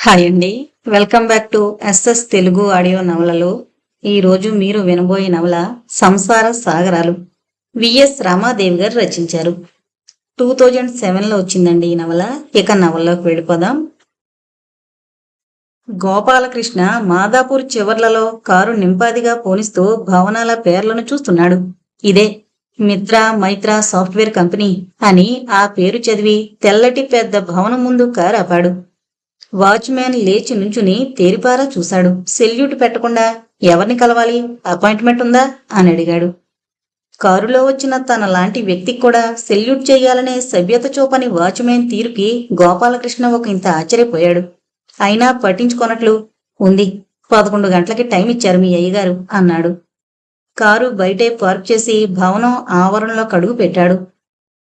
Hi అండి. Welcome back to SS Telugu audio నవలలు. ఈరోజు మీరు వినబోయే నవల సంసార సాగరాలు. విఎస్ రామాదేవి గారు రచించారు. 2007లో వచ్చిందండి ఈ నవల. ఇక నవల్లోకి వెళ్ళిపోదాం. గోపాలకృష్ణ మాదాపూర్ చివర్లలో కారు నింపాదిగా పోనిస్తూ భవనాల పేర్లను చూస్తున్నాడు. ఇదే మిత్ర మైత్ర సాఫ్ట్వేర్ కంపెనీ అని ఆ పేరు చదివి తెల్లటి పెద్ద భవనం ముందు కారు ఆపాడు. వాచ్మ్యాన్ లేచి నుంచుని తేరిపారా చూశాడు. సెల్యూట్ పెట్టకుండా ఎవరిని కలవాలి, అపాయింట్మెంట్ ఉందా అని అడిగాడు. కారులో వచ్చిన తన లాంటి వ్యక్తికి కూడా సెల్యూట్ చెయ్యాలనే సభ్యత చూపని వాచ్మ్యాన్ తీరుకి గోపాలకృష్ణ ఒక ఇంత ఆశ్చర్యపోయాడు. అయినా పట్టించుకోనట్లు, ఉంది 11 గంటలకి టైం ఇచ్చారు మీ అయ్యగారు అన్నాడు. కారు బయటే పార్క్ చేసి భవనం ఆవరణలో కడుగు పెట్టాడు.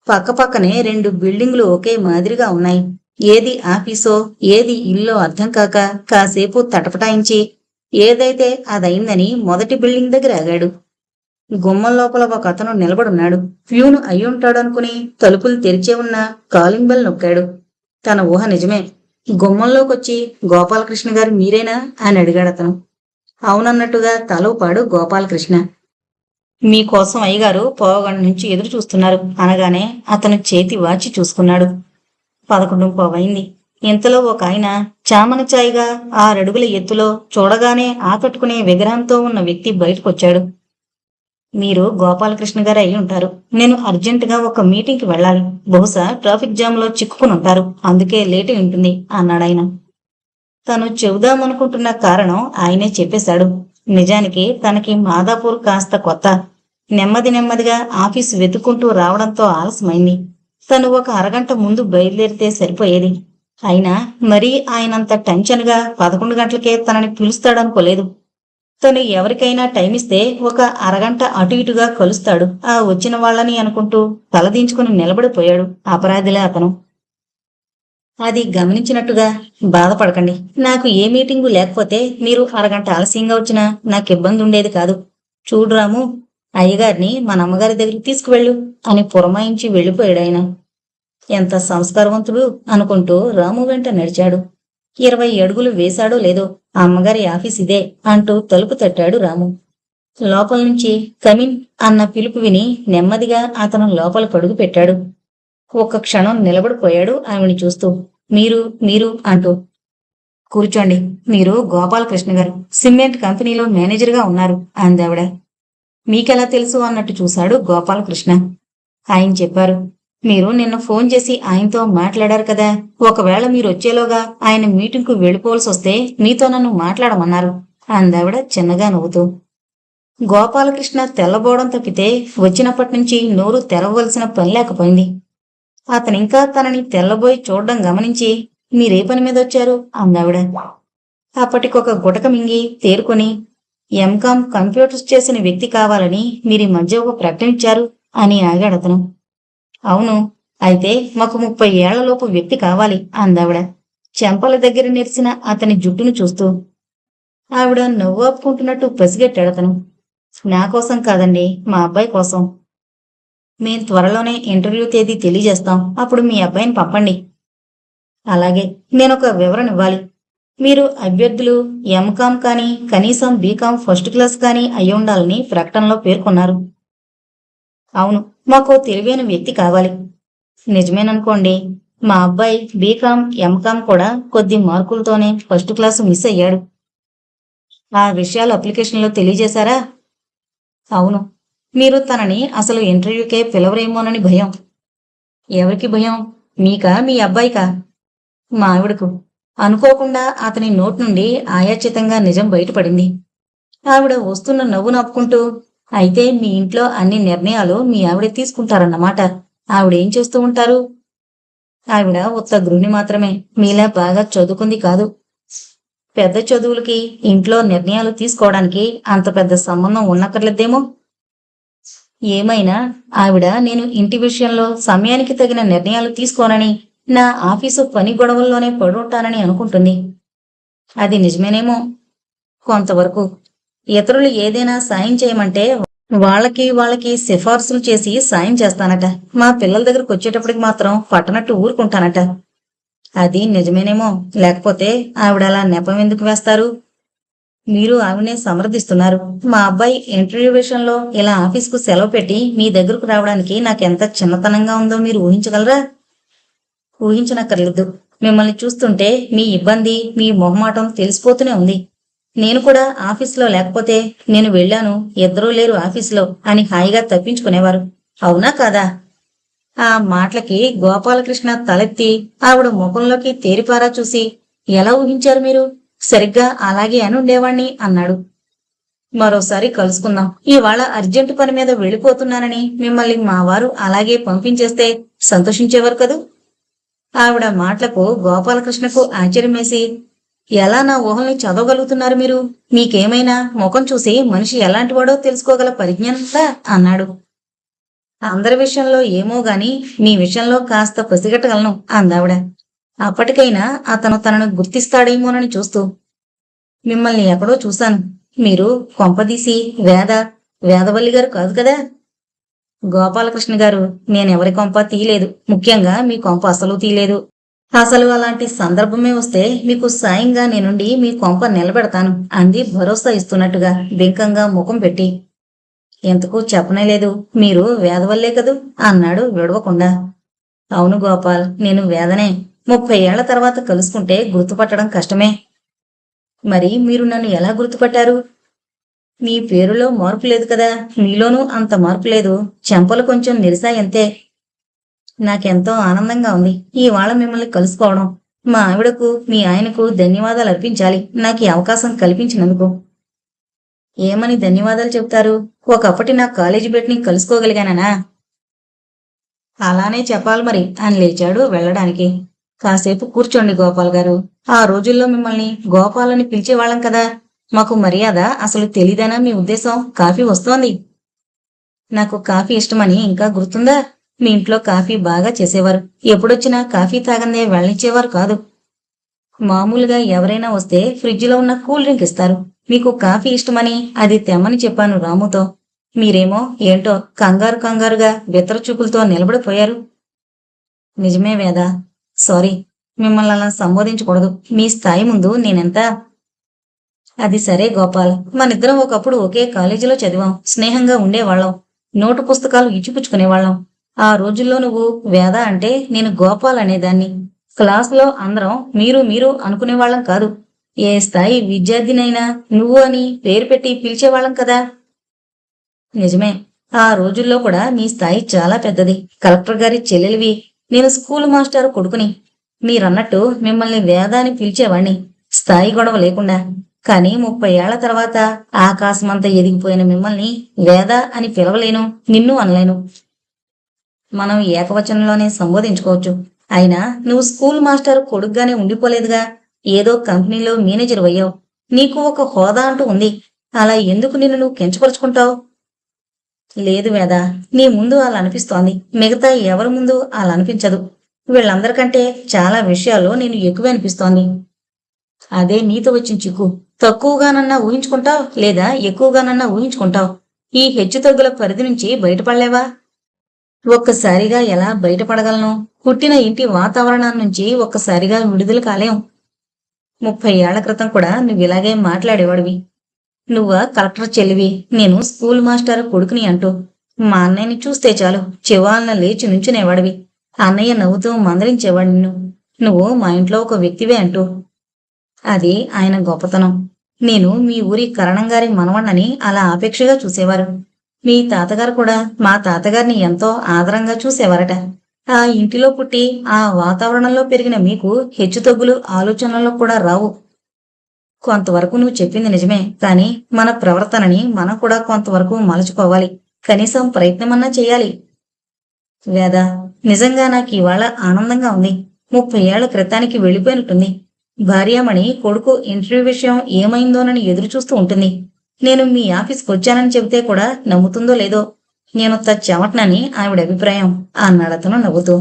పక్కపక్కనే 2 బిల్డింగులు ఒకే మాదిరిగా ఉన్నాయి. ఏది ఆఫీసో ఏది ఇల్లో అర్థం కాక కాసేపు తటపటాయించి ఏదైతే అదయిందని మొదటి బిల్డింగ్ దగ్గర ఆగాడు. గుమ్మం లోపల ఒక అతను నిలబడున్నాడు. ఫ్యూను అయ్యుంటాడనుకుని తలుపులు తెరిచే ఉన్న కాలింగ్ బెల్ నొక్కాడు. తన ఊహ నిజమే. గుమ్మంలోకొచ్చి గోపాలకృష్ణ గారు మీరేనా అని అడిగాడు అతను. అవునన్నట్టుగా తల ఊపాడు గోపాలకృష్ణ. మీకోసం అయ్యగారు పోవగంట నుంచి ఎదురు చూస్తున్నారు అనగానే అతను చేతి వాచి చూసుకున్నాడు. 11:15 ఇంతలో ఒక ఆయన చామన చాయిగా 6 అడుగుల ఎత్తులో చూడగానే ఆకట్టుకునే విగ్రహంతో ఉన్న వ్యక్తి బయటకొచ్చాడు. మీరు గోపాలకృష్ణ గారు అయి ఉంటారు. నేను అర్జెంటుగా ఒక మీటింగ్కి వెళ్ళాలి. బహుశా ట్రాఫిక్ జామ్ లో చిక్కుకుని ఉంటారు. అందుకే లేట్ ఉంటుంది అన్నాడాయన. తను చెబుదామనుకుంటున్న కారణం ఆయనే చెప్పేశాడు. నిజానికి తనకి మాదాపూర్ కాస్త కొత్త. నెమ్మదిగా ఆఫీసు వెతుక్కుంటూ రావడంతో ఆలస్యమైంది. తను ఒక అరగంట ముందు బయలుదేరితే సరిపోయేది. అయినా మరీ ఆయనంత టెన్షన్గా 11 గంటలకే తనని పిలుస్తాడనుకోలేదు. తను ఎవరికైనా టైం ఇస్తే ఒక అరగంట అటు ఇటుగా కలుస్తాడు ఆ వచ్చిన వాళ్ళని అనుకుంటూ తలదించుకుని నిలబడిపోయాడు అపరాధిలా అతను. అది గమనించినట్టుగా, బాధపడకండి, నాకు ఏ మీటింగు లేకపోతే మీరు అరగంట ఆలస్యంగా వచ్చినా నాకు ఇబ్బంది ఉండేది కాదు. చూడు రాము, అయ్యగారిని మన అమ్మగారి దగ్గరికి తీసుకువెళ్ళు అని పురమాయించి వెళ్ళిపోయాడాయన. ఎంత సంస్కారవంతుడు అనుకుంటూ రాము వెంట నడిచాడు. 20 అడుగులు వేశాడో లేదో అమ్మగారి ఆఫీస్ ఇదే అంటూ తలుపు తట్టాడు రాము. లోపల నుంచి కమిన్ అన్న పిలుపు విని నెమ్మదిగా అతను లోపల పడుగు పెట్టాడు. ఒక్క క్షణం నిలబడిపోయాడు ఆమెని చూస్తూ. మీరు అంటూ. కూర్చోండి, మీరు గోపాలకృష్ణ గారు సిమెంట్ కంపెనీలో మేనేజర్గా ఉన్నారు అందావిడ. మీకెలా తెలుసు అన్నట్టు చూశాడు గోపాలకృష్ణ. ఆయన చెప్పారు. మీరు నిన్న ఫోన్ చేసి ఆయనతో మాట్లాడారు కదా. ఒకవేళ మీరు వచ్చేలోగా ఆయన మీటింగ్కు వెళ్ళిపోవలసి వస్తే మీతో నన్ను మాట్లాడమన్నారు అందావిడ చిన్నగా నవ్వుతూ. గోపాలకృష్ణ తెల్లబోవడం తప్పితే వచ్చినప్పటి నుంచి నోరు తెరవలసిన పని లేకపోయింది. అతనింకా తనని తెల్లబోయి చూడడం గమనించి మీరే పని మీద వచ్చారు అందావిడ. అప్పటికొక గుటక మింగి తేరుకొని, ఎంకామ్ కంప్యూటర్స్ చేసిన వ్యక్తి కావాలని మీరీ మధ్య ఒక ప్రకటన ఇచ్చారు అని ఆగాడతను. అవును, అయితే మాకు 30 ఏళ్లలోపు వ్యక్తి కావాలి అందావిడ చెంపల దగ్గర నెరిసిన అతని జుట్టును చూస్తూ. ఆవిడ నవ్వు ఆపుకుంటున్నట్టు పసిగట్టాడతను. నా కోసం కాదండి, మా అబ్బాయి కోసం. మేం త్వరలోనే ఇంటర్వ్యూ తేదీ తెలియజేస్తాం. అప్పుడు మీ అబ్బాయిని పంపండి. అలాగే, నేనొక వివరణ ఇవ్వాలి. మీరు అభ్యర్థులు ఎంకామ్ కానీ కనీసం బీకామ్ ఫస్ట్ క్లాస్ కానీ అయి ఉండాలని ప్రకటనలో పేర్కొన్నారు. అవును, మాకు తెలివైన వ్యక్తి కావాలి. నిజమేననుకోండి, మా అబ్బాయి బీకామ్ ఎంకామ్ కూడా కొద్ది మార్కులతోనే ఫస్ట్ క్లాసు మిస్ అయ్యాడు. ఆ విషయాలు అప్లికేషన్లో తెలియజేశారా? అవును. మీరు తనని అసలు ఇంటర్వ్యూకే పిలవరేమోనని భయం. ఎవరికి భయం, మీకా మీ అబ్బాయికా? మా ఆవిడకు. అనుకోకుండా అతని నోటి నుండి ఆయాచితంగా నిజం బయటపడింది. ఆవిడ వస్తున్న నవ్వు నవ్వుకుంటూ, అయితే మీ ఇంట్లో అన్ని నిర్ణయాలు మీ ఆవిడే తీసుకుంటారన్నమాట. ఆవిడేం చేస్తూ ఉంటారు? ఆవిడ ఉత్త గృహిణి మాత్రమే, మీలా బాగా చదువుకుంది కాదు. పెద్ద చదువులకి ఇంట్లో నిర్ణయాలు తీసుకోవడానికి అంత పెద్ద సంబంధం ఉన్నక్కర్లేదేమో. ఏమైనా ఆవిడ నేను ఇంటి విషయంలో సమయానికి తగిన నిర్ణయాలు తీసుకోనని, నా ఆఫీసు పని గొడవల్లోనే పడుంటానని అనుకుంటుంది. అది నిజమేనేమో కొంతవరకు. ఇతరులు ఏదైనా సాయం చేయమంటే వాళ్ళకి సిఫార్సులు చేసి సాయం చేస్తానట. మా పిల్లల దగ్గరకు వచ్చేటప్పటికి మాత్రం పట్టనట్టు ఊరుకుంటానట. అది నిజమేనేమో, లేకపోతే ఆవిడ అలా నెపం ఎందుకు వేస్తారు? మీరు ఆవిడనే సమర్థిస్తున్నారు. మా అబ్బాయి ఇంటర్వ్యూ విషయంలో ఇలా ఆఫీస్కు సెలవు పెట్టి మీ దగ్గరకు రావడానికి నాకెంత చిన్నతనంగా ఉందో మీరు ఊహించగలరా? ఊహించనక్కర్లేదు. మిమ్మల్ని చూస్తుంటే మీ ఇబ్బంది, మీ మొహమాటం తెలిసిపోతూనే ఉంది. నేను కూడా ఆఫీసులో లేకపోతే నేను వెళ్ళాను, ఇద్దరూ లేరు ఆఫీసులో అని హాయిగా తప్పించుకునేవారు. అవునా కాదా? ఆ మాటలకి గోపాలకృష్ణ తలెత్తి ఆవిడ ముఖంలోకి తేరిపారా చూసి, ఎలా ఊహించారు మీరు? సరిగ్గా అలాగే అని ఉండేవాణ్ణి అన్నాడు. మరోసారి కలుసుకుందాం. ఇవాళ అర్జెంటు పని మీద వెళ్ళిపోతున్నానని మిమ్మల్ని మా వారు అలాగే పంపించేస్తే సంతోషించేవారు కదూ? ఆవిడ మాటలకు గోపాలకృష్ణకు ఆశ్చర్యమేసి, ఎలా నా ఊహల్ని చదవగలుగుతున్నారు మీరు? మీకేమైనా ముఖం చూసి మనిషి ఎలాంటివాడో తెలుసుకోగల పరిజ్ఞానందా అన్నాడు. అందరి విషయంలో ఏమో గాని మీ విషయంలో కాస్త పసిగట్టగలను అందావిడ. అప్పటికైనా అతను తనను గుర్తిస్తాడేమోనని చూస్తూ, మిమ్మల్ని ఎక్కడో చూశాను. మీరు కొంపదీసి వేదవల్లి గారు కాదు కదా? గోపాలకృష్ణ గారు, నేనెవరి కొంప తీయలేదు. ముఖ్యంగా మీ కొంప అసలు తీయలేదు. అసలు అలాంటి సందర్భమే వస్తే మీకు సాయంగా నేనుండి మీ కొంప నిలబెడతాను అంది భరోసా ఇస్తున్నట్టుగా బింకంగా ముఖం పెట్టి. ఎందుకు చెప్పనేలేదు, మీరు వేదవల్లే కదూ అన్నాడు విడవకుండా. అవును గోపాల్, నేను వేదనే. 30 ఏళ్ల తర్వాత కలుసుకుంటే గుర్తుపట్టడం కష్టమే. మరి మీరు నన్ను ఎలా గుర్తుపట్టారు? మీ పేరులో మార్పు లేదు కదా, మీలోనూ అంత మార్పు లేదు. చెంపలు కొంచెం నిరిశాయంతే. నాకెంతో ఆనందంగా ఉంది ఇవాళ మిమ్మల్ని కలుసుకోవడం. మా ఆవిడకు మీ ఆయనకు ధన్యవాదాలు అర్పించాలి నాకు ఈ అవకాశం కల్పించినందుకు. ఏమని ధన్యవాదాలు చెప్తారు? ఒకప్పటి నా కాలేజీ బెట్ని కలుసుకోగలిగానా? అలానే చెప్పాలి మరి అని లేచాడు వెళ్ళడానికి. కాసేపు కూర్చోండి గోపాల్ గారు. ఆ రోజుల్లో మిమ్మల్ని గోపాలని పిలిచేవాళ్ళం కదా. మాకు మర్యాద అసలు తెలీదనా మీ ఉద్దేశం? కాఫీ వస్తోంది. నాకు కాఫీ ఇష్టమని ఇంకా గుర్తుందా? మీ ఇంట్లో కాఫీ బాగా చేసేవారు. ఎప్పుడొచ్చినా కాఫీ తాగందే వెళ్ళనిచ్చేవారు కాదు. మామూలుగా ఎవరైనా వస్తే ఫ్రిడ్జిలో ఉన్న కూల్ డ్రింక్ ఇస్తారు. మీకు కాఫీ ఇష్టమని అది తెమ్మని చెప్పాను రాముతో. మీరేమో ఏంటో కంగారుగా బిత్తర చూపులతో నిలబడిపోయారు. నిజమే వేదా, సారీ. మిమ్మల్ని అలా సంబోధించకూడదు. మీ స్థాయి ముందు నేనెంత. అది సరే గోపాల్, మనిద్దరం ఒకప్పుడు ఒకే కాలేజీలో చదివాం, స్నేహంగా ఉండేవాళ్ళం, నోటు పుస్తకాలు ఇచ్చిపుచ్చుకునేవాళ్ళం. ఆ రోజుల్లో నువ్వు వేద అంటే నేను గోపాల్ అనేదాన్ని. క్లాసులో అందరం మీరు అనుకునేవాళ్ళం కాదు. ఏ స్థాయి విద్యార్థినైనా నువ్వు అని పేరు పెట్టి పిలిచేవాళ్ళం కదా. నిజమే, ఆ రోజుల్లో కూడా నీ స్థాయి చాలా పెద్దది. కలెక్టర్ గారి చెల్లెలివి, నేను స్కూల్ మాస్టర్ కొడుకుని. మీరన్నట్టు మిమ్మల్ని వేద అని పిలిచేవాణ్ణి, స్థాయి గొడవ లేకుండా. కానీ 30 ఏళ్ల తర్వాత ఆకాశమంతా ఎదిగిపోయిన మిమ్మల్ని వేద అని పిలవలేను, నిన్ను అనలేను. మనం ఏకవచనంలోనే సంబోధించుకోవచ్చు. అయినా నువ్వు స్కూల్ మాస్టర్ కొడుగ్గానే ఉండిపోలేదుగా. ఏదో కంపెనీలో మేనేజర్ అయ్యావు. నీకు ఒక హోదా అంటూ ఉంది. అలా ఎందుకు నిన్ను నువ్వు కించపరుచుకుంటావు? లేదు వేద, నీ ముందు అలా అనిపిస్తోంది. మిగతా ఎవరి ముందు అలా అనిపించదు. వీళ్ళందరికంటే చాలా విషయాల్లో నేను ఎక్కువే అనిపిస్తోంది. అదే నీతో వచ్చిన చిక్కు. తక్కువగానన్నా ఊహించుకుంటావు, లేదా ఎక్కువగానన్నా ఊహించుకుంటావు. ఈ హెచ్చుతగ్గుల పరిధి నుంచి బయటపడలేవా? ఒక్కసారిగా ఎలా బయటపడగలను? పుట్టిన ఇంటి వాతావరణం నుంచి ఒక్కసారిగా విడుదల కాలేం. 30 ఏళ్ల క్రితం కూడా నువ్విలాగే మాట్లాడేవాడివి. నువ్వా కలెక్టర్ చెల్లివి, నేను స్కూల్ మాస్టర్ కొడుకుని అంటూ. మా అన్నయ్యని చూస్తే చాలు చివాలన లేచి నుంచునేవాడివి. అన్నయ్య నవ్వుతూ మందలించేవాడు నిన్ను. నువ్వు మా ఇంట్లో ఒక వ్యక్తివే అంటూ. అది ఆయన గొప్పతనం. నేను మీ ఊరి కరణంగారి మనవణ్ణని అలా ఆపేక్షగా చూసేవారు. మీ తాతగారు కూడా మా తాతగారిని ఎంతో ఆదరంగా చూసేవారట. ఆ ఇంటిలో పుట్టి ఆ వాతావరణంలో పెరిగిన మీకు హెచ్చుతగ్గులు ఆలోచనల్లో కూడా రావు. కొంతవరకు నువ్వు చెప్పింది నిజమే, కానీ మన ప్రవర్తనని మనం కూడా కొంతవరకు మలుచుకోవాలి. కనీసం ప్రయత్నమన్నా చేయాలి. వేద, నిజంగా నాకు ఇవాళ ఆనందంగా ఉంది. 30 ఏళ్ల క్రితానికి వెళ్ళిపోయినట్టుంది. భార్యామణి కొడుకు ఇంటర్వ్యూ విషయం ఏమైందోనని ఎదురు చూస్తూ ఉంటుంది. నేను మీ ఆఫీస్కి వచ్చానని చెబితే కూడా నమ్ముతుందో లేదో. నేను చెమటనని ఆవిడ అభిప్రాయం అన్నాడతను నవ్వుతూ.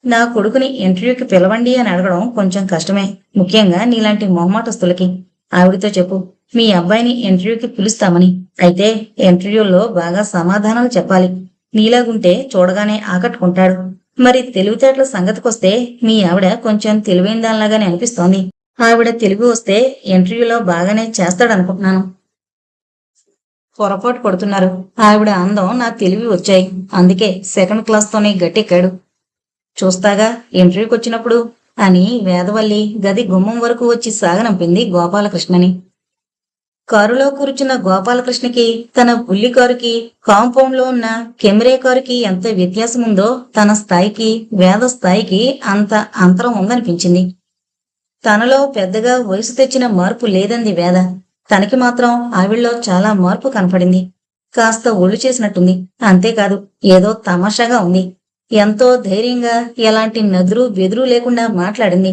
నా కొడుకుని ఇంటర్వ్యూకి పిలవండి అని అడగడం కొంచెం కష్టమే, ముఖ్యంగా నీలాంటి మొహమాటస్తులకి. ఆవిడతో చెప్పు మీ అబ్బాయిని ఇంటర్వ్యూకి పిలుస్తామని. అయితే ఇంటర్వ్యూల్లో బాగా సమాధానాలు చెప్పాలి. నీలాగుంటే చూడగానే ఆకట్టుకుంటాడు. మరి తెలివితేటల సంగతికొస్తే మీ ఆవిడ కొంచెం తెలివైన దానిలాగానే అనిపిస్తోంది. ఆవిడ తెలివి వస్తే ఇంటర్వ్యూలో బాగానే చేస్తాడనుకుంటున్నాను. పొరపాటు పడుతున్నారు. ఆవిడ అందం నా తెలివి వచ్చాయి. అందుకే సెకండ్ క్లాస్తోనే గట్టెక్కాడు. చూస్తాగా ఇంటర్వ్యూకి వచ్చినప్పుడు అని వేదవల్లి గది గుమ్మం వరకు వచ్చి సాగనంపింది గోపాలకృష్ణని. కారులో కూర్చున్న గోపాలకృష్ణకి తన బుల్లి కారుకి కాంపౌండ్ లో ఉన్న కెమెరే కారుకి ఎంత వ్యత్యాసం ఉందో తన స్థాయికి వేద స్థాయికి అంత అంతరం ఉందనిపించింది. తనలో పెద్దగా వయసు తెచ్చిన మార్పు లేదంది వేద. తనకి మాత్రం ఆవిడలో చాలా మార్పు కనపడింది. కాస్త ఒళ్ళు చేసినట్టుంది. అంతేకాదు ఏదో తమాషాగా ఉంది. ఎంతో ధైర్యంగా ఎలాంటి నదురు బెదురు లేకుండా మాట్లాడింది.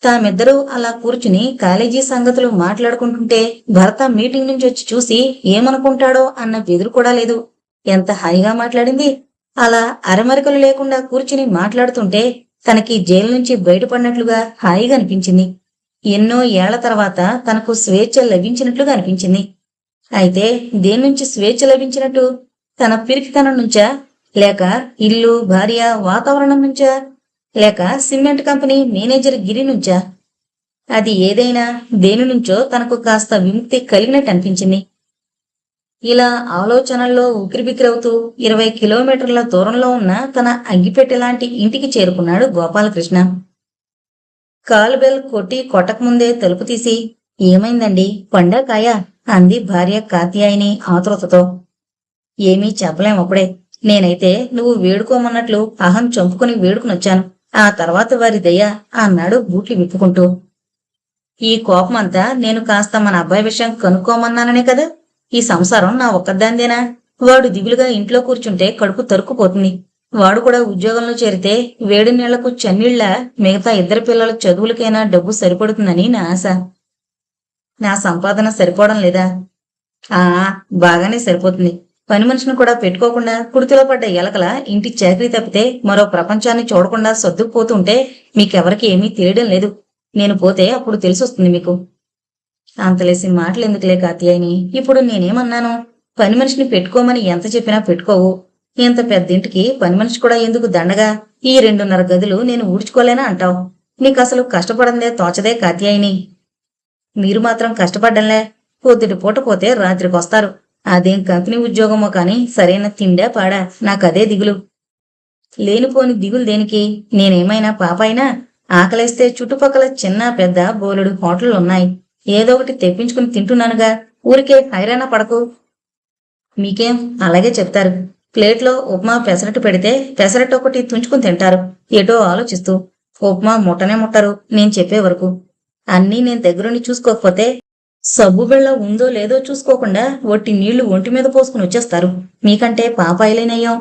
తామిద్దరూ అలా కూర్చుని కాలేజీ సంగతులు మాట్లాడుకుంటుంటే భర్త మీటింగ్ నుంచి వచ్చి చూసి ఏమనుకుంటాడో అన్న బెదురు కూడా లేదు. ఎంత హాయిగా మాట్లాడింది. అలా అరమరికలు లేకుండా కూర్చుని మాట్లాడుతుంటే తనకి జైలు నుంచి బయటపడినట్లుగా హాయిగా అనిపించింది. ఎన్నో ఏళ్ల తర్వాత తనకు స్వేచ్ఛ లభించినట్లుగా అనిపించింది. అయితే దేని నుంచి స్వేచ్ఛ లభించినట్టు? తన పిరికితనం నుంచా, లేక ఇల్లు భార్య వాతావరణం నుంచా, లేక సిమెంట్ కంపెనీ మేనేజర్ గిరి నుంచా? అది ఏదైనా దేని నుంచో తనకు కాస్త విముక్తి కలిగినట్టు అనిపించింది. ఇలా ఆలోచనల్లో ఉక్కిరిబిక్కిరవుతూ 20 కిలోమీటర్ల దూరంలో ఉన్న తన అగ్గిపెట్టెలాంటి ఇంటికి చేరుకున్నాడు గోపాలకృష్ణ. కాలు బెల్ కొట్టి కొట్టకముందే తలుపు తీసి, ఏమైందండి, పండా కాయా? అంది భార్య కాత్యాయిని ఆతృతతో. ఏమీ చెప్పలేం అప్పుడే. నేనైతే నువ్వు వేడుకోమన్నట్లు అహం చంపుకుని వేడుకునొచ్చాను. ఆ తర్వాత వారి దయ అన్నాడు బూట్లు విప్పుకుంటూ. ఈ కోపమంతా నేను కాస్త మన అబ్బాయి విషయం కనుక్కోమన్నాననే కదా. ఈ సంసారం నా ఒక్కదాందేనా? వాడు దిగులుగా ఇంట్లో కూర్చుంటే కడుపు తరుక్కుపోతుంది. వాడు కూడా ఉద్యోగంలో చేరితే వేడి నీళ్లకు చన్నీళ్ల మిగతా ఇద్దరు పిల్లల చదువులకైనా డబ్బు సరిపడుతుందని నా ఆశ. నా సంపాదన సరిపోవడం లేదా? బాగానే సరిపోతుంది. పని మనిషిని కూడా పెట్టుకోకుండా కుడితిలో పడ్డ ఎలకల ఇంటి చాకరీ తప్పితే మరో ప్రపంచాన్ని చూడకుండా సర్దుకుపోతుంటే మీకెవరికి ఏమీ తెలియడం లేదు. నేను పోతే అప్పుడు తెలిసొస్తుంది మీకు. అంతలేసి మాటలెందుకులే కాత్యాయిని. ఇప్పుడు నేనేమన్నాను? పని మనిషిని పెట్టుకోమని ఎంత చెప్పినా పెట్టుకోవు. ఇంత పెద్దింటికి పని మనిషి కూడా ఎందుకు దండగా? ఈ 2.5 గదులు నేను ఊడ్చుకోలేనా అంటావు. నీకసలు కష్టపడందే తోచదే కాత్యాయిని. మీరు మాత్రం కష్టపడ్డంలే. పొద్దుటి పూట పోతే రాత్రికొస్తారు. అదేం కంపెనీ ఉద్యోగమో కాని సరైన తిండా పాడా? నాకదే దిగులు. లేనిపోని దిగులు దేనికి? నేనేమైనా పాపాయినా? ఆకలేస్తే చుట్టుపక్కల చిన్న పెద్ద బోలెడు హోటళ్లున్నాయి. ఏదో ఒకటి తెప్పించుకుని తింటున్నానుగా. ఊరికే హైరాణ పడకు. మీకేం అలాగే చెప్తారు. ప్లేట్లో ఉప్మా పెసరట్టు పెడితే పెసరట్టు ఒకటి తుంచుకుని తింటారు ఏటో ఆలోచిస్తూ. ఉప్మా ముట్టనే ముట్టరు నేను చెప్పే వరకు. అన్నీ నేను దగ్గరుండి చూసుకోకపోతే సబ్బు బిళ్ళ ఉందో లేదో చూసుకోకుండా ఒట్టి నీళ్లు ఒంటి మీద పోసుకుని వచ్చేస్తారు. మీకంటే పాపాయిలేనయ్యాం.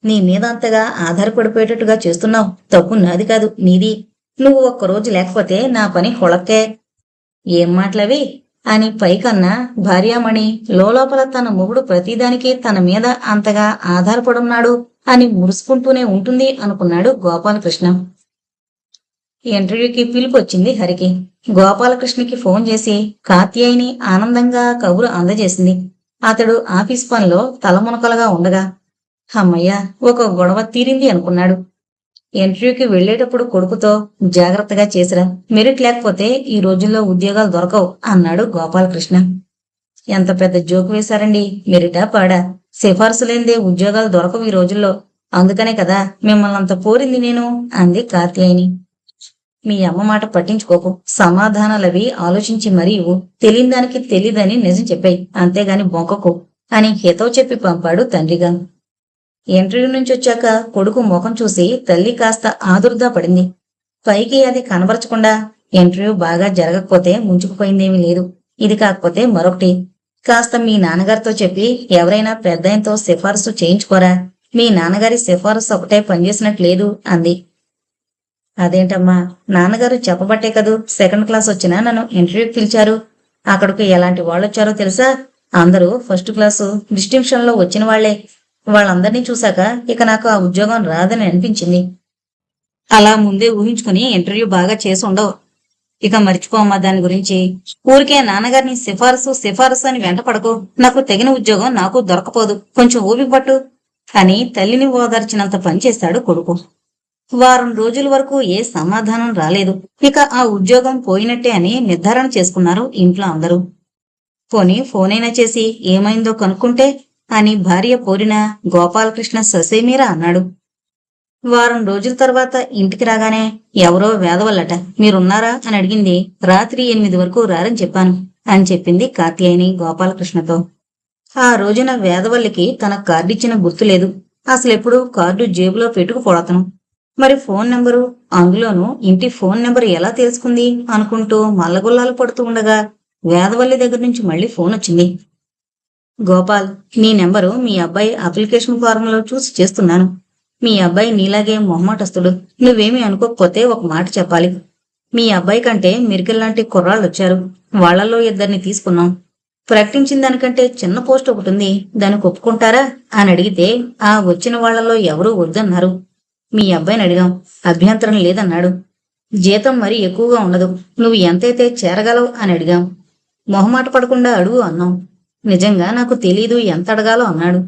నీ మీద అంతగా ఆధారపడిపోయేటట్టుగా చేస్తున్నావు. తప్పు నాది కాదు, నీది. నువ్వు ఒక్కరోజు లేకపోతే నా పని హొళక్కే. ఏం మాటలవి అని పైకన్నా భార్యామణి లోపల తన మొగుడు ప్రతిదానికి తన మీద అంతగా ఆధారపడున్నాడు అని మురుసుకుంటూనే ఉంటుంది అనుకున్నాడు గోపాలకృష్ణ. ఇంటర్వ్యూకి పిలుపొచ్చింది హరికి. గోపాలకృష్ణకి ఫోన్ చేసి కాత్యాయిని ఆనందంగా కబురు అందజేసింది. అతడు ఆఫీస్ పనిలో తలమునకలుగా ఉండగా అమ్మయ్య ఒక గొడవ తీరింది అనుకున్నాడు. ఇంటర్వ్యూకి వెళ్లేటప్పుడు కొడుకుతో జాగ్రత్తగా చేసిరా, మెరిట్ లేకపోతే ఈ రోజుల్లో ఉద్యోగాలు దొరకవు అన్నాడు గోపాలకృష్ణ. ఎంత పెద్ద జోకు వేశారండి. మెరిటా పాడా? సిఫార్సు లేనిదే ఉద్యోగాలు దొరకవు ఈ రోజుల్లో. అందుకనే కదా మిమ్మల్ని అంత పోరింది నేను అంది కాత్యాయిని. మీ అమ్మ మాట పట్టించుకోకు. సమాధానాలవి ఆలోచించి మరీ ఇవ్వు. తెలియని దానికి తెలీదని నిజం చెప్పాయి, అంతేగాని బొంకకు అని హితవు చెప్పి పంపాడు తండ్రిగా. ఇంటర్వ్యూ నుంచి వచ్చాక కొడుకు ముఖం చూసి తల్లి కాస్త ఆదుర్దా పడింది. పైకి అది కనబరచకుండా ఇంటర్వ్యూ బాగా జరగకపోతే ముంచుకుపోయిందేమీ లేదు. ఇది కాకపోతే మరొకటి. కాస్త మీ నాన్నగారితో చెప్పి ఎవరైనా పెద్దాయనతో సిఫారసు చేయించుకోరా. మీ నాన్నగారి సిఫారసు ఒకటే పనిచేసినట్లేదు అంది. అదేంటమ్మా, నాన్నగారు చెప్పబట్టే కదూ సెకండ్ క్లాస్ వచ్చినా నన్ను ఇంటర్వ్యూకి పిలిచారు. అక్కడికి ఎలాంటి వాళ్ళొచ్చారో తెలుసా? అందరూ ఫస్ట్ క్లాసు డిస్టింక్షన్ లో వచ్చిన వాళ్లే. వాళ్ళందరినీ చూశాక ఇక నాకు ఆ ఉద్యోగం రాదని అనిపించింది. అలా ముందే ఊహించుకుని ఇంటర్వ్యూ బాగా చేసి ఉండవు. ఇక మర్చిపోమ్మా దాని గురించి. ఊరికే నాన్నగారిని సిఫారసు సిఫారసు అని వెంట పడకు. నాకు తగిన ఉద్యోగం నాకు దొరకపోదు. కొంచెం ఊపిక పట్టు. అని తల్లిని ఓదార్చినంత పనిచేశాడు కొడుకు. వారం రోజుల వరకు ఏ సమాధానం రాలేదు. ఇక ఆ ఉద్యోగం పోయినట్టే అని నిర్ధారణ చేసుకున్నారు ఇంట్లో అందరూ. పోనీ ఫోనైనా చేసి ఏమైందో కనుక్కుంటే అని భార్య పోరిన గోపాలకృష్ణ ససేమీరా అన్నాడు. వారం రోజుల తర్వాత ఇంటికి రాగానే ఎవరో వేదవల్లట మీరున్నారా అని అడిగింది. రాత్రి 8 వరకు రారని చెప్పాను అని చెప్పింది కాత్యాయని గోపాలకృష్ణతో. ఆ రోజున వేదవల్లికి తన కార్డిచ్చిన గుర్తులేదు. అసలెప్పుడు కార్డు జేబులో పెట్టుకుపోడతను. మరి ఫోన్ నెంబరు, అందులోనూ ఇంటి ఫోన్ నెంబరు ఎలా తెలుసుకుంది అనుకుంటూ మల్లగుల్లాలు పడుతూ ఉండగా వేదవల్లి దగ్గర నుంచి మళ్ళీ ఫోన్ వచ్చింది. గోపాల్, నీ నెంబరు మీ అబ్బాయి అప్లికేషన్ ఫారంలో చూసి చేస్తున్నాను. మీ అబ్బాయి నీలాగే మొహమాటస్తుడు. నువ్వేమీ అనుకోకపోతే ఒక మాట చెప్పాలి. మీ అబ్బాయి కంటే మిరికెల్లాంటి కుర్రాళ్ళొచ్చారు. వాళ్లలో 2 తీసుకున్నాం. ప్రకటించిన దానికంటే చిన్న పోస్ట్ ఒకటి ఉంది, దానికి ఒప్పుకుంటారా అని అడిగితే ఆ వచ్చిన వాళ్లలో ఎవరూ వద్దన్నారు. మీ అబ్బాయిని అడిగాం, అభ్యంతరం లేదన్నాడు. జీతం మరీ ఎక్కువగా ఉండదు, నువ్వు ఎంతైతే చేరగలవు అని అడిగాం. మొహమాట పడకుండా అడుగు అన్నాం. నిజంగా నాకు తెలీదు ఎంత అడగాలో అన్నాడు.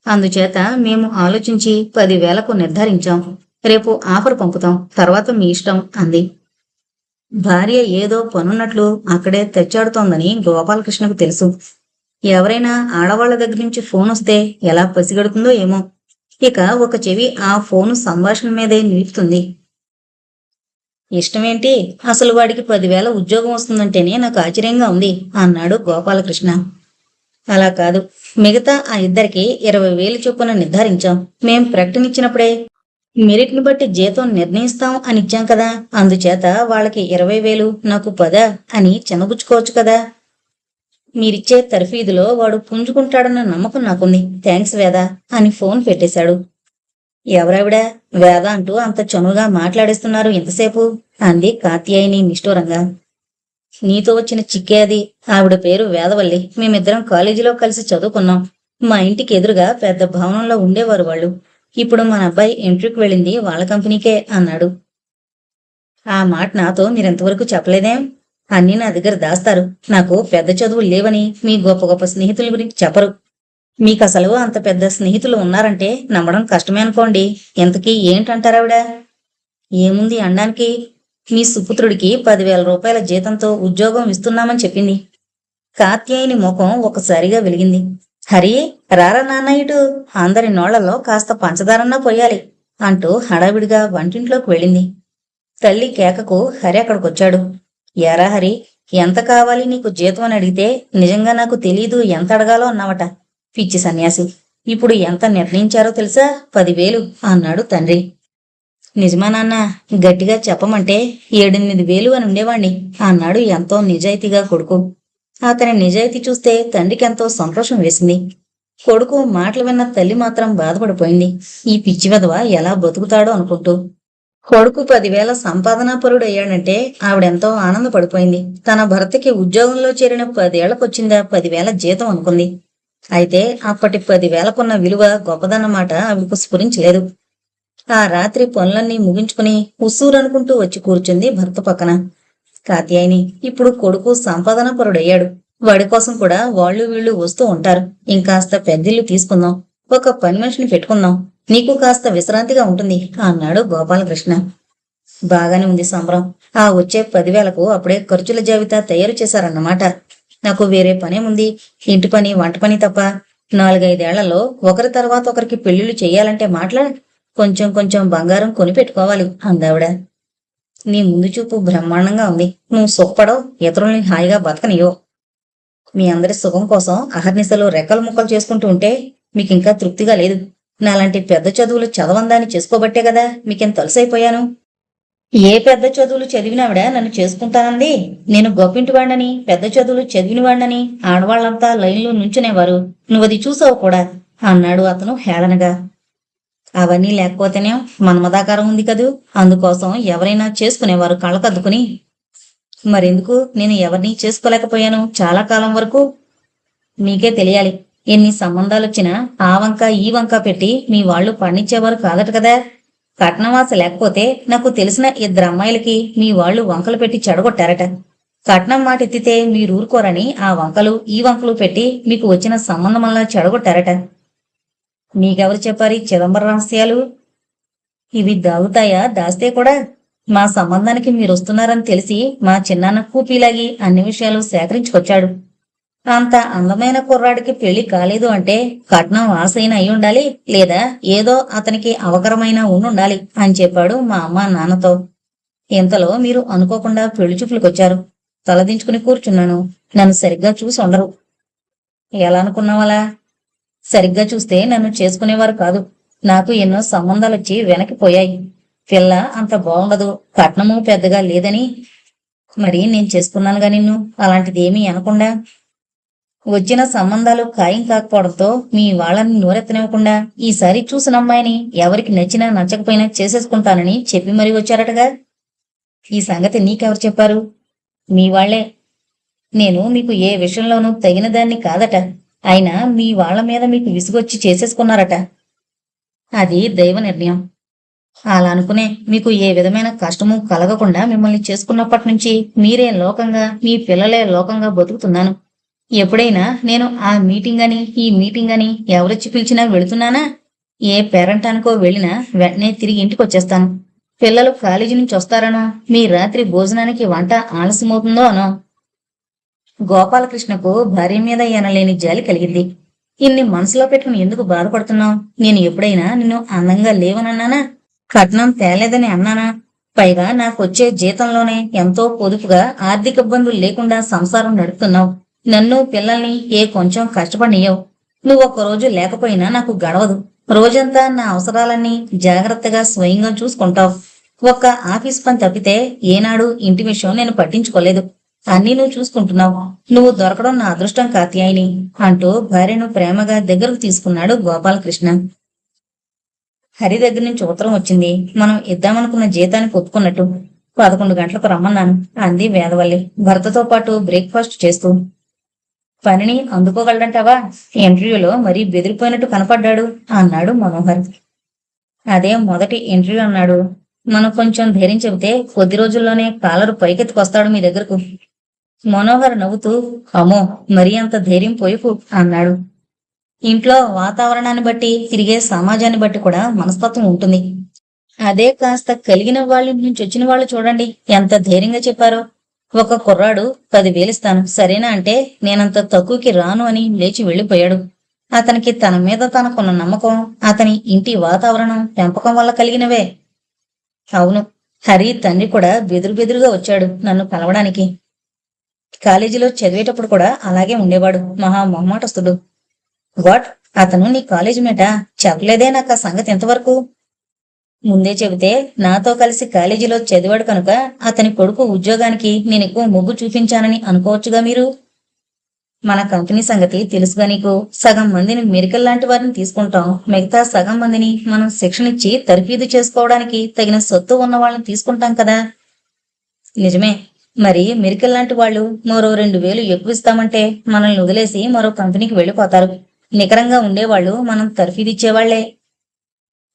అందుచేత మేము ఆలోచించి 10,000కు నిర్ధారించాం. రేపు ఆఫర్ పంపుతాం, తర్వాత మీ ఇష్టం అంది. భార్య ఏదో పనున్నట్లు అక్కడే తెచ్చాడుతోందని గోపాలకృష్ణకు తెలుసు. ఎవరైనా ఆడవాళ్ల దగ్గర నుంచి ఫోన్ వస్తే ఎలా పసిగడుతుందో ఏమో. ఇక ఒక చెవి ఆ ఫోను సంభాషణ మీదే నిలుపుతుంది. ఇష్టమేంటి, అసలు వాడికి 10,000 ఉద్యోగం వస్తుందంటేనే నాకు ఆశ్చర్యంగా ఉంది అన్నాడు గోపాలకృష్ణ. అలా కాదు, మిగతా ఆ 2కి 20,000 చొప్పున నిర్ధారించాం. మేం ప్రకటనిచ్చినప్పుడే మెరిట్ ని బట్టి జీతం నిర్ణయిస్తాం అని ఇచ్చాం కదా. అందుచేత వాళ్ళకి 20,000, నాకు 10 అని చిన్నబుచ్చుకోవచ్చు కదా. మీరిచ్చే తర్ఫీదులో వాడు పుంజుకుంటాడన్న నమ్మకం నాకుంది. థ్యాంక్స్ వేద అని ఫోన్ పెట్టేశాడు. ఎవరావిడ వేద అంటూ అంత చనువుగా మాట్లాడేస్తున్నారు ఇంతసేపు అంది కాత్యాయని నిష్ఠూరంగా. నీతో వచ్చిన చిక్కే అది. ఆవిడ పేరు వేదవల్లి. మేమిద్దరం కాలేజీలో కలిసి చదువుకున్నాం. మా ఇంటికి ఎదురుగా పెద్ద భవనంలో ఉండేవారు వాళ్ళు. ఇప్పుడు మన అబ్బాయి ఇంటర్వ్యూకి వెళ్ళింది వాళ్ళ కంపెనీకే అన్నాడు. ఆ మాట నాతో మీరెంతవరకు చెప్పలేదేం? అన్నీ నా దగ్గర దాస్తారు. నాకు పెద్ద చదువులు లేవని మీ గొప్ప గొప్ప స్నేహితుల గురించి చెప్పరు. మీకసలు అంత పెద్ద స్నేహితులు ఉన్నారంటే నమ్మడం కష్టమే అనుకోండి. ఇంతకీ ఏంటంటారావిడ? ఏముంది అనడానికి, మీ సుపుత్రుడికి 10,000 రూపాయల జీతంతో ఉద్యోగం ఇస్తున్నామని చెప్పింది. కాత్యాయని ముఖం ఒకసారిగా వెలిగింది. హరి, రారా నాన్న ఇటు, అందరి నోళ్లలో కాస్త పంచదారన్నా పోయాలి అంటూ హడావిడిగా వంటింట్లోకి వెళ్ళింది. తల్లి కేకకు హరి అక్కడికొచ్చాడు. యారా హరి, ఎంత కావాలి నీకు జీతం అని అడిగితే నిజంగా నాకు తెలీదు ఎంత అడగాలో అన్నావట. పిచ్చి సన్యాసి, ఇప్పుడు ఎంత నిర్ణయించారో తెలుసా? 10,000 అన్నాడు తండ్రి. నిజమా నాన్న? గట్టిగా చెప్పమంటే 7-8,000 అని ఉండేవాణ్ణి అన్నాడు ఎంతో నిజాయితీగా కొడుకు. అతని నిజాయితీ చూస్తే తండ్రికెంతో సంతోషం వేసింది. కొడుకు మాటలు విన్న తల్లి మాత్రం బాధపడిపోయింది. ఈ పిచ్చి వెధవ ఎలా బతుకుతాడో అనుకుంటూ. కొడుకు 10,000 సంపాదనాపరుడయ్యాడంటే ఆవిడెంతో ఆనందపడిపోయింది. తన భర్తకి ఉద్యోగంలో చేరిన 10 ఏళ్లకొచ్చిందా 10,000 జీతం అనుకుంది. అయితే అప్పటి 10,000కున్న విలువ గొప్పదన్నమాట ఆవిడకు స్ఫురించలేదు. ఆ రాత్రి పనులన్నీ ముగించుకుని ఉస్సూరనుకుంటూ వచ్చి కూర్చుంది భర్త పక్కన. కాత్యాయని, ఇప్పుడు కొడుకు సంపాదనాపరుడయ్యాడు. వాడి కోసం కూడా వాళ్ళు వీళ్ళు వస్తూ ఉంటారు. ఇంకాస్త పెద్దిల్లు తీసుకుందాం, ఒక పని మనిషిని పెట్టుకుందాం, నీకు కాస్త విశ్రాంతిగా ఉంటుంది అన్నాడు గోపాలకృష్ణ. బాగానే ఉంది సంబరం. ఆ వచ్చే 10,000కు అప్పుడే ఖర్చుల జాబితా తయారు చేశారన్నమాట. నాకు వేరే పనేముంది, ఇంటి పని వంట పని తప్ప. 4-5 ఏళ్లలో ఒకరి తర్వాత ఒకరికి పెళ్లిళ్లు చెయ్యాలంటే కొంచెం కొంచెం బంగారం కొని పెట్టుకోవాలి అందావిడ. నీ ముందు చూపు బ్రహ్మాండంగా ఉంది. నువ్వు సుఖపడవు, ఇతరుల్ని హాయిగా బతకనియో. మీ అందరి సుఖం కోసం అహర్నిశలు రెక్కలు ముక్కలు చేసుకుంటూ ఉంటే మీకింకా తృప్తిగా లేదు. నాలాంటి పెద్ద చదువులు చదవందాన్ని చేసుకోబట్టే కదా మీకెంత తలుసైపోయాను. ఏ పెద్ద చదువులు చదివినావిడ నన్ను చేసుకుంటానంది? నేను గొప్పింటివాణ్ణని, పెద్ద చదువులు చదివినవాణ్ణని ఆడవాళ్లంతా లైన్లో నుంచునేవారు. నువ్వది చూసావు కూడా అన్నాడు అతను హేళనగా. అవన్నీ లేకపోతేనే మన్మదాకారం ఉంది కదూ, అందుకోసం ఎవరైనా చేసుకునేవారు కళ్ళకద్దుకుని. మరెందుకు నేను ఎవరినీ చేసుకోలేకపోయాను చాలా కాలం వరకు? మీకే తెలియాలి. ఎన్ని సంబంధాలొచ్చినా ఆ వంక ఈ వంక పెట్టి మీ వాళ్ళు పండించేవారు కాదట కదా. కట్నవాస లేకపోతే నాకు తెలిసిన 2 అమ్మాయిలకి మీ వాళ్ళు వంకలు పెట్టి చెడగొట్టారట. కట్నం మాట ఎత్తితే మీరూరుకోరని ఆ వంకలు ఈ వంకలు పెట్టి మీకు వచ్చిన సంబంధమల్లా చెడగొట్టారట. నీకెవరు చెప్పారు ఈ చిదంబర రహస్యాలు? ఇవి దాగుతాయా దాస్తే కూడా? మా సంబంధానికి మీరొస్తున్నారని తెలిసి మా చిన్నాన్న కూపీలాగి అన్ని విషయాలు సేకరించుకొచ్చాడు. అంత అందమైన కుర్రాడికి పెళ్లి కాలేదు అంటే కట్నం ఆశైన అయి ఉండాలి, లేదా ఏదో అతనికి అవకరమైన ఉండుండాలి అని చెప్పాడు మా అమ్మ నాన్నతో. ఇంతలో మీరు అనుకోకుండా పెళ్లి చూపులకొచ్చారు. తలదించుకుని కూర్చున్నాను. నన్ను సరిగ్గా చూసి ఉండరు. ఎలా అనుకున్నావలా? సరిగ్గా చూస్తే నన్ను చేసుకునేవారు కాదు. నాకు ఎన్నో సంబంధాలొచ్చి వెనక్కిపోయాయి. పిల్ల అంత బాగుండదు, కట్నము పెద్దగా లేదని. మరి నేను చేసుకున్నానుగా నిన్ను, అలాంటిదేమీ అనకుండా. వచ్చిన సంబంధాలు ఖాయం కాకపోవడంతో మీ వాళ్ళని నోరెత్తనివ్వకుండా ఈసారి చూసిన అమ్మాయిని ఎవరికి నచ్చినా నచ్చకపోయినా చేసేసుకుంటానని చెప్పి మరీ వచ్చారటగా. ఈ సంగతి నీకెవరు చెప్పారు? మీ వాళ్లే. నేను మీకు ఏ విషయంలోనూ తగిన దాన్ని కాదట. అయినా మీ వాళ్ల మీద మీకు విసుగొచ్చి చేసేసుకున్నారట. అది దైవ నిర్ణయం. అలా అనుకునే మీకు ఏ విధమైన కష్టము కలగకుండా మిమ్మల్ని చేసుకున్నప్పటి నుంచి మీరే లోకంగా, మీ పిల్లలే లోకంగా బతుకుతున్నాను. ఎప్పుడైనా నేను ఆ మీటింగ్ అని ఈ మీటింగ్ అని ఎవరొచ్చి పిలిచినా వెళుతున్నానా? ఏ పేరంటానికో వెళ్ళినా వెంటనే తిరిగి ఇంటికి వచ్చేస్తాను. పిల్లలు కాలేజీ నుంచి వస్తారనో, మీ రాత్రి భోజనానికి వంట ఆలస్యమవుతుందో అనో. గోపాలకృష్ణకు భార్య మీద ఎనలేని జాలి కలిగింది. ఇన్ని మనసులో పెట్టుకుని ఎందుకు బాధపడుతున్నావు? నేను ఎప్పుడైనా నిన్ను అందంగా లేవనన్నానా? కట్నం తేలేదని అన్నానా? పైగా నాకొచ్చే జీతంలోనే ఎంతో పొదుపుగా ఆర్థిక ఇబ్బందులు లేకుండా సంసారం నడుపుతున్నావు. నన్ను పిల్లల్ని ఏ కొంచెం కష్టపడినయ్యావు. నువ్వొక్కరోజు లేకపోయినా నాకు గడవదు. రోజంతా నా అవసరాలన్నీ జాగ్రత్తగా స్వయంగా చూసుకుంటావు. ఒక్క ఆఫీస్ పని తప్పితే ఏనాడు ఇంటి విషయం నేను పట్టించుకోలేదు. అన్నీ నువ్వు చూసుకుంటున్నావు. నువ్వు దొరకడం నా అదృష్టం కాత్యాయిని అంటూ భార్యను ప్రేమగా దగ్గరకు తీసుకున్నాడు గోపాలకృష్ణ. హరి దగ్గర నుంచి ఉత్తరం వచ్చింది. మనం ఇద్దామనుకున్న జీతానికి ఒప్పుకున్నట్టు. 11 గంటలకు రమ్మన్నాను అంది వేదవల్లి భర్తతో పాటు బ్రేక్ఫాస్ట్ చేస్తూ. పనిని అందుకోగలడంటావా? ఇంటర్వ్యూలో మరీ బెదిరిపోయినట్టు కనపడ్డాడు అన్నాడు మనోహర్. అదే మొదటి ఇంటర్వ్యూ అన్నాడు. మనం కొంచెం ధైర్యం చెబితే కొద్ది రోజుల్లోనే కాలరు పైకెత్తుకొస్తాడు మీ దగ్గరకు. మనోహర్ నవ్వుతూ, అమ్మో మరీ అంత ధైర్యం పోయిపు అన్నాడు. ఇంట్లో వాతావరణాన్ని బట్టి, తిరిగే సమాజాన్ని బట్టి కూడా మనస్తత్వం ఉంటుంది. అదే కాస్త కలిగిన వాళ్ళ నుంచి వచ్చిన వాళ్ళు చూడండి ఎంత ధైర్యంగా చెప్పారో. ఒక కుర్రాడు 10,000 ఇస్తాను సరేనా అంటే నేనంత తక్కువకి రాను అని లేచి వెళ్లిపోయాడు. అతనికి తన మీద తనకున్న నమ్మకం, అతని ఇంటి వాతావరణం, పెంపకం వల్ల కలిగినవే. అవును, హరి తండ్రి కూడా బెదురుగా వచ్చాడు నన్ను కలవడానికి. కాలేజీలో చదివేటప్పుడు కూడా అలాగే ఉండేవాడు. మహా మొహమాటస్తుడు. వాట్? అతను నీ కాలేజీ మేటా? చెప్పలేదే నాకు ఆ సంగతి ఎంతవరకు. ముందే చెబితే నాతో కలిసి కాలేజీలో చదివాడు కనుక అతని కొడుకు ఉద్యోగానికి నేను ఎక్కువ మొగ్గు చూపించానని అనుకోవచ్చుగా మీరు. మన కంపెనీ సంగతి తెలుసుగా నీకు. సగం మందిని మెరికల్ లాంటి వారిని తీసుకుంటాం, మిగతా సగం మందిని మనం శిక్షణ ఇచ్చి తర్ఫీదు చేసుకోవడానికి తగిన సొత్తు ఉన్న వాళ్ళని తీసుకుంటాం కదా. నిజమే. మరి మెరికల్ లాంటి వాళ్ళు మరో 2,000 ఎక్కువ ఇస్తామంటే మనల్ని వదిలేసి మరో కంపెనీకి వెళ్ళిపోతారు. నికరంగా ఉండేవాళ్ళు మనం తర్ఫీదిచ్చేవాళ్లే.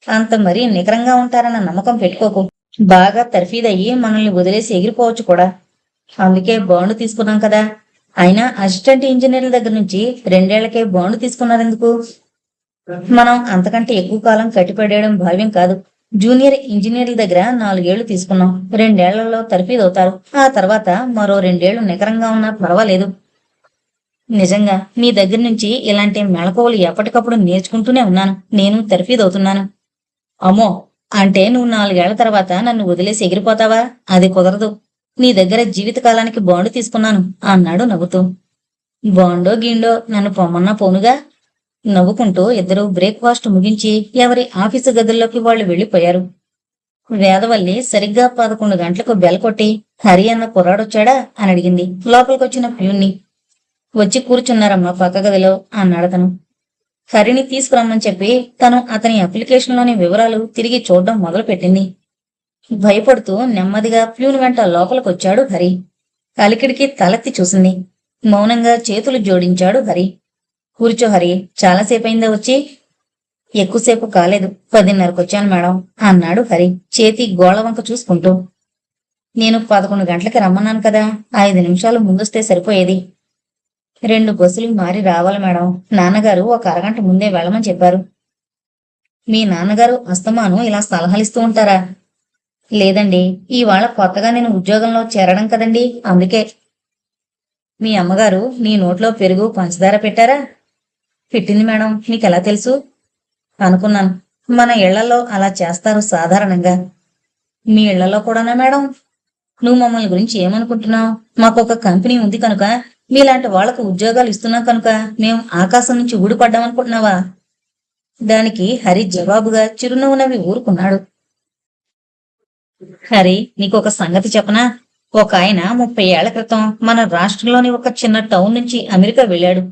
అంత మరీ నికరంగా ఉంటారన్న నమ్మకం పెట్టుకోకు. బాగా తర్ఫీదయ్యి మనల్ని వదిలేసి ఎగిరిపోవచ్చు కూడా. అందుకే బాండ్ తీసుకున్నాం కదా. అయినా అసిస్టెంట్ ఇంజనీర్ల దగ్గర నుంచి 2 ఏళ్లకే బాండ్ తీసుకున్నారెందుకు? మనం అంతకంటే ఎక్కువ కాలం కట్టిపడేయడం భావ్యం కాదు. జూనియర్ ఇంజనీర్ల దగ్గర 4 ఏళ్లు తీసుకున్నాం. 2 ఏళ్లలో తర్ఫీదవుతారు. ఆ తర్వాత మరో 2 ఏళ్లు నికరంగా ఉన్నా పర్వాలేదు. నిజంగా నీ దగ్గర నుంచి ఇలాంటి మెళకువలు ఎప్పటికప్పుడు నేర్చుకుంటూనే ఉన్నాను. నేను తర్ఫీదవుతున్నాను. అమ్మో, అంటే నువ్వు 4 ఏళ్ల తర్వాత నన్ను వదిలేసి ఎగిరిపోతావా? అది కుదరదు. నీ దగ్గర జీవితకాలానికి బాండు తీసుకున్నాను అన్నాడు నవ్వుతూ. బాండో గీండో నన్ను పొమ్మన్నా పోనుగా. నవ్వుకుంటూ ఇద్దరూ బ్రేక్ఫాస్ట్ ముగించి ఎవరి ఆఫీసు గదుల్లోకి వాళ్ళు వెళ్లిపోయారు. వేదవల్లి సరిగ్గా 11 గంటలకు బెల్ కొట్టి హరి అన్న కుర్రాడొచ్చాడా అని అడిగింది లోపలికొచ్చిన ప్యూన్ని. వచ్చి కూర్చున్నారమ్మా పక్క గదిలో అన్నాడతను. హరిని తీసుకురమ్మని చెప్పి తను అతని అప్లికేషన్లోని వివరాలు తిరిగి చూడడం మొదలుపెట్టింది. భయపడుతూ నెమ్మదిగా ప్యూన్ వెంట లోపలికొచ్చాడు హరి. అలికిడికి తలెత్తి చూసింది. మౌనంగా చేతులు జోడించాడు హరి. కూర్చో హరి, చాలాసేపయిందా వచ్చి? ఎక్కువసేపు కాలేదు, 10:30కొచ్చాను మేడం అన్నాడు హరి చేతి గోళవంక చూసుకుంటూ. నేను 11 గంటలకి రమ్మన్నాను కదా, 5 నిమిషాలు ముందొస్తే సరిపోయేది. 2 బస్సులు మారి రావాలి మేడం. నాన్నగారు ఒక అరగంట ముందే వెళ్ళమని చెప్పారు. మీ నాన్నగారు అస్తమానం ఇలా సలహాలిస్తూ ఉంటారా? లేదండి, ఇవాళ కొత్తగా నేను ఉద్యోగంలో చేరడం కదండి, అందుకే. మీ అమ్మగారు నీ నోట్లో పెరుగు పంచదార పెట్టారా? పెట్టింది మేడం, నీకెలా తెలుసు? అనుకున్నాను. మన ఇళ్లలో అలా చేస్తారు సాధారణంగా. మీ ఇళ్లలో కూడానా మేడం? నువ్వు మమ్మల్ని గురించి ఏమనుకుంటున్నావు? మాకొక కంపెనీ ఉంది కనుక, మీలాంటి వాళ్లకు ఉద్యోగాలు ఇస్తున్నాం కనుక మేం ఆకాశం నుంచి ఊడిపడ్డామనుకుంటున్నావా? దానికి హరి జవాబుగా చిరునవ్వు నవ్వి ఊరుకున్నాడు. హరి, నీకొక సంగతి చెప్పనా? ఒక ఆయన 30 ఏళ్ల క్రితం మన రాష్ట్రంలోని ఒక చిన్న టౌన్ నుంచి అమెరికా వెళ్ళాడు.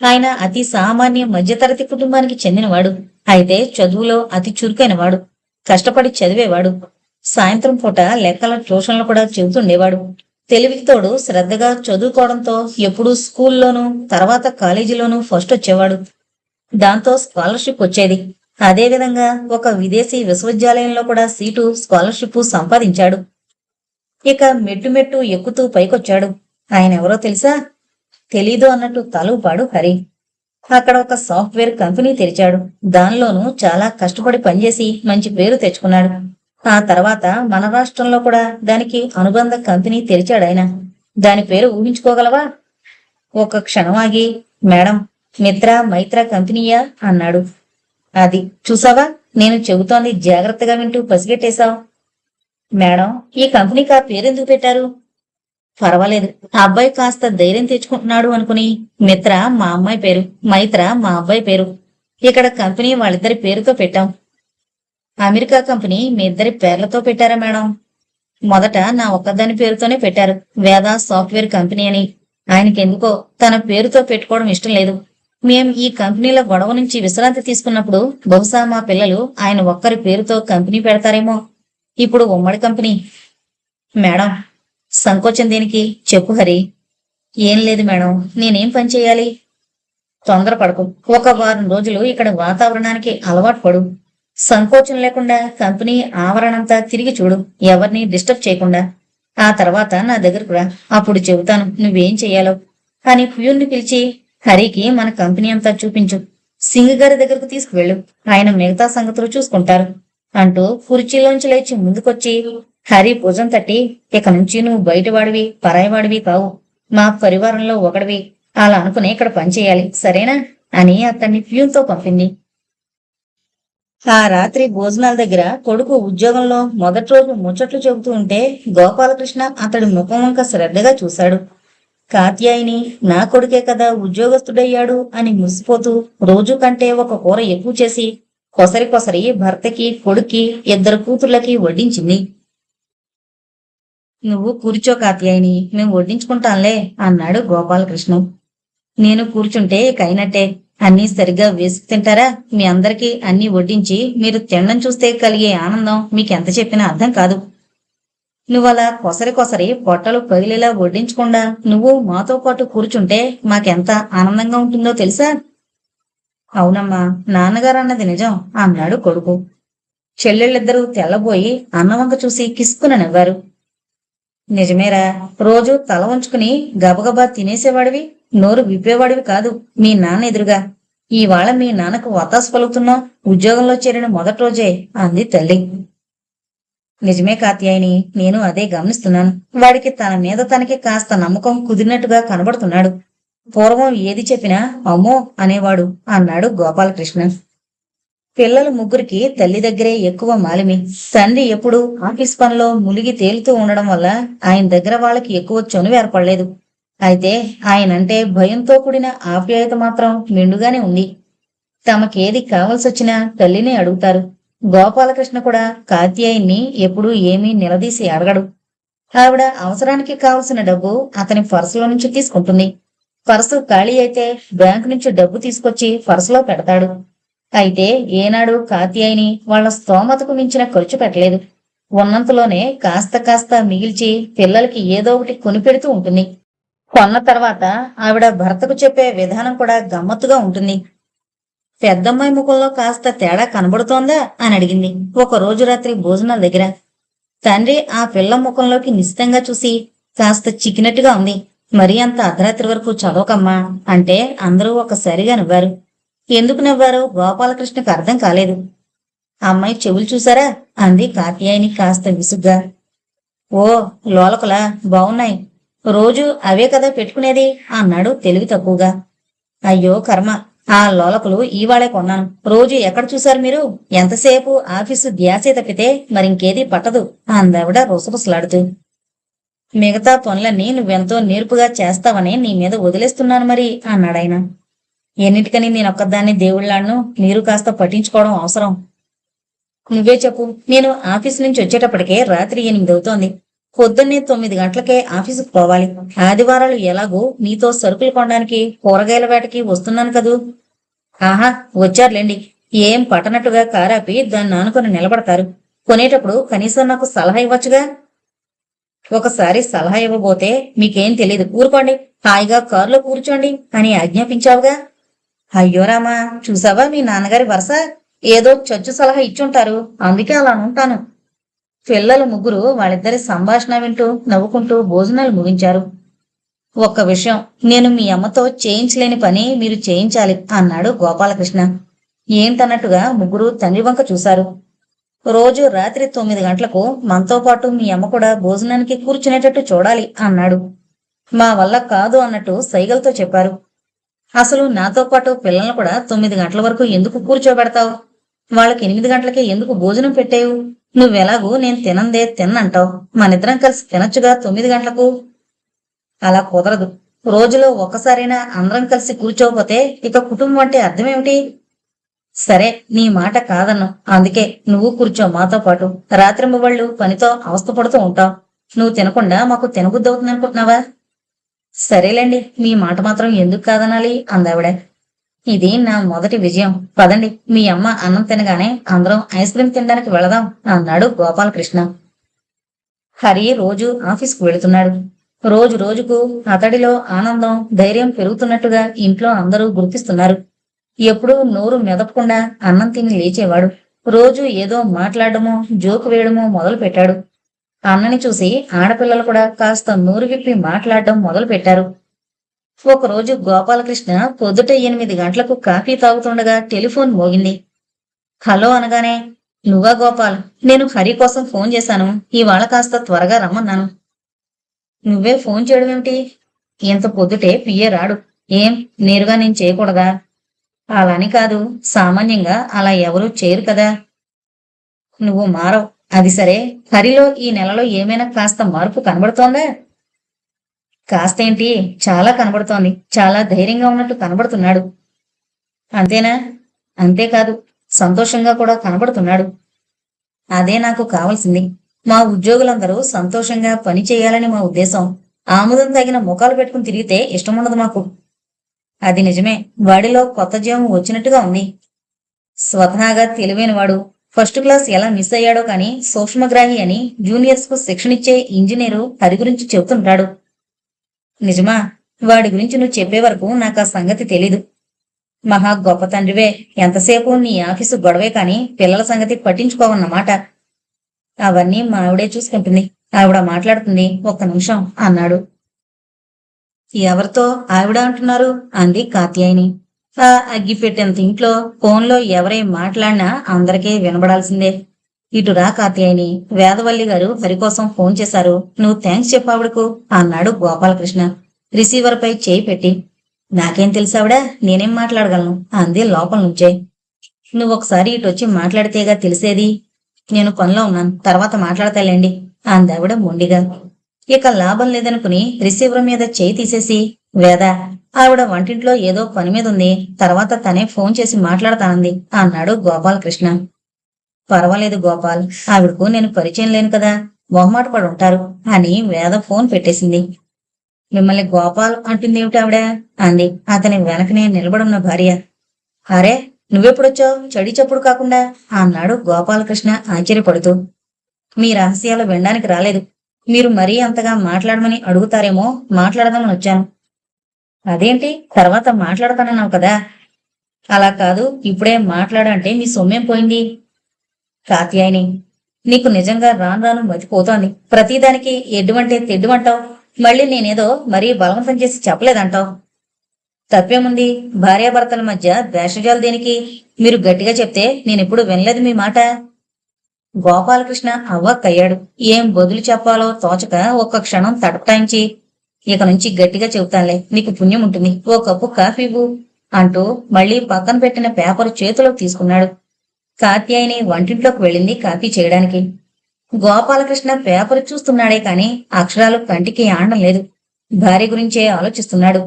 ఆయన అతి సామాన్య మధ్యతరగతి కుటుంబానికి చెందినవాడు. అయితే చదువులో అతి చురుకైనవాడు. కష్టపడి చదివేవాడు. సాయంత్రం పూట లెక్కల ట్యూషన్లు కూడా చెబుతుండేవాడు. తెలివికి తోడు శ్రద్ధగా చదువుకోవడంతో ఎప్పుడూ స్కూల్లోనూ తర్వాత కాలేజీలోనూ ఫస్ట్ వచ్చేవాడు. దాంతో స్కాలర్షిప్ వచ్చేది. అదేవిధంగా ఒక విదేశీ విశ్వవిద్యాలయంలో కూడా సీటు, స్కాలర్షిప్ సంపాదించాడు. ఇక మెట్టు మెట్టు ఎక్కుతూ పైకొచ్చాడు. ఆయనెవరో తెలుసా? తెలీదు అన్నట్టు తలూపాడు హరి. అక్కడ ఒక సాఫ్ట్వేర్ కంపెనీ తెరిచాడు. దానిలోనూ చాలా కష్టపడి పనిచేసి మంచి పేరు తెచ్చుకున్నాడు. ఆ తర్వాత మన రాష్ట్రంలో కూడా దానికి అనుబంధ కంపెనీ తెరిచాడాయన. దాని పేరు ఊహించుకోగలవా? ఒక క్షణం ఆగి, మేడం, మిత్ర మైత్ర కంపెనీయా అన్నాడు. అది చూసావా, నేను చెబుతోంది జాగ్రత్తగా వింటూ పసిగట్టేశావు. మేడం, ఈ కంపెనీకి ఆ పేరెందుకు పెట్టారు? పర్వాలేదు, ఆ అబ్బాయి కాస్త ధైర్యం తెచ్చుకుంటున్నాడు అనుకుని. మిత్ర మా అమ్మాయి పేరు, మైత్ర మా అబ్బాయి పేరు. ఇక్కడ కంపెనీ వాళ్ళిద్దరి పేరుతో పెట్టాం. అమెరికా కంపెనీ మీ ఇద్దరి పేర్లతో పెట్టారా మేడం? మొదట నా ఒక్కదాని పేరుతోనే పెట్టారు, వేద సాఫ్ట్వేర్ కంపెనీ అని. ఆయనకెందుకో తన పేరుతో పెట్టుకోవడం ఇష్టం లేదు. మేం ఈ కంపెనీల గొడవ నుంచి విశ్రాంతి తీసుకున్నప్పుడు బహుశా మా పిల్లలు ఆయన ఒక్కరి పేరుతో కంపెనీ పెడతారేమో. ఇప్పుడు ఉమ్మడి కంపెనీ. మేడం, సంకోచం దేనికి? చెప్పు హరి. ఏం లేదు మేడం, నేనేం పని చేయాలి? తొందరపడకు. ఒక వారం రోజులు ఇక్కడ వాతావరణానికి అలవాటు పడు. సంకోచం లేకుండా కంపెనీ ఆవరణంతా తిరిగి చూడు, ఎవరిని డిస్టర్బ్ చేయకుండా. ఆ తర్వాత నా దగ్గరకు రా, అప్పుడు చెబుతాను నువ్వేం చెయ్యాలో అని ప్యూన్ని పిలిచి హరికి మన కంపెనీ అంతా చూపించు. సింగ్ గారి దగ్గరకు తీసుకువెళ్ళు, ఆయన మిగతా సంగతులు చూసుకుంటారు అంటూ కుర్చీలోంచి లేచి ముందుకొచ్చి హరి భుజం తట్టి, ఇక నుంచి నువ్వు బయటవాడివి, పరాయివాడివి కావు, మా పరివారంలో ఒకడివి. అలా అనుకుని ఇక్కడ పనిచేయాలి, సరేనా అని అతన్ని ప్యూన్తో పంపింది. ఆ రాత్రి భోజనాల దగ్గర కొడుకు ఉద్యోగంలో మొదటి రోజు ముచ్చట్లు చెబుతూ ఉంటే గోపాలకృష్ణ అతడి ముఖం వంక శ్రద్ధగా చూశాడు. కాత్యాయిని నా కొడుకే కదా ఉద్యోగస్తుడయ్యాడు అని మురిసిపోతూ రోజు కంటే ఒక కూర ఎక్కువ చేసి కొసరి కొసరి భర్తకి, కొడుక్కి, 2 కూతుర్లకి వడ్డించింది. నువ్వు కూర్చో కాత్యాయిని, మేము వడ్డించుకుంటాంలే అన్నాడు గోపాలకృష్ణ. నేను కూర్చుంటే కైనట్టే. అన్నీ సరిగ్గా వేసుకు తింటారా? మీ అందరికీ అన్నీ వడ్డించి మీరు తినడం చూస్తే కలిగే ఆనందం మీకెంత చెప్పినా అర్థం కాదు. నువ్వలా కొసరి కొసరి పొట్టలు పగిలేలా వడ్డించకుండా నువ్వు మాతో పాటు కూర్చుంటే మాకెంత ఆనందంగా ఉంటుందో తెలుసా? అవునమ్మా, నాన్నగారు అన్నది నిజం అన్నాడు కొడుకు. చెల్లెళ్ళిద్దరూ తెల్లబోయి అన్నవంక చూసి కిస్కున నవ్వారు. నిజమేరా, రోజు తల వంచుకుని గబగబా తినేసేవాడివి, నోరు విప్పేవాడివి కాదు మీ నాన్న ఎదురుగా. ఇవాళ మీ నాన్నకు వతాసు పలుకుతున్నావు, ఉద్యోగంలో చేరిన మొదటి రోజే అంది తల్లి. నిజమే కాత్యాయిని, నేను అదే గమనిస్తున్నాను. వాడికి తన మీద తనకి కాస్త నమ్మకం కుదిరినట్టుగా కనబడుతున్నాడు. పూర్వం ఏది చెప్పినా అమ్మో అనేవాడు అన్నాడు గోపాలకృష్ణ. పిల్లలు ముగ్గురికి తల్లి దగ్గరే ఎక్కువ మాలిమి. తండ్రి ఎప్పుడూ ఆఫీస్ పనిలో మునిగి తేలుతూ ఉండడం వల్ల ఆయన దగ్గర వాళ్ళకి ఎక్కువ చనువు ఏర్పడలేదు. అయితే ఆయనంటే భయంతో కూడిన ఆప్యాయత మాత్రం మెండుగానే ఉంది. తమకేది కావలసొచ్చినా తల్లినే అడుగుతారు. గోపాలకృష్ణ కూడా కాత్యాయిని ఎప్పుడూ ఏమీ నిలదీసి అడగడు. ఆవిడ అవసరానికి కావలసిన డబ్బు అతని పర్సులో నుంచి తీసుకుంటుంది. పర్సు ఖాళీ అయితే బ్యాంకు నుంచి డబ్బు తీసుకొచ్చి పర్సులో పెడతాడు. అయితే ఏనాడు కాత్యాయిని వాళ్ల స్తోమతకు మించిన ఖర్చు పెట్టలేదు. ఉన్నంతలోనే కాస్త కాస్త మిగిల్చి పిల్లలకి ఏదో ఒకటి కొనిపెడుతూ ఉంటుంది. కొన్న తర్వాత ఆవిడ భర్తకు చెప్పే విధానం కూడా గమ్మత్తుగా ఉంటుంది. పెద్దమ్మాయి ముఖంలో కాస్త తేడా కనబడుతోందా అని అడిగింది ఒక రోజు రాత్రి భోజనాల దగ్గర. తండ్రి ఆ పిల్ల ముఖంలోకి నిశ్చితంగా చూసి కాస్త చిక్కినట్టుగా ఉంది. మరీ అంత అర్ధరాత్రి వరకు చదవకమ్మా అంటే అందరూ ఒకసారిగా నవ్వారు. ఎందుకు నవ్వారో గోపాలకృష్ణకు అర్థం కాలేదు. అమ్మాయి చెవులు చూసారా అంది కాత్యాయని కాస్త విసుగ్గా. ఓ, లోలకులా బావున్నాయి. రోజు అవే కదా పెట్టుకునేది అన్నాడు తెలివి తక్కువగా. అయ్యో కర్మ, ఆ లోలకులు ఈవాళే కొన్నాను. రోజు ఎక్కడ చూశారు మీరు? ఎంతసేపు ఆఫీసు ధ్యాసే తప్పితే మరింకేదీ పట్టదు అందావిడ రుసరుసలాడుతూ. మిగతా పనులన్నీ నువ్వెంతో నేర్పుగా చేస్తావని నీ మీద వదిలేస్తున్నాను మరి అన్నాడాయన. ఎన్నిటికని నేనొక్కదాన్ని దేవుళ్లాను, మీరు కాస్త పట్టించుకోవడం అవసరం. నువ్వే చెప్పు. నేను ఆఫీసు నుంచి వచ్చేటప్పటికే రాత్రి 8 అవుతోంది. పొద్దున్నే 9 గంటలకే ఆఫీసుకు పోవాలి. ఆదివారాలు ఎలాగూ నీతో సరుకులు కొనడానికి, కూరగాయల వేటకి వస్తున్నాను కదూ. ఆహా, వచ్చారులేండి. ఏం పట్టనట్టుగా కారాపి దాన్ని ఆనుకొని నిలబడతారు. కొనేటప్పుడు కనీసం నాకు సలహా ఇవ్వచ్చుగా. ఒకసారి సలహా ఇవ్వబోతే మీకేం తెలీదు, ఊరుకోండి, హాయిగా కారులో కూర్చోండి అని ఆజ్ఞాపించావుగా. అయ్యో రామా, చూసావా మీ నాన్నగారి వరస. ఏదో చచ్చు సలహా ఇచ్చుంటారు, అందుకే అలా ఉంటాను. పిల్లలు ముగ్గురు వాళ్ళిద్దరి సంభాషణ వింటూ నవ్వుకుంటూ భోజనాలు ముగించారు. ఒక్క విషయం, నేను మీ అమ్మతో చేయించలేని పని మీరు చేయించాలి అన్నాడు గోపాలకృష్ణ. ఏంటన్నట్టుగా ముగ్గురు తండ్రి వంక చూశారు. రోజు రాత్రి 9 గంటలకు మనతో పాటు మీ అమ్మ కూడా భోజనానికి కూర్చునేటట్టు చూడాలి అన్నాడు. మా వల్ల కాదు అన్నట్టు సైగలతో చెప్పారు. అసలు నాతో పాటు పిల్లల్ని కూడా 9 గంటల వరకు ఎందుకు కూర్చోబెడతావు? వాళ్ళకి 8 గంటలకే ఎందుకు భోజనం పెట్టేవు? నువ్వెలాగూ నేను తినందే తిన్నంటావు. మనిద్దరం కలిసి తినచ్చుగా 9 గంటలకు. అలా కుదరదు. రోజులో ఒక్కసారైనా అందరం కలిసి కూర్చోకపోతే ఇక కుటుంబం అంటే అర్థమేమిటి? సరే, నీ మాట కాదన్ను. అందుకే నువ్వు కూర్చో మాతో పాటు. రాత్రింబవళ్ళు పనితో అవస్థపడుతూ ఉంటావు. నువ్వు తినకుండా మాకు తినబుద్ధవుతుంది అనుకుంటున్నావా? సరేలేండి, మీ మాట మాత్రం ఎందుకు కాదనాలి అందావిడ. ఇది నా మొదటి విజయం. పదండి, మీ అమ్మ అన్నం తినగానే అందరం ఐస్ క్రీం తినడానికి వెళదాం అన్నాడు గోపాలకృష్ణ. హరి రోజు ఆఫీస్కు వెళుతున్నాడు. రోజు రోజుకు అతడిలో ఆనందం, ధైర్యం పెరుగుతున్నట్టుగా ఇంట్లో అందరూ గుర్తిస్తున్నారు. ఎప్పుడూ నోరు మెదపకుండా అన్నం తిని లేచేవాడు. రోజు ఏదో మాట్లాడమో జోకు వేయడమో మొదలు పెట్టాడు. అన్నని చూసి ఆడపిల్లలు కూడా కాస్త నోరు విప్పి మాట్లాడడం మొదలు పెట్టారు. ఒకరోజు గోపాలకృష్ణ పొద్దుట 8 గంటలకు కాఫీ తాగుతుండగా టెలిఫోన్ మోగింది. హలో అనగానే, నువ్వా గోపాల్? నేను హరి కోసం ఫోన్ చేశాను. ఇవాళ కాస్త త్వరగా రమ్మన్నాను. నువ్వే ఫోన్ చేయడం ఏమిటి? ఇంత పొద్దుటే పియ్యే రాడు. ఏం, నేరుగా నేను చేయకూడదా? అలాని కాదు, సామాన్యంగా అలా ఎవరూ చేయరు కదా. నువ్వు మారవు. అది సరే, హరిలో ఈ నెలలో ఏమైనా కాస్త మార్పు కనబడుతోందా? కాస్తేంటి, చాలా కనబడుతోంది. చాలా ధైర్యంగా ఉన్నట్టు కనబడుతున్నాడు. అంతేనా? అంతేకాదు, సంతోషంగా కూడా కనబడుతున్నాడు. అదే నాకు కావలసింది. మా ఉద్యోగులందరూ సంతోషంగా పని చేయాలని మా ఉద్దేశం. ఆముదం తగిన ముఖాలు పెట్టుకుని తిరిగితే ఇష్టముండదు మాకు. అది నిజమే. వాడిలో కొత్త జీవం వచ్చినట్టుగా ఉంది. స్వతహాగా తెలివైనవాడు. ఫస్ట్ క్లాస్ ఎలా మిస్ అయ్యాడో కాని సూక్ష్మగ్రాహి అని జూనియర్స్ కు శిక్షణ ఇచ్చే ఇంజనీరు హరి గురించి చెబుతుంటాడు. నిజమా? వాడి గురించి నువ్వు చెప్పే వరకు నాకు ఆ సంగతి తెలీదు. మహా గొప్ప తండ్రివే. ఎంతసేపు నీ ఆఫీసు గొడవే కాని పిల్లల సంగతి పట్టించుకోవన్నమాట. అవన్నీ మా ఆవిడే చూసుకుంటుంది. ఆవిడ మాట్లాడుతుంది, ఒక్క నిమిషం అన్నాడు. ఎవరితో ఆవిడ అంటున్నారు అంది కాత్యాయని. ఆ అగ్గిపెట్టేంత ఇంట్లో ఫోన్లో ఎవరై మాట్లాడినా అందరికీ వినబడాల్సిందే. ఇటు రా కాత్యాయని, వేదవల్లి గారు హరి కోసం ఫోన్ చేశారు. నువ్వు థ్యాంక్స్ చెప్పావిడకు అన్నాడు గోపాలకృష్ణ రిసీవర్ పై చేయి పెట్టి. నాకేం తెలుసావిడా, నేనేం మాట్లాడగలను అంది లోపల నుంచే. నువ్వొకసారి ఇటొచ్చి మాట్లాడితేగా తెలిసేది. నేను పనిలో ఉన్నాను, తర్వాత మాట్లాడతాలేండి అందావిడ మొండిగా. ఇక లాభం లేదనుకుని రిసీవర్ మీద చేయి తీసేసి, వేదా, ఆవిడ వంటింట్లో ఏదో పని మీద ఉంది, తర్వాత తనే ఫోన్ చేసి మాట్లాడతానంది అన్నాడు గోపాలకృష్ణ. పర్వాలేదు గోపాల్, ఆవిడకు నేను పరిచయం లేను కదా, మొహమాట పడి ఉంటారు అని వేద ఫోన్ పెట్టేసింది. మిమ్మల్ని గోపాల్ అంటుందేమిటి ఆవిడ అంది అతని వెనకనే నిలబడున్న భార్య. అరే, నువ్వెప్పుడొచ్చావు చడి చప్పుడు కాకుండా అన్నాడు గోపాలకృష్ణ ఆశ్చర్యపడుతూ. మీ రహస్యాలు వినడానికి రాలేదు. మీరు మరీ అంతగా మాట్లాడమని అడుగుతారేమో మాట్లాడదామని వచ్చాను. అదేంటి, తర్వాత మాట్లాడతానన్నావు కదా. అలా కాదు, ఇప్పుడే మాట్లాడంటే మీ సొమ్మేం పోయింది. కాత్యాయని, నీకు నిజంగా రాను రాను మతిపోతోంది. ప్రతిదానికి ఎడ్డువంటే తెడ్డుమంటావు. మళ్ళీ నేనేదో మరీ బలవంతం చేసి చెప్పలేదంటావు. తప్పేముంది? భార్యాభర్తల మధ్య భేషజాలు దేనికి? మీరు గట్టిగా చెప్తే నేనెప్పుడు వినలేదు మీ మాట. గోపాలకృష్ణ అవ్వక్కయ్యాడు. ఏం బదులు చెప్పాలో తోచక ఒక్క క్షణం తటపటాయించి, ఇక నుంచి గట్టిగా చెబుతానులే, నీకు పుణ్యం ఉంటుంది, ఓ కప్పు కాఫీ ఇవ్వు అంటూ మళ్లీ పక్కన పెట్టిన పేపర్ చేతిలోకి తీసుకున్నాడు. కాత్యాయని వంటింట్లోకి వెళ్ళింది కాఫీ చేయడానికి. గోపాలకృష్ణ పేపర్ చూస్తున్నాడే కాని అక్షరాలు కంటికి ఆడడం లేదు. భార్య గురించే ఆలోచిస్తున్నాడు.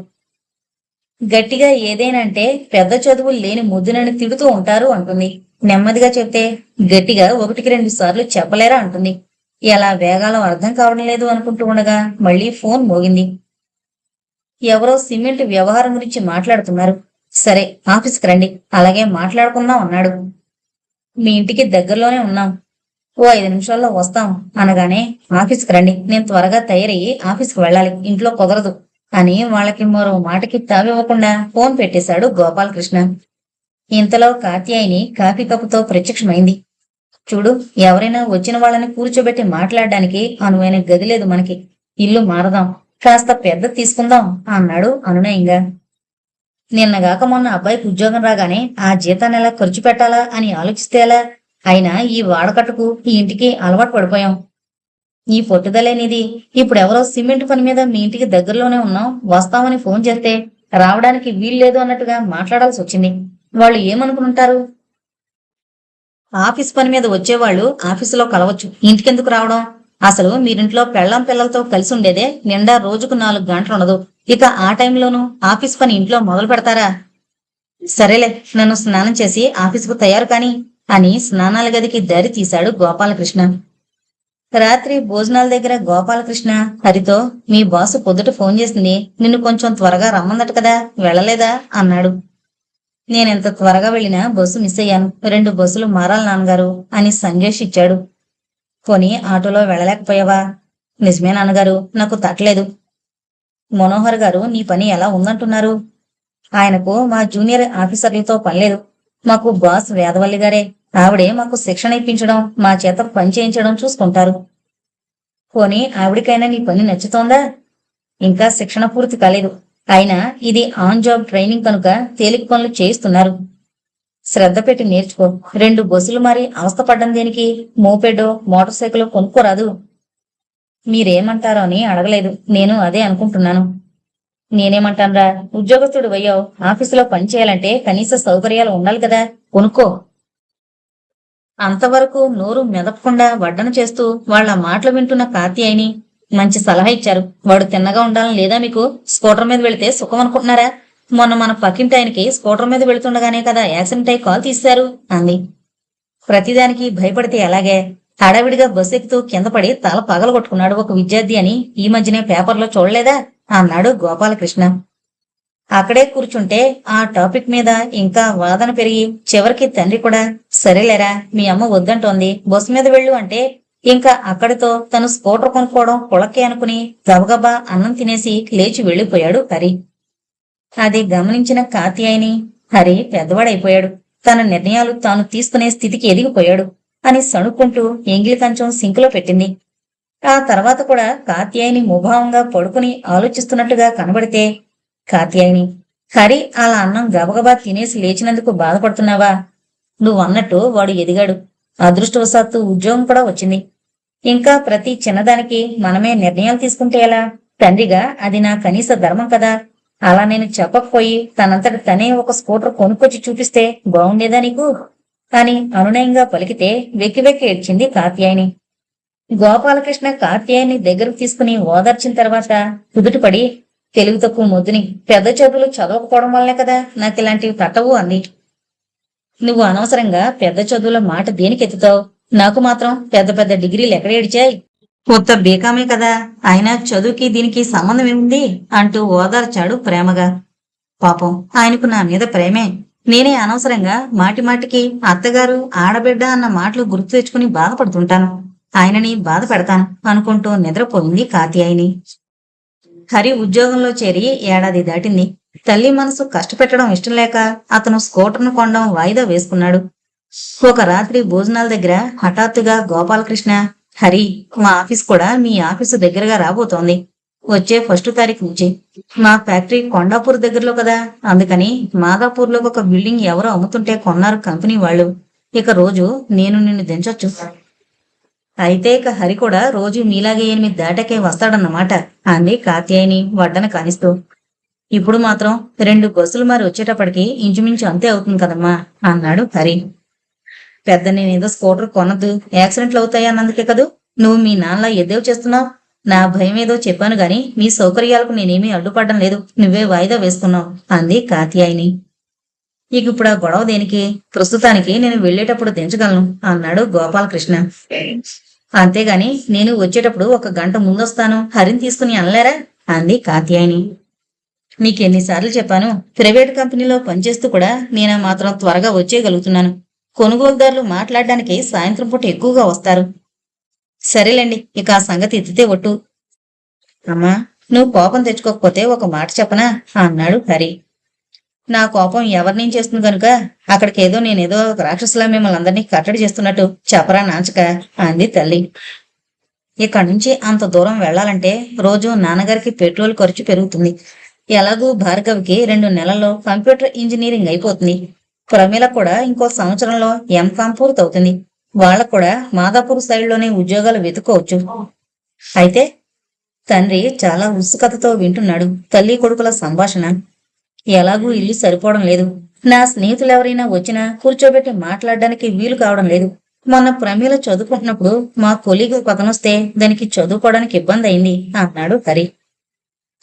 గట్టిగా ఏదేనంటే పెద్ద చదువులు లేని ముద్దునని తిడుతూ ఉంటారు అంటుంది. నెమ్మదిగా చెప్తే గట్టిగా 1-2 సార్లు చెప్పలేరా అంటుంది. ఎలా వేగాలో అర్థం కావడం లేదు అనుకుంటూ ఉండగా మళ్లీ ఫోన్ మోగింది. ఎవరో సిమెంట్ వ్యవహారం గురించి మాట్లాడుతున్నారు. సరే, ఆఫీస్కి రండి, అలాగే మాట్లాడుకుందాం అన్నాడు. మీ ఇంటికి దగ్గరలోనే ఉన్నాం, ఓ 5 నిమిషాల్లో వస్తాం అనగానే, ఆఫీస్కి రండి, నేను త్వరగా తయారయ్యి ఆఫీస్కి వెళ్ళాలి, ఇంట్లో కుదరదు అని వాళ్ళకి మరో మాటకి తావివ్వకుండా ఫోన్ పెట్టేశాడు గోపాలకృష్ణ. ఇంతలో కాత్యాయిని కాఫీ కప్పుతో ప్రత్యక్షమైంది. చూడు, ఎవరైనా వచ్చిన వాళ్ళని కూర్చోబెట్టి మాట్లాడడానికి అనువైన గది లేదు మనకి, ఇల్లు మారదాం, కాస్త పెద్ద తీసుకుందాం అన్నాడు అనునయంగా. నిన్నగాక మొన్న అబ్బాయికి ఉద్యోగం రాగానే ఆ జీతాన్ని ఎలా ఖర్చు పెట్టాలా అని ఆలోచిస్తే ఎలా? అయినా ఈ వాడకట్టుకు ఈ ఇంటికి అలవాటు పడిపోయాం. ఈ పొట్టుదలేనిది. ఇప్పుడెవరో సిమెంట్ పని మీద మీ ఇంటికి దగ్గరలోనే ఉన్నాం, వస్తామని ఫోన్ చేస్తే రావడానికి వీల్లేదు అన్నట్టుగా మాట్లాడాల్సి వచ్చింది. వాళ్ళు ఏమనుకుంటారు? ఆఫీస్ పని మీద వచ్చేవాళ్ళు ఆఫీసులో కలవచ్చు, ఇంటికెందుకు రావడం? అసలు మీరింట్లో పెళ్ళాం పిల్లలతో కలిసి ఉండేదే నిండా రోజుకు 4 గంటలు ఉండదు. ఇక ఆ టైంలోనూ ఆఫీస్ పని ఇంట్లో మొదలు పెడతారా? సరేలే, నన్ను స్నానం చేసి ఆఫీసుకు తయారు కాని అని స్నానాల గదికి దారి తీశాడు గోపాలకృష్ణ. రాత్రి భోజనాల దగ్గర గోపాలకృష్ణ హరితో, మీ బాసు పొద్దుట ఫోన్ చేసింది, నిన్ను కొంచెం త్వరగా రమ్మందట కదా, వెళ్ళలేదా అన్నాడు. నేనెంత త్వరగా వెళ్ళినా బస్సు మిస్ అయ్యాను, 2 బస్సులు మారాలి నాన్నగారు అని సంజేష్ ఇచ్చాడు. పోనీ ఆటోలో వెళ్ళలేకపోయావా? నిజమే నాన్నగారు, నాకు తట్టలేదు. మనోహర్ గారు నీ పని ఎలా ఉందంటున్నారు? ఆయనకు మా జూనియర్ ఆఫీసర్లతో పనిలేదు, మాకు బాస్ వేదవల్లి గారే, ఆవిడే మాకు శిక్షణ ఇప్పించడం, మా చేత పని చేయించడం చూసుకుంటారు. పోనీ ఆవిడికైనా నీ పని నచ్చుతోందా? ఇంకా శిక్షణ పూర్తి కాలేదు, అయినా ఇది ఆన్ జాబ్ ట్రైనింగ్ కనుక తేలిక పనులు చేయిస్తున్నారు. శ్రద్ధ పెట్టి నేర్చుకో. 2 బస్సులు మారి అవస్థపడ్డం దేనికి? మోపెడో మోటార్ సైకిల్ కొనుక్కోరాదు. మీరేమంటారో అని అడగలేదు, నేను అదే అనుకుంటున్నాను. నేనేమంటానురా, ఉద్యోగస్తుడు అయ్యావు, ఆఫీసులో పని చేయాలంటే కనీస సౌకర్యాలు ఉండాలి కదా, కొనుక్కో. అంతవరకు నోరు మెదపకుండా వడ్డన చేస్తూ వాళ్ల మాటలు వింటున్న కాత్యాయిని మంచి సలహా ఇచ్చారు. వాడు తిన్నగా ఉండాలని లేదా మీకు? స్కూటర్ మీద వెళితే సుఖం అనుకుంటున్నారా? మొన్న మన పక్కింటి ఆయనకి స్కూటర్ మీద వెళుతుండగానే కదా యాక్సిడెంట్ అయి కాల్ తీశారు అంది. ప్రతిదానికి భయపడితే ఎలాగే? హడావిడిగా బస్సు ఎక్కుతూ కింద పడి తల పగలగొట్టుకున్నాడు ఒక విద్యార్థి అని ఈ మధ్యనే పేపర్లో చూడలేదా అన్నాడు గోపాలకృష్ణ. అక్కడే కూర్చుంటే ఆ టాపిక్ మీద ఇంకా వాదన పెరిగి చివరికి తండ్రి కూడా, సరేలేరా, మీ అమ్మ వద్దంటోంది, బస్సు మీద వెళ్ళు అంటే ఇంకా అక్కడితో తను స్కూటర్ కొనుక్కోవడం కుళకే అనుకుని గబగబా అన్నం తినేసి లేచి వెళ్లిపోయాడు హరి. అది గమనించిన కాత్యాయిని, హరి పెద్దవాడైపోయాడు, తన నిర్ణయాలు తాను తీసుకునే స్థితికి ఎదిగిపోయాడు అని సణుక్కుంటూ ఎంగిలి కంచం సింకులో పెట్టింది. ఆ తర్వాత కూడా కాత్యాయిని ముభావంగా పడుకుని ఆలోచిస్తున్నట్టుగా కనబడితే, కాత్యాయిని, హరి అలా అన్నం గబగబా తినేసి లేచినందుకు బాధపడుతున్నావా? నువ్వన్నట్టు వాడు ఎదిగాడు, అదృష్టవశాత్తు ఉద్యోగం కూడా వచ్చింది. ఇంకా ప్రతి చిన్నదానికి మనమే నిర్ణయాలు తీసుకుంటే ఎలా? తండ్రిగా అది నా కనీస ధర్మం కదా. అలా నేను చెప్పకపోయి తనంతట తనే ఒక స్కూటర్ కొనుక్కొచ్చి చూపిస్తే బాగుండేదా నీకు అని అనునయంగా పలికితే వెక్కి వెక్కి ఏడ్చింది కాత్యాయిని. గోపాలకృష్ణ కాత్యాయిని దగ్గరకు తీసుకుని ఓదార్చిన తర్వాత కుదుటపడి, తెలివి తక్కువ మొద్దుని, పెద్ద చదువులు చదవకపోవడం వల్లే కదా నాకు ఇలాంటివి తట్టవు అంది. నువ్వు అనవసరంగా పెద్ద చదువుల మాట దేనికెత్తుతావు? నాకు మాత్రం పెద్ద పెద్ద డిగ్రీలు ఎక్కడేడిచాయి, కొత్త బీకామే కదా, అయినా చదువుకి దీనికి సంబంధం ఏముంది అంటూ ఓదార్చాడు ప్రేమగా. పాపం ఆయనకు నా మీద ప్రేమే, నేనే అనవసరంగా మాటిమాటికి అత్తగారు ఆడబిడ్డ అన్న మాటలు గుర్తు తెచ్చుకుని బాధపడుతుంటాను, ఆయనని బాధ పెడతాను అనుకుంటూ నిద్రపోయింది కాత్యాయిని. హరి ఉద్యోగంలో చేరి ఏడాది దాటింది. తల్లి మనసు కష్టపెట్టడం ఇష్టం లేక అతను స్కూటర్ను కొనడం వాయిదా వేసుకున్నాడు. ఒక రాత్రి భోజనాల దగ్గర హఠాత్తుగా గోపాలకృష్ణ, హరి, మా ఆఫీస్ కూడా మీ ఆఫీసు దగ్గరగా రాబోతోంది, వచ్చే 1 తారీఖు నుంచి. మా ఫ్యాక్టరీ కొండాపూర్ దగ్గరలో కదా, అందుకని మాదాపూర్లో ఒక బిల్డింగ్ ఎవరో అమ్ముతుంటే కొన్నారు కంపెనీ వాళ్ళు. ఇక రోజు నేను నిన్ను దించొచ్చు. అయితే ఇక హరి కూడా రోజు మీలాగే 8 దాటాకే వస్తాడన్నమాట అంది కాత్యాయని వడ్డన కానిస్తూ. ఇప్పుడు మాత్రం 2 బస్సులు మరి వచ్చేటప్పటికి ఇంచుమించు అంతే అవుతుంది కదమ్మా అన్నాడు హరి. పెద్ద నేనేదో స్కూటర్ కొనద్దు, యాక్సిడెంట్లు అవుతాయి అన్నందుకే కదూ నువ్వు మీ నాన్నలా ఎద్దేవు చేస్తున్నావు. నా భయం ఏదో చెప్పాను గాని నీ సౌకర్యాలకు నేనేమీ అడ్డుపడడం లేదు, నువ్వే వాయిదా వేస్తున్నావు అంది కాత్యాయని. ఇక ఇప్పుడు ఆ గొడవ దేనికి, ప్రస్తుతానికి నేను వెళ్లేటప్పుడు దించగలను అన్నాడు గోపాలకృష్ణ. అంతేగాని నేను వచ్చేటప్పుడు 1 గంట ముందొస్తాను హరిని తీసుకుని అనలేరా అంది కాత్యాయని. నీకెన్నిసార్లు చెప్పాను, ప్రైవేట్ కంపెనీలో పనిచేస్తూ కూడా నేను మాత్రం త్వరగా వచ్చేయగలుగుతున్నాను. కొనుగోలుదారులు మాట్లాడడానికి సాయంత్రం పూట ఎక్కువగా వస్తారు. సరేలేండి, ఇక ఆ సంగతి ఎత్తితే ఒట్టు. అమ్మా, నువ్వు కోపం తెచ్చుకోకపోతే ఒక మాట చెప్పనా అన్నాడు హరి. నా కోపం ఎవరినేం చేస్తుంది కనుక అక్కడికేదో నేనేదో రాక్షసులా మిమ్మల్ని అందరినీ కట్టడి చేస్తున్నట్టు చెప్పరా నాంచక అంది తల్లి. ఇక్కడి నుంచి అంత దూరం వెళ్లాలంటే రోజు నాన్నగారికి పెట్రోల్ ఖర్చు పెరుగుతుంది. ఎలాగూ భార్గవికి 2 నెలల్లో కంప్యూటర్ ఇంజనీరింగ్ అయిపోతుంది. ప్రమీల కూడా ఇంకో సంవత్సరంలో ఎంకామ్ పూర్తవుతుంది. వాళ్ళకు కూడా మాదాపూర్ సైడ్లోనే ఉద్యోగాలు వెతుక్కోవచ్చు. అయితే తండ్రి చాలా ఉత్సుకతతో వింటున్నాడు తల్లి కొడుకుల సంభాషణ. ఎలాగూ ఇల్లు సరిపోవడం లేదు. నా స్నేహితులెవరైనా వచ్చినా కూర్చోబెట్టి మాట్లాడడానికి వీలు కావడం లేదు. మొన్న ప్రమీల చదువుకుంటున్నప్పుడు మా కొలీగు పతనొస్తే దానికి చదువుకోవడానికి ఇబ్బంది అయింది అన్నాడు హరి.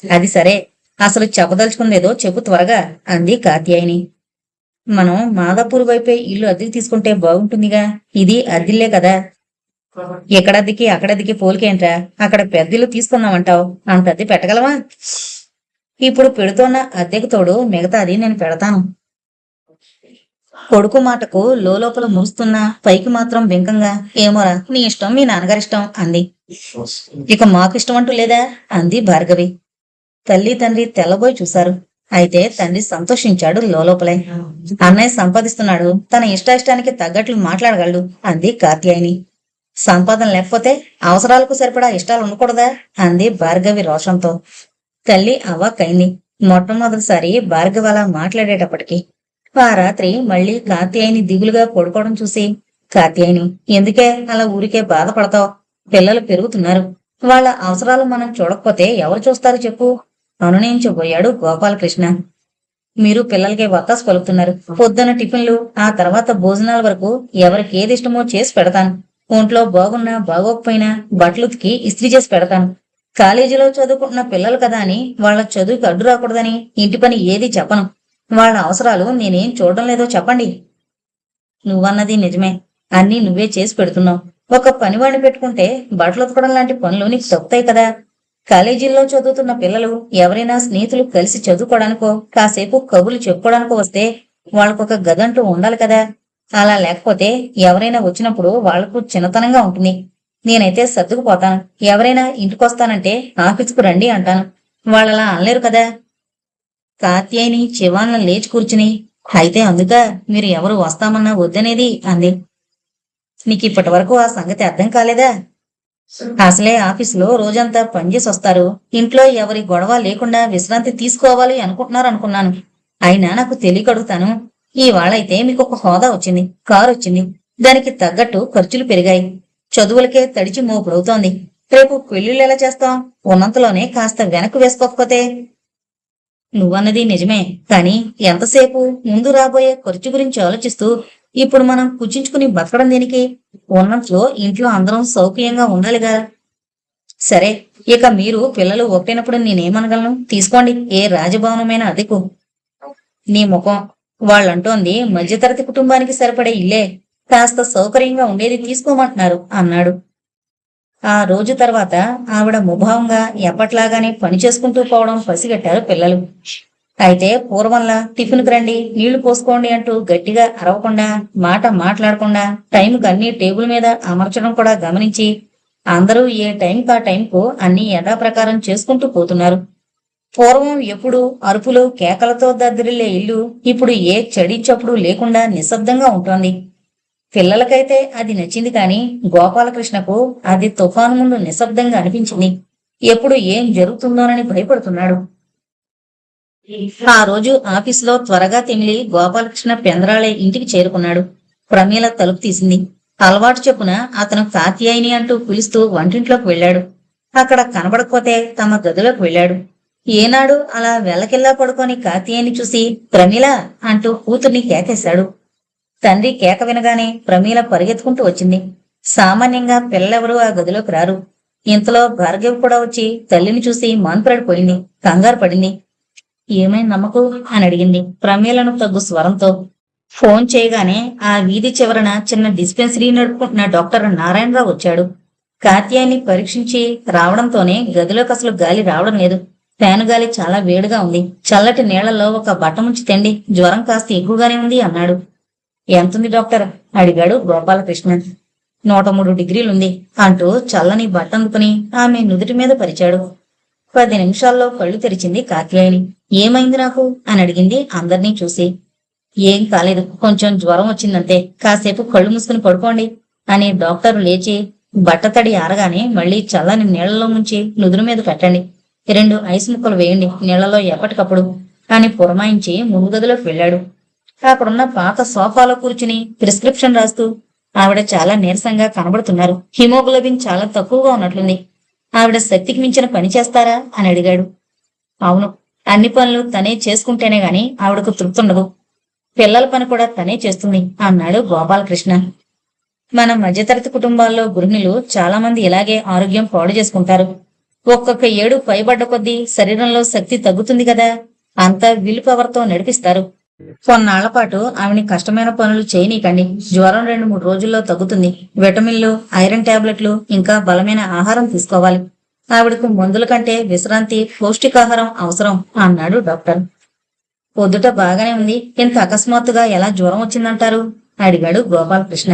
అది సరే, అసలు చెప్పదలుచుకుందేదో చెప్పు త్వరగా అంది కాత్యాయని. మనం మాదాపూర్ వైపే ఇల్లు అద్దెకి తీసుకుంటే బాగుంటుందిగా, ఇది అద్దిల్లే కదా. ఎక్కడద్దికి అక్కడద్దికి పోలికేంట్రా, అక్కడ పెద్దిల్లు తీసుకుందామంటావు, అంత అద్దె పెట్టగలవా? ఇప్పుడు పెడుతున్న అద్దెకు తోడు మిగతాది నేను పెడతాను. కొడుకు మాటకు లోపల మురుస్తున్నా పైకి మాత్రం బింకంగా ఏమోరా నీ ఇష్టం మీ నాన్నగారిష్టం అంది. ఇక మాకు ఇష్టం అంటూ లేదా అంది భార్గవి. తల్లి తండ్రి తెల్లబోయి చూశారు. అయితే తండ్రి సంతోషించాడు లోపలే. అన్నయ్య సంపాదిస్తున్నాడు, తన ఇష్టానికి తగ్గట్లు మాట్లాడగలడు అంది కాత్యాయని. సంపాదన లేకపోతే అవసరాలకు సరిపడా ఇష్టాలు ఉండకూడదా అంది భార్గవి రోషంతో. తల్లి అవాక్కైంది. మొట్టమొదటిసారి భార్గవి అలా మాట్లాడేటప్పటికి. ఆ రాత్రి మళ్ళీ కాత్యాయని దిగులుగా పడుకోవడం చూసి, కాత్యాయని ఎందుకే అలా ఊరికే బాధపడతావు? పిల్లలు పెరుగుతున్నారు, వాళ్ళ అవసరాలు మనం చూడకపోతే ఎవరు చూస్తారు చెప్పు అనునయించబోయాడు గోపాలకృష్ణ. మీరు పిల్లలకే వత్తాసు పలుకుతున్నారు. పొద్దున్న టిఫిన్లు, ఆ తర్వాత భోజనాల వరకు ఎవరికి ఏది ఇష్టమో చేసి పెడతాను. ఒంట్లో బాగున్నా బాగోకపోయినా బట్టలుతికి ఇస్త్రీ చేసి పెడతాను. కాలేజీలో చదువుకుంటున్న పిల్లలు కదా అని వాళ్ళ చదువుకి అడ్డు రాకూడదని ఇంటి పని ఏది చెప్పను. వాళ్ళ అవసరాలు నేనేం చూడడం లేదో చెప్పండి. నువ్వన్నది నిజమే, అన్నీ నువ్వే చేసి పెడుతున్నావు. ఒక పనివాడిని పెట్టుకుంటే బట్టలు ఉతకడం లాంటి పనులు నీకు తప్పుతాయి కదా. కాలేజీల్లో చదువుతున్న పిల్లలు ఎవరైనా స్నేహితులు కలిసి చదువుకోవడానికో కాసేపు కబుర్లు చెప్పుకోవడానికో వస్తే వాళ్ళకొక గదంటూ ఉండాలి కదా. అలా లేకపోతే ఎవరైనా వచ్చినప్పుడు వాళ్లకు చిన్నతనంగా ఉంటుంది. నేనైతే సర్దుకుపోతాను. ఎవరైనా ఇంటికొస్తానంటే ఆఫీసుకు రండి అంటాను. వాళ్ళలా అనలేరు కదా. కాత్యాయని చివాన్ల లేచి కూర్చుని, అయితే అందుక మీరు ఎవరు వస్తామన్నా వద్దనేది అంది. నీకిప్పటి వరకు ఆ సంగతి అర్థం కాలేదా? అసలే ఆఫీసులో రోజంతా పనిచేసి వస్తారు. ఇంట్లో ఎవరి గొడవ లేకుండా విశ్రాంతి తీసుకోవాలి అనుకున్నాను. అయినా నాకు తెలియకడుగుతాను. ఇవాళైతే మీకు ఒక హోదా వచ్చింది, కారు వచ్చింది, దానికి తగ్గట్టు ఖర్చులు పెరిగాయి. చదువులకే తడిచి మోపుడవుతోంది. రేపు పెళ్లిళ్ళు ఎలా చేస్తాం? ఉన్నంతలోనే కాస్త వెనక్కు వేసుకోకపోతే. నువ్వన్నది నిజమే, కాని ఎంతసేపు ముందు రాబోయే ఖర్చు గురించి ఆలోచిస్తూ ఇప్పుడు మనం కుచించుకుని బతకడం దేనికి? ఉన్నంతలో ఇంట్లో అందరం సౌకర్యంగా ఉండాలిగా. సరే, ఇక మీరు పిల్లలు ఒకటైనప్పుడు నేనేమనగలను? తీసుకోండి, ఏ రాజభవనమైన అద్దెకు. నీ ముఖం, వాళ్ళంటోంది మధ్యతరగతి కుటుంబానికి సరిపడే ఇల్లే, కాస్త సౌకర్యంగా ఉండేది తీసుకోమంటున్నారు అన్నాడు. ఆ రోజు తర్వాత ఆవిడ ముభావంగా ఎప్పట్లాగానే పని చేసుకుంటూ పోవడం పసిగట్టారు పిల్లలు. అయితే పూర్వంలా టిఫిన్కి రండి, నీళ్లు పోసుకోండి అంటూ గట్టిగా అరవకుండా, మాట మాట్లాడకుండా టైంకు అన్ని టేబుల్ మీద అమర్చడం కూడా గమనించి అందరూ ఏ టైంకు ఆ టైంకు అన్ని యథాప్రకారం చేసుకుంటూ పోతున్నారు. పూర్వం ఎప్పుడు అరుపులు కేకలతో దద్దరిల్లే ఇల్లు ఇప్పుడు ఏ చెడి చప్పుడు లేకుండా నిశ్శబ్దంగా ఉంటోంది. పిల్లలకైతే అది నచ్చింది, కాని గోపాలకృష్ణకు అది తుఫాను ముందు నిశ్శబ్దంగా అనిపించింది. ఎప్పుడు ఏం జరుగుతుందోనని భయపడుతున్నాడు. ఆ రోజు ఆఫీసులో త్వరగా తెమిలి గోపాలకృష్ణ పెందరాళే ఇంటికి చేరుకున్నాడు. ప్రమీల తలుపు తీసింది. అలవాటు చొప్పున అతను కాత్యాయిని అంటూ పిలుస్తూ వంటింట్లోకి వెళ్ళాడు. అక్కడ కనబడకపోతే తమ గదిలోకి వెళ్ళాడు. ఏనాడు అలా వెల్లకిల్లా పడుకొని కాత్యాయిని చూసి ప్రమీల అంటూ కూతుర్ని కేకేశాడు. తండ్రి కేక వినగానే ప్రమీల పరిగెత్తుకుంటూ వచ్చింది. సామాన్యంగా పిల్లెవరూ ఆ గదిలోకి రారు. ఇంతలో భార్గవి కూడా వచ్చి తల్లిని చూసి మాన్పడిపోయింది. కంగారు పడింది. ఏమైంది నమ్మకు అని అడిగింది ప్రమీలను తగ్గు స్వరంతో. ఫోన్ చేయగానే ఆ వీధి చివరన చిన్న డిస్పెన్సరీ నడుపుకుంటున్న డాక్టర్ నారాయణరావు వచ్చాడు. కాత్యాయిని పరీక్షించి రావడంతోనే గదిలోకి అసలు గాలి రావడం లేదు. ఫ్యాను గాలి చాలా వేడిగా ఉంది. చల్లటి నీళ్లలో ఒక బట్ట ముంచి తెండి, జ్వరం కాస్త ఎక్కువగానే ఉంది అన్నాడు. ఎంతుంది డాక్టర్ అడిగాడు గోపాలకృష్ణ. 103 డిగ్రీలుంది అంటూ చల్లని బట్ట అందుకుని ఆమె నుదుటి మీద పరిచాడు. 10 నిమిషాల్లో కళ్ళు తెరిచింది కాత్యాయిని. ఏమైంది నాకు అని అడిగింది అందర్నీ చూసి. ఏం కాలేదు, కొంచెం జ్వరం వచ్చిందంతే, కాసేపు కళ్ళు మూసుకుని పడుకోండి అని డాక్టరు లేచి బట్టతడి ఆరగానే మళ్లీ చల్లని నీళ్లలో ముంచి నుదురు మీద పెట్టండి, 2 ఐస్ ముక్కలు వేయండి నీళ్లలో ఎప్పటికప్పుడు అని పురమాయించి ముందు గదిలోకి వెళ్ళాడు. అక్కడున్న పాత సోఫాలో కూర్చుని ప్రిస్క్రిప్షన్ రాస్తూ ఆవిడ చాలా నీరసంగా కనబడుతున్నారు. హిమోగ్లోబిన్ చాలా తక్కువగా ఉన్నట్లుంది. ఆవిడ శక్తికి మించిన పని చేస్తారా అని అడిగాడు. అవును, అన్ని పనులు తనే చేసుకుంటేనే గాని ఆవిడకు తృప్తుండదు. పిల్లల పని కూడా తనే చేస్తుంది అన్నాడు గోపాలకృష్ణ. మన మధ్యతరగతి కుటుంబాల్లో గృహిణులు చాలా మంది ఇలాగే ఆరోగ్యం పాడు చేసుకుంటారు. ఒక్కొక్క ఏడు పైబడ్డ కొద్దీ శరీరంలో శక్తి తగ్గుతుంది కదా, అంతా విల్ పవర్తో నడిపిస్తారు. కొన్నాళ్ల పాటు ఆవిని కష్టమైన పనులు చేయనీకండి. జ్వరం 2-3 రోజుల్లో తగ్గుతుంది. విటమిన్లు, ఐరన్ టాబ్లెట్లు, ఇంకా బలమైన ఆహారం తీసుకోవాలి. ఆవిడకు మందుల కంటే విశ్రాంతి, పౌష్టికాహారం అవసరం అన్నాడు డాక్టర్. పొద్దుట బాగానే ఉంది, ఇంత అకస్మాత్తుగా ఎలా జ్వరం వచ్చిందంటారు అడిగాడు గోపాలకృష్ణ.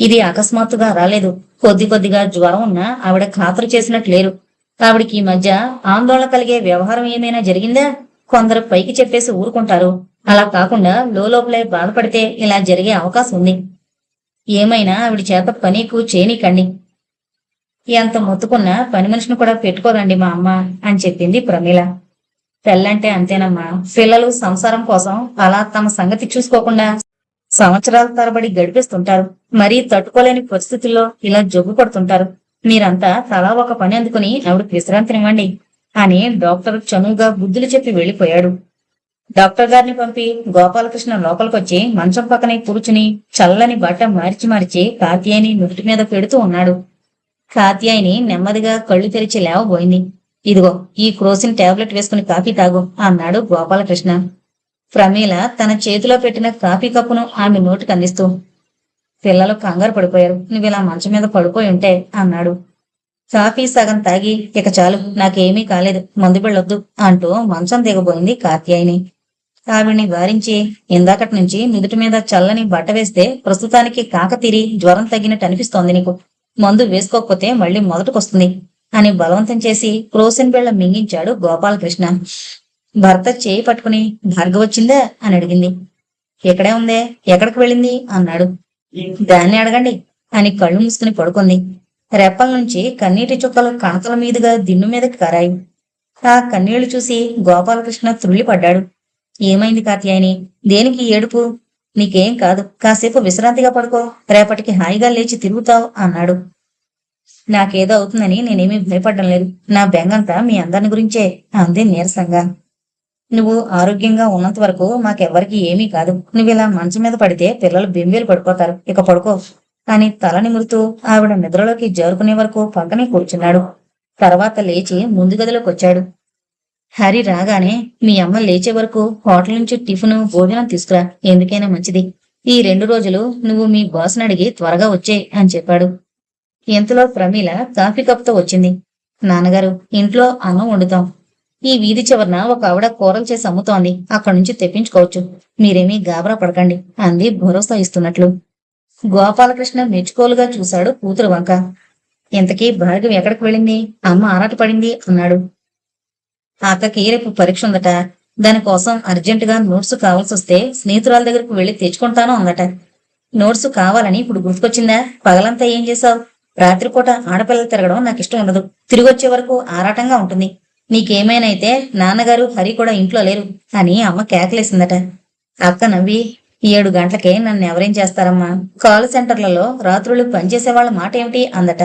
ఇది అకస్మాత్తుగా రాలేదు. కొద్దిగా జ్వరం ఉన్నా ఆవిడ ఖాతరు చేసినట్లు లేరు. ఆవిడికి ఈ మధ్య ఆందోళన కలిగే వ్యవహారం ఏమైనా జరిగిందా? కొందరు పైకి చెప్పేసి ఊరుకుంటారు. అలా కాకుండా లోపలే బాధపడితే ఇలా జరిగే అవకాశం ఉంది. ఏమైనా ఆవిడ చేత పనీకు చేయనీకండి. ఎంత మొత్తుకున్నా పని మనిషిని కూడా పెట్టుకోదండి మా అమ్మ అని చెప్పింది ప్రమీల. పెళ్ళంటే అంతేనమ్మా, పిల్లలు సంసారం కోసం అలా తమ సంగతి చూసుకోకుండా సంవత్సరాల తరబడి గడిపేస్తుంటారు. మరీ తట్టుకోలేని పరిస్థితుల్లో ఇలా జబ్బు పడుతుంటారు. మీరంతా తలా ఒక పని అందుకుని ఆవిడకి విశ్రాంతినివ్వండి అని డాక్టర్ చనువుగా బుద్ధులు చెప్పి వెళ్లిపోయాడు. డాక్టర్ గారిని పంపి గోపాలకృష్ణ లోపలికొచ్చి మంచం పక్కనే కూర్చుని చల్లని బట్ట మార్చి కాత్యాయిని నుదుటి మీద పెడుతూ ఉన్నాడు. కాత్యాయిని నెమ్మదిగా కళ్ళు తెరిచి లేవబోయింది. ఇదిగో ఈ క్రోసిన్ టాబ్లెట్ వేసుకుని కాఫీ తాగు అన్నాడు గోపాలకృష్ణ. ప్రమీల తన చేతిలో పెట్టిన కాఫీ కప్పును ఆమె నోటికి అందిస్తూ, పిల్లలు కంగారు పడిపోయారు, నువ్విలా మంచం మీద పడిపోయి ఉంటే అన్నాడు. కాఫీ సగం తాగి ఇక చాలు, నాకేమీ కాలేదు, మందు బిళ్ళొద్దు అంటూ మంచం దిగబోయింది కాత్యాయిని. ఆవిడ్ని వారించి, ఇందాకటి నుంచి నుదుటి మీద చల్లని బట్ట వేస్తే ప్రస్తుతానికి కాకతీరి జ్వరం తగ్గినట్టు అనిపిస్తోంది నీకు. మందు వేసుకోకపోతే మళ్లీ మొదటికొస్తుంది అని బలవంతం చేసి క్రోసిన్ బిళ్ళ మింగించాడు గోపాలకృష్ణ. భర్త చేయి పట్టుకుని భార్గవొచ్చిందా అని అడిగింది. ఎక్కడే ఉందే, ఎక్కడికి వెళ్ళింది అన్నాడు. దాన్ని అడగండి అని కళ్ళు మూసుకుని పడుకుంది. రెప్పల నుంచి కన్నీటి చుక్కలు కణతల మీదుగా దిన్ను మీదకి కారాయి. ఆ కన్నీళ్లు చూసి గోపాలకృష్ణ త్రుళ్ళిపడ్డాడు. ఏమైంది కాత్యాయిని, దేనికి ఏడుపు? నీకేం కాదు, కాసేపు విశ్రాంతిగా పడుకో, రేపటికి హాయిగా లేచి తిరుగుతావు అన్నాడు. నాకేదో అవుతుందని నేనేమీ భయపడ్డం లేదు, నా బెంగంతా మీ అందరిని గురించే అంది నీరసంగా. నువ్వు ఆరోగ్యంగా ఉన్నంత వరకు మాకెవ్వరికి ఏమీ కాదు. నువ్విలా మంచం మీద పడితే పిల్లలు బెంబేలు పడిపోతారు, ఇక పడుకో అని తల నిమురుతూ ఆవిడ నిద్రలోకి జారుకునే వరకు పక్కనే కూర్చున్నాడు. తర్వాత లేచి ముందు గదిలోకి వచ్చాడు. హరి రాగానే, మీ అమ్మ లేచే వరకు హోటల్ నుంచి టిఫిన్, భోజనం తీసుకురా, ఎందుకైనా మంచిది. ఈ 2 రోజులు నువ్వు మీ బాస్ని అడిగి త్వరగా వచ్చే అని చెప్పాడు. ఇంతలో ప్రమీల కాఫీ కప్తో వచ్చింది. నాన్నగారు, ఇంట్లో అన్నం వండుతాం. ఈ వీధి చివరన ఒక ఆవిడ కూరలు చేసి అమ్ముతోంది, అక్కడి నుంచి తెప్పించుకోవచ్చు, మీరేమీ గాబరా పడకండి అంది భరోసా ఇస్తున్నట్లు. గోపాలకృష్ణ మెచ్చుకోలుగా చూశాడు కూతురు వంక. ఇంతకీ భార్గవి ఎక్కడికి వెళ్ళింది? అమ్మ ఆరాటపడింది అన్నాడు. అక్కకి రేపు పరీక్ష ఉందట, దానికోసం అర్జెంటుగా నోట్స్ కావాల్సి వస్తే స్నేహితురాల దగ్గరకు వెళ్లి తెచ్చుకుంటాను అందట. నోట్స్ కావాలని ఇప్పుడు గుర్తుకొచ్చిందా? పగలంతా ఏం చేశావు? రాత్రిపూట ఆడపిల్లలు తిరగడం నాకు ఇష్టం ఉండదు. తిరిగొచ్చే వరకు ఆరాటంగా ఉంటుంది. నీకేమైనైతే నాన్నగారు హరి కూడా ఇంట్లో లేరు అని అమ్మ కేకలేసిందట. అక్క నవ్వి, 7 గంటలకే నన్ను ఎవరేం చేస్తారమ్మా? కాల్ సెంటర్లలో రాత్రులు పనిచేసే వాళ్ళ మాట ఏమిటి అందట.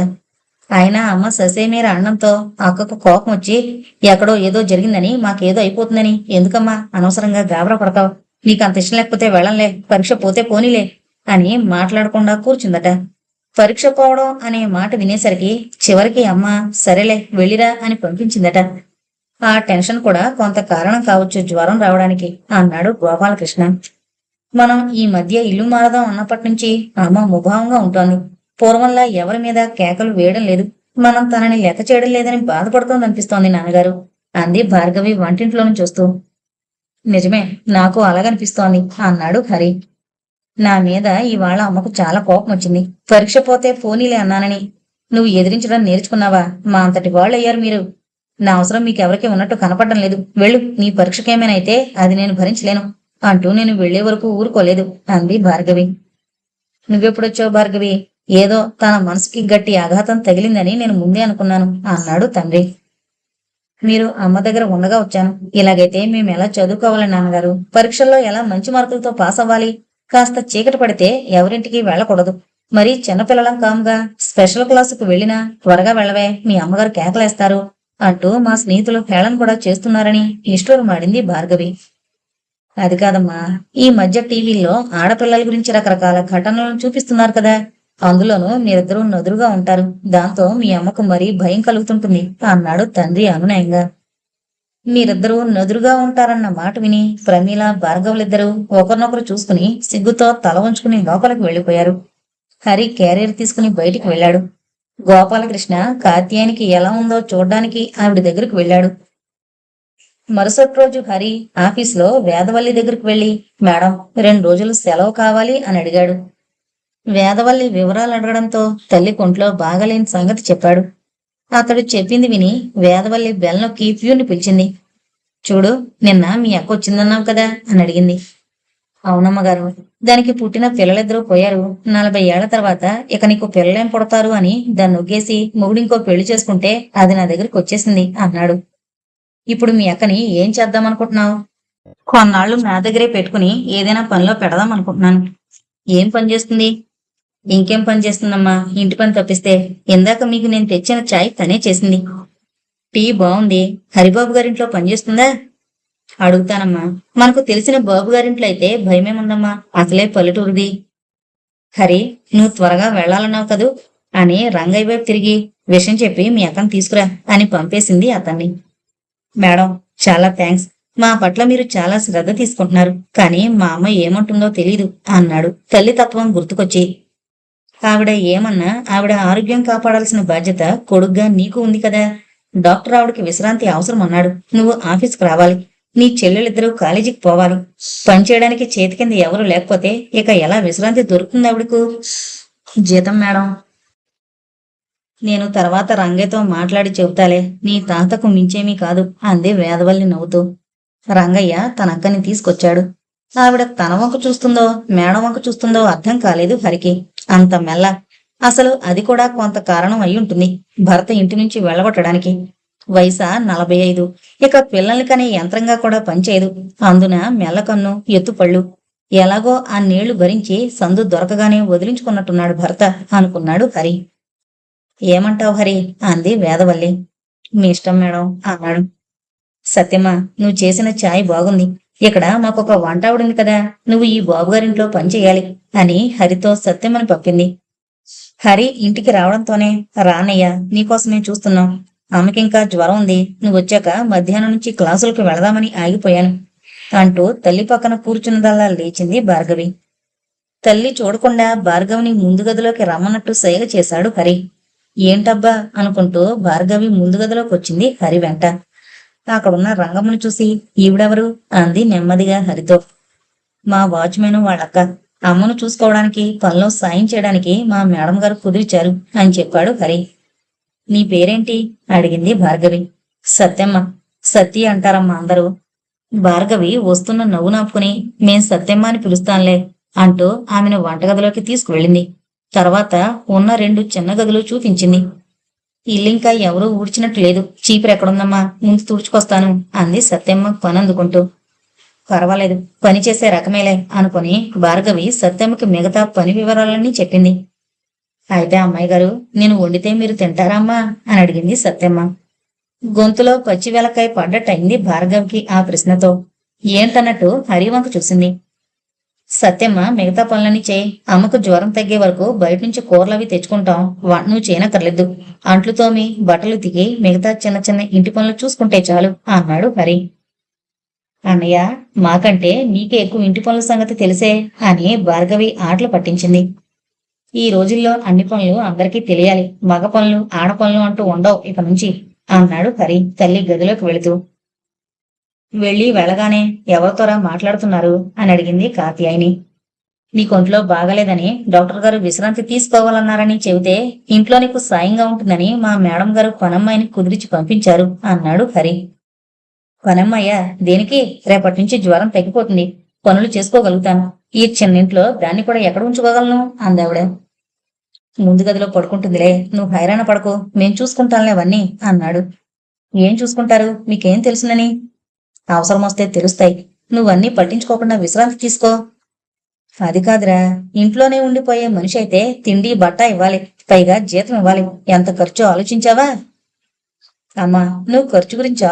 అయినా అమ్మ ససేమీర అన్నంతో అక్కకు కోపం వచ్చి, ఎక్కడో ఏదో జరిగిందని మాకేదో అయిపోతుందని ఎందుకమ్మా అనవసరంగా గాబరా పడతావు? నీకంత ఇష్టం లేకపోతే వెళ్ళంలే, పరీక్ష పోతే పోనీలే అని మాట్లాడకుండా కూర్చుందట. పరీక్ష పోవడం అనే మాట వినేసరికి చివరికి అమ్మ సరేలే వెళ్ళిరా అని పంపించిందట. ఆ టెన్షన్ కూడా కొంత కారణం కావచ్చు జ్వరం రావడానికి అన్నాడు గోపాలకృష్ణ. మనం ఈ మధ్య ఇల్లు మారదాం అన్నప్పటి నుంచి అమ్మ ముభావంగా ఉంటోంది. పూర్వంలా ఎవరి మీద కేకలు వేయడం లేదు. మనం తనని లెక్క చేయడం లేదని బాధపడుతోందనిపిస్తోంది నాన్నగారు అంది భార్గవి వంటింట్లో నుంచి వస్తూ. నిజమే, నాకు అలాగనిపిస్తోంది అన్నాడు హరి. నా మీద ఇవాళ అమ్మకు చాలా కోపం వచ్చింది. పరీక్ష పోతే పోనీలే అన్నానని. నువ్వు ఎదిరించడం నేర్చుకున్నావా? మా అంతటి వాళ్ళు అయ్యారు మీరు. నా అవసరం మీకెవరికి ఉన్నట్టు కనపడడం లేదు. వెళ్ళు, నీ పరీక్షకేమైనైతే అది నేను భరించలేను అంటూ నేను వెళ్లే వరకు ఊరుకోలేదు అంది భార్గవి. నువ్వెప్పుడొచ్చావు భార్గవి? ఏదో తన మనసుకి గట్టి ఆఘాతం తగిలిందని నేను ముందే అనుకున్నాను అన్నాడు తండ్రి. మీరు అమ్మ దగ్గర ఉండగా వచ్చాను. ఇలాగైతే మేము ఎలా చదువుకోవాలి నాన్నగారు? పరీక్షల్లో ఎలా మంచి మార్కులతో పాస్ అవ్వాలి? కాస్త చీకటి పడితే ఎవరింటికి వెళ్ళకూడదు. మరి చిన్నపిల్లలం కాముగా స్పెషల్ క్లాసుకు వెళ్ళినా త్వరగా వెళ్ళవే, మీ అమ్మగారు కేకలేస్తారు అంటూ మా స్నేహితులు హేళన కూడా చేస్తున్నారని నిష్ఠూరమాడింది భార్గవి. అది కాదమ్మా, ఈ మధ్య టీవీల్లో ఆడపిల్లల గురించి రకరకాల ఘటనలను చూపిస్తున్నారు కదా, అందులోనూ మీరిద్దరూ నదురుగా ఉంటారు. దాంతో మీ అమ్మకు మరీ భయం కలుగుతుంటుంది అన్నాడు తండ్రి అనునయంగా. మీరిద్దరూ నదురుగా ఉంటారన్న మాట విని ప్రమీల, భార్గవులిద్దరూ ఒకరినొకరు చూసుకుని సిగ్గుతో తల వంచుకుని లోపలికి వెళ్లిపోయారు. హరి క్యారియర్ తీసుకుని బయటికి వెళ్ళాడు. గోపాలకృష్ణ కాత్యానికి ఎలా ఉందో చూడ్డానికి ఆవిడ దగ్గరకు వెళ్ళాడు. మరుసటి రోజు హరి ఆఫీసులో వేదవల్లి దగ్గరకు వెళ్లి, మేడం 2 రోజులు సెలవు కావాలి అని అడిగాడు. వేదవల్లి వివరాలు అడగడంతో తల్లి కొంట్లో బాగలేని సంగతి చెప్పాడు. అతడు చెప్పింది విని వేదవల్లి బెల్ నొక్కి ప్యూని పిలిచింది. చూడు, నిన్న మీ అక్క వచ్చిందన్నావు కదా అని అడిగింది. అవునమ్మగారు, దానికి పుట్టిన పిల్లలిద్దరూ పోయారు. 40 ఏళ్ల తర్వాత ఇక నీకు పిల్లలేం పుడతారు అని దాన్ని నొగ్గేసి మొగుడింకో పెళ్లి చేసుకుంటే అది నా దగ్గరికి వచ్చేసింది అన్నాడు. ఇప్పుడు మీ అక్కని ఏం చేద్దామనుకుంటున్నావు? కొన్నాళ్లు నా దగ్గరే పెట్టుకుని ఏదైనా పనిలో పెడదాం అనుకుంటున్నాను. ఏం పని చేస్తుంది? ఇంకేం పని చేస్తుందమ్మా, ఇంటి పని తప్పిస్తే. ఇందాక మీకు నేను తెచ్చిన చాయ్ తనే చేసింది. టీ బాగుంది. హరిబాబు గారింట్లో పనిచేస్తుందా? అడుగుతానమ్మా. మనకు తెలిసిన బాబు గారింట్లో అయితే భయమేముందమ్మా, అసలే పల్లెటూరుది. హరి, నువ్వు త్వరగా వెళ్లాలన్నావు కదూ అని రంగయ్య వైపు తిరిగి విషయం చెప్పి మీ అక్కను తీసుకురా అని పంపేసింది అతన్ని. మేడం, చాలా థ్యాంక్స్. మా పట్ల మీరు చాలా శ్రద్ధ తీసుకుంటున్నారు. కానీ మా అమ్మ ఏమంటుందో తెలీదు అన్నాడు తల్లి తత్వం గుర్తుకొచ్చి. ఆవిడ ఏమన్నా ఆవిడ ఆరోగ్యం కాపాడాల్సిన బాధ్యత కొడుగ్గా నీకు ఉంది కదా. డాక్టర్ ఆవిడకి విశ్రాంతి అవసరం అన్నాడు. నువ్వు ఆఫీస్కి రావాలి. నీ చెల్లెలిద్దరూ కాలేజీకి పోవాలి. పనిచేయడానికి చేతి కింద ఎవరు లేకపోతే ఇక ఎలా విశ్రాంతి దొరుకుతుంది ఆవిడకు? జీతం మేడం, నేను తర్వాత రంగయ్యతో మాట్లాడి చెబుతాలే. నీ తాతకు మించేమీ కాదు అంది వేదవల్లి నవ్వుతూ. రంగయ్య తన అక్కని తీసుకొచ్చాడు. ఆవిడ తన వంక చూస్తుందో మేడం వంక చూస్తుందో అర్థం కాలేదు హరికి. అంత మెల్ల. అసలు అది కూడా కొంత కారణం అయి ఉంటుంది భర్త ఇంటి నుంచి వెళ్ళగొట్టడానికి. వయసా 45. ఇక పిల్లల్ని కనే యంత్రంగా కూడా పనిచేయదు. అందున మెల్లకన్ను, ఎత్తుపళ్ళు. ఎలాగో ఆ నీళ్లు భరించి సందు దొరకగానే వదిలించుకున్నట్టున్నాడు భర్త అనుకున్నాడు హరి. ఏమంటావు హరి అంది వేదవల్లి. మీ ఇష్టం మేడం అన్నాడు. సత్యమ్మా, నువ్వు చేసిన ఛాయ్ బాగుంది. ఇక్కడ మాకొక వంట ఆవిడుంది కదా, నువ్వు ఈ బాబుగారింట్లో పనిచేయాలి అని హరితో సత్యమ్మని పంపింది. హరి ఇంటికి రావడంతోనే, రానయ్య, నీకోసమే చూస్తున్నాం. అమ్మకింకా జ్వరం ఉంది. నువ్వు వచ్చాక మధ్యాహ్నం నుంచి క్లాసులకు వెళదామని ఆగిపోయాను అంటూ తల్లి పక్కన కూర్చున్నదల్లా లేచింది భార్గవి. తల్లి చూడకుండా భార్గవిని ముందు గదిలోకి రమ్మన్నట్టు సైగ చేశాడు హరి. ఏంటబ్బా అనుకుంటూ భార్గవి ముందు గదిలోకి వచ్చింది హరి వెంట. అక్కడున్న రంగమ్మను చూసి, ఈవిడెవరు అంది నెమ్మదిగా హరితో. మా వాచ్మెన్ వాళ్ళక్క. అమ్మను చూసుకోవడానికి, పనిలో సాయం చేయడానికి మా మేడం గారు కుదిరిచారు అని చెప్పాడు హరి. నీ పేరేంటి అడిగింది భార్గవి. సత్యమ్మ. సత్య అంటారమ్మా అందరూ. భార్గవి వస్తున్న నవ్వు నాపుకుని, మేం సత్యమ్మ అని పిలుస్తాంలే అంటూ ఆమెను వంటగదిలోకి తీసుకువెళ్ళింది. తర్వాత ఉన్న 2 చిన్న గదులు చూపించింది. ఇల్లింకా ఎవరూ ఊడ్చినట్టు లేదు. చీపురెక్కడుందమ్మా, ముందు తుడుచుకొస్తాను అంది సత్యమ్మ పనందుకుంటూ. పర్వాలేదు, పనిచేసే రకమేలే అనుకుని భార్గవి సత్యమ్మకి మిగతా పని వివరాలన్నీ చెప్పింది. అయితే అమ్మాయి గారు, నేను వండితే మీరు తింటారా అమ్మా అని అడిగింది సత్యమ్మ. గొంతులో పచ్చి వెలకాయ పడ్డట్టయింది భార్గవికి ఆ ప్రశ్నతో. ఏంటన్నట్టు హరివంక చూసింది. సత్యమ్మ, మిగతా పనులన్నీ చేయి. అమ్మకు జ్వరం తగ్గే వరకు బయట నుంచి కూరలవి తెచ్చుకుంటాం. నువ్వు చేయనక్కర్లేదు. అంట్లు తోమి బట్టలు దిగి మిగతా చిన్న చిన్న ఇంటి పనులు చూసుకుంటే చాలు అన్నాడు హరి. అన్నయ్య, మాకంటే నీకే ఎక్కువ ఇంటి పనుల సంగతి తెలిసే అని భార్గవి ఆటలు పట్టించింది. ఈ రోజుల్లో అన్ని పనులు అందరికీ తెలియాలి. మగ పనులు ఆడపనులు అంటూ ఉండవు ఇక నుంచి అన్నాడు హరి తల్లి గదిలోకి వెళుతూ. వెళ్ళగానే ఎవరితోరా మాట్లాడుతున్నారు అని అడిగింది కాత్యాయని. నీకొంట్లో బాగలేదని డాక్టర్ గారు విశ్రాంతి తీసుకోవాలన్నారని చెబితే ఇంట్లో నీకు సాయంగా ఉంటుందని మా మేడం గారు పనమ్మాయిని కుదిరించి పంపించారు అన్నాడు హరి. పనమ్మయ్య దేనికి? రేపటి నుంచి జ్వరం తగ్గిపోతుంది. పనులు చేసుకోగలుగుతాను. ఈ చిన్నింట్లో దాన్ని కూడా ఎక్కడ ఉంచుకోగలను అందావిడ. ముందు గదిలో పడుకుంటుందిలే, నువ్వు హైరాణ పడకు, మేం చూసుకుంటానులే అవన్నీ అన్నాడు. ఏం చూసుకుంటారు? మీకేం తెలుసునని? అవసరం వస్తే తెలుస్తాయి. నువ్వన్నీ పట్టించుకోకుండా విశ్రాంతి తీసుకో. అది కాదురా, ఇంట్లోనే ఉండిపోయే మనిషి అయితే తిండి బట్ట ఇవ్వాలి, పైగా జీతం ఇవ్వాలి. ఎంత ఖర్చు ఆలోచించావా? అమ్మా, నువ్వు ఖర్చు గురించి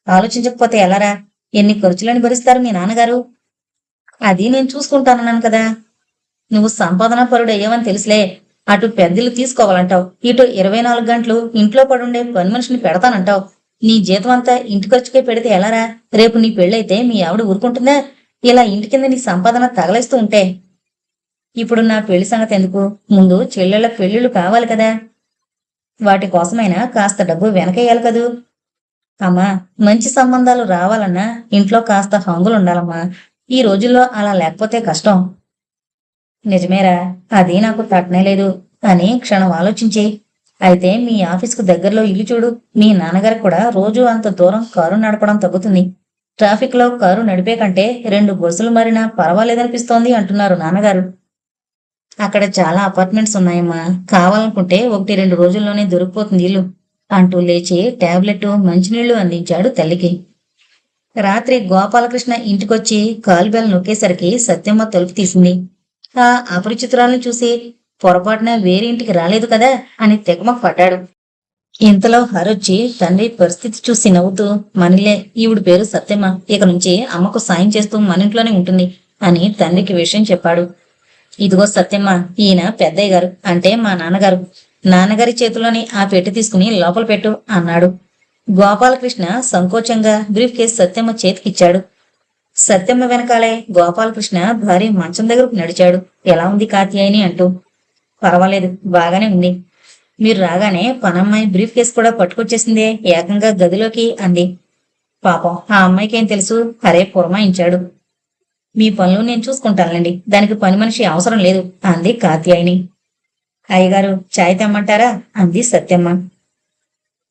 ఆలోచించకపోతే ఎలారా? ఎన్ని ఖర్చులని భరిస్తారు మీ నాన్నగారు? అది నేను చూసుకుంటానన్నాను కదా. నువ్వు సంపాదన పరుడు అయ్యావని తెలుసులే. అటు పెద్దలు తీసుకోవాలంటావు, ఇటు 24 గంటలు ఇంట్లో పడుండే పని మనిషిని పెడతానంటావు. నీ జీతం అంతా ఇంటి ఖర్చుకే పెడితే ఎలారా? రేపు నీ పెళ్ళైతే మీ ఆవిడ ఊరుకుంటుందా? ఇలా ఇంటి కింద నీ సంపాదన తగలేస్తూ ఉంటే. ఇప్పుడు నా పెళ్లి సంగతి ఎందుకు? ముందు చెల్లెళ్ళ పెళ్లిళ్ళు కావాలి కదా. వాటి కోసమైనా కాస్త డబ్బు వెనకేయాలి కదూ. అమ్మా, మంచి సంబంధాలు రావాలన్నా ఇంట్లో కాస్త హంగులుండాలమ్మా. ఈ రోజుల్లో అలా లేకపోతే కష్టం. నిజమేరా, అది నాకు తట్టనే లేదు అని క్షణం ఆలోచించి, అయితే మీ ఆఫీస్కు దగ్గరలో ఇల్లు చూడు. మీ నాన్నగారికి కూడా రోజు అంత దూరం కారు నడపడం తగ్గుతుంది. ట్రాఫిక్ లో కారు నడిపే కంటే 2 బస్సులు మారినా పర్వాలేదనిపిస్తోంది అంటున్నారు నాన్నగారు. అక్కడ చాలా అపార్ట్మెంట్స్ ఉన్నాయమ్మా. కావాలనుకుంటే 1-2 రోజుల్లోనే దొరికిపోతుంది ఇల్లు అంటూ లేచి టాబ్లెట్ మంచినీళ్లు అందించాడు తల్లికి. రాత్రి గోపాలకృష్ణ ఇంటికొచ్చి కాలుబెల్ నొక్కేసరికి సత్యమ్మ తలుపు తీసింది. ఆ అపరిచితురాల్ని చూసి పొరపాటున వేరే ఇంటికి రాలేదు కదా అని తెగమక పడ్డాడు. ఇంతలో హరొచ్చి తండ్రి పరిస్థితి చూసి నవ్వుతూ, మనలే, ఈవిడ పేరు సత్యమ్మ, ఇక నుంచి అమ్మకు సాయం చేస్తూ మన ఇంట్లోనే ఉంటుంది అని తండ్రికి విషయం చెప్పాడు. ఇదిగో సత్యమ్మ, ఈయన పెద్దయ్య గారు, అంటే మా నాన్నగారు. నాన్నగారి చేతిలోని ఆ పెట్టి తీసుకుని లోపల పెట్టు అన్నాడు. గోపాలకృష్ణ సంకోచంగా బ్రీఫ్ కేసు సత్యమ్మ చేతికిచ్చాడు. సత్యమ్మ వెనకాలే గోపాలకృష్ణ భార్య మంచం దగ్గరకు నడిచాడు. ఎలా ఉంది కాత్యాయని అంటూ. పర్వాలేదు, బాగానే ఉంది. మీరు రాగానే పనమ్మాయి బ్రీఫ్ కేసు కూడా పట్టుకొచ్చేసిందే ఏకంగా గదిలోకి అంది. పాపం ఆ అమ్మాయికేం తెలుసు, హరే పురమాయించాడు. మీ పనులు నేను చూసుకుంటానులేండి, దానికి పని మనిషి అవసరం లేదు అంది కాత్యాయని. అయ్యగారు, చాయ్ తెమ్మంటారా అంది సత్యమ్మ.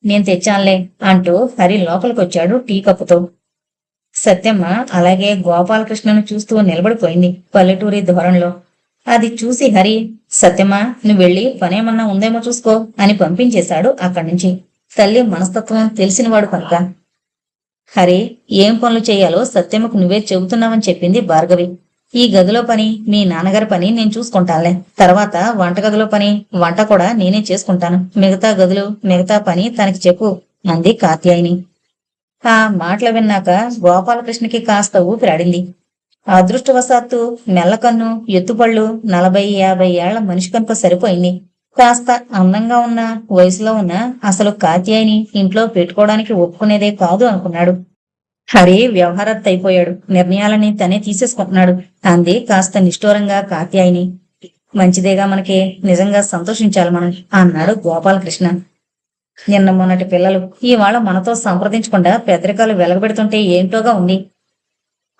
నేను తెచ్చానులే అంటూ హరి లోపలికొచ్చాడు టీ కప్పుతో. సత్యమ్మ అలాగే గోపాలకృష్ణను చూస్తూ నిలబడిపోయింది పల్లెటూరి ధోరణిలో. అది చూసి హరి, సత్యమ్మ, నువ్వు వెళ్ళి పనేమన్నా ఉందేమో చూసుకో అని పంపించేశాడు అక్కడి నుంచి. తల్లి మనస్తత్వం తెలిసినవాడు కనుక. హరి, ఏం పనులు చేయాలో సత్యమ్మకు నువ్వే చెబుతున్నావని చెప్పింది భార్గవి. ఈ గదిలో పని మీ నాన్నగారి పని నేను చూసుకుంటానులే. తర్వాత వంటగదిలో పని, వంట కూడా నేనే చేసుకుంటాను. మిగతా గదులు మిగతా పని తనకి చెప్పు అంది కాత్యాయని. ఆ మాటలు విన్నాక గోపాలకృష్ణకి కాస్త ఊపిరాడింది. అదృష్టవశాత్తు మెల్లకన్ను, ఎత్తుపళ్ళు 40-50 ఏళ్ల మనిషి కనుక సరిపోయింది. కాస్త అందంగా ఉన్న వయసులో ఉన్న అసలు కాత్యాయని ఇంట్లో పెట్టుకోవడానికి ఒప్పుకునేదే కాదు అనుకున్నాడు. హరి వ్యవహారత్ అయిపోయాడు. నిర్ణయాలని తనే తీసేసుకుంటున్నాడు అంది కాస్త నిష్ఠూరంగా కాత్యాయని. మంచిదేగా మనకి, నిజంగా సంతోషించాలి మనం అన్నాడు గోపాలకృష్ణ. నిన్న మొన్నటి పిల్లలు ఇవాళ మనతో సంప్రదించకుండా పెద్దరికాలు వెలగబెడుతుంటే ఏంటోగా ఉంది.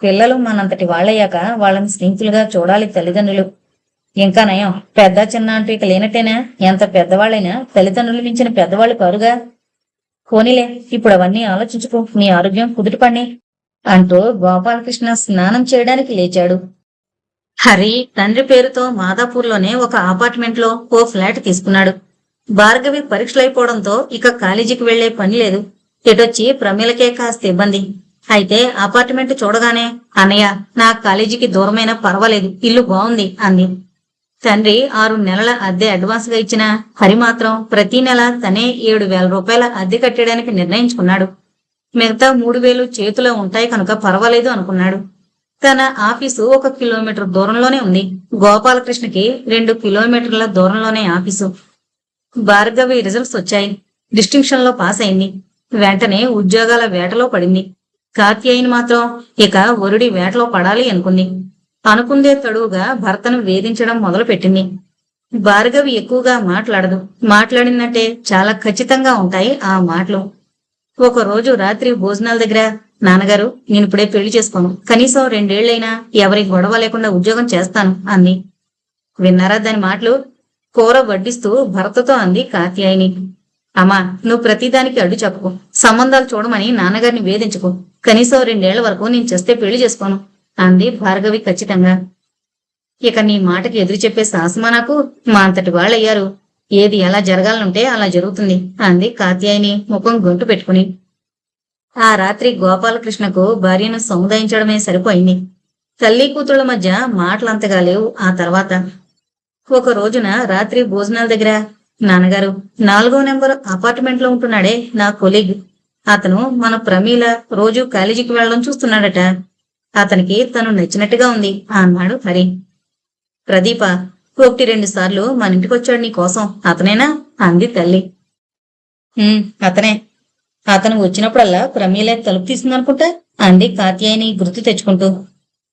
పిల్లలు మనంతటి వాళ్ళయ్యాక వాళ్ళని స్నేహితులుగా చూడాలి తల్లిదండ్రులు. ఇంకా నయం, పెద్ద చిన్న అంటూ ఇక లేనట్టేనా? ఎంత పెద్దవాళ్ళైనా తల్లిదండ్రులు మించిన పెద్దవాళ్ళు కారుగా. పోనీలే, ఇప్పుడు అవన్నీ ఆలోచించుకో, నీ ఆరోగ్యం కుదుటపడి అంటూ గోపాలకృష్ణ స్నానం చేయడానికి లేచాడు. హరి తండ్రి పేరుతో మాదాపూర్లోనే ఒక అపార్ట్మెంట్లో ఓ ఫ్లాట్ తీసుకున్నాడు. భార్గవి పరీక్షలైపోవడంతో ఇక కాలేజీకి వెళ్లే పని లేదు. ఎటొచ్చి ప్రమీలకే కాస్త ఇబ్బంది. అయితే అపార్ట్మెంట్ చూడగానే, అన్నయ్య, నా కాలేజీకి దూరమైనా పర్వాలేదు, ఇల్లు బాగుంది అంది. తండ్రి 6 నెలల అద్దె అడ్వాన్స్ గా ఇచ్చిన హరి మాత్రం ప్రతి నెల తనే 7,000 రూపాయల అద్దె కట్టేయడానికి నిర్ణయించుకున్నాడు. మిగతా 3,000 చేతిలో ఉంటాయి కనుక పర్వాలేదు అనుకున్నాడు. తన ఆఫీసు 1 కిలోమీటర్ దూరంలోనే ఉంది. గోపాలకృష్ణకి 2 కిలోమీటర్ల దూరంలోనే ఆఫీసు. భార్గవి రిజల్ట్స్ వచ్చాయి. డిస్టింక్షన్ లో పాస్ అయింది. వెంటనే ఉద్యోగాల వేటలో పడింది. కాత్యాయిని మాత్రం ఇక వరుడి వేటలో పడాలి అనుకుంది. అనుకుందే తడువుగా భర్తను వేధించడం మొదలుపెట్టింది. భార్గవి ఎక్కువగా మాట్లాడదు. మాట్లాడినట్టే చాలా ఖచ్చితంగా ఉంటాయి ఆ మాటలు. ఒక రోజు రాత్రి భోజనాల దగ్గర, నాన్నగారు, నేనిప్పుడే పెళ్లి చేసుకోను, కనీసం 2 ఏళ్లైనా ఎవరి గొడవ లేకుండా ఉద్యోగం చేస్తాను అంది. విన్నారా దాని మాటలు? కూర వడ్డిస్తూ భర్తతో అంది కాత్యాయిని. అమ్మా, నువ్వు ప్రతిదానికి అడ్డు చెప్పుకో. సంబంధాలు చూడమని నాన్నగారిని వేధించుకో. కనీసం 2 ఏళ్ల వరకు నేను చేస్తే పెళ్లి చేసుకోను అంది భార్గవి ఖచ్చితంగా. ఇక నీ మాటకి ఎదురు చెప్పే సాహసమా నాకు? మా అంతటి వాళ్ళయ్యారు. ఏది ఎలా జరగాలనుంటే అలా జరుగుతుంది అంది కాత్యాయిని ముఖం గొంతు పెట్టుకుని. ఆ రాత్రి గోపాలకృష్ణకు భార్యను సముదాయించడమే సరిపోయింది. తల్లి కూతుళ్ల మధ్య మాటలంతగా లేవు ఆ తర్వాత. ఒక రోజున రాత్రి భోజనాల దగ్గర, నాన్నగారు, 4వ నెంబర్ అపార్ట్మెంట్ లో ఉంటున్నాడే నా కొలీగ్, అతను మన ప్రమీల రోజు కాలేజీకి వెళ్ళడం చూస్తున్నాడట. అతనికి తను నచ్చినట్టుగా ఉంది అన్నాడు హరి. ప్రదీప 1-2 సార్లు మన ఇంటికొచ్చాడు నీ కోసం, అతనేనా అంది తల్లి. అతనే. అతను వచ్చినప్పుడల్లా ప్రమీలే తలుపు తీసిందనుకుంటా అంది కాత్యాయిని గుర్తు తెచ్చుకుంటూ.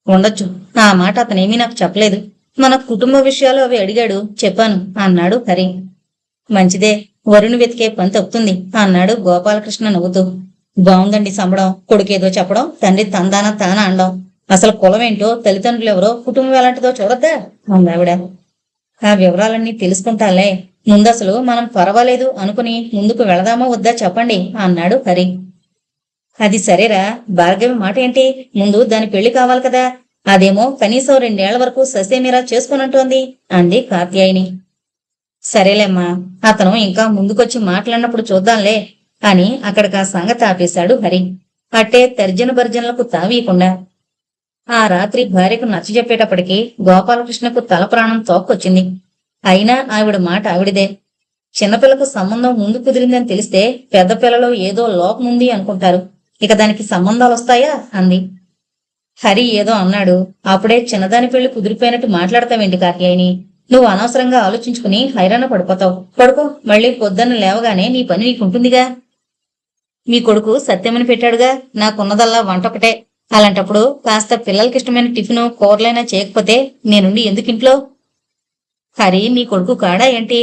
ఉండొచ్చు, ఆ మాట అతనేమీ నాకు చెప్పలేదు. మన కుటుంబ విషయాలు అవి అడిగాడు, చెప్పాను అన్నాడు హరి. మంచిదే, వరుణ్ వెతికే పని తప్పుతుంది అన్నాడు గోపాలకృష్ణ నవ్వుతూ. బాగుందండి సంబడం. కొడుకేదో చెప్పడం, తండ్రి తందాన తాన అనడం. అసలు కులమేంటో, తల్లిదండ్రులు ఎవరో, కుటుంబం ఎలాంటిదో చూడద్దా అందావిడ. ఆ వివరాలన్నీ తెలుసుకుంటాలే, ముందసలు మనం పర్వాలేదు అనుకుని ముందుకు వెళదామో వద్దా చెప్పండి అన్నాడు హరి. అది సరేరా, భార్గవి మాట ఏంటి? ముందు దాని పెళ్లి కావాలి కదా. అదేమో కనీసం 2 ఏళ్ల వరకు ససేమిరా చేసుకున్నట్టోంది అంది కాత్యాయిని. సరేలేమ్మా, అతను ఇంకా ముందుకొచ్చి మాట్లాడినప్పుడు చూద్దాంలే అని అక్కడికి ఆ సంగతి ఆపేశాడు హరి. అట్టే తర్జన భర్జనలకు తావీయకుండా. ఆ రాత్రి భార్యకు నచ్చజెప్పేటప్పటికి గోపాలకృష్ణకు తల ప్రాణం తోక్కొచ్చింది. అయినా ఆవిడ మాట ఆవిడిదే. చిన్నపిల్లకు సంబంధం ముందు కుదిరిందని తెలిస్తే పెద్ద పిల్లలో ఏదో లోపముంది అనుకుంటారు. ఇక దానికి సంబంధాలొస్తాయా అంది. హరి ఏదో అన్నాడు. అప్పుడే చిన్నదాని పెళ్లి కుదిరిపోయినట్టు మాట్లాడతావేంటి కాత్యాయిని? నువ్వు అనవసరంగా ఆలోచించుకుని హైరాణ పడిపోతావు. పడుకో, మళ్ళీ పొద్దున్న లేవగానే నీ పని నీకుంటుందిగా. మీ కొడుకు సత్యమని పెట్టాడుగా, నాకున్నదల్లా వంటొకటే. అలాంటప్పుడు కాస్త పిల్లలకిష్టమైన టిఫిను కూరలైనా చేయకపోతే నేనుండి ఎందుకింట్లో? హరి నీ కొడుకు కాడా ఏంటి?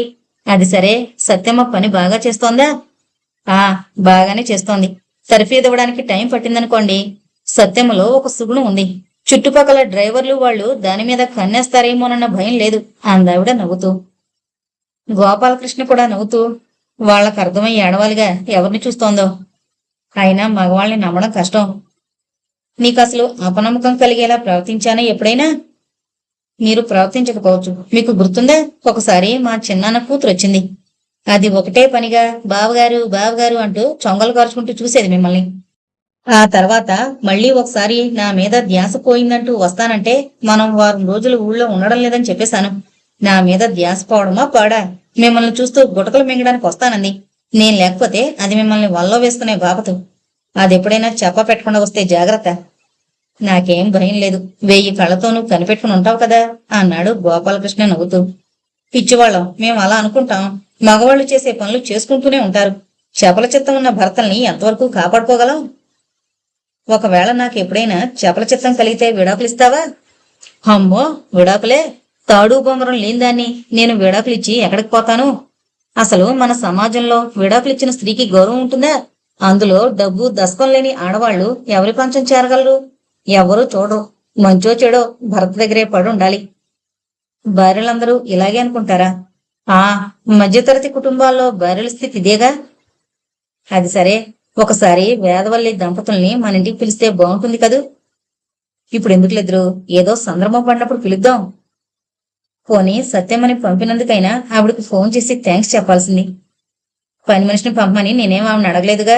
అది సరే, సత్యమ్మ పని బాగా చేస్తోందా? బాగానే చేస్తోంది. సరిఫీదివ్వడానికి టైం పట్టిందనుకోండి. సత్యమ్మలో ఒక సుగుణం ఉంది. చుట్టుపక్కల డ్రైవర్లు వాళ్ళు దాని మీద కన్నేస్తారేమోనన్న భయం లేదు అందావిడ నవ్వుతూ. గోపాలకృష్ణ కూడా నవ్వుతూ, వాళ్ళకు అర్థమై ఏడవాలిగా ఎవరిని చూస్తోందో. అయినా మగవాళ్ళని నమ్మడం కష్టం. నీకసలు అపనమ్మకం కలిగేలా ప్రవర్తించానా ఎప్పుడైనా? మీరు ప్రవర్తించకపోవచ్చు. మీకు గుర్తుందా, ఒకసారి మా చిన్నాన్న కూతురు వచ్చింది. అది ఒకటే పనిగా బావగారు బావగారు అంటూ చొంగలు కాల్చుకుంటూ చూసేది మిమ్మల్ని. ఆ తర్వాత మళ్ళీ ఒకసారి నా మీద ధ్యాస పోయిందంటూ వస్తానంటే మనం 1 వారం రోజులు ఊళ్ళో ఉండడం లేదని చెప్పేశాను. నా మీద ధ్యాస పోవడమా పాడా? మిమ్మల్ని చూస్తూ గుటకలు మింగడానికి వస్తానంది. నేను లేకపోతే అది మిమ్మల్ని వల్లో వేసుకునే బాపతు. అదెప్పుడైనా చెప్ప పెట్టకుండా వస్తే జాగ్రత్త. నాకేం భయం లేదు, 1000 కళ్ళతోనూ కనిపెట్టుకుని ఉంటావు కదా అన్నాడు గోపాలకృష్ణ నవ్వుతూ. పిచ్చివాళ్ళం మేము అలా అనుకుంటాం. మగవాళ్లు చేసే పనులు చేసుకుంటూనే ఉంటారు. చపల చిత్తం ఉన్న భర్తల్ని ఎంతవరకు కాపాడుకోగలం? ఒకవేళ నాకెప్పుడైనా చపల చిత్తం కలిగితే విడాకులిస్తావా? అమ్మో, విడాకులే? తాడు బొంగరం లేనిదాన్ని నేను విడాకులిచ్చి ఎక్కడికి పోతాను? అసలు మన సమాజంలో విడాకులిచ్చిన స్త్రీకి గౌరవం ఉంటుందా? అందులో డబ్బు దశకం లేని ఆడవాళ్లు ఎవరి పంచం చేరగలరు? ఎవరూ చూడరు. మంచో చెడో భర్త దగ్గరే పడి ఉండాలి. భార్యలందరూ ఇలాగే అనుకుంటారా? మధ్యతరగతి కుటుంబాల్లో భార్యల స్థితి ఇదేగా. అది సరే, ఒకసారి వేదవల్లి దంపతుల్ని మన ఇంటికి పిలిస్తే బాగుంటుంది కదూ. ఇప్పుడు ఎందుకులేదురు, ఏదో సందర్భం పడినప్పుడు పిలుద్దాం. పోనీ సత్యమని పంపినందుకైనా ఆవిడకి ఫోన్ చేసి థ్యాంక్స్ చెప్పాల్సింది. పని మనిషిని పంపమని నేనేం ఆవిడని అడగలేదుగా.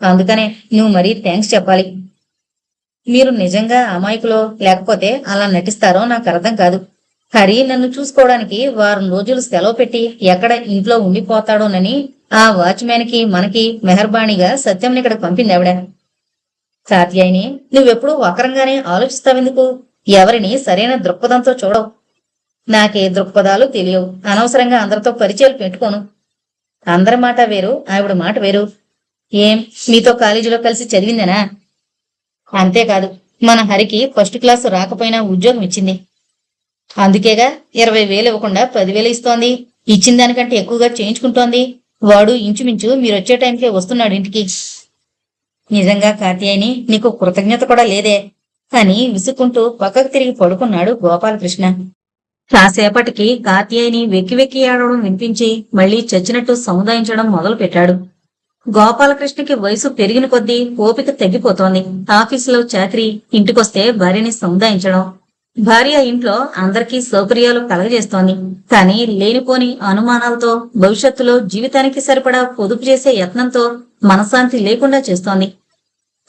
అందుకనే నువ్వు మరీ థ్యాంక్స్ చెప్పాలి. మీరు నిజంగా అమాయకులో లేకపోతే అలా నటిస్తారో నాకు అర్థం కాదు. హరి నన్ను చూసుకోవడానికి వారం రోజులు సెలవు పెట్టి ఎక్కడ ఇంట్లో ఉండిపోతాడోనని ఆ వాచ్మ్యాన్ కి మనకి మెహర్బాణిగా సత్యంని ఇక్కడ పంపింది ఆవిడ. కాత్యాయిని, నువ్వెప్పుడు వక్రంగానే ఆలోచిస్తావెందుకు? ఎవరిని సరైన దృక్పథంతో చూడవు. నాకే దృక్పథాలు తెలియవు. అనవసరంగా అందరితో పరిచయాలు పెట్టుకోను. అందరి మాట వేరు, ఆవిడ మాట వేరు. ఏం మీతో కాలేజీలో కలిసి చదివిందనా? అంతేకాదు, మన హరికి ఫస్ట్ క్లాసు రాకపోయినా ఉద్యోగం ఇచ్చింది. అందుకేగా 20,000 ఇవ్వకుండా 10,000 ఇస్తోంది. ఇచ్చిన దానికంటే ఎక్కువగా చేయించుకుంటోంది. వాడు ఇంచుమించు మీరొచ్చే టైంకే వస్తున్నాడు ఇంటికి. నిజంగా కాత్యాయిని, నీకు కృతజ్ఞత కూడా లేదే అని విసుక్కుంటూ పక్కకు తిరిగి పడుకున్నాడు గోపాలకృష్ణ. కాసేపటికి కాత్యాయిని వెక్కి వెక్కి ఆడడం వినిపించి మళ్లీ చచ్చినట్టు సముదాయించడం మొదలు పెట్టాడు. గోపాలకృష్ణకి వయసు పెరిగిన కొద్దీ ఓపిక తగ్గిపోతోంది. ఆఫీసులో చాకరీ, ఇంటికొస్తే భార్యని సముదాయించడం. భార్య ఇంట్లో అందరికీ సౌకర్యాలు కలగజేస్తోంది. కానీ లేనిపోని అనుమానాలతో భవిష్యత్తులో జీవితానికి సరిపడా పొదుపు చేసే యత్నంతో మనశ్శాంతి లేకుండా చేస్తోంది.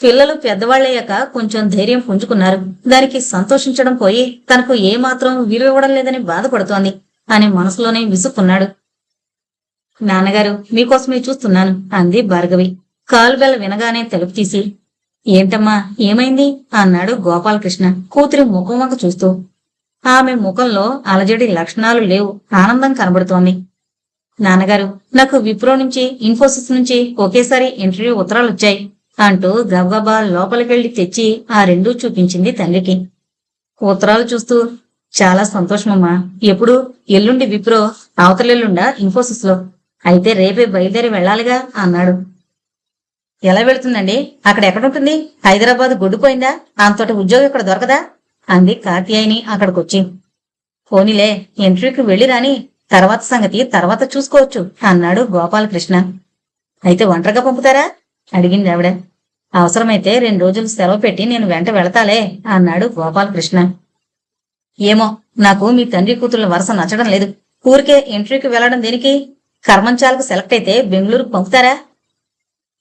పిల్లలు పెద్దవాళ్లయ్యాక కొంచెం ధైర్యం పుంజుకున్నారు. దానికి సంతోషించడం పోయి తనకు ఏమాత్రం విలువివ్వడం లేదని బాధపడుతోంది అని మనసులోనే విసుక్కున్నాడు. నాన్నగారు, మీకోసమే చూస్తున్నాను అంది భార్గవి. కాలుబెల్ల వినగానే తలుపు తీసి, ఏంటమ్మా ఏమైంది అన్నాడు గోపాలకృష్ణ కూతురి ముఖం వంక చూస్తూ. ఆమె ముఖంలో అలజడి లక్షణాలు లేవు, ఆనందం కనబడుతోంది. నాన్నగారు, నాకు విప్రో నుంచి ఇన్ఫోసిస్ నుంచి ఒకేసారి ఇంటర్వ్యూ ఉత్తరాలొచ్చాయి అంటూ గబగబా లోపలికెళ్లి తెచ్చి ఆ రెండూ చూపించింది తండ్రికి. ఉత్తరాలు చూస్తూ, చాలా సంతోషమమ్మా. ఎప్పుడు? ఎల్లుండి విప్రో, అవతలెల్లుండా ఇన్ఫోసిస్ లో. అయితే రేపే బయలుదేరి వెళ్లాలిగా అన్నాడు. ఎలా వెళుతుందండి? అక్కడెక్కడుంటుంది? హైదరాబాద్ గొడ్డుపోయిందా? అంతటి ఉద్యోగం ఇక్కడ దొరకదా అంది కాత్యాయిని అక్కడికొచ్చి. పోనీలే, ఇంటర్వ్యూకి వెళ్ళి రాని, తర్వాత సంగతి తర్వాత చూసుకోవచ్చు అన్నాడు గోపాలకృష్ణ. అయితే ఒంటరిగా పంపుతారా అడిగింది ఆవిడ. అవసరమైతే 2 రోజులు సెలవు పెట్టి నేను వెంట వెళతాలే అన్నాడు గోపాలకృష్ణ. ఏమో, నాకు మీ తండ్రి కూతుర్ల వరస నచ్చడం లేదు. ఊరికే ఇంటర్వ్యూకి వెళ్లడం దేనికి? కర్మంచాలకు సెలెక్ట్ అయితే బెంగళూరు పంపుతారా?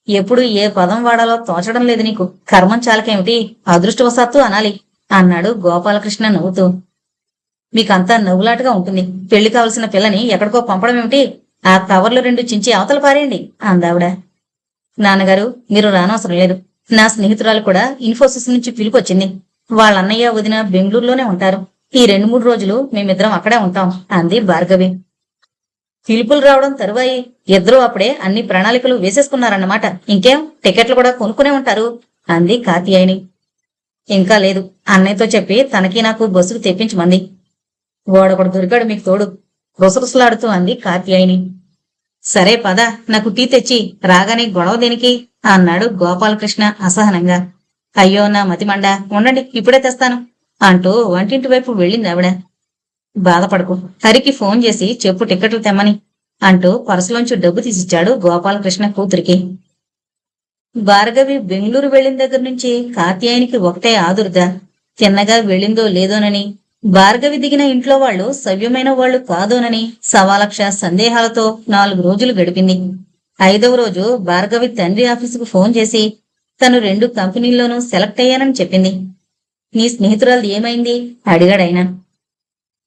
ఎప్పుడు ఏ పదం వాడాలో తోచడం లేదు నీకు. కర్మంచాలకేమిటి, అదృష్టవశాత్తు అనాలి అన్నాడు గోపాలకృష్ణ నవ్వుతూ. మీకంతా నవ్వులాటగా ఉంటుంది. పెళ్లి కావలసిన పిల్లని ఎక్కడికో పంపడం ఏమిటి? ఆ కవర్లు 2 చించి అవతల పారేయండి అందావిడ. నాన్నగారు, మీరు రానవసరం లేదు. నా స్నేహితురాలు కూడా ఇన్ఫోసిస్ నుంచి పిలుపొచ్చింది. వాళ్ళన్నయ్య వదిన బెంగళూరులోనే ఉంటారు. ఈ 2-3 రోజులు మేమిద్దరం అక్కడే ఉంటాం అంది భార్గవి. పిలుపులు రావడం తరువాయి. ఇద్దరూ అప్పుడే అన్ని ప్రణాళికలు వేసేసుకున్నారన్నమాట. ఇంకేం, టికెట్లు కూడా కొనుక్కునే ఉంటారు అంది కాత్యాయిని. ఇంకా లేదు, అన్నయ్యతో చెప్పి తనకి నాకు బస్సుకు తెప్పించమంది. వాడొకడు దొరికాడు మీకు తోడు రుసరుసలాడుతూ అంది కాత్యాయిని. సరే పద, నాకు టీ తెచ్చి, రాగానే గొడవ దేనికి అన్నాడు గోపాలకృష్ణ అసహనంగా. అయ్యో నా మతిమండ, ఉండండి ఇప్పుడే తెస్తాను అంటూ వంటింటి వైపు వెళ్ళింది ఆవిడ. బాధపడకు, హరికి ఫోన్ చేసి చెప్పు టికెట్లు తెమ్మని అంటూ పర్సులోంచి డబ్బు తీసిచ్చాడు గోపాలకృష్ణ కూతురికి. భార్గవి బెంగళూరు వెళ్లిన దగ్గర నుంచి కాత్యాయనికి ఒకటే ఆదుర్ద. తిన్నగా వెళ్ళిందో లేదోనని, భార్గవి దిగిన ఇంట్లో వాళ్లు సవ్యమైన వాళ్లు కాదోనని సవాలక్ష సందేహాలతో 4 రోజులు గడిపింది. 5వ రోజు భార్గవి తండ్రి ఆఫీసుకు ఫోన్ చేసి తను 2 కంపెనీల్లోనూ సెలెక్ట్ అయ్యానని చెప్పింది. నీ స్నేహితురాలు ఏమైంది అడిగాడైనా.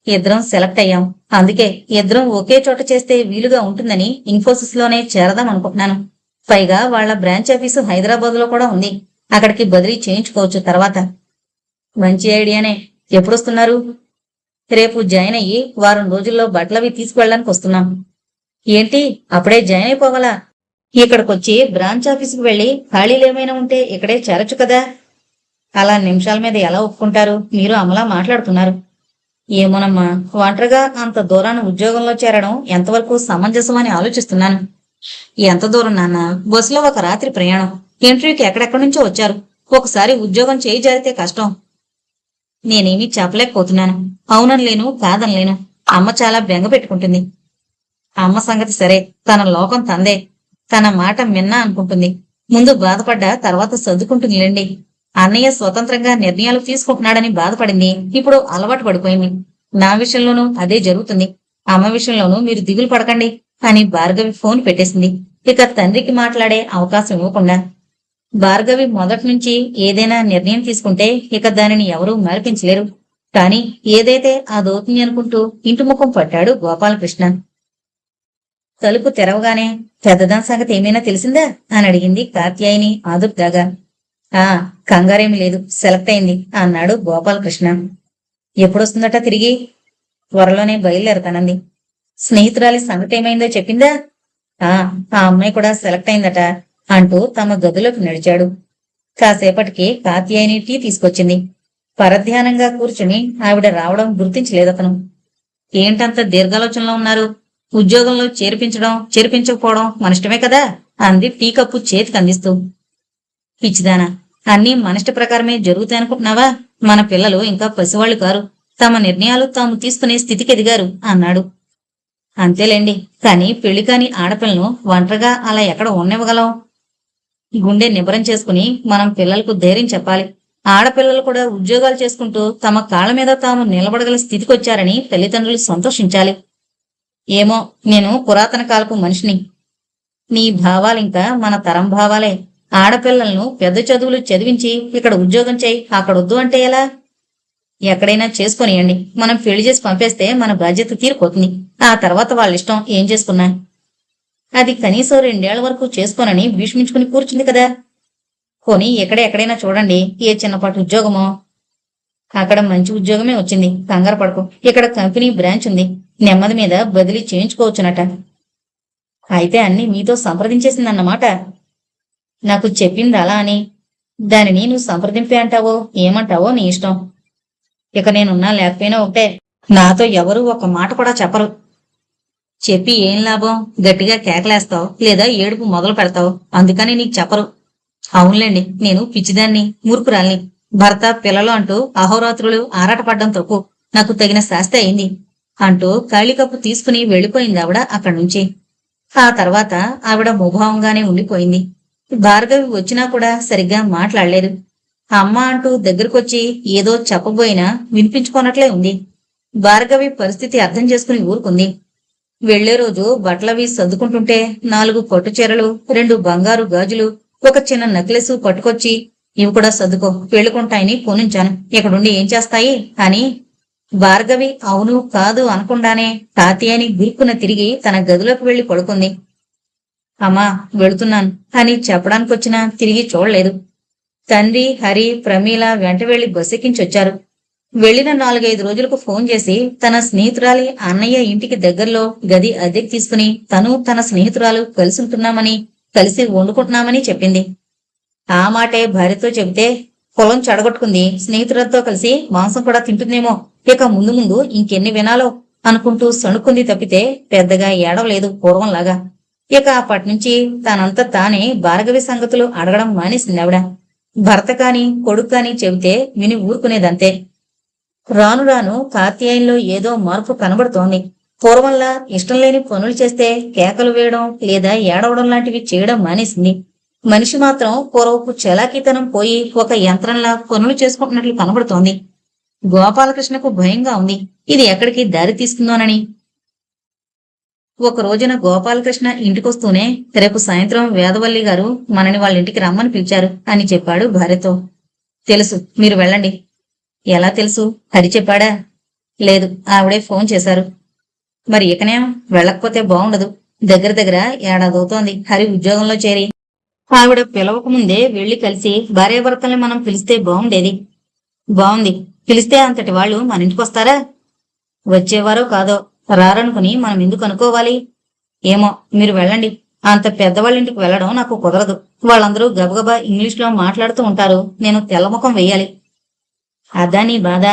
ఇద్దరం సెలెక్ట్ అయ్యాం, అందుకే ఇద్దరం ఒకే చోట చేస్తే వీలుగా ఉంటుందని ఇన్ఫోసిస్ లోనే చేరదాం అనుకుంటున్నాను. పైగా వాళ్ల బ్రాంచ్ ఆఫీసు హైదరాబాద్ లో కూడా ఉంది. అక్కడికి బదిలీ చేయించుకోవచ్చు తర్వాత. మంచి ఐడియానే. ఎప్పుడొస్తున్నారు? రేపు జాయిన్ అయ్యి వారం రోజుల్లో బట్టలవి తీసుకువెళ్ళడానికి వస్తున్నాం. ఏంటి, అప్పుడే జాయిన్ అయిపోవాలా? ఇక్కడికొచ్చి బ్రాంచ్ ఆఫీసుకు వెళ్లి ఖాళీలేమైనా ఉంటే ఇక్కడే చేరొచ్చు కదా. అలా నిమిషాల మీద ఎలా ఒప్పుకుంటారు? మీరు అమలా మాట్లాడుతున్నారు. ఏమోనమ్మా, ఒంటరిగా అంత దూరాన్ని ఉద్యోగంలో చేరడం ఎంతవరకు సమంజసమని ఆలోచిస్తున్నాను. ఎంత దూరం నాన్న? బస్సులో 1 రాత్రి ప్రయాణం. ఇంటర్వ్యూకి ఎక్కడెక్కడి నుంచో వచ్చారు. ఒకసారి ఉద్యోగం చేయి జారితే కష్టం. నేనేమీ చెప్పలేకపోతున్నాను. అవునలేను, కాదనలేను. అమ్మ చాలా బెంగ పెట్టుకుంటుంది. అమ్మ సంగతి సరే, తన లోకం తందే. తన మాట మిన్నా అనుకుంటుంది. ముందు బాధపడ్డా తర్వాత సర్దుకుంటుందిలేండి. అన్నయ్య స్వతంత్రంగా నిర్ణయాలు తీసుకుంటున్నాడని బాధపడింది. ఇప్పుడు అలవాటు పడిపోయింది. నా విషయంలోనూ అదే జరుగుతుంది. అమ్మ విషయంలోనూ మీరు దిగులు పడకండి అని భార్గవి ఫోన్ పెట్టేసింది. ఇక తండ్రికి మాట్లాడే అవకాశం ఇవ్వకుండా. భార్గవి మొదటి నుంచి ఏదైనా నిర్ణయం తీసుకుంటే ఇక దానిని ఎవరూ మార్పించలేరు. కాని ఏదైతే అదవుతుంది అనుకుంటూ ఇంటి ముఖం పట్టాడు గోపాలకృష్ణ. తలుపు తెరవగానే పెద్దదాని సంగతి ఏమైనా తెలిసిందా అని అడిగింది కాత్యాయిని ఆదుర్దాగా. ఆ కంగారేమీ లేదు, సెలెక్ట్ అయింది అన్నాడు గోపాలకృష్ణ. ఎప్పుడొస్తుందట తిరిగి? త్వరలోనే బయలుదేరతానంది. స్నేహితురాలి సంగతి ఏమైందో చెప్పిందా? ఆ అమ్మాయి కూడా సెలెక్ట్ అయిందట అంటూ తమ గదిలోకి నడిచాడు. కాసేపటికి కాత్యాయిని టీ తీసుకొచ్చింది. పరధ్యానంగా కూర్చుని ఆవిడ రావడం గుర్తించలేదతను. ఏంటంత దీర్ఘాలోచనలో ఉన్నారు? ఉద్యోగంలో చేర్పించకపోవడం మనిష్టమే కదా అంది టీ కప్పు చేతికి అందిస్తూ. పిచ్చిదానా, అన్నీ మనిష్ట ప్రకారమే జరుగుతాయనుకుంటున్నావా? మన పిల్లలు ఇంకా పసివాళ్లు కారు. తమ నిర్ణయాలు తాము తీసుకునే స్థితికి ఎదిగారు అన్నాడు. అంతేలేండి, కాని పెళ్లి కాని ఆడపిల్లను ఒంటరిగా అలా ఎక్కడ ఉన్నివ్వగలం? గుండె నిబరం చేసుకుని మనం పిల్లలకు ధైర్యం చెప్పాలి. ఆడపిల్లలు కూడా ఉద్యోగాలు చేసుకుంటూ తమ కాళ్ల మీద తాము నిలబడగల స్థితికొచ్చారని తల్లిదండ్రులు సంతోషించాలి. ఏమో, నేను పురాతన కాలపు మనిషిని. నీ భావాలింకా మన తరం భావాలే. ఆడపిల్లలను పెద్ద చదువులు చదివించి ఇక్కడ ఉద్యోగం చేయి, అక్కడొద్దు అంటే ఎలా? ఎక్కడైనా చేసుకొనియండి, మనం పెళ్లి చేసి పంపేస్తే మన బాధ్యత తీరిపోతుంది. ఆ తర్వాత వాళ్ళిష్టం ఏం చేసుకున్నా. అది కనీసం 2 ఏళ్ల వరకు చేసుకోనని భీష్మించుకుని కూర్చుంది కదా. కొని ఎక్కడైనా చూడండి, ఏ చిన్నపాటి ఉద్యోగమో. అక్కడ మంచి ఉద్యోగమే వచ్చింది, కంగారు పడకు. ఇక్కడ కంపెనీ బ్రాంచ్ ఉంది, నెమ్మది మీద బదిలీ చేయించుకోవచ్చునట. అయితే అన్ని మీతో సంప్రదించేసిందన్నమాట. నాకు చెప్పింది అలా అని. దానిని నువ్వు సంప్రదింపే అంటావో ఏమంటావో నీ ఇష్టం. ఇక నేనున్నా లేకపోయినా ఒకటే. నాతో ఎవరూ ఒక మాట కూడా చెప్పరు. చెప్పి ఏం లాభం? గట్టిగా కేకలేస్తావు లేదా ఏడుపు మొదలు పెడతావు, అందుకని నీకు చెప్పరు. అవునులేండి, నేను పిచ్చిదాన్ని, మూర్ఖురాల్ని. భర్త పిల్లలు అంటూ అహోరాత్రులు ఆరాటపడ్డం తప్పు. నాకు తగిన శాస్తి అయింది అంటూ ఖాళీకప్పు తీసుకుని వెళ్లిపోయింది ఆవిడ అక్కడి నుంచి. ఆ తర్వాత ఆవిడ ముభావంగానే ఉండిపోయింది. భార్గవి వచ్చినా కూడా సరిగ్గా మాట్లాడలేదు. అమ్మ అంటూ దగ్గరకొచ్చి ఏదో చెప్పబోయినా వినిపించుకోనట్లే ఉంది. భార్గవి పరిస్థితి అర్థం చేసుకుని ఊరుకుంది. వెళ్లే రోజు బట్టలవి సర్దుకుంటుంటే 4 పట్టు చీరలు, 2 బంగారు గాజులు, ఒక చిన్న నెక్లెస్ పట్టుకొచ్చి, ఇవి కూడా సర్దుకో, పెళ్లికుంటాయని పోనించాను, ఇక్కడుండి ఏం చేస్తాయి అని. భార్గవి అవును కాదు అనకుండానే తాతయ్యని గురుక్కున తిరిగి తన గదిలోకి వెళ్లి పడుకుంది. అమ్మా వెళుతున్నాను అని చెప్పడానికొచ్చినా తిరిగి చూడలేదు. తండ్రి, హరి, ప్రమీల వెంట వెళ్లి బస్సెక్కించొచ్చారు. వెళ్లిన 4-5 రోజులకు ఫోన్ చేసి తన స్నేహితురాలి అన్నయ్య ఇంటికి దగ్గరలో గది అద్దెకి తీసుకుని తను తన స్నేహితురాలు కలిసి ఉంటున్నామని, కలిసి వండుకుంటున్నామని చెప్పింది. ఆ మాటే భార్యతో చెబితే పొలం చెడగొట్టుకుంది, స్నేహితులతో కలిసి మాంసం కూడా తింటుందేమో, ఇక ముందు ముందు ఇంకెన్ని వినాలో అనుకుంటూ సణుక్కుంది తప్పితే పెద్దగా ఏడవలేదు పూర్వంలాగా. ఇక అప్పటినుంచి తనంతా తానే భార్గవి సంగతులు అడగడం మానేసింది ఆవిడ. భర్త కాని కొడుకు కాని చెబితే విని ఊరుకునేదంతే. రాను రాను కాత్యాయంలో ఏదో మార్పు కనబడుతోంది. పూర్వంలా ఇష్టం లేని పనులు చేస్తే కేకలు వేయడం లేదా ఏడవడం లాంటివి చేయడం మానేసింది. మనిషి మాత్రం పూర్వపు చలాకీతనం పోయి ఒక యంత్రంలా పనులు చేసుకుంటున్నట్లు కనబడుతోంది. గోపాలకృష్ణకు భయంగా ఉంది, ఇది ఎక్కడికి దారి తీస్తుందోనని. ఒక రోజున గోపాలకృష్ణ ఇంటికొస్తూనే రేపు సాయంత్రం వేదవల్లి గారు మనని వాళ్ళ ఇంటికి రమ్మని పిలిచారు అని చెప్పాడు భార్యతో. తెలుసు, మీరు వెళ్ళండి. ఎలా తెలుసు? హరి చెప్పాడా? లేదు, ఆవిడే ఫోన్ చేశారు. మరి ఇకనేం వెళ్ళకపోతే బాగుండదు. దగ్గర 7 ఏడాదవుతోంది హరి ఉద్యోగంలో చేరి. ఆవిడ పిలవక ముందే వెళ్లి కలిసి భార్యాభర్తల్ని మనం పిలిస్తే బాగుండేది. బాగుంది, పిలిస్తే అంతటి వాళ్ళు మన ఇంటికొస్తారా? వచ్చేవారో కాదో, రారనుకుని మనం ఎందుకు అనుకోవాలి? ఏమో, మీరు వెళ్ళండి. అంత పెద్దవాళ్ళింటికి వెళ్లడం నాకు కుదరదు. వాళ్ళందరూ గబగబా ఇంగ్లీష్లో మాట్లాడుతూ ఉంటారు, నేను తెల్లముఖం వెయ్యాలి. అదా నీ బాధ?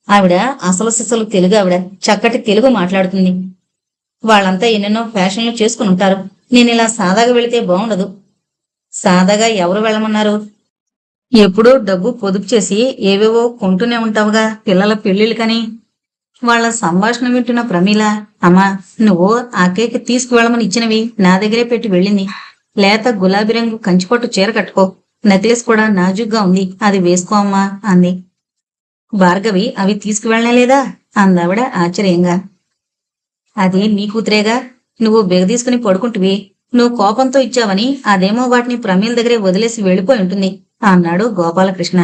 ఆవిడ అసలు సిసలు తెలుగు ఆవిడ, చక్కటి తెలుగు మాట్లాడుతుంది. వాళ్ళంతా ఎన్నెన్నో ఫ్యాషన్లు చేసుకుని ఉంటారు. నేనిలా సాదాగా వెళితే బాగుండదు. సాదాగా ఎవరు వెళ్ళమన్నారు? ఎప్పుడూ డబ్బు పొదుపు చేసి ఏవేవో కొంటూనే ఉంటావుగా పిల్లల పెళ్లిళ్ళకని. వాళ్ళ సంభాషణ వింటున్న ప్రమీల, అమ్మా నువ్వు ఆ కేక్ తీసుకువెళ్ళమని ఇచ్చినవి నా దగ్గరే పెట్టి వెళ్ళింది. లేత గులాబీ రంగు కంచిపట్టు చీర కట్టుకో, నెక్లెస్ కూడా నాజుగ్గా ఉంది, అది వేసుకో అమ్మా అంది. భార్గవి అవి తీసుకువెళ్ళలేదా అందావిడ ఆశ్చర్యంగా. అది నీ కూతురేగా, నువ్వు బెగదీసుకుని పడుకుంటువి. నువ్వు కోపంతో ఇచ్చావని అదేమో వాటిని ప్రమీల దగ్గరే వదిలేసి వెళ్ళిపోయి ఉంటుంది అన్నాడు గోపాలకృష్ణ.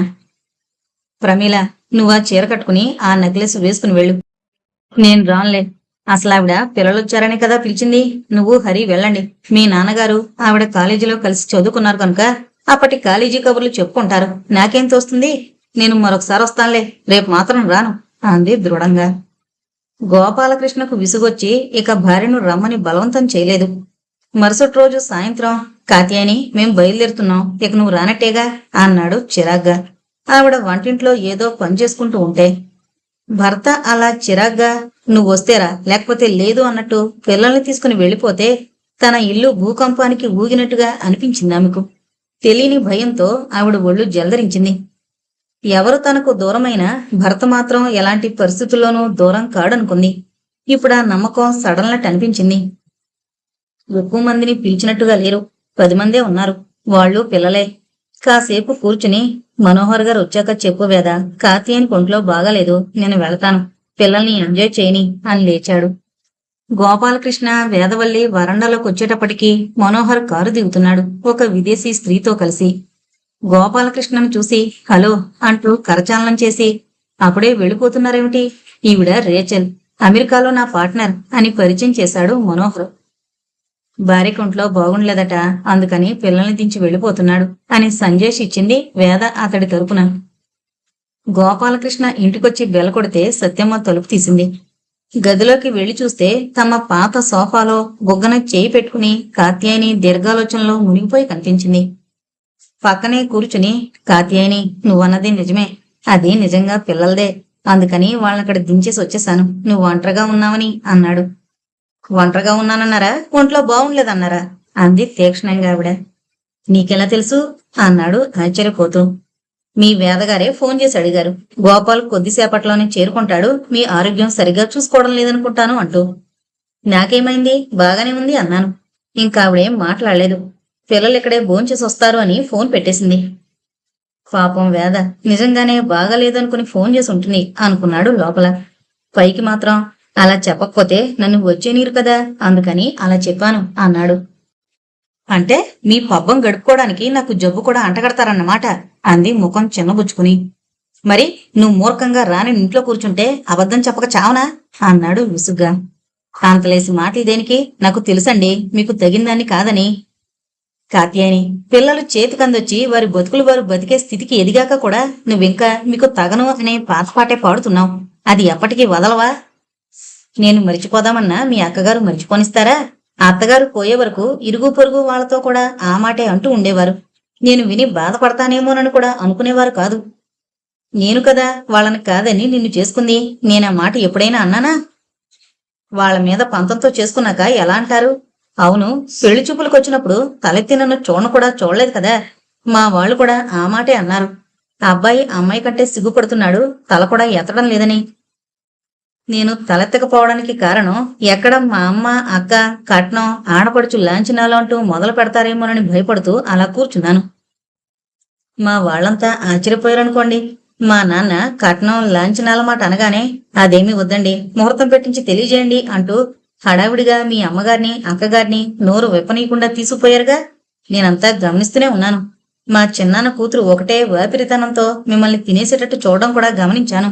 ప్రమీల, నువ్వా చీర కట్టుకుని ఆ నెక్లెస్ వేసుకుని వెళ్ళు. నేను రాన్లే. అసలావిడ పిల్లలొచ్చారని కదా పిలిచింది. నువ్వు హరి వెళ్ళండి. మీ నాన్నగారు ఆవిడ కాలేజీలో కలిసి చదువుకున్నారు కనుక అప్పటి కాలేజీ కబుర్లు చెప్పుకుంటారు. నాకేం తోస్తుంది? నేను మరొకసారి వస్తానులే, రేపు మాత్రం రాను అంది దృఢంగా. గోపాలకృష్ణకు విసుగొచ్చి ఇక భార్యను రమ్మని బలవంతం చేయలేదు. మరుసటి రోజు సాయంత్రం, కాత్యాయని, మేం బయలుదేరుతున్నాం, ఇక నువ్వు రానట్టేగా అన్నాడు చిరాగ్గా. ఆవిడ వంటింట్లో ఏదో పని చేసుకుంటూ ఉంటే. భర్త అలా చిరాగ్గా నువ్వు వస్తేరా లేకపోతే లేదు అన్నట్టు పిల్లల్ని తీసుకుని వెళ్ళిపోతే తన ఇల్లు భూకంపానికి ఊగినట్టుగా అనిపించింది ఆమెకు. తెలియని భయంతో ఆవిడ ఒళ్ళు జలదరించింది. ఎవరు తనకు దూరమైన భర్త మాత్రం ఎలాంటి పరిస్థితుల్లోనూ దూరం కాడనుకుంది. ఇప్పుడు ఆ నమ్మకం సడలనట్టు అనిపించింది. ఎక్కువ మందిని పిలిచినట్టుగా లేరు, 10 మందే ఉన్నారు. వాళ్ళు పిల్లలే. కాసేపు కూర్చుని, మనోహర్ గారు వచ్చాక చెప్పు వేద, కాత్యాయని కొంట్లో బాగాలేదు, నేను వెళతాను, పిల్లల్ని ఎంజాయ్ చేయని అని లేచాడు. గోపాలకృష్ణ వేదవల్లి వరండాలోకి వచ్చేటప్పటికి మనోహర్ కారు దిగుతున్నాడు, ఒక విదేశీ స్త్రీతో కలిసి. గోపాలకృష్ణను చూసి హలో అంటూ కరచాలనం చేసి, అప్పుడే వెళ్ళిపోతున్నారేమిటి? ఈవిడ రేచల్, అమెరికాలో నా పార్ట్నర్ అని పరిచయం చేశాడు మనోహర్. భార్య కొంట్లో బాగుండలేదట, అందుకని పిల్లల్ని దించి వెళ్ళిపోతున్నాడు అని సంజేష్ ఇచ్చింది వేద అతడి తరపున. గోపాలకృష్ణ ఇంటికొచ్చి బెల్ల కొడితే సత్యమ్మ తలుపు తీసింది. గదిలోకి వెళ్లి చూస్తే తమ పాత సోఫాలో బొగ్గన చేయి పెట్టుకుని కాత్యాయని దీర్ఘాలోచనలో మునిగిపోయి కనిపించింది. పక్కనే కూర్చుని, కాత్యాయని, నువ్వన్నది నిజమే, అది నిజంగా పిల్లలదే, అందుకని వాళ్ళనక్కడ దించేసి వచ్చేశాను, నువ్వు ఒంటరిగా ఉన్నావని అన్నాడు. ఒంటరిగా ఉన్నానన్నారా, ఒంట్లో బాగుండలేదన్నారా అంది తీక్షణంగా ఆవిడ. నీకెలా తెలుసు అన్నాడు ఆశ్చర్యపోతూ. మీ వేదగారే ఫోన్ చేసి అడిగారు, గోపాల్ కొద్దిసేపట్లోనే చేరుకుంటాడు, మీ ఆరోగ్యం సరిగా చూసుకోవడం లేదనుకుంటాను అంటూ. నాకేమైంది, బాగానే ఉంది అన్నాను. ఇంకా ఆవిడేం మాట్లాడలేదు. పిల్లలు ఇక్కడే భోంచేసి వస్తారు అని ఫోన్ పెట్టేసింది. పాపం వేద నిజంగానే బాగాలేదనుకుని ఫోన్ చేసి ఉంటుంది అనుకున్నాడు లోపల. పైకి మాత్రం అలా చెప్పకపోతే నన్ను వచ్చేనీరు కదా, అందుకని అలా చెప్పాను అన్నాడు. అంటే మీ పబ్బం గడుపుకోవడానికి నాకు జబ్బు కూడా అంటగడతారన్నమాట అంది ముఖం చిన్నబుచ్చుకుని. మరి నువ్వు మూర్ఖంగా రాని ఇంట్లో కూర్చుంటే అబద్ధం చెప్పక చావనా అన్నాడు విసుగ్గా. అంతలేసి మాటలు దేనికి, నాకు తెలుసండి మీకు తగిందాన్ని కాదని. కాత్యాయని, పిల్లలు చేతికందొచ్చి వారి బతుకులు వారు బతికే స్థితికి ఎదిగాక కూడా నువ్వింకా మీకు తగను అనే పాతపాటే పాడుతున్నావు, అది ఎప్పటికీ వదలవా? నేను మరిచిపోదామన్నా మీ అక్కగారు మరిచిపోనిస్తారా? అత్తగారు పోయే వరకు ఇరుగు పొరుగు వాళ్లతో కూడా ఆ మాటే అంటూ ఉండేవారు. నేను విని బాధపడతానేమోనని కూడా అనుకునేవారు కాదు. నేను కదా వాళ్ళని కాదని నిన్ను చేసుకుంది, నేనా మాట ఎప్పుడైనా అన్నానా? వాళ్ల మీద పంతంతో చేసుకున్నాక ఎలా అంటారు? అవును, పెళ్లి చూపులకొచ్చినప్పుడు తలెత్తి నన్ను కూడా చూడలేదు కదా. మా వాళ్ళు కూడా ఆ మాటే అన్నారు. అబ్బాయి అమ్మాయి కంటే సిగ్గుపడుతున్నాడు, తల కూడా ఎత్తడం లేదని. నేను తలెత్తకపోవడానికి కారణం ఎక్కడ మా అమ్మ, అక్క, కట్నం, ఆడపడుచు లాంఛనాలు అంటూ మొదలు పెడతారేమోనని భయపడుతూ అలా కూర్చున్నాను. మా వాళ్లంతా ఆశ్చర్యపోయారనుకోండి. మా నాన్న కట్నం లాంఛనాల మాట అనగానే అదేమీ వద్దండి, ముహూర్తం పెట్టించి తెలియజేయండి అంటూ హడావిడిగా మీ అమ్మగారిని, అక్కగారిని నోరు విప్పనీయకుండా తీసుకుపోయారుగా. నేనంతా గమనిస్తూనే ఉన్నాను. మా చిన్నాన్న కూతురు ఒకటే వాపిరితనంతో మిమ్మల్ని తినేసేటట్టు చూడడం కూడా గమనించాను.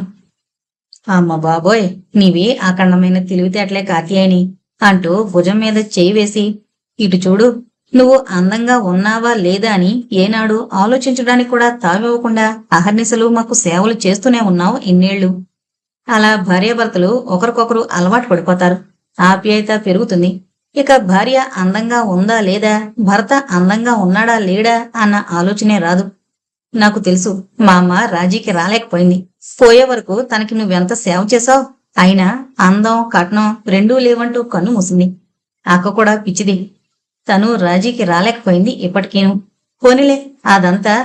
అమ్మ బాబోయ్, నీవి అఖండమైన తెలివితేటలే కాత్యాయని అంటూ భుజం మీద చేయి వేసి, ఇటు చూడు, నువ్వు అందంగా ఉన్నావా లేదా అని ఏనాడు ఆలోచించడానికి కూడా తావివ్వకుండా అహర్నిశలు మాకు సేవలు చేస్తూనే ఉన్నావు ఇన్నేళ్లు. అలా భార్యాభర్తలు ఒకరికొకరు అలవాటు పడిపోతారు, ఆప్యాయత పెరుగుతుంది. ఇక భార్య అందంగా ఉందా లేదా, భర్త అందంగా ఉన్నాడా లేడా అన్న ఆలోచనే రాదు. నాకు తెలుసు, మా అమ్మ రాజీకి రాలేకపోయింది. పోయే వరకు తనకి నువ్వెంత సేవ చేశావు, అయినా అందం, కట్నం రెండూ లేవంటూ కన్ను మూసింది. అక్క కూడా పిచ్చిది, తను రాజీకి రాలేకపోయింది ఇప్పటికేను. పోనీలే అదంతా.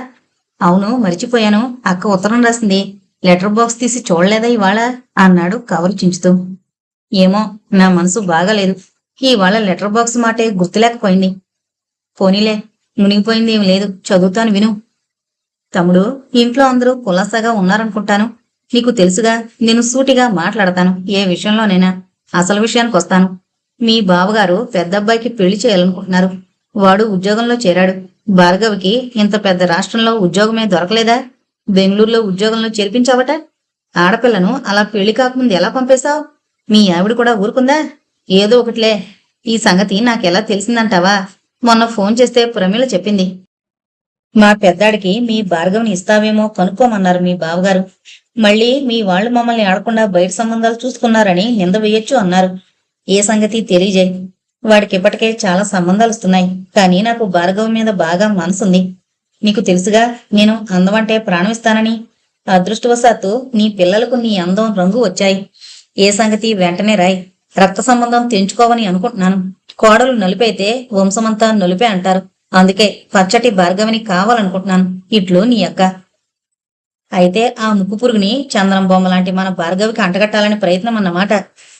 అవును, మరిచిపోయాను, అక్క ఉత్తరం రాసింది, లెటర్ బాక్స్ తీసి చూడలేదా ఇవాళ అన్నాడు కవరు చించుతూ. ఏమో, నా మనసు బాగాలేదు, ఇవాళ లెటర్ బాక్స్ మాటే గుర్తులేకపోయింది. పోనీలే, మునిగిపోయింది ఏం లేదు, చదువుతాను విను తమ్ముడు, ఇంట్లో అందరూ కులాసాగా ఉన్నారనుకుంటాను. నీకు తెలుసుగా, నేను సూటిగా మాట్లాడతాను ఏ విషయంలోనైనా. అసలు విషయానికి వస్తాను. మీ బావగారు పెద్దబ్బాయికి పెళ్లి చేయాలనుకుంటున్నారు. వాడు ఉద్యోగంలో చేరాడు. భార్గవికి ఇంత పెద్ద రాష్ట్రంలో ఉద్యోగమే దొరకలేదా? బెంగళూరులో ఉద్యోగంలో చేర్పించావట. ఆడపిల్లను అలా పెళ్లి కాకముందు ఎలా పంపేశావు? మీ ఆవిడ కూడా ఊరుకుందా? ఏదో ఒకటిలే. ఈ సంగతి నాకెలా తెలిసిందంటావా? మొన్న ఫోన్ చేస్తే ప్రమీల చెప్పింది. మా పెద్దాడికి మీ భార్గవిని ఇస్తావేమో కనుక్కోమన్నారు మీ బావగారు. మళ్ళీ మీ వాళ్ళు మమ్మల్ని ఆడకుండా బయట సంబంధాలు చూసుకున్నారని నింద వేయొచ్చు అన్నారు. ఏ సంగతి తెలియజేయి. వాడికి ఇప్పటికే చాలా సంబంధాలు వస్తున్నాయి. కానీ నాకు భార్గవి మీద బాగా మనసుంది. నీకు తెలుసుగా, నేను అందం అంటే ప్రాణం ఇస్తానని. అదృష్టవశాత్తు నీ పిల్లలకు నీ అందం రంగు వచ్చాయి. ఏ సంగతి వెంటనే రాయ్. రక్త సంబంధం తెంచుకోవని అనుకుంటున్నాను. కోడలు నలుపైతే వంశమంతా నలుపే అంటారు. అందుకే పచ్చటి భార్గవిని కావాలనుకుంటున్నాను. ఇట్లు నీ అక్క. అయితే ఆ ముక్కు పురుగుని చంద్రం బొమ్మ లాంటి మన భార్గవికి అంటగట్టాలని ప్రయత్నం అన్నమాట.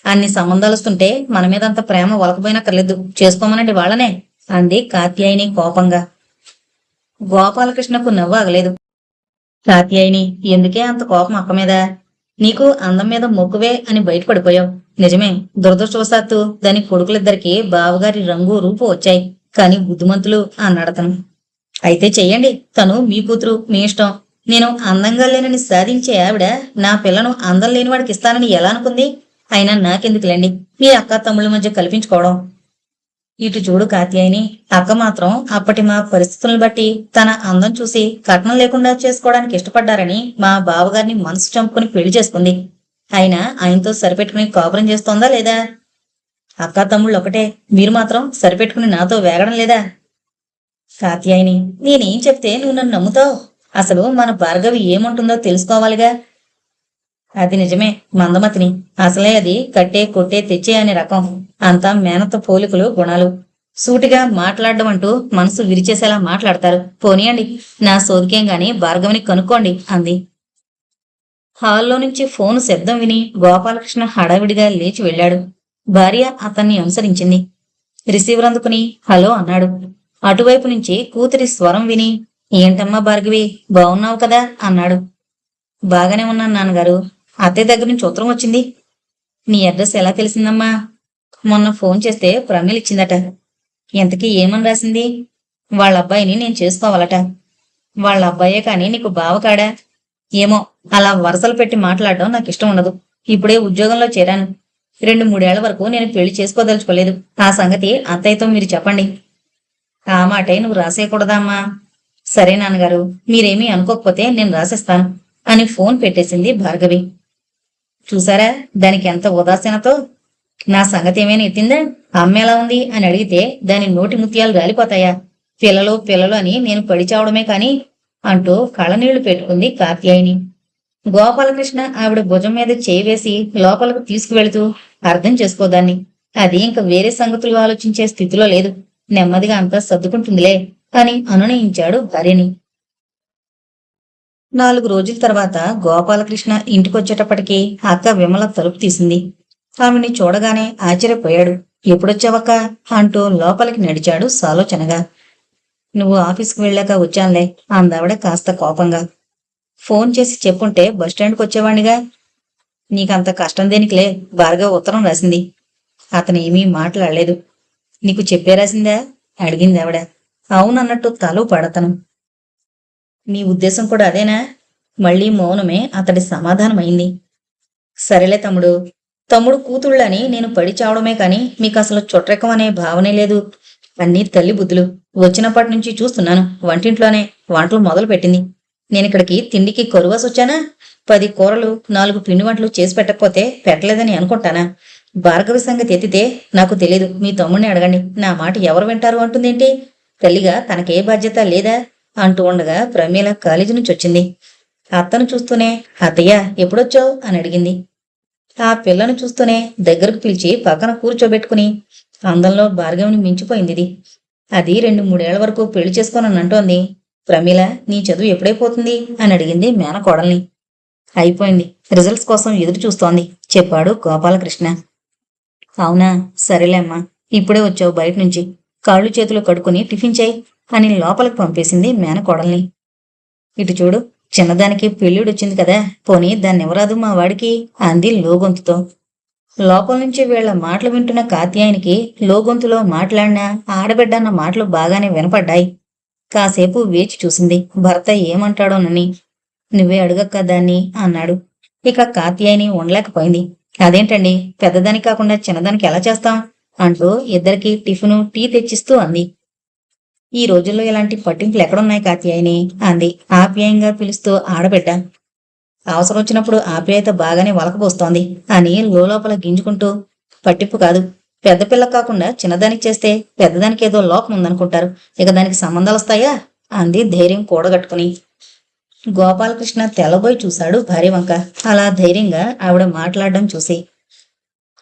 అన్ని సంబంధాలుస్తుంటే మన మీదంత ప్రేమ ఒలకపోయినక్కర్లేదు. చేసుకోమనండి వాళ్ళనే అంది కాత్యాయిని కోపంగా. గోపాలకృష్ణకు నవ్వు ఆగలేదు. కాత్యాయిని, ఎందుకే అంత కోపం అక్క మీద? నీకు అందం మీద మొక్కువే అని బయటపడిపోయావు. నిజమే, దురదృష్టవశాత్తు దాని కొడుకులిద్దరికి బావగారి రంగు రూపు వచ్చాయి. కాని బుద్ధిమంతులు అన్నాడతను. అయితే చెయ్యండి. తను మీ కూతురు, మీ ఇష్టం. నేను అందంగా లేనని సాధించే ఆవిడ నా పిల్లను అందం లేనివాడికి ఇస్తానని ఎలా అనుకుంది? అయినా నాకెందుకులేండి మీ అక్క తమ్ముళ్ళ మధ్య కల్పించుకోవడం. ఇటు చూడు కాత్యాయిని, అక్క మాత్రం అప్పటి మా పరిస్థితులను బట్టి తన అందం చూసి కట్నం లేకుండా చేసుకోవడానికి ఇష్టపడ్డారని మా బావగారిని మనసు చంపుకుని పెళ్లి చేసుకుంది. అయినా ఆయనతో సరిపెట్టుకుని కాపురం చేస్తోందా లేదా? అక్క తమ్ముళ్ళు ఒకటే, మీరు మాత్రం సరిపెట్టుకుని నాతో వేగడం లేదా? కాత్యాయిని, నేనేం చెప్తే నువ్వు నన్ను నమ్ముతావు? అసలు మన భార్గవి ఏముంటుందో తెలుసుకోవాలిగా. అది నిజమే, మందమతిని. అసలే అది కట్టే కొట్టే తెచ్చే అనే రకం. అంతా మేనత్త పోలికలు గుణాలు. సూటిగా మాట్లాడడం అంటూ మనసు విరిచేసేలా మాట్లాడతారు. పోనీయండి, నా సోదికేం గాని భార్గవిని కనుక్కోండి అంది. హాల్లో నుంచి ఫోను శబ్దం విని గోపాలకృష్ణ హడావిడిగా లేచి వెళ్ళాడు. భార్య అతన్ని అనుసరించింది. రిసీవర్ అందుకుని హలో అన్నాడు. అటువైపు నుంచి కూతురి స్వరం విని, ఏంటమ్మా భార్గవి, బావున్నావు కదా అన్నాడు. బాగానే ఉన్నాను నాన్నగారు. అత్తయ్య దగ్గర నుంచి ఉత్తరం వచ్చింది. నీ అడ్రస్ ఎలా తెలిసిందమ్మా? మొన్న ఫోన్ చేస్తే ప్రమీల ఇచ్చిందట. ఎంతకీ ఏమని రాసింది? వాళ్ళ అబ్బాయిని నేను చేసుకోవాలట. వాళ్ళ అబ్బాయే కాని నీకు బావకాడా? ఏమో, అలా వరసలు పెట్టి మాట్లాడడం నాకు ఇష్టం ఉండదు. ఇప్పుడే ఉద్యోగంలో చేరాను. 2-3 ఏళ్ల వరకు నేను పెళ్లి చేసుకోదలుచుకోలేదు. ఆ సంగతి అత్తయ్యతో మీరు చెప్పండి. ఆ మాటే నువ్వు రాసేయకూడదా అమ్మా? సరే నాన్నగారు, మీరేమీ అనుకోకపోతే నేను రాసేస్తాను అని ఫోన్ పెట్టేసింది భార్గవి. చూసారా దానికి ఎంత ఉదాసీనతో? నా సంగతి ఏమైనా ఎత్తిందా? అమ్మ ఎలా ఉంది అని అడిగితే దాని నోటి ముత్యాలు రాలిపోతాయా? పిల్లలు పిల్లలు అని నేను పడి చావడమే కాని అంటూ కళ్ళనీళ్లు పెట్టుకుంది కాత్యాయిని. గోపాలకృష్ణ ఆవిడ భుజం మీద చేయి వేసి లోపలకు తీసుకువెళుతూ అర్థం చేసుకోదాన్ని. అది ఇంక వేరే సంగతులు ఆలోచించే స్థితిలో లేదు. నెమ్మదిగా అంతా సర్దుకుంటుందిలే అని అనునయించాడు భార్యని. 4 రోజుల తర్వాత గోపాలకృష్ణ ఇంటికొచ్చేటప్పటికీ అక్క విమల తలుపు తీసింది. ఆమెని చూడగానే ఆశ్చర్యపోయాడు. ఎప్పుడొచ్చావక్క అంటూ లోపలికి నడిచాడు సాలోచనగా. నువ్వు ఆఫీసుకు వెళ్ళాక వచ్చానులే అందావిడ కాస్త కోపంగా. ఫోన్ చేసి చెప్పుంటే బస్టాండ్కి వచ్చేవాణ్ణిగా. నీకంత కష్టం దేనికిలే, భార్గవ ఉత్తరం రాసింది. అతనేమీ మాట్లాడలేదు. నీకు చెప్పే రాసిందా అడిగింది ఆవిడ. అవునన్నట్టు తల పడతను. నీ ఉద్దేశం కూడా అదేనా? మళ్లీ మౌనమే అతడి సమాధానమైంది. సరేలే తమ్ముడు. తమ్ముడు కూతుళ్ళని నేను పడి చావడమే కాని మీకు అసలు చుట్రెక్కం అనే భావనే లేదు. అన్నీ తల్లి బుద్ధులు. వచ్చినప్పటి నుంచి చూస్తున్నాను. వంటింట్లోనే వంటలు మొదలు పెట్టింది. నేనిక్కడికి తిండికి కరువాసొచ్చానా? 10 కూరలు 4 పిండి వంటలు చేసి పెట్టకపోతే పెట్టలేదని అనుకుంటానా? భార్గవి సంగతి ఎత్తితే నాకు తెలీదు, మీ తమ్ముడిని అడగండి. నా మాట ఎవరు వింటారు అంటుందేంటి? తల్లిగా తనకే బాధ్యత లేదా అంటూ ఉండగా ప్రమీల కాలేజీ నుంచి వచ్చింది. అత్తను చూస్తూనే అత్తయ్య ఎప్పుడొచ్చావు అని అడిగింది. ఆ పిల్లను చూస్తూనే దగ్గరకు పిలిచి పక్కన కూర్చోబెట్టుకుని అందంలో భార్గవిని మించిపోయింది. అది 2-3 ఏళ్ల వరకు పెళ్లి చేసుకోనన్నంటోంది. ప్రమీల, నీ చదువు ఎప్పుడైపోతుంది అని అడిగింది మేనకోడల్ని. అయిపోయింది, రిజల్ట్స్ కోసం ఎదురు చూస్తోంది చెప్పాడు గోపాలకృష్ణ. అవునా, సరేలే అమ్మా, ఇప్పుడే వచ్చావు బయట నుంచి. కాళ్ళు చేతులు కడుక్కుని టిఫిన్ చేయి అని లోపలికి పంపేసింది మేనకోడల్ని. ఇటు చూడు, చిన్నదానికి పెళ్ళిడొచ్చింది కదా, పోనీ దాన్నెవరాదు మా వాడికి అంది లోగొంతుతో. లోపల నుంచి వీళ్ల మాటలు వింటున్న కాత్యాయనికి లోగొంతులో మాట్లాడిన ఆడబిడ్డన్న మాటలు బాగానే వినపడ్డాయి. కాసేపు వేచి చూసింది భర్త ఏమంటాడోనని. నువ్వే అడుగక్క దాన్ని అన్నాడు. ఇక కాత్యాయని ఉండలేకపోయింది. అదేంటండి, పెద్దదాని కాకుండా చిన్నదానికి ఎలా చేస్తాం అంటూ ఇద్దరికి టిఫిను టీ తెచ్చిస్తూ అంది. ఈ రోజుల్లో ఇలాంటి పట్టింపులు ఎక్కడున్నాయి కాత్యాయని అంది ఆప్యాయంగా పిలుస్తూ ఆడబిడ్డ. అవసరం వచ్చినప్పుడు ఆప్యాయత బాగానే వలకబోస్తోంది అని లోపల గింజుకుంటూ, పట్టింపు కాదు, పెద్ద పిల్ల కాకుండా చిన్నదానికి చేస్తే పెద్దదానికి ఏదో లోపం ఉందనుకుంటారు, ఇక దానికి సంబంధాలు వస్తాయా అంది ధైర్యం కూడగట్టుకుని. గోపాలకృష్ణ తెల్లబోయి చూశాడు భార్య వంక, అలా ధైర్యంగా ఆవిడ మాట్లాడడం చూసి.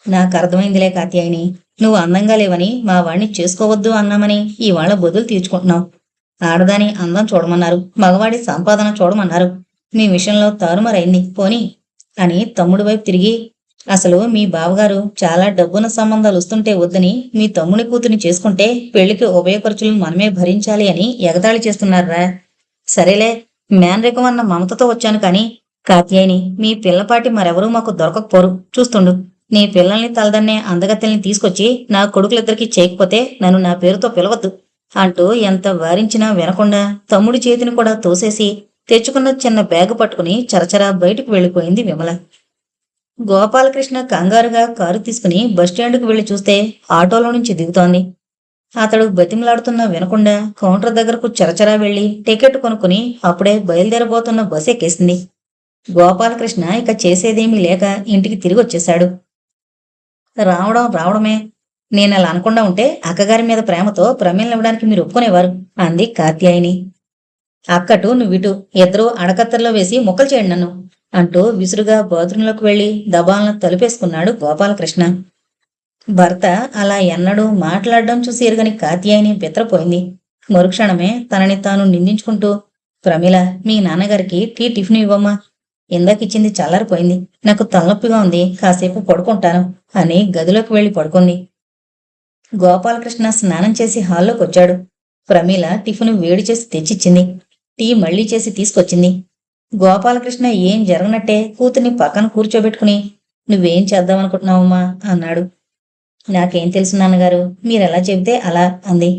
నాకు అర్థమైందిలే కాత్యాయని, నువ్వు అందంగా లేవని మా వాణ్ణి చేసుకోవద్దు అన్నామని ఇవాళ బదులు తీర్చుకుంటున్నావు. ఆడదాని అందం చూడమన్నారు, మగవాడి సంపాదన చూడమన్నారు. మీ విషయంలో తారుమారైంది పోని అని తమ్ముడి వైపు తిరిగి, అసలు మీ బావగారు చాలా డబ్బున సంబంధాలు వస్తుంటే వద్దని మీ తమ్ముడి కూతురిని చేసుకుంటే పెళ్లికి ఉభయ ఖర్చులు మనమే భరించాలి అని ఎగతాళి చేస్తున్నారా? సరేలే, మేనరికం అన్న మమతతో వచ్చాను కాని కాత్యాయని, మీ పిల్లపాటి మరెవరూ మాకు దొరకకపోరు, చూస్తుండు. నీ పిల్లల్ని తలదన్నే అందగత్తెల్ని తీసుకొచ్చి నా కొడుకులిద్దరికీ చేయకపోతే నన్ను నా పేరుతో పిలవద్దు అంటూ ఎంత వారించినా వినకుండా తమ్ముడి చేతిని కూడా తోసేసి తెచ్చుకున్న చిన్న బ్యాగు పట్టుకుని చరచరా బయటకు వెళ్లిపోయింది విమల. గోపాలకృష్ణ కంగారుగా కారు తీసుకుని బస్టాండుకు వెళ్లి చూస్తే ఆటోలో నుంచి దిగుతోంది. అతడు బతిమలాడుతున్నా వినకుండా కౌంటర్ దగ్గరకు చరచరా వెళ్లి టికెట్ కొనుక్కుని అప్పుడే బయలుదేరబోతున్న బస్ ఎక్కేసింది. గోపాలకృష్ణ ఇక చేసేదేమీ లేక ఇంటికి తిరిగి వచ్చేశాడు. రావడమే, నేనలా అనకుండా ఉంటే అక్కగారి మీద ప్రేమతో ప్రమేలనివ్వడానికి మీరు ఒప్పుకునేవారు అంది కాత్యాయని. అక్కటు నువ్విటు, ఇద్దరూ అడకత్తర్లో వేసి ముక్కలు చేయండి నన్ను అంటూ విసురుగా బాత్రూంలోకి వెళ్లి దబాలను తలుపేసుకున్నాడు గోపాలకృష్ణ. భర్త అలా ఎన్నడూ మాట్లాడడం చూసి ఎరుగని కాత్యాయని బెత్తరపోయింది. మరుక్షణమే తనని తాను నిందించుకుంటూ, ప్రమీల, మీ నాన్నగారికి టిఫిన్ ఇవ్వమ్మా, ఇందాకిచ్చింది చల్లారిపోయింది, నాకు తలనొప్పిగా ఉంది, కాసేపు పడుకుంటాను అని గదిలోకి వెళ్లి పడుకుంది. గోపాలకృష్ణ స్నానం చేసి హాల్లోకి వచ్చాడు. ప్రమీల టిఫిన్ వేడి చేసి తెచ్చిచ్చింది. టీ మళ్లీ చేసి తీసుకొచ్చింది. గోపాలకృష్ణ ఏం జరగనట్టే కూతుర్ని పక్కన కూర్చోబెట్టుకుని, నువ్వేం చేద్దామనుకుంటున్నావమ్మా అన్నాడు. నాకేం తెలుసు నాన్నగారు, మీరెలా చెబితే అలా అంది.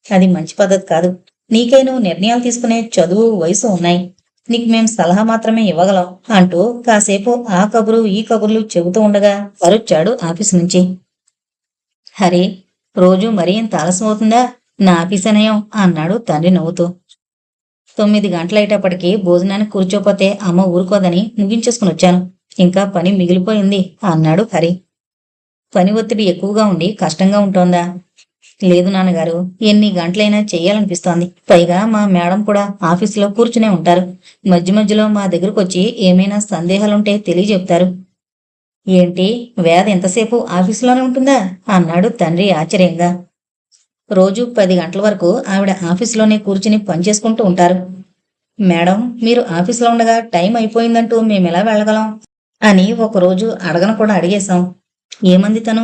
అది మంచి పద్ధతి కాదు. నీకై నువ్వు నిర్ణయాలు తీసుకునే చదువు వయసు ఉన్నాయి, నీకు మేం సలహా మాత్రమే ఇవ్వగలం అంటూ కాసేపు ఆ కబురు ఈ కబుర్లు చెబుతూ ఉండగా అరొచ్చాడు ఆఫీసు నుంచి. హరి, రోజు మరీ ఇంత ఆలస్యం అవుతుందా? నా ఆఫీసనయం అన్నాడు తండ్రి నవ్వుతూ. 9 గంటలయ్యేటప్పటికీ భోజనానికి కూర్చోపోతే అమ్మ ఊరుకోదని ముగించేసుకుని వచ్చాను, ఇంకా పని మిగిలిపోయింది అన్నాడు హరి. పని ఒత్తిడి ఎక్కువగా ఉండి కష్టంగా ఉంటోందా? లేదు నాన్నగారు, ఎన్ని గంటలైనా చెయ్యాలనిపిస్తోంది. పైగా మా మేడం కూడా ఆఫీసులో కూర్చునే ఉంటారు. మధ్య మధ్యలో మా దగ్గరకు వచ్చి ఏమైనా సందేహాలుంటే తెలియజెప్తారు. ఏంటి, వేద ఎంతసేపు ఆఫీసులోనే ఉంటుందా అన్నాడు తండ్రి ఆశ్చర్యంగా. రోజు 10 గంటల వరకు ఆవిడ ఆఫీసులోనే కూర్చుని పనిచేసుకుంటూ ఉంటారు. మేడం, మీరు ఆఫీసులో ఉండగా టైం అయిపోయిందంటూ మేమెలా వెళ్ళగలం అని ఒకరోజు అడగను కూడా అడిగేశాం. ఏమంది తను?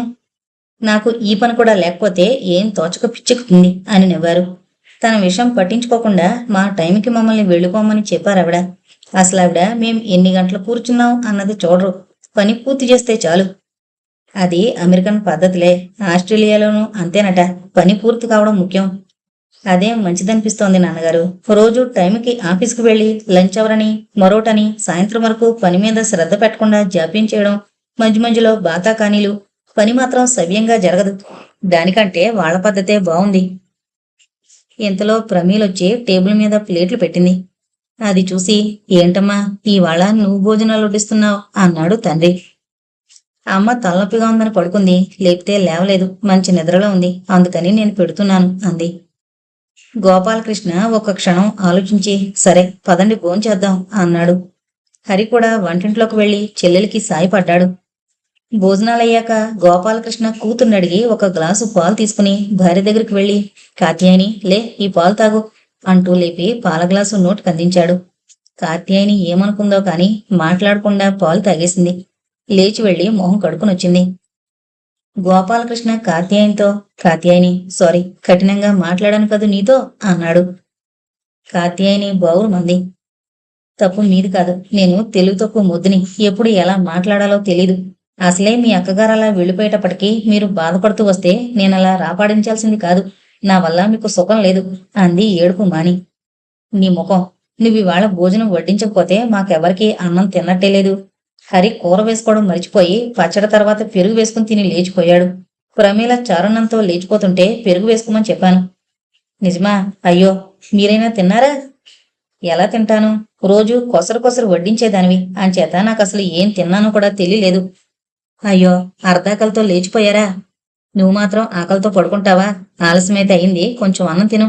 నాకు ఈ పని కూడా లేకపోతే ఏం తోచక పిచ్చెక్కుతుంది అని నవ్వారు. తన విషయం పట్టించుకోకుండా మా టైంకి మమ్మల్ని వెళ్ళిపోమని చెప్పారావిడ. అసలు ఆవిడ మేం ఎన్ని గంటలు కూర్చున్నాం అన్నది చూడరు, పని పూర్తి చేస్తే చాలు. అది అమెరికన్ పద్ధతిలే, ఆస్ట్రేలియాలోనూ అంతేనట, పని పూర్తి కావడం ముఖ్యం. అదేం మంచిదనిపిస్తోంది నాన్నగారు. రోజు టైంకి ఆఫీస్కి వెళ్లి లంచ్ అవరని మరోటని సాయంత్రం వరకు పని మీద శ్రద్ధ పెట్టకుండా జాప్యం చేయడం, మధ్య మధ్యలో బాతాకానీలు, పని మాత్రం సవ్యంగా జరగదు. దానికంటే వాళ్ల పద్ధతే బావుంది. ఇంతలో ప్రమీలొచ్చి టేబుల్ మీద ప్లేట్లు పెట్టింది. అది చూసి, ఏంటమ్మా ఇవాళ నువ్వు భోజనాలు వడ్డిస్తున్నావు అన్నాడు తండ్రి. అమ్మ తలనొప్పిగా ఉందని పడుకుంది, లేపితే లేవలేదు, మంచి నిద్రలో ఉంది, అందుకని నేను పెడుతున్నాను అంది. గోపాలకృష్ణ ఒక క్షణం ఆలోచించి, సరే పదండి భోంచేద్దాం అన్నాడు. హరి కూడా వంటింట్లోకి వెళ్లి చెల్లెలికి సాయపడ్డాడు. భోజనాలయ్యాక గోపాలకృష్ణ కూతుర్నడిగి ఒక గ్లాసు పాలు తీసుకుని భార్య దగ్గరికి వెళ్లి, కాత్యాయని లే, ఈ పాలు తాగు అంటూ లేపి పాల గ్లాసు నోటికి అందించాడు. కాత్యాయని ఏమనుకుందో కాని మాట్లాడకుండా పాలు తాగేసింది. లేచి వెళ్లి మొహం కడుకునొచ్చింది. గోపాలకృష్ణ కాత్యాయనితో, కాత్యాయని సారీ, కఠినంగా మాట్లాడాను కదూ నీతో అన్నాడు. కాత్యాయని బావురుమంది. తప్పు మీది కాదు. నేను తెలివి తక్కువ మొద్దుని. ఎప్పుడు ఎలా మాట్లాడాలో తెలీదు. అసలే మీ అక్కగారు అలా వెళ్ళిపోయేటప్పటికీ మీరు బాధపడుతూ వస్తే నేనలా రాపాడించాల్సింది కాదు. నా వల్ల మీకు సుఖం లేదు అంది ఏడుపు మాని. నీ ముఖం. నువ్వివాళ భోజనం వడ్డించకపోతే మాకెవరికీ అన్నం తిన్నట్టే లేదు. హరి కూర వేసుకోవడం మరిచిపోయి పచ్చడి తర్వాత పెరుగు వేసుకుని తిని లేచిపోయాడు. ప్రమీల చారున్నంతో లేచిపోతుంటే పెరుగు వేసుకోమని చెప్పాను. నిజమా? అయ్యో, మీరైనా తిన్నారా? ఎలా తింటాను? రోజు కొసరు కొసరు వడ్డించేదానివి అంచేత నాకసలు ఏం తిన్నానో కూడా తెలియలేదు. అయ్యో, అర్ధాకలతో లేచిపోయారా? నువ్వు మాత్రం ఆకలితో పడుకుంటావా? ఆలస్యమైతే అయింది, కొంచెం అన్నం తిను.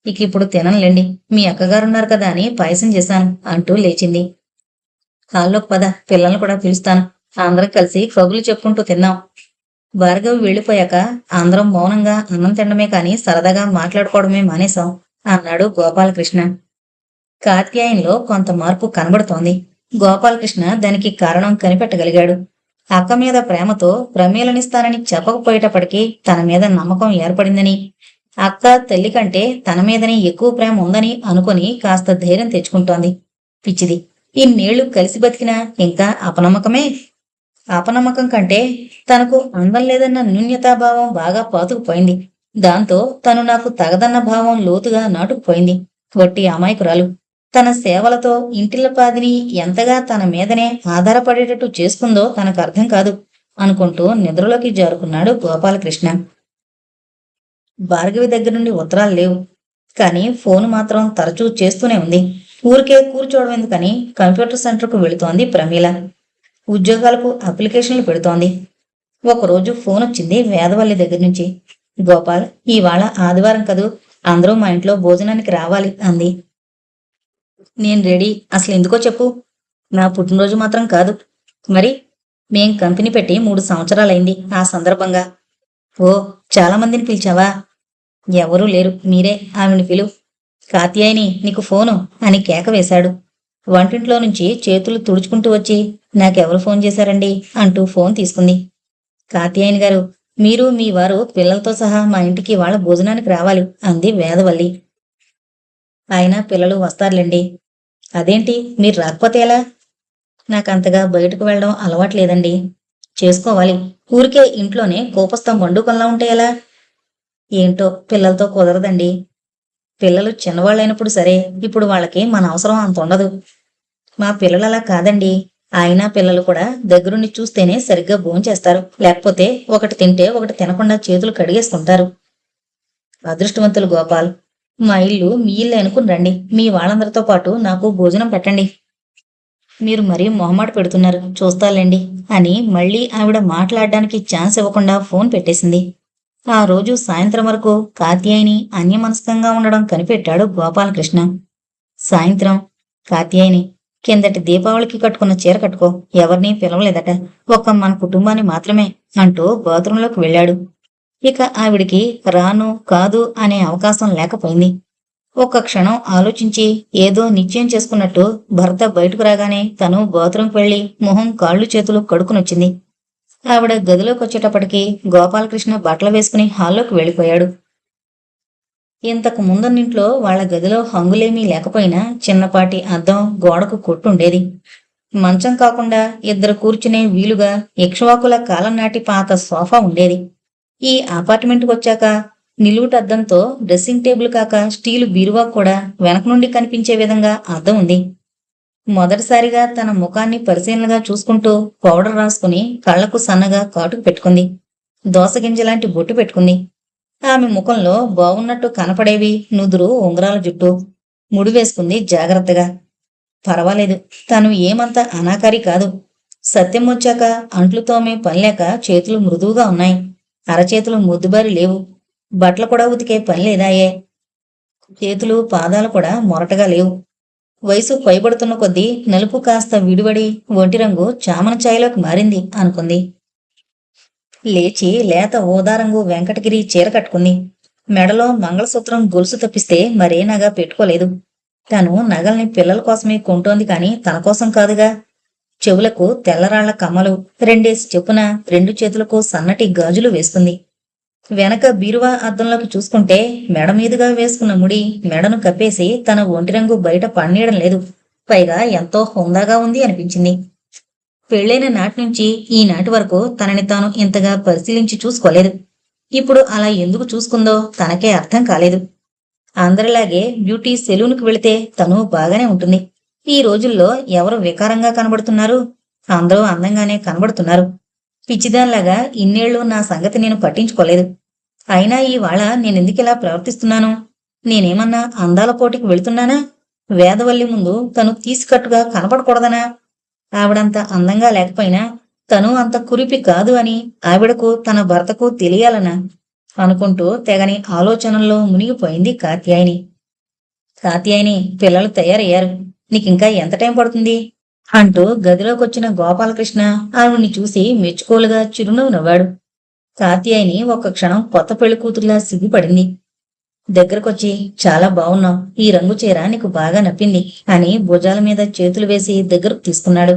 ఇక ఇప్పుడు తిననులేండి, మీ అక్కగారున్నారు కదా అని పాయసం చేశాను అంటూ లేచింది. హాల్లోకి పద, పిల్లల్ని కూడా పిలుస్తాను. అందరం కలిసి కబుర్లు చెప్పుకుంటూ తిందాం. భార్గవి వెళ్ళిపోయాక అందరం మౌనంగా అన్నం తినడమే కాని సరదాగా మాట్లాడుకోవడమే మానేశాం అన్నాడు గోపాలకృష్ణ. కాత్యాయన్లో కొంత మార్పు కనబడుతోంది. గోపాలకృష్ణ దానికి కారణం కనిపెట్టగలిగాడు. అక్క మీద ప్రేమతో ప్రమేలనిస్తానని చెప్పకపోయేటప్పటికీ తన మీద నమ్మకం ఏర్పడిందని, అక్క తల్లి కంటే తన మీదనే ఎక్కువ ప్రేమ ఉందని అనుకుని కాస్త ధైర్యం తెచ్చుకుంటోంది. పిచ్చిది, ఇన్నేళ్లు కలిసి బతికినా ఇంకా అపనమ్మకమే. అపనమ్మకం కంటే తనకు అందం లేదన్న న్యూన్యతాభావం బాగా పాతుకుపోయింది. దాంతో తను నాకు తగదన్న భావం లోతుగా నాటుకుపోయింది. వట్టి అమాయకురాలు. తన సేవలతో ఇంటిల్లపాదిని ఎంతగా తన మీదనే ఆధారపడేటట్టు చేసుకుందో తనకు అర్థం కాదు అనుకుంటూ నిద్రలోకి జారుకున్నాడు గోపాలకృష్ణ. భార్గవి దగ్గర నుండి ఉత్తరాలు లేవు. కానీ ఫోన్ మాత్రం తరచూ చేస్తూనే ఉంది. ఊరికే కూర్చోవడం ఎందుకని కంప్యూటర్ సెంటర్కు వెళుతోంది ప్రమీల. ఉద్యోగాలకు అప్లికేషన్లు పెడుతోంది. ఒకరోజు ఫోన్ వచ్చింది వేదవల్లి దగ్గర నుంచి. గోపాల్, ఇవాళ ఆదివారం కదూ, అందరూ మా ఇంట్లో భోజనానికి రావాలి అంది. నేను రెడీ. అసలు ఎందుకో చెప్పు. నా పుట్టినరోజు మాత్రం కాదు. మరి మేం కంపెనీ పెట్టి 3 సంవత్సరాలైంది. ఆ సందర్భంగా. ఓ, చాలా మందిని పిలిచావా? ఎవరూ లేరు, మీరే. ఆమెను పిలు. కాత్యాయని, నీకు ఫోను అని కేక వేశాడు. వంటింట్లో నుంచి చేతులు తుడుచుకుంటూ వచ్చి, నాకెవరు ఫోన్ చేశారండి అంటూ ఫోన్ తీసుకుంది. కాత్యాయని గారు, మీరు మీ వారు పిల్లలతో సహా మా ఇంటికి వాళ్ళ భోజనానికి రావాలి అంది వేదవల్లి. ఆయన పిల్లలు వస్తారులేండి. అదేంటి, మీరు రాకపోతే ఎలా? నాకంతగా బయటకు వెళ్ళడం అలవాట్లేదండి. చేసుకోవాలి. ఊరికే ఇంట్లోనే కోపస్థం వండుకొనలా ఉంటే ఎలా? ఏంటో పిల్లలతో కుదరదండి. పిల్లలు చిన్నవాళ్ళైనప్పుడు సరే, ఇప్పుడు వాళ్ళకి మన అవసరం అంత ఉండదు. మా పిల్లలలా కాదండి. ఆయన పిల్లలు కూడా దగ్గరుండి చూస్తేనే సరిగ్గా భోంచేస్తారు. లేకపోతే ఒకటి తింటే ఒకటి తినకుండా చేతులు కడిగేసుకుంటారు. అదృష్టవంతులు గోపాల్. మా ఇల్లు మీ ఇల్లు అనుకుని రండి. మీ వాళ్ళందరితో పాటు నాకు భోజనం పెట్టండి. మీరు మరీ మొహమాట పెడుతున్నారు, చూస్తాలేండి అని మళ్ళీ ఆవిడ మాట్లాడడానికి ఛాన్స్ ఇవ్వకుండా ఫోన్ పెట్టేసింది. ఆ రోజు సాయంత్రం వరకు కాత్యాయని అన్యమనస్కంగా ఉండడం కనిపెట్టాడు గోపాలకృష్ణ. సాయంత్రం, కాత్యాయని, కిందటి దీపావళికి కట్టుకున్న చీర కట్టుకో. ఎవరినీ పిలవలేదట, ఒక్క మన కుటుంబాన్ని మాత్రమే అంటూ బాత్రూంలోకి వెళ్ళాడు. ఇక ఆవిడికి రాను కాదు అనే అవకాశం లేకపోయింది. ఒక్క క్షణం ఆలోచించి ఏదో నిశ్చయం చేసుకున్నట్టు భర్త బయటకు రాగానే తను బాత్రూంకి వెళ్లి మొహం కాళ్ళు చేతులు కడుక్కునొచ్చింది. ఆవిడ గదిలోకి వచ్చేటప్పటికి గోపాలకృష్ణ బట్టలు వేసుకుని హాల్లోకి వెళ్ళిపోయాడు. ఇంతకు ముందున్నింట్లో వాళ్ల గదిలో హంగులేమీ లేకపోయినా చిన్నపాటి అద్దం గోడకు కొట్టుండేది. మంచం కాకుండా ఇద్దరు కూర్చునే వీలుగా ఇక్ష్వాకుల కాలం నాటి పాత సోఫా ఉండేది. ఈ అపార్ట్మెంట్కి వచ్చాక నిలువుటద్దంతో డ్రెస్సింగ్ టేబుల్ కాక స్టీలు బీరువా కూడా వెనక నుండి కనిపించే విధంగా అద్దం ఉంది. మొదటిసారిగా తన ముఖాన్ని పరిశీలనగా చూసుకుంటూ పౌడర్ రాసుకుని కళ్లకు సన్నగా కాటుకు పెట్టుకుంది. దోసగింజలాంటి బొట్టు పెట్టుకుంది. ఆమె ముఖంలో బాగున్నట్టు కనపడేవి నుదురు, ఉంగరాల జుట్టు. ముడి వేసుకుంది జాగ్రత్తగా. పర్వాలేదు, తను ఏమంత అనాకారి కాదు. సత్యం వచ్చాక అంట్లు తోమే పనిలేక చేతులు మృదువుగా ఉన్నాయి. అరచేతులు ముద్దుబారి లేవు. బట్టలు కూడా ఉతికే పని లేదాయే. చేతులు పాదాలు కూడా మొరటగా లేవు. వయసు పైబడుతున్న కొద్దీ నలుపు కాస్త విడివడి ఒంటి రంగు చామన ఛాయలోకి మారింది అనుకుంది. లేచి లేత ఊదారంగు వెంకటగిరి చీర కట్టుకుంది. మెడలో మంగళసూత్రం గొలుసు తప్పిస్తే మరే నగ పెట్టుకోలేదు. తను నగల్ని పిల్లల కోసమే కొంటోంది కాని తన కోసం కాదుగా. చెవులకు తెల్లరాళ్ల కమ్మలు 2 చెప్పున 2 చేతులకు సన్నటి గాజులు వేస్తుంది. వెనక బీరువా అద్దంలోకి చూసుకుంటే మెడ మీదుగా వేసుకున్న ముడి మెడను కప్పేసి తన ఒంటి రంగు బయట పన్నీయడం లేదు. పైగా ఎంతో హుందాగా ఉంది అనిపించింది. పెళ్ళైన నాటి నుంచి ఈనాటి వరకు తనని తాను ఇంతగా పరిశీలించి చూసుకోలేదు. ఇప్పుడు అలా ఎందుకు చూసుకుందో తనకే అర్థం కాలేదు. అందరిలాగే బ్యూటీ సెలూన్కి వెళితే తను బాగానే ఉంటుంది. ఈ రోజుల్లో ఎవరు వికారంగా కనబడుతున్నారు? అందరూ అందంగానే కనబడుతున్నారు. పిచ్చిదానిలాగా ఇన్నేళ్లు నా సంగతి నేను పట్టించుకోలేదు. అయినా ఇవాళ నేనెందుకిలా ప్రవర్తిస్తున్నాను? నేనేమన్నా అందాల పోటీకి వెళుతున్నానా? వేదవల్లి ముందు తను తీసికట్టుగా కనపడకూడదనా? ఆవిడంత అందంగా లేకపోయినా తను అంత కురిపి కాదు అని ఆవిడకు తన భర్తకు తెలియాలనా? అనుకుంటూ తెగని ఆలోచనల్లో మునిగిపోయింది కాత్యాయని. కాత్యాయని, పిల్లలు తయారయ్యారు. నీకింకా ఎంత టైం పడుతుంది? అంటూ గదిలోకొచ్చిన గోపాలకృష్ణ ఆవిడ్ని చూసి మెచ్చుకోలుగా చిరునవ్వు నవ్వాడు. కాత్యాయని ఒక్క క్షణం కొత్త పెళ్లికూతురులా సిగ్గుపడింది. దగ్గరకొచ్చి, చాలా బావున్నావు, ఈ రంగు చీర నీకు బాగా నప్పింది అని భుజాల మీద చేతులు వేసి దగ్గరకు తీసుకున్నాడు.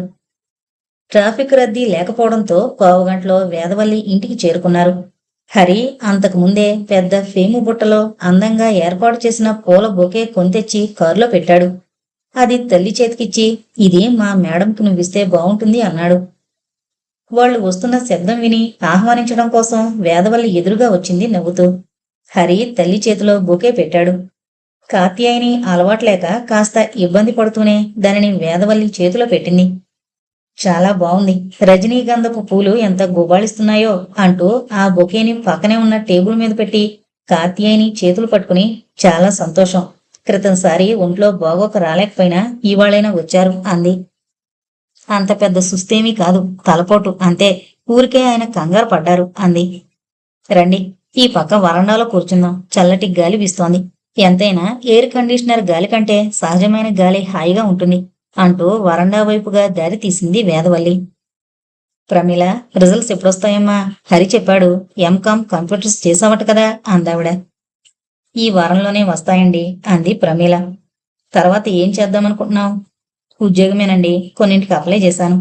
ట్రాఫిక్ రద్దీ లేకపోవడంతో పావుగంటలో వేదవల్లి ఇంటికి చేరుకున్నారు. హరి అంతకుముందే పెద్ద ఫేము బుట్టలో అందంగా ఏర్పాటు చేసిన పూల బొకే కొంతెచ్చి కారులో పెట్టాడు. అది తల్లి చేతికిచ్చి, ఇది మా మేడంకి నువ్విస్తే బావుంటుంది అన్నాడు. వాళ్ళు వస్తున్న శబ్దం విని ఆహ్వానించడం కోసం వేదవల్లి ఎదురుగా వచ్చింది నవ్వుతూ. హరి తల్లి చేతిలో బొకే పెట్టాడు. కాత్యాయని అలవాట్లేక కాస్త ఇబ్బంది పడుతూనే దానిని వేదవల్లి చేతిలో పెట్టింది. చాలా బావుంది, రజనీగంధపు పూలు ఎంత గుబాళిస్తున్నాయో అంటూ ఆ బొకేని పక్కనే ఉన్న టేబుల్ మీద పెట్టి కాత్యాయని చేతులు పట్టుకుని, చాలా సంతోషం, క్రితంసారి ఒంట్లో బాగోక రాలేకపోయినా ఇవాళైనా వచ్చారు అంది. అంత పెద్ద సుస్తేమీ కాదు, తలపోటు అంతే, ఊరికే ఆయన కంగారు పడ్డారు అంది. రండి, ఈ పక్క వరండాలో కూర్చుందాం, చల్లటి గాలి వీస్తోంది. ఎంతైనా ఎయిర్ కండిషనర్ గాలి కంటే సహజమైన గాలి హాయిగా ఉంటుంది అంటూ వరండా వైపుగా దారి తీసింది వేదవల్లి. ప్రమీల, రిజల్ట్స్ ఎప్పుడొస్తాయమ్మా? హరి చెప్పాడు, ఎంకామ్ కంప్యూటర్స్ చేసావట కదా అందావిడ. ఈ వారంలోనే వస్తాయండి అంది ప్రమీల. తర్వాత ఏం చేద్దామనుకుంటున్నావు? ఉద్యోగమేనండి, కొన్నింటికి అప్లై చేశాను.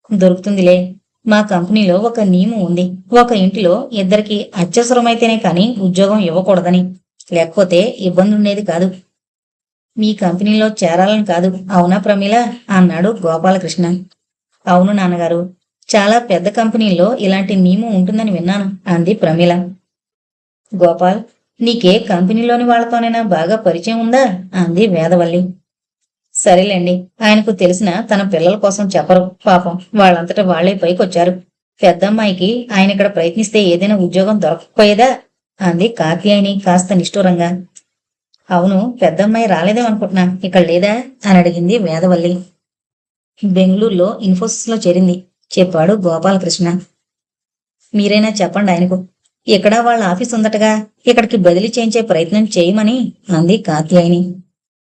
దొరుకుతుందిలే. మా కంపెనీలో ఒక నియమం ఉంది, ఒక ఇంటిలో ఇద్దరికి అత్యవసరమైతేనే కాని ఉద్యోగం ఇవ్వకూడదని, లేకపోతే ఇబ్బంది ఉండేది కాదు. మీ కంపెనీలో చేరాలని కాదు, అవునా ప్రమీల అన్నాడు గోపాలకృష్ణ. అవును నాన్నగారు, చాలా పెద్ద కంపెనీల్లో ఇలాంటి నియమం ఉంటుందని విన్నాను అంది ప్రమీల. గోపాల్, నీకే కంపెనీలోని వాళ్లతోనైనా బాగా పరిచయం ఉందా అంది వేదవల్లి. సరేలేండి, ఆయనకు తెలిసిన తన పిల్లల కోసం చెప్పరు, పాపం వాళ్ళంతటా వాళ్లే పైకొచ్చారు. పెద్దమ్మాయికి ఆయన ఇక్కడ ప్రయత్నిస్తే ఏదైనా ఉద్యోగం దొరకకపోయేదా అంది కాత్యాయని కాస్త నిష్ఠూరంగా. అవును, పెద్దమ్మాయి రాలేదేమనుకుంటున్నా, ఇక్కడ లేదా అని అడిగింది వేదవల్లి. బెంగళూరులో ఇన్ఫోసిస్లో చేరింది చెప్పాడు గోపాలకృష్ణ. మీరైనా చెప్పండి ఆయనకు, ఇక్కడ వాళ్ళ ఆఫీస్ ఉందటగా, ఇక్కడికి బదిలీ చేయించే ప్రయత్నం చేయమని అంది కాత్యాయని.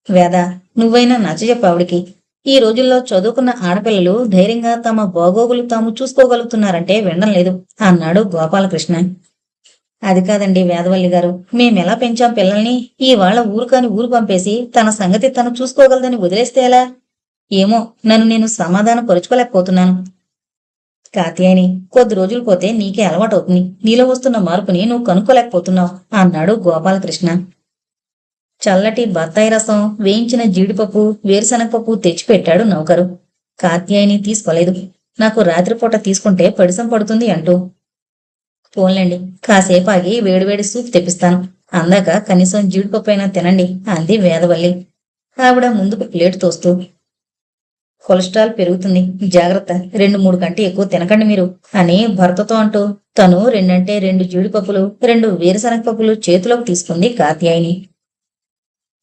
వేద, నువ్వైనా నచ్చజెప్పావిడికి. ఈ రోజుల్లో చదువుకున్న ఆడపిల్లలు ధైర్యంగా తమ బాగోగులు తాము చూసుకోగలుగుతున్నారంటే వినడం లేదు అన్నాడు గోపాలకృష్ణ. అది కాదండి వేదవల్లి గారు, మేమెలా పెంచాం పిల్లల్ని? ఇవాళ ఊరుకాని ఊరు పంపేసి తన సంగతి తను చూసుకోగలదని వదిలేస్తే ఎలా? ఏమో, నన్ను నేను సమాధానం పరుచుకోలేకపోతున్నాను. కాత్యాయని, కొద్ది రోజులు పోతే నీకే అలవాటవుతుంది. నీలో వస్తున్న మార్పుని నువ్వు కనుక్కోలేకపోతున్నావు అన్నాడు గోపాలకృష్ణ. చల్లటి బత్తాయి రసం, వేయించిన జీడిపప్పు, వేరుశనగపప్పు తెచ్చిపెట్టాడు నౌకరు. కాత్యాయని తీసుకోలేదు. నాకు రాత్రిపూట తీసుకుంటే పడిసం పడుతుంది అంటూ. పోన్లేండి, కాసేపు ఆగి వేడివేడి సూప్ తెప్పిస్తాను, అందాక కనీసం జీడిపప్పు అయినా తినండి అంది వేదవల్లి ఆవిడ ముందుకు ప్లేట్ తోస్తూ. కొలెస్ట్రాల్ పెరుగుతుంది, జాగ్రత్త, 2-3 గంటలు ఎక్కువ తినకండి మీరు అని భర్తతో అంటూ తను 2 జీడిపప్పులు 2 వేరుశనగపప్పులు చేతిలోకి తీసుకుంది కాత్యాయని.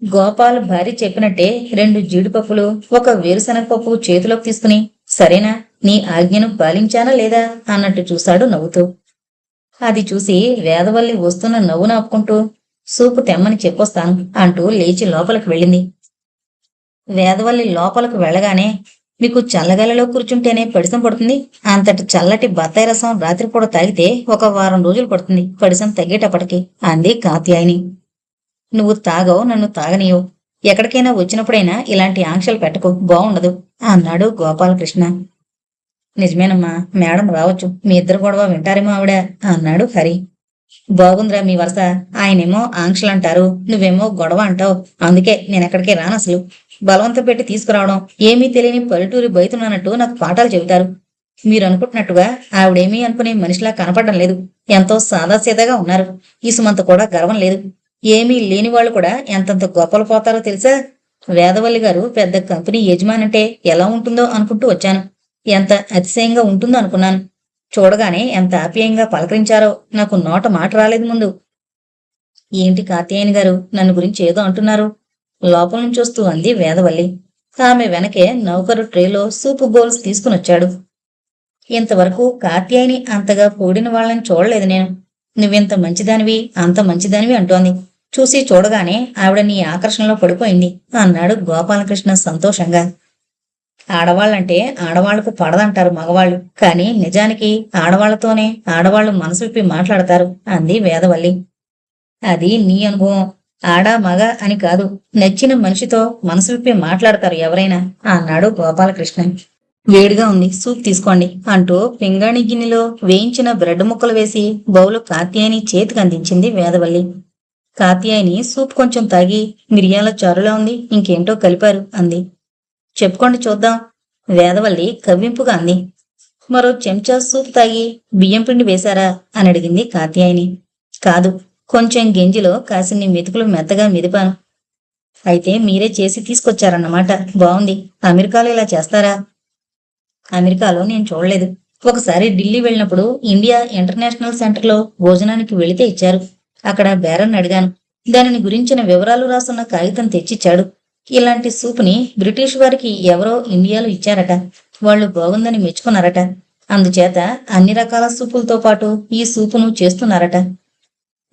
గోపాల్ భార్య చెప్పినట్టే 2 జీడిపప్పులు 1 వేరుశనగపప్పు చేతిలోకి తీసుకుని, సరేనా, నీ ఆజ్ఞను పాలించానా లేదా అన్నట్టు చూశాడు నవ్వుతూ. అది చూసి వేదవల్లి వస్తున్న నవ్వు నాపుకుంటూ, సూపు తెమ్మని చెప్పొస్తాను అంటూ లేచి లోపలికి వెళ్ళింది. వేదవల్లి లోపలికి వెళ్ళగానే, మీకు చల్లగాలిలో కూర్చుంటేనే పడిసం పడుతుంది, అంతటి చల్లటి బత్తాయి రసం రాత్రిపూట తాగితే 1 వారం రోజులు పడుతుంది పడిసం తగ్గేటప్పటికి అంది కాత్యాయని. నువ్వు తాగవు, నన్ను తాగనీయవు, ఎక్కడికైనా వచ్చినప్పుడైనా ఇలాంటి ఆంక్షలు పెట్టకు, బాగుండదు అన్నాడు గోపాలకృష్ణ. నిజమేనమ్మా, మేడం రావచ్చు, మీ ఇద్దరు గొడవ వింటారేమో ఆవిడ అన్నాడు హరి. బాగుందిరా మీ వరుస, ఆయనేమో ఆంక్షలంటారు, నువ్వేమో గొడవ అంటావు, అందుకే నేనెక్కడికి రాను అసలు బలవంతం పెట్టి తీసుకురావడం, ఏమీ తెలియని పల్లెటూరి బయతున్నట్టు నాకు పాఠాలు చెబుతారు. మీరు అనుకుంటున్నట్టుగా ఆవిడేమీ అనుకునే మనిషిలా కనపడడం లేదు. ఎంతో సాదాసీదాగా ఉన్నారు. ఇసుమంత కూడా గర్వం లేదు. ఏమీ లేని వాళ్ళు కూడా ఎంతంత గొప్పలు పోతారో తెలుసా? వేదవల్లి గారు పెద్ద కంపెనీ యజమానంటే ఎలా ఉంటుందో అనుకుంటూ వచ్చాను. ఎంత అతిశయంగా ఉంటుందో అనుకున్నాను. చూడగానే ఎంత ఆప్యాయంగా పలకరించారో నాకు నోట మాట రాలేదు ముందు. ఏంటి కాత్యాయని గారు, నన్ను గురించి ఏదో అంటున్నారు? లోపల నుంచి వస్తూ అంది వేదవల్లి. ఆమె వెనకే నౌకరు ట్రేలో సూపు బౌల్స్ తీసుకునొచ్చాడు. ఇంతవరకు కాత్యాయని అంతగా పొగిడిన వాళ్ళని చూడలేదు నేను. నువ్వెంత మంచిదానివి, అంత మంచిదానివి అంటోంది. చూసి చూడగానే ఆవిడ నీ ఆకర్షణలో పడిపోయింది అన్నాడు గోపాలకృష్ణ సంతోషంగా. ఆడవాళ్ళంటే ఆడవాళ్లకు పడదంటారు మగవాళ్ళు, కానీ నిజానికి ఆడవాళ్లతోనే ఆడవాళ్లు మనసు విప్పి మాట్లాడతారు అంది వేదవల్లి. అది నీ అనుభవం. ఆడా మగ అని కాదు, నచ్చిన మనిషితో మనసు విప్పి మాట్లాడతారు ఎవరైనా అన్నాడు గోపాలకృష్ణ. వేడిగా ఉంది, సూప్ తీసుకోండి అంటూ పింగాణి గిన్నెలో వేయించిన బ్రెడ్ ముక్కలు వేసి బౌలు కాత్యాయని చేతికి అందించింది వేదవల్లి. కాత్యాయని సూప్ కొంచెం తాగి, మిరియాల చారులా ఉంది, ఇంకేంటో కలిపారు అంది. చెప్పుకోండి చూద్దాం. వేదవల్లి కవ్వింపుగా అంది. మరో చెంచా సూప్ తాగి బియ్యం పిండి వేశారా అని అడిగింది కాత్యాయని. కాదు, కొంచెం గింజిలో కాసిన్ని మెతుకులు మెత్తగా మెదిపాను. అయితే మీరే చేసి తీసుకొచ్చారన్నమాట. బావుంది. అమెరికాలో ఇలా చేస్తారా? అమెరికాలో నేను చూడలేదు. ఒకసారి ఢిల్లీ వెళ్ళినప్పుడు ఇండియా ఇంటర్నేషనల్ సెంటర్లో భోజనానికి వెళితే ఇచ్చారు. అక్కడ బేరన్ అడిగాను. దానిని గురించిన వివరాలు రాసున్న కాగితం తెచ్చిచ్చాడు. ఇలాంటి సూపుని బ్రిటిష్ వారికి ఎవరో ఇండియాలో ఇచ్చారట. వాళ్ళు బాగుందని మెచ్చుకున్నారట. అందుచేత అన్ని రకాల సూపులతో పాటు ఈ సూపును చేస్తున్నారట.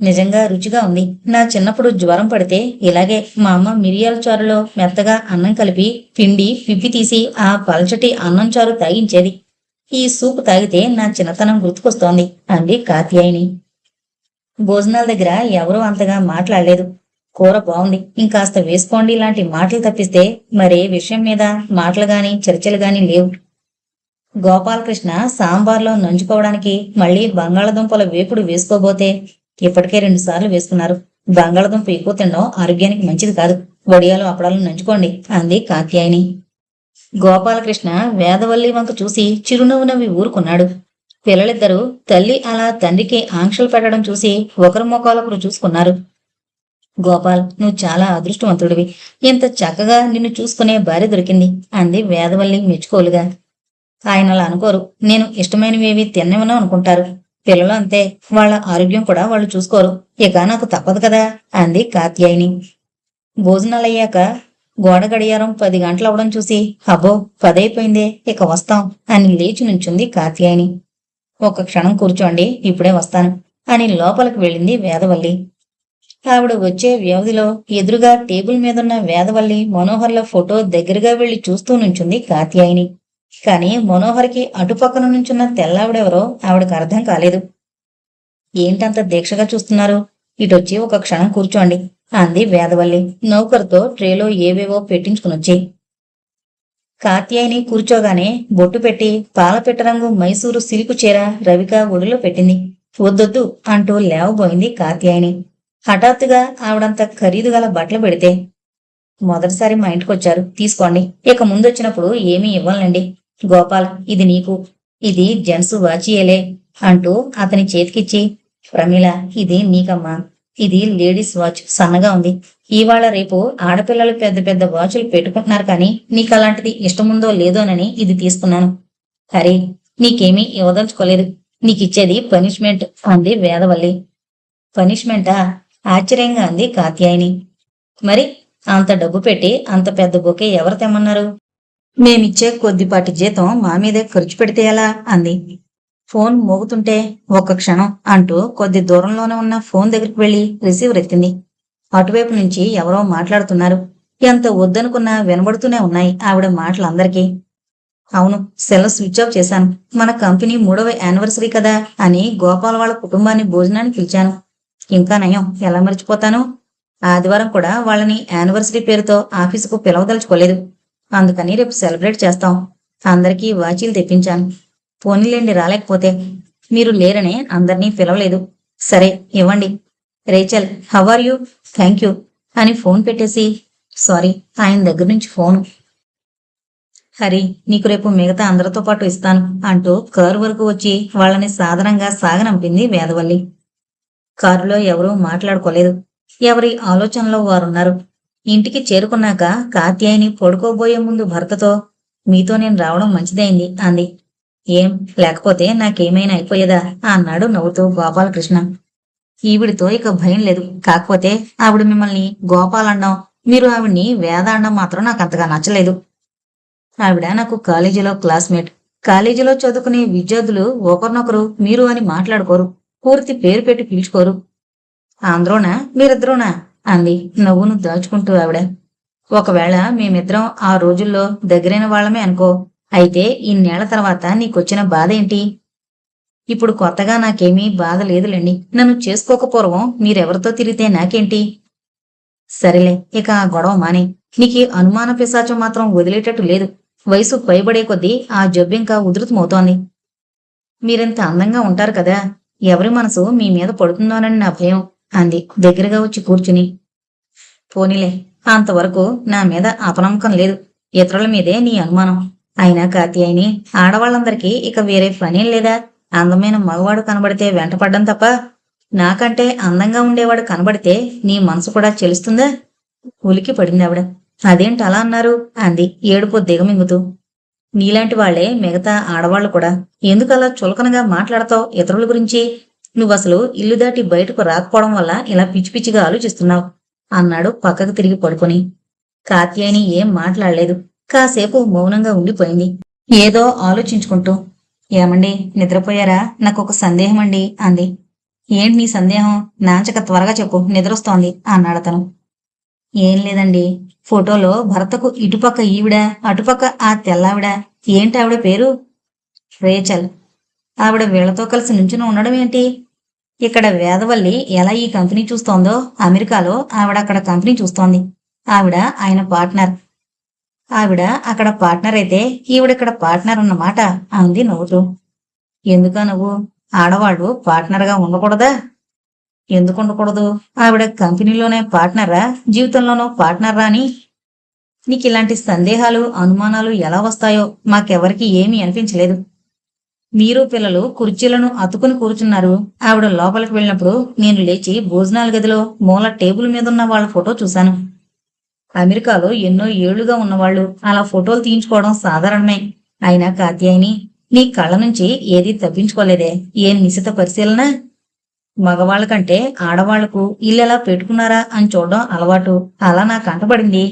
నిజంగా రుచిగా ఉంది. నా చిన్నప్పుడు జ్వరం పడితే ఇలాగే మా అమ్మ మిరియాల చారులో మెత్తగా అన్నం కలిపి పిండి పిప్పి తీసి ఆ పల్చటి అన్నం చారు తాగించేది. ఈ సూపు తాగితే నా చిన్నతనం గుర్తుకొస్తోంది అంది కాత్యాయని. భోజనాల దగ్గర ఎవరూ అంతగా మాట్లాడలేదు. కూర బాగుంది, ఇంకాస్త వేసుకోండి లాంటి మాటలు తప్పిస్తే మరే విషయం మీద మాటలు గాని చర్చలు గాని లేవు. గోపాలకృష్ణ సాంబార్లో నంచుకోవడానికి మళ్లీ బంగాళదుంపల వేపుడు వేసుకోబోతే ఇప్పటికే 2 సార్లు వేసుకున్నారు. బంగాళదుంప ఎక్కువ తినడం ఆరోగ్యానికి మంచిది కాదు. వడియాలు అప్పడాలను నంచుకోండి అంది కాత్యాయని. గోపాలకృష్ణ వేదవల్లి వంక చూసి చిరునవ్వు నవ్వి ఊరుకున్నాడు. పిల్లలిద్దరూ తల్లి అలా తండ్రికి ఆంక్షలు పెట్టడం చూసి ఒకరి ముఖాలొకరు చూసుకున్నారు. గోపాల్, నువ్వు చాలా అదృష్టవంతుడివి. ఇంత చక్కగా నిన్ను చూసుకునే భార్య దొరికింది అంది వేదవల్లి మెచ్చుకోలుగా. ఆయన అలా అనుకోరు. నేను ఇష్టమైనవేవి తిన్నవనో అనుకుంటారు. పిల్లలు అంతే, వాళ్ళ ఆరోగ్యం కూడా వాళ్ళు చూసుకోరు. ఇక నాకు తప్పదు కదా అంది కాత్యాయని. భోజనాలయ్యాక గోడ గడియారం 10 గంటలవడం చూసి అబ్బో 10 అయిపోయిందే, ఇక వస్తాం అని లేచి నుంచుంది కాత్యాయని. ఒక్క క్షణం కూర్చోండి, ఇప్పుడే వస్తాను అని లోపలికి వెళ్ళింది వేదవల్లి. ఆవిడ వచ్చే వ్యవధిలో ఎదురుగా టేబుల్ మీదున్న వేదవల్లి మనోహర్ల ఫోటో దగ్గరగా వెళ్లి చూస్తూ నుంచుంది కాత్యాయని. కాని మనోహర్కి అటుపక్కన నుంచున్న తెల్లావిడెవరో ఆవిడకు అర్థం కాలేదు. ఏంటంత దీక్షగా చూస్తున్నారు? ఇటొచ్చి ఒక క్షణం కూర్చోండి అంది వేదవల్లి నౌకరుతో ట్రేలో ఏవేవో పెట్టించుకునొచ్చి. కాత్యాయని కూర్చోగానే బొట్టు పెట్టి పాలపిట్ట రంగు మైసూరు సిల్కు చీర రవిక ఒడిలో పెట్టింది. వద్దొద్దు అంటూ లేవబోయింది కాత్యాయని. హఠాత్తుగా ఆవిడంత ఖరీదు గల బట్టలు పెడితే, మొదటిసారి మా ఇంటికొచ్చారు, తీసుకోండి. ఇక ముందొచ్చినప్పుడు ఏమీ ఇవ్వాలండి. గోపాల్, ఇది నీకు. ఇది జెంట్స్ వాచియేలే అంటూ అతని చేతికిచ్చి, ప్రమీల, ఇది నీకమ్మా. ఇది లేడీస్ వాచ్, సన్నగా ఉంది. ఇవాళ రేపు ఆడపిల్లలు పెద్ద పెద్ద వాచులు పెట్టుకుంటున్నారు, కానీ నీకు అలాంటిది ఇష్టముందో లేదోనని ఇది తీసుకున్నాను. హరి, నీకేమీ ఇవ్వదలుచుకోలేదు. నీకిచ్చేది పనిష్మెంట్ అంది వేదవల్లి. పనిష్మెంటా? ఆశ్చర్యంగా అంది కాత్యాయని. మరి అంత డబ్బు పెట్టి అంత పెద్ద బొకే ఎవరు తెమ్మన్నారు? మేమిచ్చే కొద్దిపాటి జీతం మా మీదే ఖర్చు పెడితే ఎలా అంది. ఫోన్ మోగుతుంటే ఒక్క క్షణం అంటూ కొద్ది దూరంలోనే ఉన్న ఫోన్ దగ్గరికి వెళ్లి రిసీవర్ ఎత్తింది. అటువైపు నుంచి ఎవరో మాట్లాడుతున్నారు. ఎంత వద్దనుకున్నా వినబడుతూనే ఉన్నాయి ఆవిడ మాటలందరికీ. అవును, సెల్ స్విచ్ ఆఫ్ చేశాను. మన కంపెనీ 3వ యానివర్సరీ కదా అని గోపాల్ వాళ్ళ కుటుంబాన్ని భోజనానికి పిలిచాను. ఇంకా నయం, ఎలా మర్చిపోతాను? ఆదివారం కూడా వాళ్ళని యానివర్సరీ పేరుతో ఆఫీసుకు పిలవదలుచుకోలేదు. అందుకని రేపు సెలబ్రేట్ చేస్తాం. అందరికీ వాచీలు తెప్పించాను. పోనీలేండి, రాలేకపోతే. మీరు లేరనే అందరినీ పిలవలేదు. సరే, ఇవ్వండి. Rachel, how are you? Thank you అని ఫోన్ పెట్టేసి సారీ, ఆయన దగ్గర నుంచి ఫోను. హరి, నీకు రేపు మిగతా అందరితో పాటు ఇస్తాను అంటూ కారు వరకు వచ్చి వాళ్ళని సాదరంగా సాగనంపింది వేదవల్లి. కారులో ఎవరూ మాట్లాడుకోలేదు. ఎవరి ఆలోచనలో వారున్నారు. ఇంటికి చేరుకున్నాక కాత్యాయని పడుకోబోయే ముందు భర్తతో, మీతో నేను రావడం మంచిదైంది అంది. ఏం, లేకపోతే నాకేమైనా అయిపోయేదా అన్నాడు నవ్వుతూ గోపాలకృష్ణ. ఈవిడితో ఇక భయం లేదు. కాకపోతే ఆవిడ మిమ్మల్ని గోపాలన్నం, మీరు ఆవిడ్ని వేద అనడం మాత్రం నాకు అంతగా నచ్చలేదు. ఆవిడ నాకు కాలేజీలో క్లాస్మేట్. కాలేజీలో చదువుకునే విద్యార్థులు ఒకరినొకరు మీరు అని మాట్లాడుకోరు. పూర్తి పేరు పెట్టి పిలుచుకోరు. ఆంధ్రోనా మీరిద్దరూనా అంది నవ్వును దాచుకుంటూ ఆవిడ. ఒకవేళ మేమిద్దరం ఆ రోజుల్లో దగ్గరైన వాళ్ళమే అనుకో. అయితే ఇన్నేళ్ల తర్వాత నీకొచ్చిన బాధ ఏంటి? ఇప్పుడు కొత్తగా నాకేమీ బాధ లేదులేండి. నన్ను చేసుకోకపోవడం మీరెవరితో తిరిగితే నాకేంటి? సరేలే, ఇక ఆ గొడవ మానే. నీకు అనుమాన పిశాచం మాత్రం వదిలేటట్టు లేదు. వయసు పైబడే కొద్దీ ఆ జబ్బింకా ఉధృతమవుతోంది. మీరింత అందంగా ఉంటారు కదా, ఎవరి మనసు మీ మీద పడుతుందోనని నా భయం అంది దగ్గరగా వచ్చి కూర్చుని. పోనీలే, అంతవరకు నా మీద అపనమ్మకం లేదు. ఇతరుల మీదే నీ అనుమానం. అయినా కాత్యాయని, ఆడవాళ్ళందరికీ ఇక వేరే పనేం లేదా? అందమైన మగవాడు కనబడితే వెంటపడ్డం తప్ప. నాకంటే అందంగా ఉండేవాడు కనబడితే నీ మనసు కూడా చెలుస్తుందా? ఉలికి పడింది ఆవిడ. అదేంటి అలా అన్నారు అంది ఏడుపు దిగమింగుతూ. నీలాంటి వాళ్లే మిగతా ఆడవాళ్లు కూడా. ఎందుకలా చులకనగా మాట్లాడతావు ఇతరుల గురించి? నువ్వసలు ఇల్లు దాటి బయటకు రాకపోవడం వల్ల ఇలా పిచ్చి పిచ్చిగా ఆలోచిస్తున్నావు అన్నాడు పక్కకు తిరిగి పడుకుని. కాత్యాయని ఏం మాట్లాడలేదు. కాసేపు మౌనంగా ఉండిపోయింది, ఏదో ఆలోచించుకుంటూ. ఏమండి, నిద్రపోయారా? నాకొక సందేహం అండి అంది. ఏంటి నీ సందేహం? నాంచక త్వరగా చెప్పు, నిద్రొస్తోంది అన్నాడతను. ఏం లేదండి, ఫోటోలో భర్తకు ఇటుపక్క ఈవిడ, అటుపక్క ఆ తెల్లావిడ. ఏంటి ఆవిడ పేరు? రేచల్. ఆవిడ వీళ్లతో కలిసి నుంచుని ఉండడం ఏంటి? ఇక్కడ వేదవల్లి ఎలా ఈ కంపెనీ చూస్తోందో అమెరికాలో ఆవిడ అక్కడ కంపెనీ చూస్తోంది. ఆవిడ ఆయన పార్ట్నర్. ఆవిడ అక్కడ పార్ట్నర్ అయితే ఈవిడిక్కడ పార్ట్నర్ అన్నమాట అంది నవ్వుతూ. ఎందుకా నువ్వు? ఆడవాళ్ళు పార్ట్నర్గా ఉండకూడదా? ఎందుకు ఉండకూడదు? ఆవిడ కంపెనీలోనే పార్ట్నరా, జీవితంలోనూ పార్ట్నర్రా అని? నీకు ఇలాంటి సందేహాలు అనుమానాలు ఎలా వస్తాయో మాకెవరికి ఏమీ అనిపించలేదు. మీరు పిల్లలు కుర్చీలను అతుకుని కూర్చున్నారు. ఆవిడ లోపలికి వెళ్ళినప్పుడు నేను లేచి భోజనాల గదిలో మూల టేబుల్ మీదున్న వాళ్ళ ఫోటో చూశాను. అమెరికాలో ఎన్నో ఏళ్లుగా ఉన్నవాళ్లు అలా ఫోటోలు తీయించుకోవడం సాధారణమే. అయినా కాత్యాయని, నీ కళ్ళ నుంచి ఏదీ తప్పించుకోలేదే. ఏం నిశిత పరిశీలన? మగవాళ్ల కంటే ఆడవాళ్లకు ఇల్లెలా పెట్టుకున్నారా అని చూడడం అలవాటు. అలా నా కంటపడింది.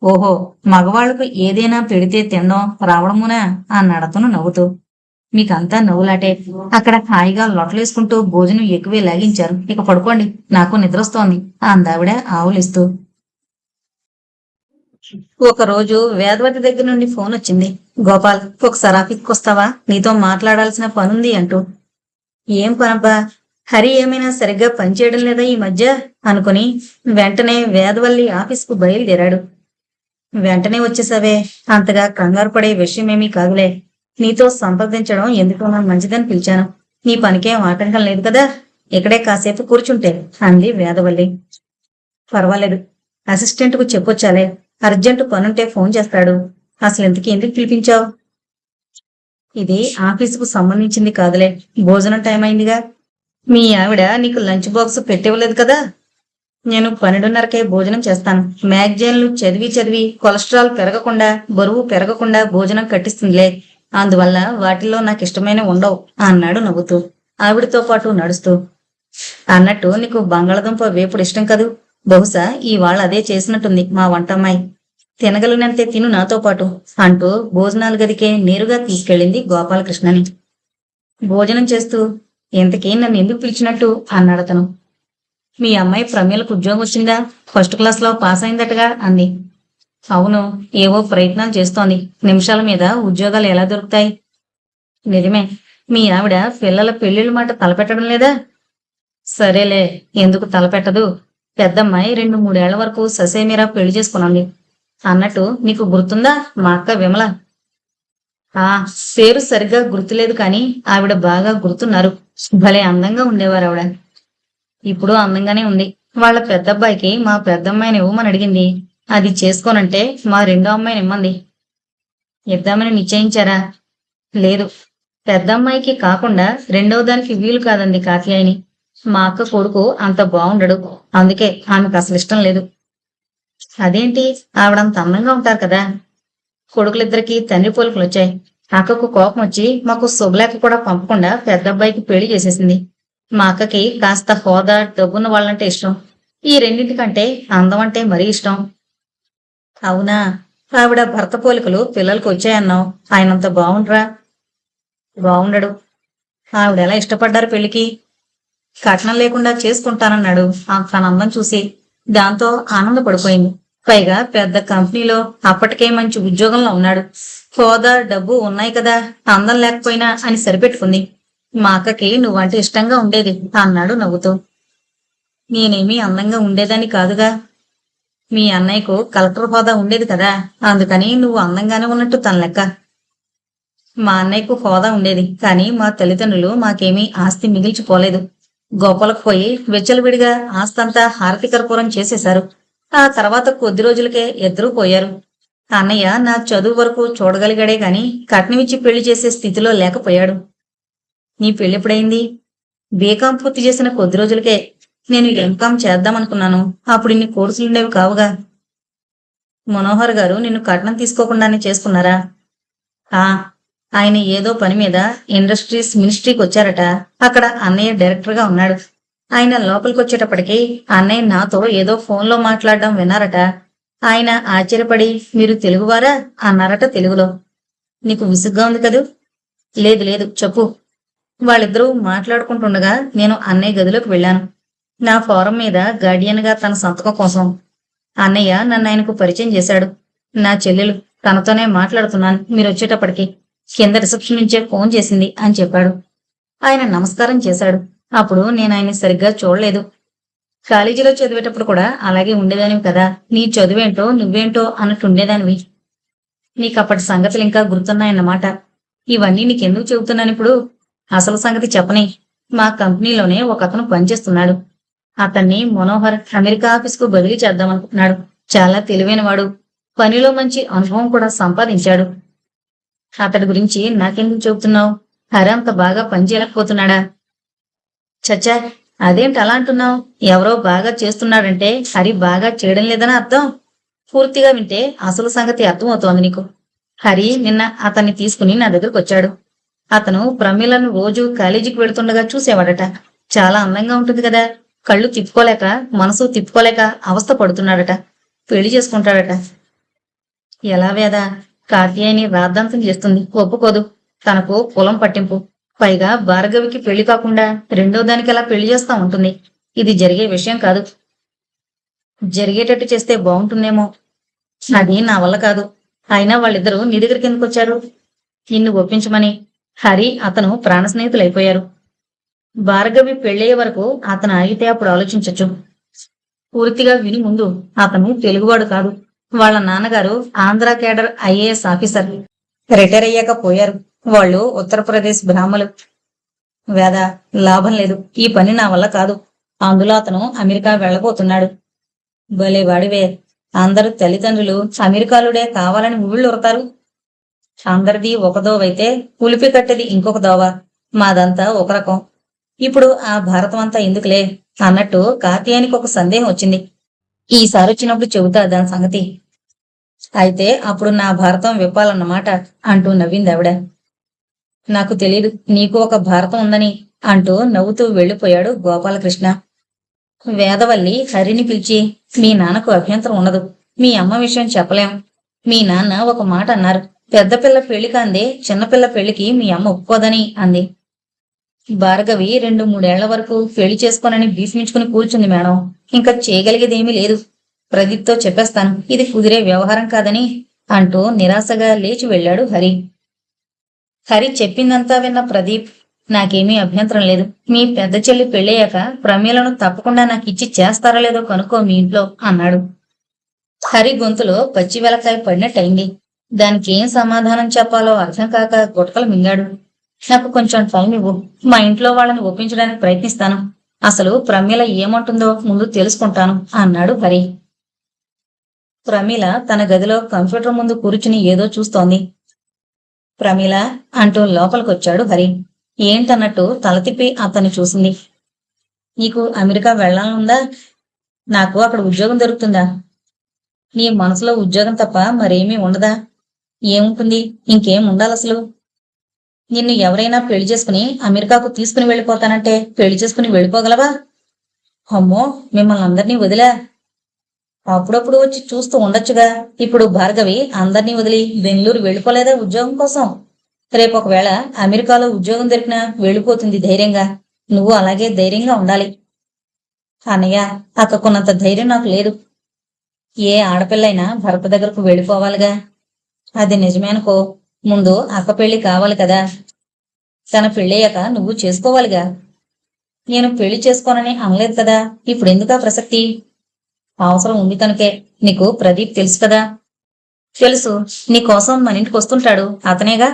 ఓహో, మగవాళ్లకు ఏదైనా పెడితే తినడం రావడమునా అన్నాడతను నవ్వుతూ. మీకంతా నవ్వులాటే. అక్కడ హాయిగా లొట్టలేసుకుంటూ భోజనం ఎక్కువే లాగించారు. ఇక పడుకోండి, నాకు నిద్రొస్తోంది అందావిడ ఆవులిస్తూ. ఒకరోజు వేదవతి దగ్గర నుండి ఫోన్ వచ్చింది. గోపాల్, ఒకసారి ఆఫీస్కి వస్తావా? నీతో మాట్లాడాల్సిన పనుంది అంటూ. ఏం పనబ్బా? హరి ఏమైనా సరిగ్గా పనిచేయడం లేదా ఈ మధ్య అనుకుని వెంటనే వేదవల్లి ఆఫీస్కు బయలుదేరాడు. వెంటనే వచ్చేసావే, అంతగా కంగారు పడే విషయమేమీ కాదులే. నీతో సంప్రదించడం ఎందుకో మంచిదని పిలిచాను. నీ పనికేం ఆటంకం లేదు కదా? ఇక్కడే కాసేపు కూర్చుంటే అంది వేదవల్లి. పర్వాలేదు, అసిస్టెంట్కు చెప్పొచ్చాలే. అర్జెంటు పనుంటే ఫోన్ చేస్తాడు. అసలు ఇంతకీ ఎందుకు పిలిపించావు? ఇది ఆఫీసుకు సంబంధించింది కాదులే. భోజనం టైం అయిందిగా. మీ ఆవిడ నీకు లంచ్ బాక్స్ పెట్టివ్వలేదు కదా? నేను 12:30కే భోజనం చేస్తాను. మ్యాగజైన్లు చదివి చదివి కొలెస్ట్రాల్ పెరగకుండా, బరువు పెరగకుండా భోజనం కట్టిస్తుందిలే. అందువల్ల వాటిల్లో నాకు ఇష్టమైన ఉండవు అన్నాడు నవ్వుతూ, ఆవిడతో పాటు నడుస్తూ. అన్నట్టు నీకు బంగాళదుంప వేపుడు ఇష్టం కదూ? బహుశా ఇవాళ అదే చేసినట్టుంది మా వంటమ్మాయి. తినగలిగినంతే తిను నాతో పాటు అంటూ భోజనాల గదికే నేరుగా తీసుకెళ్ళింది గోపాలకృష్ణని. భోజనం చేస్తూ, ఇంతకీ నన్ను ఎందుకు పిలిచినట్టు అన్నాడతను. మీ అమ్మాయి ప్రమీలకు ఉద్యోగం వచ్చిందా? ఫస్ట్ క్లాస్లో పాస్ అయిందటగా అంది. అవును, ఏవో ప్రయత్నాలు చేస్తోంది. నిమిషాల మీద ఉద్యోగాలు ఎలా దొరుకుతాయి? నిజమే. మీ ఆవిడ పిల్లల పెళ్లిళ్ళ మాట తలపెట్టడం లేదా? సరేలే, ఎందుకు తలపెట్టదు? పెద్దమ్మాయి 2-3 ఏళ్ల వరకు ససేమిరా పెళ్లి చేసుకున్నాంది. అన్నట్టు నీకు గుర్తుందా మా అక్క విమల? ఆ పేరు సరిగ్గా గుర్తులేదు కానీ ఆవిడ బాగా గుర్తున్నారు. భలే అందంగా ఉండేవారు ఆవిడ. ఇప్పుడు అందంగానే ఉంది. వాళ్ళ పెద్దబ్బాయికి మా పెద్దమ్మాయిని ఇవ్వమని అడిగింది. అది చేసుకోనంటే మా రెండో అమ్మాయిని ఇమ్మంది. ఇద్దామని నిశ్చయించారా? లేదు. పెద్దమ్మాయికి కాకుండా రెండవ దానికి వీలు కాదంది కాత్యాయని. మా అక్క కొడుకు అంత బాగుండడు. అందుకే ఆమెకు అసలు ఇష్టం లేదు. అదేంటి? ఆవిడంత అందంగా ఉంటారు కదా. కొడుకులిద్దరికీ తండ్రి పోలికలు వచ్చాయి. అక్కకు కోపం వచ్చి మాకు శుభలేఖ కూడా పంపకుండా పెద్దబ్బాయికి పెళ్లి చేసేసింది. మా అక్కకి కాస్త హోదా డబ్బున్న వాళ్ళంటే ఇష్టం. ఈ రెండింటికంటే అందం అంటే మరీ ఇష్టం. అవునా? ఆవిడ భర్త పోలికలు పిల్లలకు వచ్చాయన్నావు. ఆయనంత బాగుండ్రా? బాగుండడు. ఆవిడెలా ఇష్టపడ్డారు పెళ్లికి? కట్నం లేకుండా చేసుకుంటానన్నాడు తన అందం చూసి. దాంతో ఆనందపడిపోయింది. పైగా పెద్ద కంపెనీలో అప్పటికే మంచి ఉద్యోగంలో ఉన్నాడు. హోదా డబ్బు ఉన్నాయి కదా, అందం లేకపోయినా అని సరిపెట్టుకుంది. మా అక్కకి నువ్వంటే ఇష్టంగా ఉండేది అన్నాడు నవ్వుతూ. నేనేమీ అందంగా ఉండేదాన్ని కాదుగా. మీ అన్నయ్యకు కలెక్టర్ హోదా ఉండేది కదా, అందుకని నువ్వు అందంగానే ఉన్నట్టు తన లెక్క. మా అన్నయ్యకు హోదా ఉండేది, కానీ మా తల్లిదండ్రులు మాకేమీ ఆస్తి మిగిల్చిపోలేదు. గోపాలకు పోయి వెచ్చలవిడిగా ఆస్తంతా హారతి కర్పూరం చేసేశారు. ఆ తర్వాత కొద్ది రోజులకే ఇద్దరూ పోయారు. అన్నయ్య నా చదువు వరకు చూడగలిగాడే గాని కట్నమిచ్చి పెళ్లి చేసే స్థితిలో లేకపోయాడు. నీ పెళ్ళెప్పుడైంది? బీకాం పూర్తి చేసిన కొద్ది రోజులకే. నేను ఎంకాం చేద్దామనుకున్నాను. అప్పుడు ఇన్ని కోర్సులుండేవి కావుగా. మనోహర్ గారు నిన్ను కట్నం తీసుకోకుండానే చేసుకున్నారా? ఆ, ఆయన ఏదో పని మీద ఇండస్ట్రీస్ మినిస్ట్రీకి వచ్చారట. అక్కడ అన్నయ్య డైరెక్టర్గా ఉన్నాడు. ఆయన లోపలికి వచ్చేటప్పటికి అన్నయ్య నాతో ఏదో ఫోన్లో మాట్లాడడం విన్నారట. ఆయన ఆశ్చర్యపడి మీరు తెలుగువారా అన్నారట తెలుగులో. నీకు విసుగ్గా ఉంది కదూ? లేదు లేదు, చెప్పు. వాళ్ళిద్దరూ మాట్లాడుకుంటుండగా నేను అన్నయ్య గదిలోకి వెళ్ళాను. నా ఫారం మీద గార్డియన్గా తన సంతకం కోసం. అన్నయ్య నన్ను ఆయనకు పరిచయం చేశాడు. నా చెల్లెలు, తనతోనే మాట్లాడుతున్నాను మీరు వచ్చేటప్పటికి. కింద రిసెప్షన్ నుంచే ఫోన్ చేసింది అని చెప్పాడు. ఆయన నమస్కారం చేశాడు. అప్పుడు నేను ఆయన్ని సరిగ్గా చూడలేదు. కాలేజీలో చదివేటప్పుడు కూడా అలాగే ఉండేదానివి కదా. నీ చదువేంటో నువ్వేంటో అన్నట్టు ఉండేదానివి. నీకప్పటి సంగతులు ఇంకా గుర్తున్నాయన్నమాట. ఇవన్నీ నీకెందుకు చెబుతున్నాను ఇప్పుడు? అసలు సంగతి చెప్పని. మా కంపెనీలోనే ఒకతను పనిచేస్తున్నాడు. అతన్ని మనోహర్ అమెరికా ఆఫీసుకు బదిలీ చేద్దామనుకుంటున్నాడు. చాలా తెలివైనవాడు. పనిలో మంచి అనుభవం కూడా సంపాదించాడు. అతడి గురించి నాకెందుకు చెబుతున్నావు? హరి అంత బాగా పనిచేయలేకపోతున్నాడా? చచ్చా, అదేంటి అలా అంటున్నావు? ఎవరో బాగా చేస్తున్నాడంటే హరి బాగా చేయడం లేదని అర్థం. పూర్తిగా వింటే అసలు సంగతి అర్థమవుతోంది నీకు. హరి నిన్న అతన్ని తీసుకుని నా దగ్గరకు వచ్చాడు. అతను ప్రమీలను రోజు కాలేజీకి వెళుతుండగా చూసేవాడట. చాలా అందంగా ఉంటుంది కదా. కళ్ళు తిప్పుకోలేక మనసు తిప్పుకోలేక అవస్థ పడుతున్నాడట. పెళ్లి చేసుకుంటాడట. ఎలా వేదా? కాత్యాయని రాద్ధాంతం చేస్తుంది, ఒప్పుకోదు. తనకు కులం పట్టింపు. పైగా భార్గవికి పెళ్లి కాకుండా రెండో దానికి ఎలా పెళ్లి చేస్తా ఉంటుంది. ఇది జరిగే విషయం కాదు. జరిగేటట్టు చేస్తే బాగుంటుందేమో. అది నా వల్ల కాదు. అయినా వాళ్ళిద్దరూ నీ దగ్గరికి ఎందుకు వచ్చారు? నిన్ను ఒప్పించమని. హరి అతను ప్రాణ స్నేహితులైపోయారు. భార్గవి పెళ్ళయ్యే వరకు అతను ఆగితే అప్పుడు ఆలోచించచ్చు. పూర్తిగా విని ముందు. అతను తెలుగువాడు కాదు. వాళ్ళ నాన్నగారు Andhra cadre IAS officer. Retire అయ్యాక పోయారు. వాళ్ళు ఉత్తరప్రదేశ్ బ్రాహ్మలు. వేద, లాభం లేదు. ఈ పని నా వల్ల కాదు. అందులో అతను అమెరికా వెళ్ళబోతున్నాడు. భలే వాడివే. అందరు తల్లిదండ్రులు అమెరికాలుడే కావాలని ఊళ్ళురతారు. అందరిది ఒక దోవైతే పులిపి కట్టేది ఇంకొక దోవ. మాదంతా ఒక రకం. ఇప్పుడు ఆ భారతం అంతా ఎందుకులే అన్నట్టు కాత్యాయనికి ఒక సందేహం వచ్చింది. ఈసారి వచ్చినప్పుడు చెబుతా దాని సంగతి. అయితే అప్పుడు నా భారతం విప్పాలన్నమాట అంటూ నవ్వింది ఆవిడ. నాకు తెలీదు నీకు ఒక భారతం ఉందని అంటూ నవ్వుతూ వెళ్లిపోయాడు గోపాలకృష్ణ. వేదవల్లి హరిని పిలిచి, మీ నాన్నకు అభ్యంతరం ఉండదు. మీ అమ్మ విషయం చెప్పలేం. మీ నాన్న ఒక మాట అన్నారు. పెద్ద పిల్ల పెళ్లి కాందే చిన్నపిల్ల పెళ్లికి మీ అమ్మ ఒప్పుకోదని అంది. భార్గవి 2-3 ఏళ్ల వరకు పెళ్లి చేసుకోనని భీష్మించుకుని కూర్చుంది మేడం. ఇంకా చేయగలిగేదేమీ లేదు. ప్రదీప్తో చెప్పేస్తాను, ఇది కుదిరే వ్యవహారం కాదని అంటూ నిరాశగా లేచి వెళ్ళాడు హరి. హరి చెప్పిందంతా విన్న ప్రదీప్, నాకేమీ అభ్యంతరం లేదు. మీ పెద్ద చెల్లి పెళ్ళయ్యాక ప్రమీలను తప్పకుండా నాకు ఇచ్చి చేస్తారా లేదో కనుక్కో మీ ఇంట్లో అన్నాడు. హరి గొంతులో పచ్చి వెలకాయ పడినట్టయింది. దానికి ఏం సమాధానం చెప్పాలో అర్థం కాక గుటకలు మింగాడు. నాకు కొంచెం టైం ఇవ్వు. మా ఇంట్లో వాళ్ళని ఒప్పించడానికి ప్రయత్నిస్తాను. అసలు ప్రమీల ఏమంటుందో ముందు తెలుసుకుంటాను అన్నాడు హరి. ప్రమీల తన గదిలో కంప్యూటర్ ముందు కూర్చుని ఏదో చూస్తోంది. ప్రమీల అంటూ లోపలికొచ్చాడు హరి. ఏంటన్నట్టు తల తిప్పి అతన్ని చూసింది. నీకు అమెరికా వెళ్ళాలనుందా? నాకు అక్కడ ఉద్యోగం దొరుకుతుందా? నీ మనసులో ఉద్యోగం తప్ప మరేమీ ఉండదా? ఏముంటుంది? ఇంకేం ఉండాలసలు? నిన్ను ఎవరైనా పెళ్లి చేసుకుని అమెరికాకు తీసుకుని వెళ్ళిపోతానంటే పెళ్లి చేసుకుని వెళ్ళిపోగలవా? అమ్మో, మిమ్మల్ని అందరినీ వదిలా? అప్పుడప్పుడు వచ్చి చూస్తూ ఉండొచ్చుగా. ఇప్పుడు భార్గవి అందర్నీ వదిలి బెంగళూరు వెళ్ళిపోలేదా ఉద్యోగం కోసం? రేపు ఒకవేళ అమెరికాలో ఉద్యోగం దొరికినా వెళ్ళిపోతుంది ధైర్యంగా. నువ్వు అలాగే ధైర్యంగా ఉండాలి. అన్నయ్య, అక్కకున్నంత ధైర్యం నాకు లేదు. ఏ ఆడపిల్లైనా భర్త దగ్గరకు వెళ్ళిపోవాలిగా. అది నిజమే అనుకో. ముందు అక్క పెళ్లి కావాలి కదా. తన పెళ్ళయ్యాక నువ్వు చేసుకోవాలిగా. నేను పెళ్లి చేసుకోనని అనలేదు కదా. ఇప్పుడెందుకా ప్రసక్తి? అవసరం ఉంది కనుకే. నీకు ప్రదీప్ తెలుసు కదా. తెలుసు. నీకోసం మన ఇంటికి వస్తుంటాడు అతనేగా.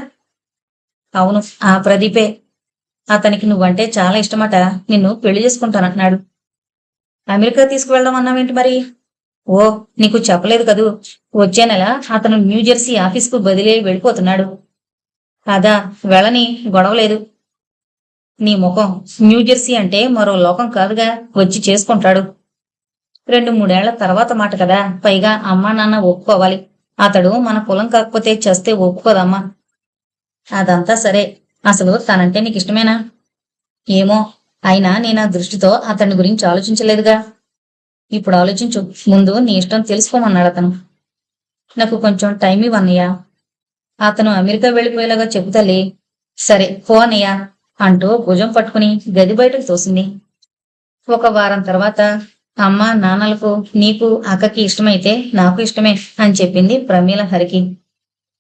అవును, ఆ ప్రదీపే. అతనికి నువ్వంటే చాలా ఇష్టమట. నిన్ను పెళ్లి చేసుకుంటానంటున్నాడు. అమెరికా తీసుకువెళ్దాం అన్నావేంటి మరి? ఓ, నీకు చెప్పలేదు కదూ. వచ్చే నెల అతను న్యూజెర్సీ ఆఫీసుకు బదిలీ వెళ్ళిపోతున్నాడు. అదా, వెళ్ళని, గొడవలేదు. నీ ముఖం. న్యూజెర్సీ అంటే మరో లోకం కాదుగా. వచ్చి చేసుకుంటాడు. 2-3 ఏళ్ల తర్వాత మాట కదా. పైగా అమ్మా నాన్న ఒప్పుకోవాలి. అతడు మన కులం కాకపోతే చస్తే ఒప్పుకోదమ్మా. అదంతా సరే. అసలు తనంటే నీకు ఇష్టమేనా? ఏమో. అయినా నేను ఆ దృష్టితో అతని గురించి ఆలోచించలేదుగా. ఇప్పుడు ఆలోచించు. ముందు నీ ఇష్టం తెలుసుకోమన్నాడు అతను. నాకు కొంచెం టైం ఇవ్వన్నయ్యా. అతను అమెరికా వెళ్ళిపోయేలాగా చెబుతలే. సరే పో అన్నయ్యా అంటూ భుజం పట్టుకుని గది బయటకు తోసింది. ఒక వారం తర్వాత అమ్మ నాన్నలకు నీకు అక్కకి ఇష్టమైతే నాకు ఇష్టమే అని చెప్పింది ప్రమీల హరికి.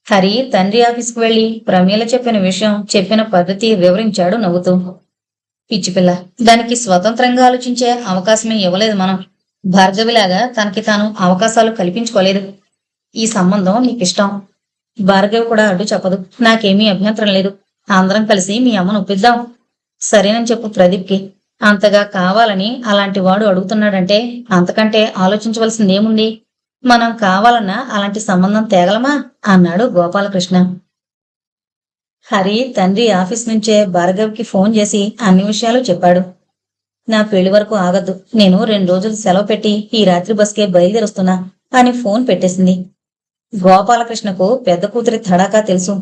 హరి తండ్రి ఆఫీస్కు వెళ్లి ప్రమీల చెప్పిన విషయం, చెప్పిన పద్ధతి వివరించాడు నవ్వుతూ. పిచ్చిపిల్ల, దానికి స్వతంత్రంగా ఆలోచించే అవకాశమే ఇవ్వలేదు మనం. భార్గవిలాగా తనకి తాను అవకాశాలు కల్పించుకోలేదు. ఈ సంబంధం నీకిష్టం. భార్గవి కూడా అడ్డు చెప్పదు. నాకేమీ అభ్యంతరం లేదు. అందరం కలిసి మీ అమ్మను ఒప్పిద్దాం. సరేనని చెప్పు ప్రదీప్కి. అంతగా కావాలని అలాంటి వాడు అడుగుతున్నాడంటే అంతకంటే ఆలోచించవలసిందేముంది? మనం కావాలన్నా అలాంటి సంబంధం తేగలమా అన్నాడు గోపాలకృష్ణ. హరి తండ్రి ఆఫీస్ నుంచే భార్గవికి ఫోన్ చేసి అన్ని విషయాలు చెప్పాడు. నా పెళ్లి వరకు ఆగద్దు. నేను 2 రోజులు సెలవు పెట్టి ఈ రాత్రి బస్కే బయలుదేరుస్తున్నా అని ఫోన్ పెట్టేసింది. గోపాలకృష్ణకు పెద్ద కూతురి తడాకా తెలుసు.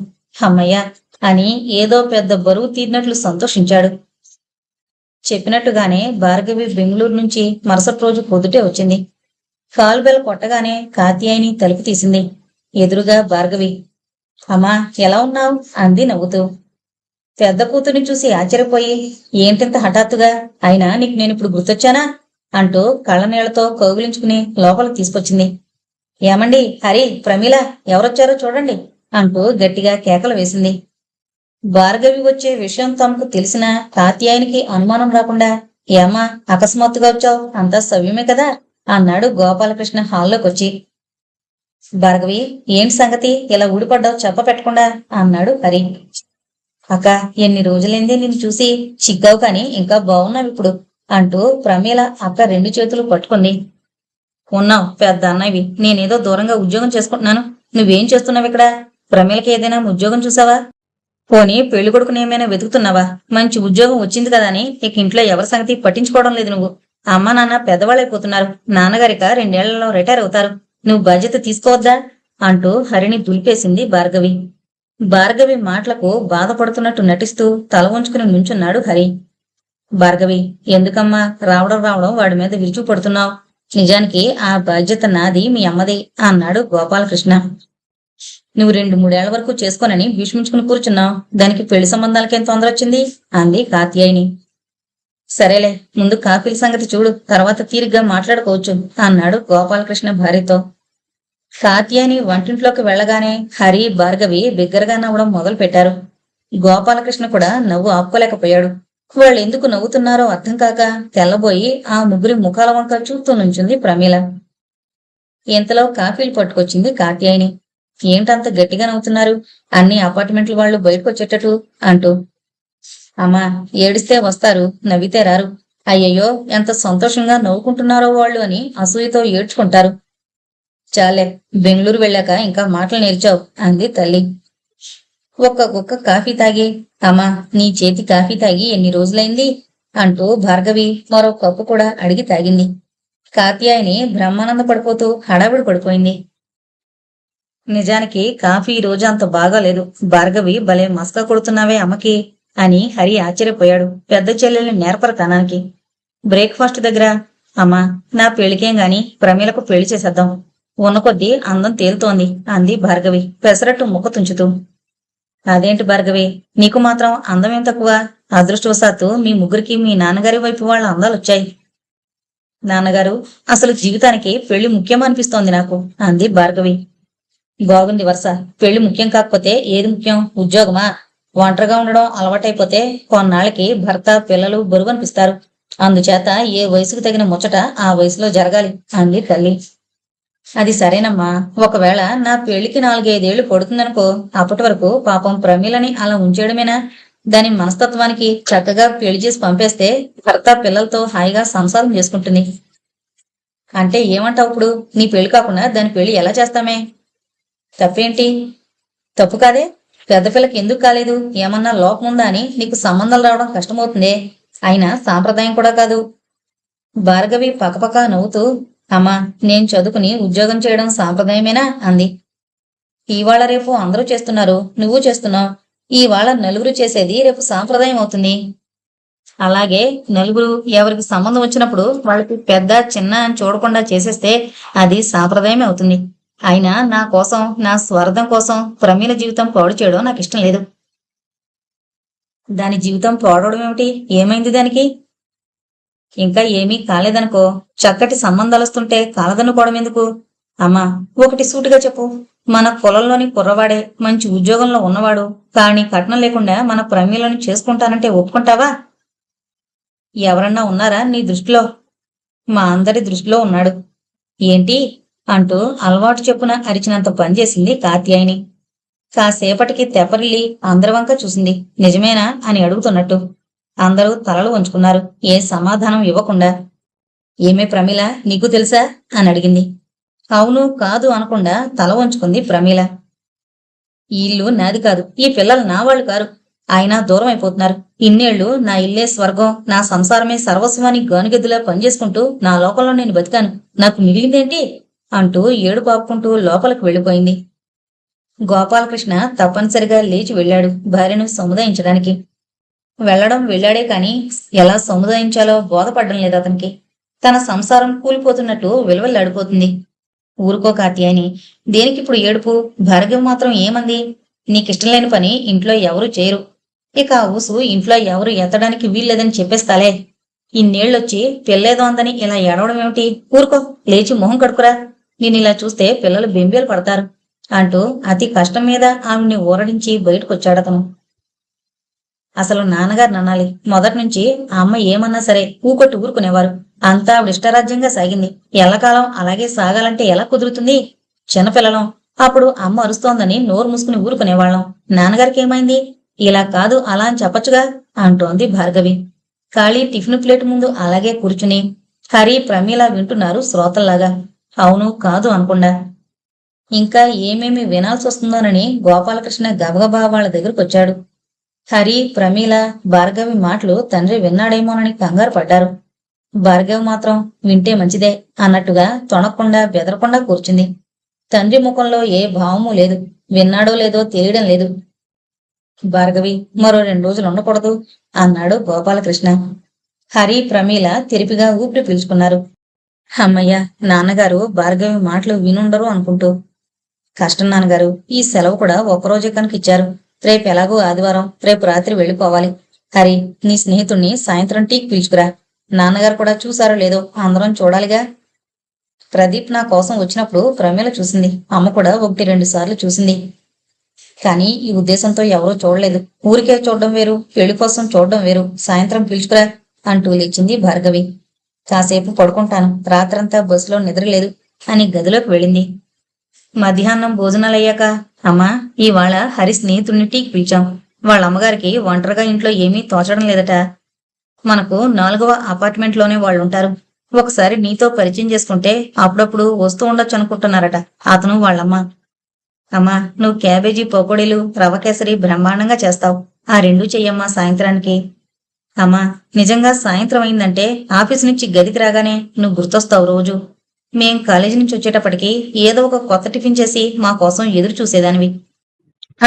అమ్మయ్య అని ఏదో పెద్ద బరువు తీరినట్లు సంతోషించాడు. చెప్పినట్టుగానే భార్గవి బెంగళూరు నుంచి మరుసటి రోజు పొద్దుటే వచ్చింది. కాలు బెల్ కొట్టగానే కాత్యాయని తలుపు తీసింది. ఎదురుగా భార్గవి. అమ్మా, ఎలా ఉన్నావు అంది నవ్వుతూ. పెద్ద కూతుర్ని చూసి ఆశ్చర్యపోయి, ఏంటింత హఠాత్తుగా? అయినా నీకు నేనిప్పుడు గుర్తొచ్చానా అంటూ కళ్ళనీళ్లతో కౌగిలించుకుని లోపలికి తీసుకొచ్చింది. ఏమండి, హరి, ప్రమీల, ఎవరొచ్చారో చూడండి అంటూ గట్టిగా కేకలు వేసింది. భార్గవి వచ్చే విషయం తమకు తెలిసినా కాత్యాయనికి అనుమానం రాకుండా, ఏమ్మా అకస్మాత్తుగా వచ్చావు? అంతా సవ్యమే కదా అన్నాడు గోపాలకృష్ణ హాల్లోకొచ్చి. భార్గవి, ఏంటి సంగతి? ఇలా ఊడిపడ్డావు చెప్ప పెట్టకుండా అన్నాడు హరి. అక్క, ఎన్ని రోజులైందే నిన్ను చూసి. చిగ్గావు కాని ఇంకా బాగున్నావు ఇప్పుడు అంటూ ప్రమీల అక్క 2 చేతులు పట్టుకుంది. ఉన్నావు పెద్ద అన్నవి. నేనేదో దూరంగా ఉద్యోగం చేసుకుంటున్నాను. నువ్వేం చేస్తున్నావు ఇక్కడ? ప్రమీలకి ఏదైనా ఉద్యోగం చూసావా? పోనీ పెళ్లి కొడుకుని ఏమైనా వెతుకుతున్నావా? మంచి ఉద్యోగం వచ్చింది కదా అని ఇక ఇంట్లో ఎవరి సంగతి పట్టించుకోవడం లేదు నువ్వు. అమ్మా నాన్న పెద్దవాళ్ళైపోతున్నారు. నాన్నగారిక 2 ఏళ్లలో రిటైర్ అవుతారు. నువ్వు బాధ్యత తీసుకోవద్దా అంటూ హరిని దులిపేసింది భార్గవి. భార్గవి మాటలకు బాధపడుతున్నట్టు నటిస్తూ తల వంచుకుని నుంచున్నాడు హరి. భార్గవి, ఎందుకమ్మా రావడం వాడి మీద విరుచుకుపడుతున్నావు? నిజానికి ఆ బాధ్యత నాది, మీ అమ్మది అన్నాడు గోపాలకృష్ణ. నువ్వు 2-3 ఏళ్ల వరకు చేసుకోనని భీష్మించుకుని కూర్చున్నావు. దానికి పెళ్లి సంబంధాలకేం తొందర వచ్చింది అంది కాత్యాయని. సరేలే, ముందు కాఫీల సంగతి చూడు, తర్వాత తీరిగ్గా మాట్లాడుకోవచ్చు అన్నాడు గోపాలకృష్ణ భార్యతో. కాత్యాయని వంటింట్లోకి వెళ్లగానే హరి భార్గవి బిగ్గరగా నవ్వడం మొదలు పెట్టారు. గోపాలకృష్ణ కూడా నవ్వు ఆపుకోలేకపోయాడు. వాళ్ళు ఎందుకు నవ్వుతున్నారో అర్థం కాక తెల్లబోయి ఆ ముగ్గురి ముఖాల వంక చూస్తూ నుంచుంది ప్రమీల. ఇంతలో కాఫీలు పట్టుకొచ్చింది కాత్యాయని. ఏంటంత గట్టిగా నవ్వుతున్నారు? అన్ని అపార్ట్మెంట్ల వాళ్ళు బయటకొచ్చేటట్టు అంటూ. అమ్మా, ఏడిస్తే వస్తారు, నవ్వితే రారు. అయ్యయ్యో, ఎంత సంతోషంగా నవ్వుకుంటున్నారో వాళ్ళు అని అసూయతో ఏడ్చుకుంటారు. చాలే, బెంగళూరు వెళ్ళాక ఇంకా మాటలు నేర్చావు అంది తల్లి. ఒక్క గుక్క కాఫీ తాగి, అమ్మా నీ చేతి కాఫీ తాగి ఎన్ని రోజులైంది అంటూ భార్గవి మరో కప్పు కూడా అడిగి తాగింది. కాత్యాయని బ్రహ్మానంద పడిపోతూ హడావిడి పడిపోయింది. నిజానికి కాఫీ ఈ రోజు అంత బాగాలేదు. భార్గవి భలే మస్కా కొడుతున్నావే అమ్మకి అని హరి ఆశ్చర్యపోయాడు పెద్ద చెల్లెల్ని నేర్పరతనానికి. బ్రేక్ఫాస్ట్ దగ్గర, అమ్మా నా పెళ్లికేం గాని ప్రమీలకు పెళ్లి చేసేద్దాం, ఉన్న కొద్దీ అందం తేలుతోంది అంది భార్గవి పెసరట్టు ముక్క తుంచుతూ. అదేంటి భార్గవి, నీకు మాత్రం అందమేం తక్కువ? అదృష్టవశాత్తు మీ ముగ్గురికి మీ నాన్నగారి వైపు వాళ్ళ అందాలొచ్చాయి. నాన్నగారు, అసలు జీవితానికి పెళ్లి ముఖ్యమనిపిస్తోంది నాకు అంది భార్గవి. బాగుంది వరుస. పెళ్లి ముఖ్యం కాకపోతే ఏది ముఖ్యం? ఉద్యోగమా? ఒంటరిగా ఉండడం అలవాటైపోతే కొన్నాళ్ళకి భర్త పిల్లలు బరువు అనిపిస్తారు. అందుచేత ఏ వయసుకు తగిన ముచ్చట ఆ వయసులో జరగాలి అంది తల్లి. అది సరేనమ్మా, ఒకవేళ నా పెళ్లికి 4-5 ఏళ్లు పడుతుందనుకో, అప్పటి వరకు పాపం ప్రమీలని అలా ఉంచేయడమేనా? దాని మనస్తత్వానికి చక్కగా పెళ్లి చేసి పంపేస్తే భర్త పిల్లలతో హాయిగా సంసారం చేసుకుంటుంది. అంటే ఏమంటావు ఇప్పుడు? నీ పెళ్లి కాకుండా దాని పెళ్లి ఎలా చేస్తామే? తప్పేంటి? తప్పు కాదే. పెద్ద పిల్లకి ఎందుకు కాలేదు? ఏమన్నా లోపం ఉందా అని నీకు సంబంధాలు రావడం కష్టమవుతుందే. అయినా సాంప్రదాయం కూడా కాదు. భార్గవి పకపక నవ్వుతూ, అమ్మా నేను చదువుకుని ఉద్యోగం చేయడం సాంప్రదాయమేనా అంది. ఇవాళ రేపు అందరూ చేస్తున్నారు, నువ్వు చేస్తున్నావు. ఇవాళ నలుగురు చేసేది రేపు సాంప్రదాయం అవుతుంది. అలాగే నలుగురు ఎవరికి సంబంధం వచ్చినప్పుడు వాళ్ళకి పెద్ద చిన్న అని చూడకుండా చేసేస్తే అది సాంప్రదాయమే అవుతుంది. అయినా నా కోసం, నా స్వార్థం కోసం ప్రమీల జీవితం పాడు చేయడం నాకు ఇష్టం లేదు. దాని జీవితం పాడవడం ఏమిటి? ఏమైంది దానికి? ఇంకా ఏమీ కాలేదనుకో, చక్కటి సంబంధాలు వస్తుంటే కాలదనుకోవడం ఎందుకు? అమ్మా ఒకటి సూటిగా చెప్పు. మన పొలంలోని కుర్రవాడే, మంచి ఉద్యోగంలో ఉన్నవాడు, కానీ కట్నం లేకుండా మన ప్రమీలను చేసుకుంటానంటే ఒప్పుకుంటావా? ఎవరన్నా ఉన్నారా నీ దృష్టిలో? మా అందరి దృష్టిలో ఉన్నాడు. ఏంటి అంటూ అలవాటు చెప్పున అరిచినంత పనిచేసింది కాత్యాయని. కాసేపటికి తెప్పరిల్లి అందరి వంక చూసింది. నిజమేనా అని అడుగుతున్నట్టు. అందరూ తలలు వంచుకున్నారు, ఏ సమాధానం ఇవ్వకుండా. ఏమే ప్రమీల, నీకు తెలుసా అని అడిగింది. అవును కాదు అనకుండా తల వంచుకుంది ప్రమీల. ఈ ఇల్లు నాది కాదు, ఈ పిల్లలు నా వాళ్ళు కారు. ఆయన దూరం అయిపోతున్నారు. ఇన్నేళ్లు నా ఇల్లే స్వర్గం, నా సంసారమే సర్వస్వాన్ని గానుగెద్దులా పనిచేసుకుంటూ నా లోకంలో నేను బతికాను. నాకు మిగిలిందేంటి అంటూ ఏడు పాపుకుంటూ లోపలికి వెళ్ళిపోయింది. గోపాలకృష్ణ తప్పనిసరిగా లేచి వెళ్ళాడు భార్యను సముదాయించడానికి. వెళ్లడం వెళ్ళాడే కాని ఎలా సముదాయించాలో బోధపడ్డం లేదు అతనికి. తన సంసారం కూలిపోతున్నట్టు విలువల్లాడిపోతుంది. ఊరుకో కాత్యాయని, దేనికిప్పుడు ఏడుపు? భార్గవి మాత్రం ఏమంది? నీకిష్టం లేని పని ఇంట్లో ఎవరూ చేయరు. ఇక ఆ ఊసు ఇంట్లో ఎవరు ఎత్తడానికి వీల్లేదని చెప్పేస్తాలే. ఇన్నేళ్లొచ్చి పెళ్ళేదో అందని ఇలా ఏడవడం ఏమిటి? ఊరుకో, లేచి మొహం కడుకురా. నేనిలా చూస్తే పిల్లలు బెంబేలు పడతారు అంటూ అతి కష్టం మీద ఆవిడ్ని ఊరడించి బయటకొచ్చాడతను. అసలు నాన్నగారు నన్నాలి. మొదటి నుంచి ఆ అమ్మ ఏమన్నా సరే ఊకొట్టి ఊరుకునేవారు. అంతా ఆవిడ ఇష్టరాజ్యంగా సాగింది. ఎల్లకాలం అలాగే సాగాలంటే ఎలా కుదురుతుంది? చిన్నపిల్లలం. అప్పుడు అమ్మ అరుస్తోందని నోరు మూసుకుని ఊరుకునేవాళ్ళం. నాన్నగారికి ఏమైంది? ఇలా కాదు అలా అని చెప్పచ్చుగా అంటోంది భార్గవి. ఖాళీ టిఫిన్ ప్లేట్ ముందు అలాగే కూర్చుని హరి ప్రమీల వింటున్నారు శ్రోతల్లాగా. అవును కాదు అనకుండా. ఇంకా ఏమేమి వినాల్సి వస్తుందోనని గోపాలకృష్ణ గబగబా వాళ్ళ దగ్గరకొచ్చాడు. హరి, ప్రమీల, భార్గవి మాటలు తండ్రి విన్నాడేమోనని కంగారు పడ్డారు. భార్గవి మాత్రం వింటే మంచిదే అన్నట్టుగా తొణక్కుండా బెదరకుండా కూర్చుంది. తండ్రి ముఖంలో ఏ భావమూ లేదు. విన్నాడో లేదో తెలియడం లేదు. భార్గవి మరో 2 రోజులు ఉండకూడదు అన్నాడు గోపాలకృష్ణ. హరి, ప్రమీల తెరిపిగా ఊపిరి పీల్చుకున్నారు. అమ్మయ్య, నాన్నగారు భార్గవి మాటలు వినుండరు అనుకుంటూ. కష్టం నాన్నగారు, ఈ సెలవు కూడా ఒక్కరోజే కనుక ఇచ్చారు. రేపు ఎలాగో ఆదివారం, రేపు రాత్రి వెళ్ళిపోవాలి. హరి, నీ స్నేహితుణ్ణి సాయంత్రం టీకి పిలుచుకురా. నాన్నగారు కూడా చూసారో లేదో అందరం చూడాలిగా. ప్రదీప్ నా కోసం వచ్చినప్పుడు ప్రమీల చూసింది. అమ్మ కూడా 1-2 సార్లు చూసింది. కానీ ఈ ఉద్దేశంతో ఎవరూ చూడలేదు. ఊరికే చూడడం వేరు, పెళ్లి కోసం చూడడం వేరు. సాయంత్రం పిలుచుకురా అంటూ లేచింది భార్గవి. కాసేపు పడుకుంటాను, రాత్రంతా బస్సులో నిద్రలేదు అని గదిలోకి వెళ్ళింది. మధ్యాహ్నం భోజనాలయ్యాక, అమ్మా ఇవాళ హరి స్నేహితుడిని టీకి పిలిచాం. వాళ్ళ అమ్మగారికి ఒంటరిగా ఇంట్లో ఏమీ తోచడం లేదట. మనకు 4వ అపార్ట్మెంట్లోనే వాళ్ళుంటారు. ఒకసారి నీతో పరిచయం చేసుకుంటే అప్పుడప్పుడు వస్తూ ఉండొచ్చు అనుకుంటున్నారట అతను వాళ్ళమ్మ. అమ్మా, నువ్వు క్యాబేజీ పకోడీలు రవ కేసరి బ్రహ్మాండంగా చేస్తావు. ఆ రెండూ చెయ్యమ్మా సాయంత్రానికి. అమ్మా, నిజంగా సాయంత్రం అయిందంటే ఆఫీస్ నుంచి గదికి రాగానే నువ్వు గుర్తొస్తావు రోజు. మేం కాలేజీ నుంచి వచ్చేటప్పటికి ఏదో ఒక కొత్త టిఫిన్ చేసి మా కోసం ఎదురు చూసేదానివి.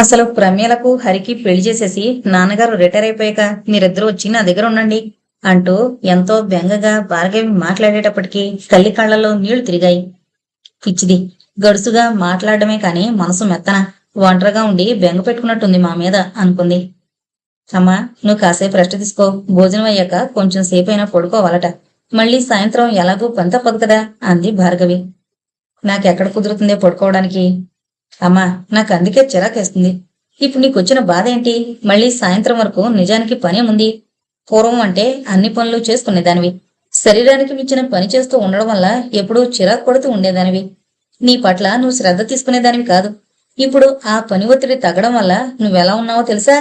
అసలు ప్రమేలకు హరికి పెళ్లి చేసేసి నాన్నగారు రిటైర్ అయిపోయాక మీరిద్దరూ వచ్చి నా దగ్గర ఉండండి అంటూ ఎంతో బెంగగా భార్గవి మాట్లాడేటప్పటికీ తల్లి కళ్లలో నీళ్లు తిరిగాయి. పిచ్చిది, గడుసుగా మాట్లాడడమే కాని మనసు మెత్తన, ఒంటరిగా ఉండి బెంగ పెట్టుకున్నట్టుంది మా మీద అనుకుంది. అమ్మా, నువ్వు కాసేపు రెస్ట్ తీసుకో. భోజనం అయ్యాక కొంచెం సేపు అయినా పడుకోవాలట. మళ్ళీ సాయంత్రం ఎలాగూ పని తప్పదు కదా అంది భార్గవి. నాకెక్కడ కుదురుతుందే పడుకోవడానికి. అమ్మా, నాకు అందుకే చిరాకేస్తుంది. ఇప్పుడు నీకొచ్చిన బాధ ఏంటి? మళ్ళీ సాయంత్రం వరకు నిజానికి పనేముంది? పూర్వం అంటే అన్ని పనులు చేసుకునేదానివి. శరీరానికి మించిన పని చేస్తూ ఉండడం వల్ల ఎప్పుడూ చిరాకు పడుతూ ఉండేదానివి. నీ పట్ల నువ్వు శ్రద్ధ తీసుకునేదానివి కాదు. ఇప్పుడు ఆ పని ఒత్తిడి తగ్గడం వల్ల నువ్వెలా ఉన్నావో తెలుసా?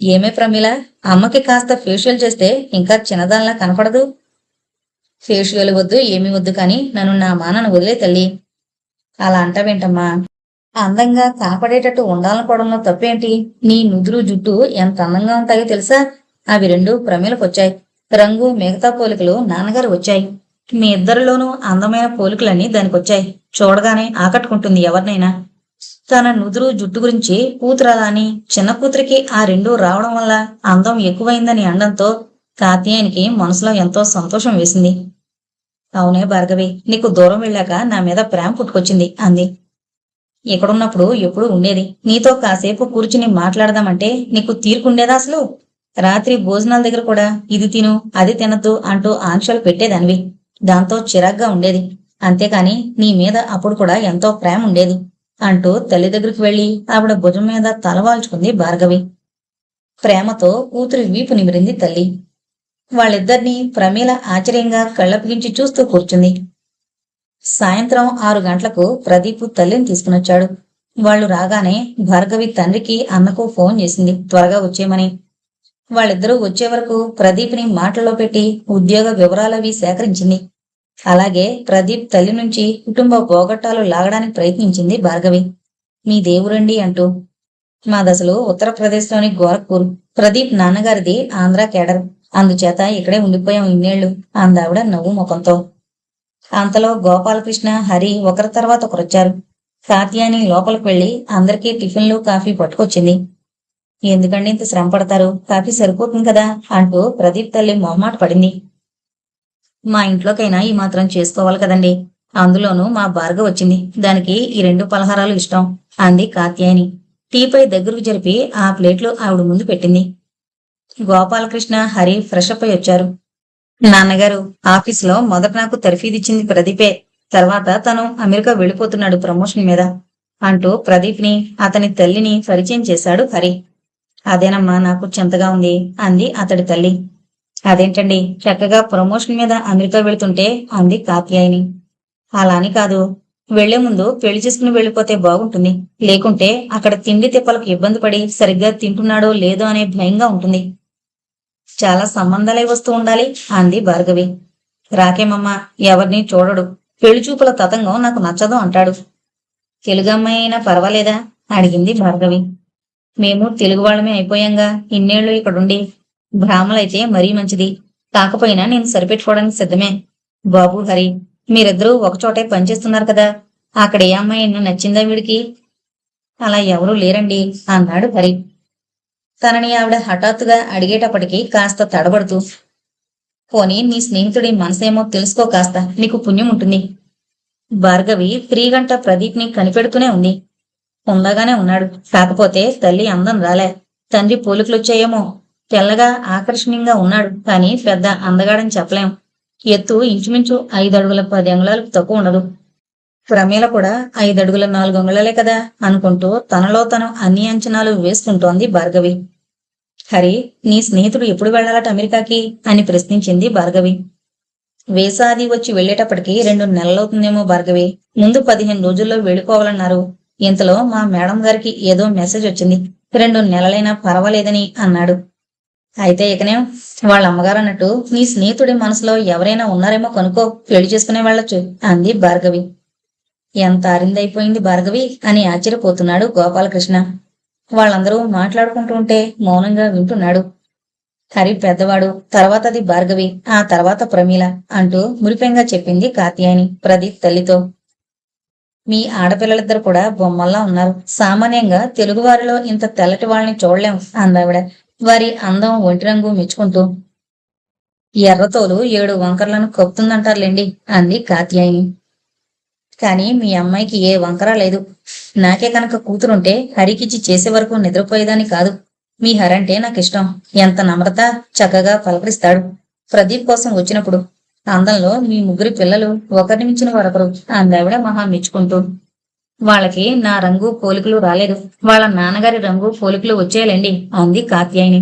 ఏమే ప్రమీల, అమ్మకి కాస్త ఫేషియల్ చేస్తే ఇంకా చిన్నదానిలా కనపడదు. ఫేషియల్ వద్దు, ఏమీ వద్దు కాని నన్ను నా మానను వదిలే తల్లి. అలా అంటావేంటమ్మా? అందంగా కనపడేటట్టు ఉండాలనుకోవడంలో తప్పేంటి? నీ నుదురు జుట్టు ఎంత అందంగా ఉంటాయో తెలుసా? అవి రెండు ప్రమీలకొచ్చాయి. రంగు మిగతా పోలికలు నాన్నగారు వచ్చాయి. మీ ఇద్దరిలోనూ అందమైన పోలికలన్నీ దానికొచ్చాయి. చూడగానే ఆకట్టుకుంటుంది ఎవరినైనా. తన నుదురు జుట్టు గురించి కూతురలా అని చిన్న కూతురికి ఆ రెండూ రావడం వల్ల అందం ఎక్కువైందని అనడంతో కాత్యాయనికి మనసులో ఎంతో సంతోషం వేసింది. అవునే భార్గవి, నీకు దూరం వెళ్ళాక నా మీద ప్రేమ పుట్టుకొచ్చింది అంది. ఇక్కడున్నప్పుడు ఎప్పుడు ఉండేది. నీతో కాసేపు కూర్చుని మాట్లాడదామంటే నీకు తీరుకుండేదా అసలు? రాత్రి భోజనాల దగ్గర కూడా ఇది తిను అది తినద్దు అంటూ ఆంక్షలు పెట్టేదానివి. దాంతో చిరాగ్గా ఉండేది. అంతేకాని నీ మీద అప్పుడు కూడా ఎంతో ప్రేమ ఉండేది అంటూ తల్లి దగ్గరికి వెళ్లి ఆవిడ భుజం మీద తలవాల్చుకుంది భార్గవి. ప్రేమతో కూతురి వీపు నిమిరింది తల్లి. వాళ్ళిద్దరినీ ప్రమీల ఆశ్చర్యంగా కళ్ళపిగించి చూస్తూ కూర్చుంది. సాయంత్రం 6 గంటలకు ప్రదీప్ తల్లిని తీసుకునొచ్చాడు. వాళ్లు రాగానే భార్గవి తండ్రికి అన్నకు ఫోన్ చేసింది త్వరగా వచ్చేయమని. వాళ్ళిద్దరూ వచ్చే వరకు ప్రదీప్ని మాటల్లో పెట్టి ఉద్యోగ వివరాలవి సేకరించింది. అలాగే ప్రదీప్ తల్లి నుంచి కుటుంబ పోగొట్టాలు లాగడానికి ప్రయత్నించింది భార్గవి. మీ దేవురండి అంటూ. మా దశలో ఉత్తరప్రదేశ్లోని గోరఖ్పూర్. ప్రదీప్ నాన్నగారిది ఆంధ్ర కేడర్. అందుచేత ఇక్కడే ఉండిపోయాం ఇన్నేళ్లు అందావిడ నవ్వు ముఖంతో. అంతలో గోపాలకృష్ణ, హరి ఒకరి తర్వాత ఒకరొచ్చారు. కాత్యాని లోపలికి వెళ్లి అందరికీ టిఫిన్లు కాఫీ పట్టుకొచ్చింది. ఎందుకండి ఇంత శ్రమ పడతారు? కాఫీ సరిపోతుంది కదా అంటూ ప్రదీప్ తల్లి మొహమాట పడింది. మా ఇంట్లోకైనా ఈ మాత్రం చేసుకోవాలి కదండి. అందులోనూ మా భార్గవి వచ్చింది. దానికి ఈ 2 పలహారాలు ఇష్టం అంది కాత్యాయని. టీపై దగ్గరకు జరిపి ఆ ప్లేట్లు ఆవిడ ముందు పెట్టింది. గోపాలకృష్ణ, హరి ఫ్రెష్ అప్ అయి వచ్చారు. నాన్నగారు, ఆఫీసులో మొదట నాకు తర్ఫీదిచ్చింది ప్రదీపే. తర్వాత తను అమెరికా వెళ్ళిపోతున్నాడు ప్రమోషన్ మీద అంటూ ప్రదీప్ని, అతని తల్లిని పరిచయం చేశాడు హరి. అదేనమ్మా నాకు చింతగా ఉంది అంది అతడి తల్లి. అదేంటండి, చక్కగా ప్రమోషన్ మీద అమెరికా వెళుతుంటే అంది కాత్యాయని. అలా అని కాదు, వెళ్లే ముందు పెళ్లి చేసుకుని వెళ్ళిపోతే బాగుంటుంది. లేకుంటే అక్కడ తిండి తిప్పలకు ఇబ్బంది పడి సరిగ్గా తింటున్నాడో లేదో అనే భయంగా ఉంటుంది. చాలా సంబంధాలై వస్తూ ఉండాలి అంది భార్గవి. రాకేమమ్మా, ఎవరిని చూడడు. పెళ్లి చూపుల తతంగం నాకు నచ్చదు అంటాడు. తెలుగమ్మాయి అయినా పర్వాలేదా అడిగింది భార్గవి. మేము తెలుగు వాళ్ళమే అయిపోయాంగా ఇన్నేళ్లు ఇక్కడుండి. బ్రాహ్మలైతే మరీ మంచిది. కాకపోయినా నేను సరిపెట్టుకోవడానికి సిద్ధమే. బాబు, హరి, మీరిద్దరూ ఒకచోటే పనిచేస్తున్నారు కదా. అక్కడ ఏ అమ్మాయి నచ్చిందా వీడికి? అలా ఎవరూ లేరండి అన్నాడు హరి. తనని ఆవిడ హఠాత్తుగా అడిగేటప్పటికీ కాస్త తడబడుతూ, పోనీ నీ స్నేహితుడి మనసేమో తెలుసుకో కాస్త, నీకు పుణ్యం ఉంటుంది. భార్గవి 3 గంట ప్రదీప్ని కనిపెడుతూనే ఉంది. ఉండగానే ఉన్నాడు. కాకపోతే తల్లి అందం రాలే. తండ్రి పోలికలొచ్చాయేమో. తెల్లగా ఆకర్షణీయంగా ఉన్నాడు, కానీ పెద్ద అందగాడని చెప్పలేం. ఎత్తు ఇంచుమించు 5 అడుగుల 10 అంగుళాలకు తక్కువ ఉండదు. ప్రమీల కూడా 5 అడుగుల 4 అంగుళాలే కదా అనుకుంటూ తనలో తను అన్ని అంచనాలు వేసుకుంటోంది భార్గవి. హరి, నీ స్నేహితుడు ఎప్పుడు వెళ్లాలట అమెరికాకి అని ప్రశ్నించింది భార్గవి. వేసాది వచ్చి వెళ్లేటప్పటికి 2 నెలలవుతుందేమో భార్గవి. ముందు 15 రోజుల్లో వెళ్ళిపోవాలన్నారు. ఇంతలో మా మేడం గారికి ఏదో మెసేజ్ వచ్చింది. 2 నెలలైనా పర్వాలేదని అన్నాడు. అయితే ఇకనే వాళ్ళ అమ్మగారు అన్నట్టు నీ స్నేహితుడి మనసులో ఎవరైనా ఉన్నారేమో కనుక్కో, పెళ్లి చేసుకునే వెళ్ళొచ్చు అంది భార్గవి. ఎంత అరిందైపోయింది భార్గవి అని ఆశ్చర్యపోతున్నాడు గోపాలకృష్ణ. వాళ్ళందరూ మాట్లాడుకుంటూ ఉంటే మౌనంగా వింటున్నాడు. హరి పెద్దవాడు, తర్వాతది భార్గవి, ఆ తర్వాత ప్రమీల అంటూ మురిపెంగా చెప్పింది కాత్యాయని ప్రదీప్ తల్లితో. మీ ఆడపిల్లలిద్దరు కూడా బొమ్మల్లా ఉన్నారు. సామాన్యంగా తెలుగువారిలో ఇంత తెల్లటి వాళ్ళని చూడలేం అందావిడ వారి అందం ఒంటి రంగు మెచ్చుకుంటూ. ఎర్రతోలు 7 వంకర్లను కప్పుతుందంటారులేండి అంది కాత్యాయని. కాని మీ అమ్మాయికి ఏ వంకరా లేదు. నాకే కనుక కూతురుంటే హరికిచ్చి చేసే వరకు నిద్రపోయేదాన్ని కాదు. మీ హరంటే నాకిష్టం. ఎంత నమ్రత, చక్కగా పలకరిస్తాడు. ప్రదీప్ కోసం వచ్చినప్పుడు అందంలో మీ ముగ్గురి పిల్లలు ఒకరిని మించిన మరొకరు అందావిడ మహా మెచ్చుకుంటూ. వాళ్ళకి నా రంగు పోలికలు రాలేదు. వాళ్ళ నాన్నగారి రంగు పోలికలు వచ్చేయాలండి అంది కాత్యాయని.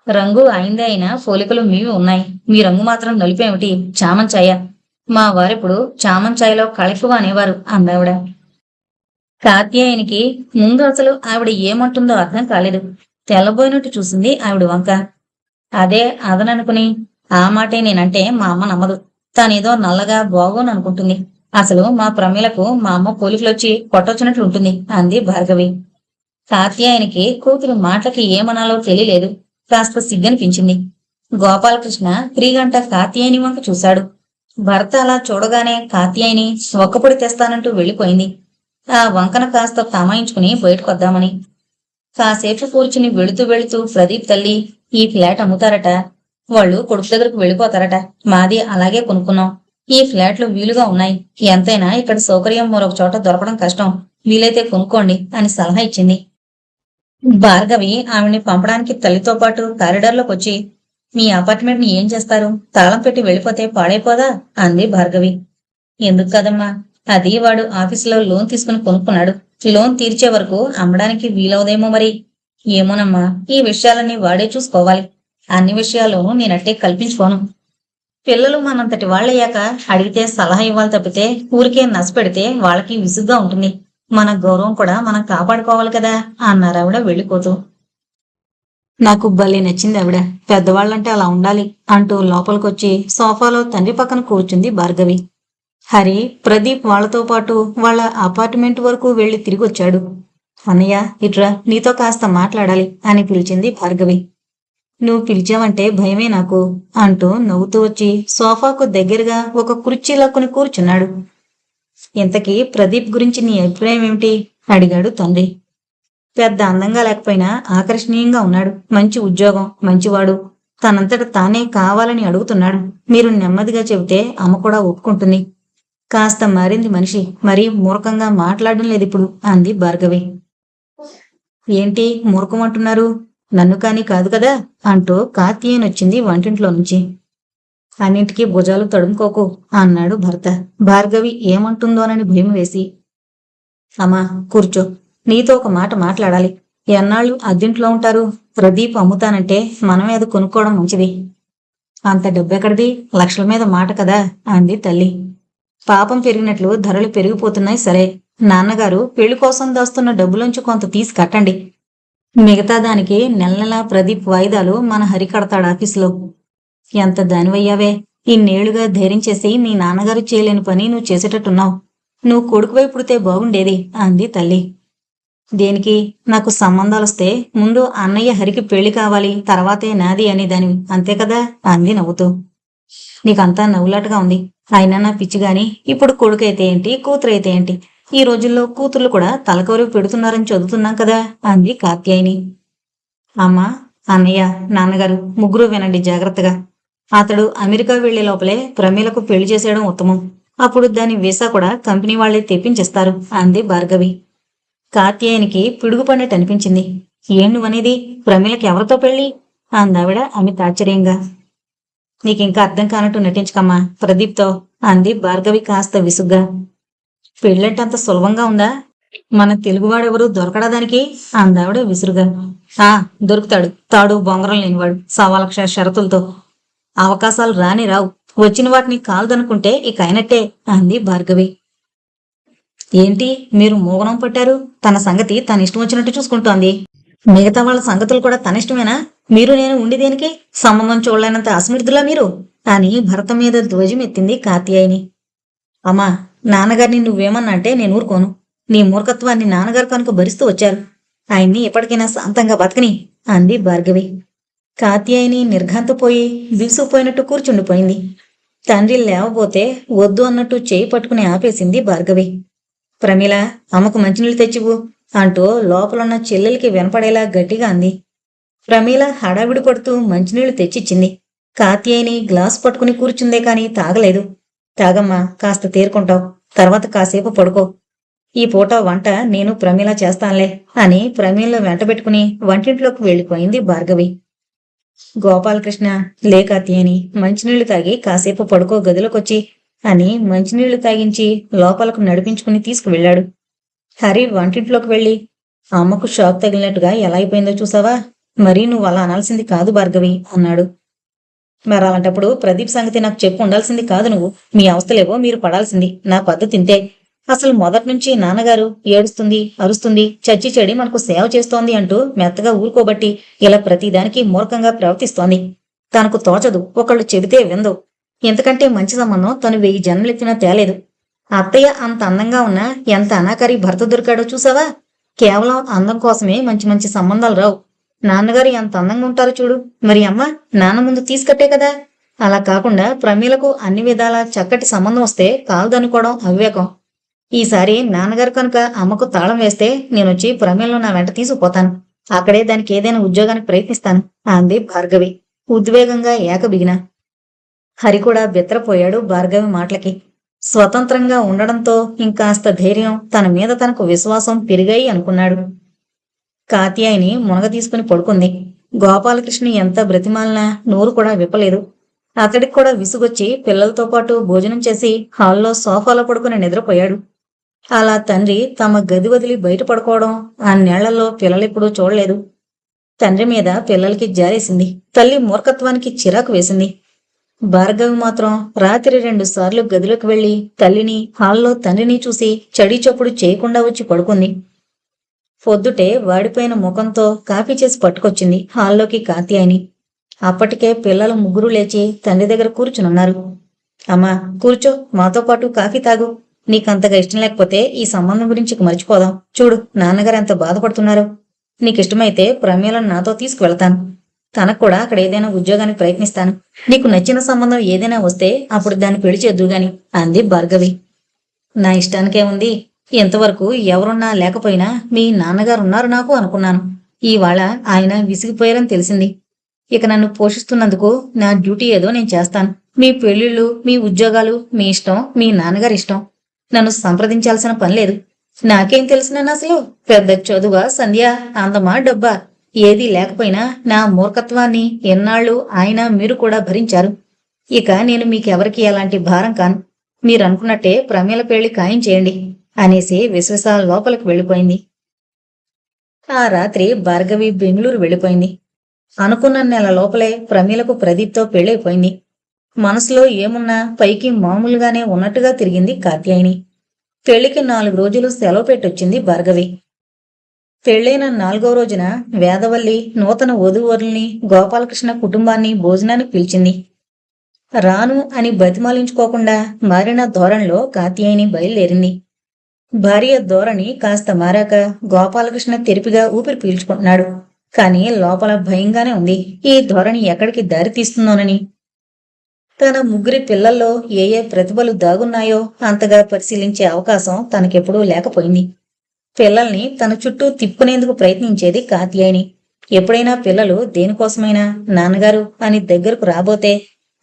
రంగు అయిందే అయినా పోలికలు మీవి ఉన్నాయి. మీ రంగు మాత్రం నలిపేమిటి, చామంచాయ. మా వారిప్పుడు చామంచాయలో కళెక్కువ అనేవారు అందావిడ. కాత్యాయనికి ముందు అసలు ఆవిడ ఏమంటుందో అర్థం కాలేదు. తెల్లబోయినట్టు చూసింది ఆవిడ వంక. అదే అదననుకుని ఆ మాటే నేనంటే మా అమ్మ నమ్మదు. తనేదో నల్లగా బాగోననుకుంటుంది. అసలు మా ప్రమీలకు మా అమ్మ పోలికలొచ్చి కొట్టొచ్చినట్లు ఉంటుంది అంది భార్గవి. కాత్యాయనికి కూతురు మాటలకి ఏమనాలో తెలియలేదు. కాస్త సిగ్గనిపించింది. గోపాలకృష్ణ క్రీగంట కాత్యాయని వంక చూశాడు. భర్త అలా చూడగానే కాత్యాయని ఒక్కపొడి తెస్తానంటూ వెళ్ళిపోయింది. ఆ వంకన కాస్త తమాయించుకుని బయటకొద్దామని. కాసేపు కూర్చుని వెళుతూ వెళుతూ ప్రదీప్ తల్లి, ఈ ఫ్లాట్ అమ్ముతారట. వాళ్ళు కొడుకు దగ్గరకు వెళ్ళిపోతారట. మాది అలాగే కొనుక్కున్నాం. ఈ ఫ్లాట్లు వీలుగా ఉన్నాయి. ఎంతైనా ఇక్కడ సౌకర్యం మరొక చోట దొరకడం కష్టం. వీలైతే కొనుక్కోండి అని సలహా ఇచ్చింది. భార్గవి ఆవిడ్ని పంపడానికి తల్లితో పాటు కారిడార్లోకి వచ్చి, మీ అపార్ట్మెంట్ ని ఏం చేస్తారు? తాళం పెట్టి వెళ్ళిపోతే పాడైపోదా అంది భార్గవి. ఎందుకు కదమ్మా, అది వాడు ఆఫీసులో లోన్ తీసుకుని కొనుక్కున్నాడు. లోన్ తీర్చే వరకు అమ్మడానికి వీలవుదేమో మరి. ఏమోనమ్మా, ఈ విషయాలన్నీ వాడే చూసుకోవాలి. అన్ని విషయాల్లోనూ నేనట్టే కల్పించుకోను. పిల్లలు మనంతటి వాళ్ళయ్యాక అడిగితే సలహా ఇవ్వాలి తప్పితే ఊరికే నష్టపెడితే వాళ్ళకి విసుగ్గా ఉంటుంది. మన గౌరవం కూడా మనం కాపాడుకోవాలి కదా అన్నారావిడ వెళ్ళిపోతూ. నాకు భలే నచ్చింది ఆవిడ. పెద్దవాళ్ళంటే అలా ఉండాలి అంటూ లోపలికొచ్చి సోఫాలో తండ్రి పక్కన కూర్చుంది భార్గవి. హరి, ప్రదీప్ వాళ్లతో పాటు వాళ్ళ అపార్ట్మెంట్ వరకు వెళ్లి తిరిగొచ్చాడు. అన్నయ్య, ఇట్రా, నీతో కాస్త మాట్లాడాలి అని పిలిచింది భార్గవి. నువ్వు పిలిచావంటే భయమే నాకు అంటూ నవ్వుతూ వచ్చి సోఫాకు దగ్గరగా ఒక కుర్చీ లాక్కుని కూర్చున్నాడు. ఇంతకీ ప్రదీప్ గురించి నీ అభిప్రాయం ఏమిటి అడిగాడు తండ్రి. పెద్ద అందంగా లేకపోయినా ఆకర్షణీయంగా ఉన్నాడు. మంచి ఉద్యోగం, మంచివాడు. తనంతట తానే కావాలని అడుగుతున్నాడు. మీరు నెమ్మదిగా చెబితే అమ్మ కూడా ఒప్పుకుంటుంది. కాస్త మారింది మనిషి, మరీ మూర్ఖంగా మాట్లాడడం లేదిప్పుడు అంది భార్గవి. ఏంటి మూర్ఖం అంటున్నారు? నన్ను కాని కాదు కదా అంటూ కాత్యాయనొచ్చింది వంటింట్లో నుంచి. అన్నింటికీ భుజాలు తడుముకోకు అన్నాడు భర్త. భార్గవి ఏమంటుందోనని భయం వేసి, అమ్మా కూర్చో, నీతో ఒక మాట మాట్లాడాలి. ఎన్నాళ్ళు అద్దెంట్లో ఉంటారు? ప్రదీప్ అమ్ముతానంటే మనమే అది కొనుక్కోవడం మంచిది. అంత డబ్బెక్కడిది? లక్షల మీద మాట కదా అంది తల్లి. పాపం పెరిగినట్లు ధరలు పెరిగిపోతున్నాయి. సరే, నాన్నగారు పెళ్లి కోసం దాస్తున్న డబ్బులోంచి కొంత తీసి కట్టండి. మిగతా దానికి నెల నెలా ప్రదీప్ వాయిదాలు మన హరి కడతాడు ఆఫీసులో. ఎంత దానివయ్యావే, ఇన్నేళ్లుగా ధైర్యం చేసి మీ నాన్నగారు చేయలేని పని నువ్వు చేసేటట్టున్నావు. నువ్వు కొడుకువై పుడితే బాగుండేది అంది తల్లి. దేనికి? నాకు సంబంధాలొస్తే ముందు అన్నయ్య హరికి పెళ్లి కావాలి, తర్వాతే నాది అనేదానివి, అంతే కదా అంది నవ్వుతూ. నీకంతా నవ్వులాటగా ఉంది. అయినా నా పిచ్చిగాని, ఇప్పుడు కొడుకైతే ఏంటి, కూతురైతే ఏంటి? ఈ రోజుల్లో కూతుర్లు కూడా తలకవరు పెడుతున్నారని చదువుతున్నాం కదా అంది కాత్యాయని. అమ్మా, అన్నయ్య, నాన్నగారు ముగ్గురు వినండి జాగ్రత్తగా. అతడు అమెరికా వెళ్లే లోపలే ప్రమీలకు పెళ్లి చేసేయడం ఉత్తమం. అప్పుడు దాని వీసా కూడా కంపెనీ వాళ్లే తెప్పించేస్తారు అంది భార్గవి. కాత్యాయనికి పిడుగుపడినట్టు అనిపించింది. ఏం నువ్వనేది? ప్రమీలకి ఎవరితో పెళ్లి అందావిడ అమిత ఆశ్చర్యంగా. నీకింకా అర్థం కానట్టు నటించకమ్మా, ప్రదీప్తో అంది భార్గవి కాస్త విసుగ్గా. పెళ్ళంటే అంత సులభంగా ఉందా? మన తెలుగువాడెవరూ దొరకడా దానికి అందావిడ విసురుగా. దొరుకుతాడు, తాడు బొంగరం లేనివాడు, 1,00,000 షరతులతో. అవకాశాలు రాని రావు, వచ్చిన వాటిని కాల్దనుకుంటే ఇక అయినట్టే అంది భార్గవి. ఏంటి మీరు మోగనం పట్టారు? తన సంగతి తన ఇష్టం వచ్చినట్టు చూసుకుంటోంది. మిగతా వాళ్ళ సంగతులు కూడా తన ఇష్టమేనా? మీరు నేను ఉండి దేనికి? సంబంధం చూడలేనంత అసమర్థులా మీరు? అని భరత మీద ధ్వజమెత్తింది కాత్యాయని. అమ్మా, నాన్నగారిని నువ్వేమన్నా అంటే నేను ఊరుకోను. నీ మూర్ఖత్వాన్ని నాన్నగారు కనుక భరిస్తూ వచ్చారు. ఆయన్ని ఎప్పటికైనా శాంతంగా బతకని అంది భార్గవి. కాత్యాయని నిర్ఘాంతపోయి బిగుసుకుపోయినట్టు కూర్చుండిపోయింది. తండ్రి లేవబోతే వద్దు అన్నట్టు చేయి పట్టుకుని ఆపేసింది భార్గవి. ప్రమీల, అమ్మకు మంచినీళ్ళు తెచ్చివు అంటూ లోపలున్న చెల్లెలికి వినపడేలా గట్టిగా అంది. ప్రమీల హడావిడి పడుతూ మంచినీళ్లు తెచ్చిచ్చింది. కాత్యాయని గ్లాస్ పట్టుకుని కూర్చుందే కాని తాగలేదు. తాగమ్మా, కాస్త తేరుకుంటావు, తర్వాత కాసేపు పడుకో. ఈ పూట వంట నేను ప్రమీల చేస్తానులే అని ప్రమీల వెంటబెట్టుకుని వంటింట్లోకి వెళ్ళిపోయింది భార్గవి. గోపాలకృష్ణ, లే కాత్యాయని, మంచినీళ్లు తాగి కాసేపు పడుకో గదిలోకొచ్చి అని మంచినీళ్లు తాగించి లోపలకు నడిపించుకుని తీసుకువెళ్లాడు. హరి వంటింట్లోకి వెళ్లి, అమ్మకు షాక్ తగిలినట్టుగా ఎలా అయిపోయిందో చూసావా? మరీ నువ్వు అలా అనాల్సింది కాదు భార్గవి అన్నాడు. మరి అలాంటప్పుడు ప్రదీప్ సంగతి నాకు చెప్పు ఉండాల్సింది కాదు. నువ్వు మీ అవస్థలేవో మీరు పడాల్సింది. నా పద్ధతి ఇంతే. అసలు మొదటి నుంచి నాన్నగారు ఏడుస్తుంది, అరుస్తుంది, చచ్చి చెడి మనకు సేవ చేస్తోంది అంటూ మెత్తగా ఊరుకోబట్టి ఇలా ప్రతిదానికి మూర్ఖంగా ప్రవర్తిస్తోంది. తనకు తోచదు, ఒకళ్ళు చెబితే విందు. ఎంతకంటే మంచి సంబంధం తను 1000 జన్మలెత్తినా తేలేదు. అత్తయ్య అంత అందంగా ఉన్నా ఎంత అనాకారి భర్త దొరికాడో చూసావా? కేవలం అందం కోసమే మంచి మంచి సంబంధాలు రావు. నాన్నగారు ఎంత అందంగా ఉంటారో చూడు. మరి అమ్మ నాన్న ముందు తీసుకట్టే కదా. అలా కాకుండా ప్రమీలకు అన్ని విధాలా చక్కటి సంబంధం వస్తే కాలుదనుకోవడం అవివేకం. ఈసారి నాన్నగారు కనుక అమ్మకు తాళం వేస్తే నేనొచ్చి ప్రమీలను నా వెంట తీసుకుపోతాను. అక్కడే దానికి ఏదైనా ఉద్యోగానికి ప్రయత్నిస్తాను అంది భార్గవి ఉద్వేగంగా ఏకబిగిన. హరి కూడా బెత్తరపోయాడు భార్గవి మాటలకి. స్వతంత్రంగా ఉండడంతో ఇంకాస్త ధైర్యం, తన మీద తనకు విశ్వాసం పెరిగాయి అనుకున్నాడు. కాత్యాయని మునగ తీసుకుని పడుకుంది. గోపాలకృష్ణ ఎంత బ్రతిమాలినా నోరు కూడా విప్పలేదు. అతడికి కూడా విసుగొచ్చి పిల్లలతో పాటు భోజనం చేసి హాల్లో సోఫాలో పడుకుని నిద్రపోయాడు. అలా తండ్రి తమ గది వదిలి బయట పడుకోవడం ఆ నేళ్లలో పిల్లలెప్పుడూ చూడలేదు. తండ్రి మీద పిల్లలకి జారేసింది. తల్లి మూర్ఖత్వానికి చిరాకు వేసింది. భార్గవి మాత్రం రాత్రి 2 సార్లు గదిలోకి వెళ్లి తల్లిని, హాల్లో తండ్రిని చూసి చడీ చప్పుడు చేయకుండా వచ్చి పడుకుంది. పొద్దుటే వాడిపోయిన ముఖంతో కాఫీ చేసి పట్టుకొచ్చింది హాల్లోకి కాత్యాయని. అప్పటికే పిల్లలు 3 లేచి తండ్రి దగ్గర కూర్చునున్నారు. అమ్మా, కూర్చో, మాతో పాటు కాఫీ తాగు. నీకంతగా ఇష్టం లేకపోతే ఈ సంబంధం గురించి మర్చిపోదాం. చూడు నాన్నగారు ఎంత బాధపడుతున్నారో. నీకిష్టమైతే ప్రమీలను నాతో తీసుకువెళ్తాను. తనకు కూడా అక్కడ ఏదైనా ఉద్యోగానికి ప్రయత్నిస్తాను. నీకు నచ్చిన సంబంధం ఏదైనా వస్తే అప్పుడు దాన్ని పెళ్లి చేద్దు గాని అంది భార్గవి. నా ఇష్టానికే ఉంది. ఎంతవరకు ఎవరున్నా లేకపోయినా మీ నాన్నగారున్నారు నాకు అనుకున్నాను. ఇవాళ ఆయన విసిగిపోయారని తెలిసింది. ఇక నన్ను పోషిస్తున్నందుకు నా డ్యూటీ ఏదో నేను చేస్తాను. మీ పెళ్లిళ్ళు, మీ ఉద్యోగాలు మీ ఇష్టం, మీ నాన్నగారి ఇష్టం. నన్ను సంప్రదించాల్సిన పని లేదు. నాకేం తెలిసినాను అసలు? పెద్ద చదువా, సంధ్య, అందమా, డబ్బా ఏదీ లేకపోయినా నా మూర్ఖత్వాన్ని ఎన్నాళ్ళు ఆయన మీరు కూడా భరించారు. ఇక నేను మీకెవరికి ఎలాంటి భారం కాను. మీరనుకున్నట్టే ప్రమీల పెళ్లి ఖాయం చేయండి అనేసి విశ్వసాల లోపలికి వెళ్ళిపోయింది. ఆ రాత్రి భార్గవి బెంగళూరు వెళ్ళిపోయింది. అనుకున్న నెల లోపలే ప్రమీలకు ప్రదీప్తో పెళ్ళైపోయింది. మనసులో ఏమున్నా పైకి మామూలుగానే ఉన్నట్టుగా తిరిగింది కాత్యాయని. పెళ్లికి 4 రోజులు సెలవు పెట్టొచ్చింది భార్గవి. పెళ్లైన 4వ రోజున వేదవల్లి నూతన వధూవరుల్ని, గోపాలకృష్ణ కుటుంబాన్ని భోజనానికి పిలిచింది. రాను అని బతిమాలించుకోకుండా మారిన ధోరణిలో కాత్యాయని బయలుదేరింది. భార్య ధోరణి కాస్త మారాక గోపాలకృష్ణ తెరిపిగా ఊపిరి పీల్చుకుంటున్నాడు. కాని లోపల భయంగానే ఉంది. ఈ ధోరణి ఎక్కడికి దారి తీస్తుందోనని. తన 3 పిల్లల్లో ఏ ప్రతిభలు దాగున్నాయో అంతగా పరిశీలించే అవకాశం తనకెప్పుడూ లేకపోయింది. పిల్లల్ని తన చుట్టూ తిప్పుకునేందుకు ప్రయత్నించేది కాత్యాయని. ఎప్పుడైనా పిల్లలు దేనికోసమైనా నాన్నగారు అని దగ్గరకు రాబోతే,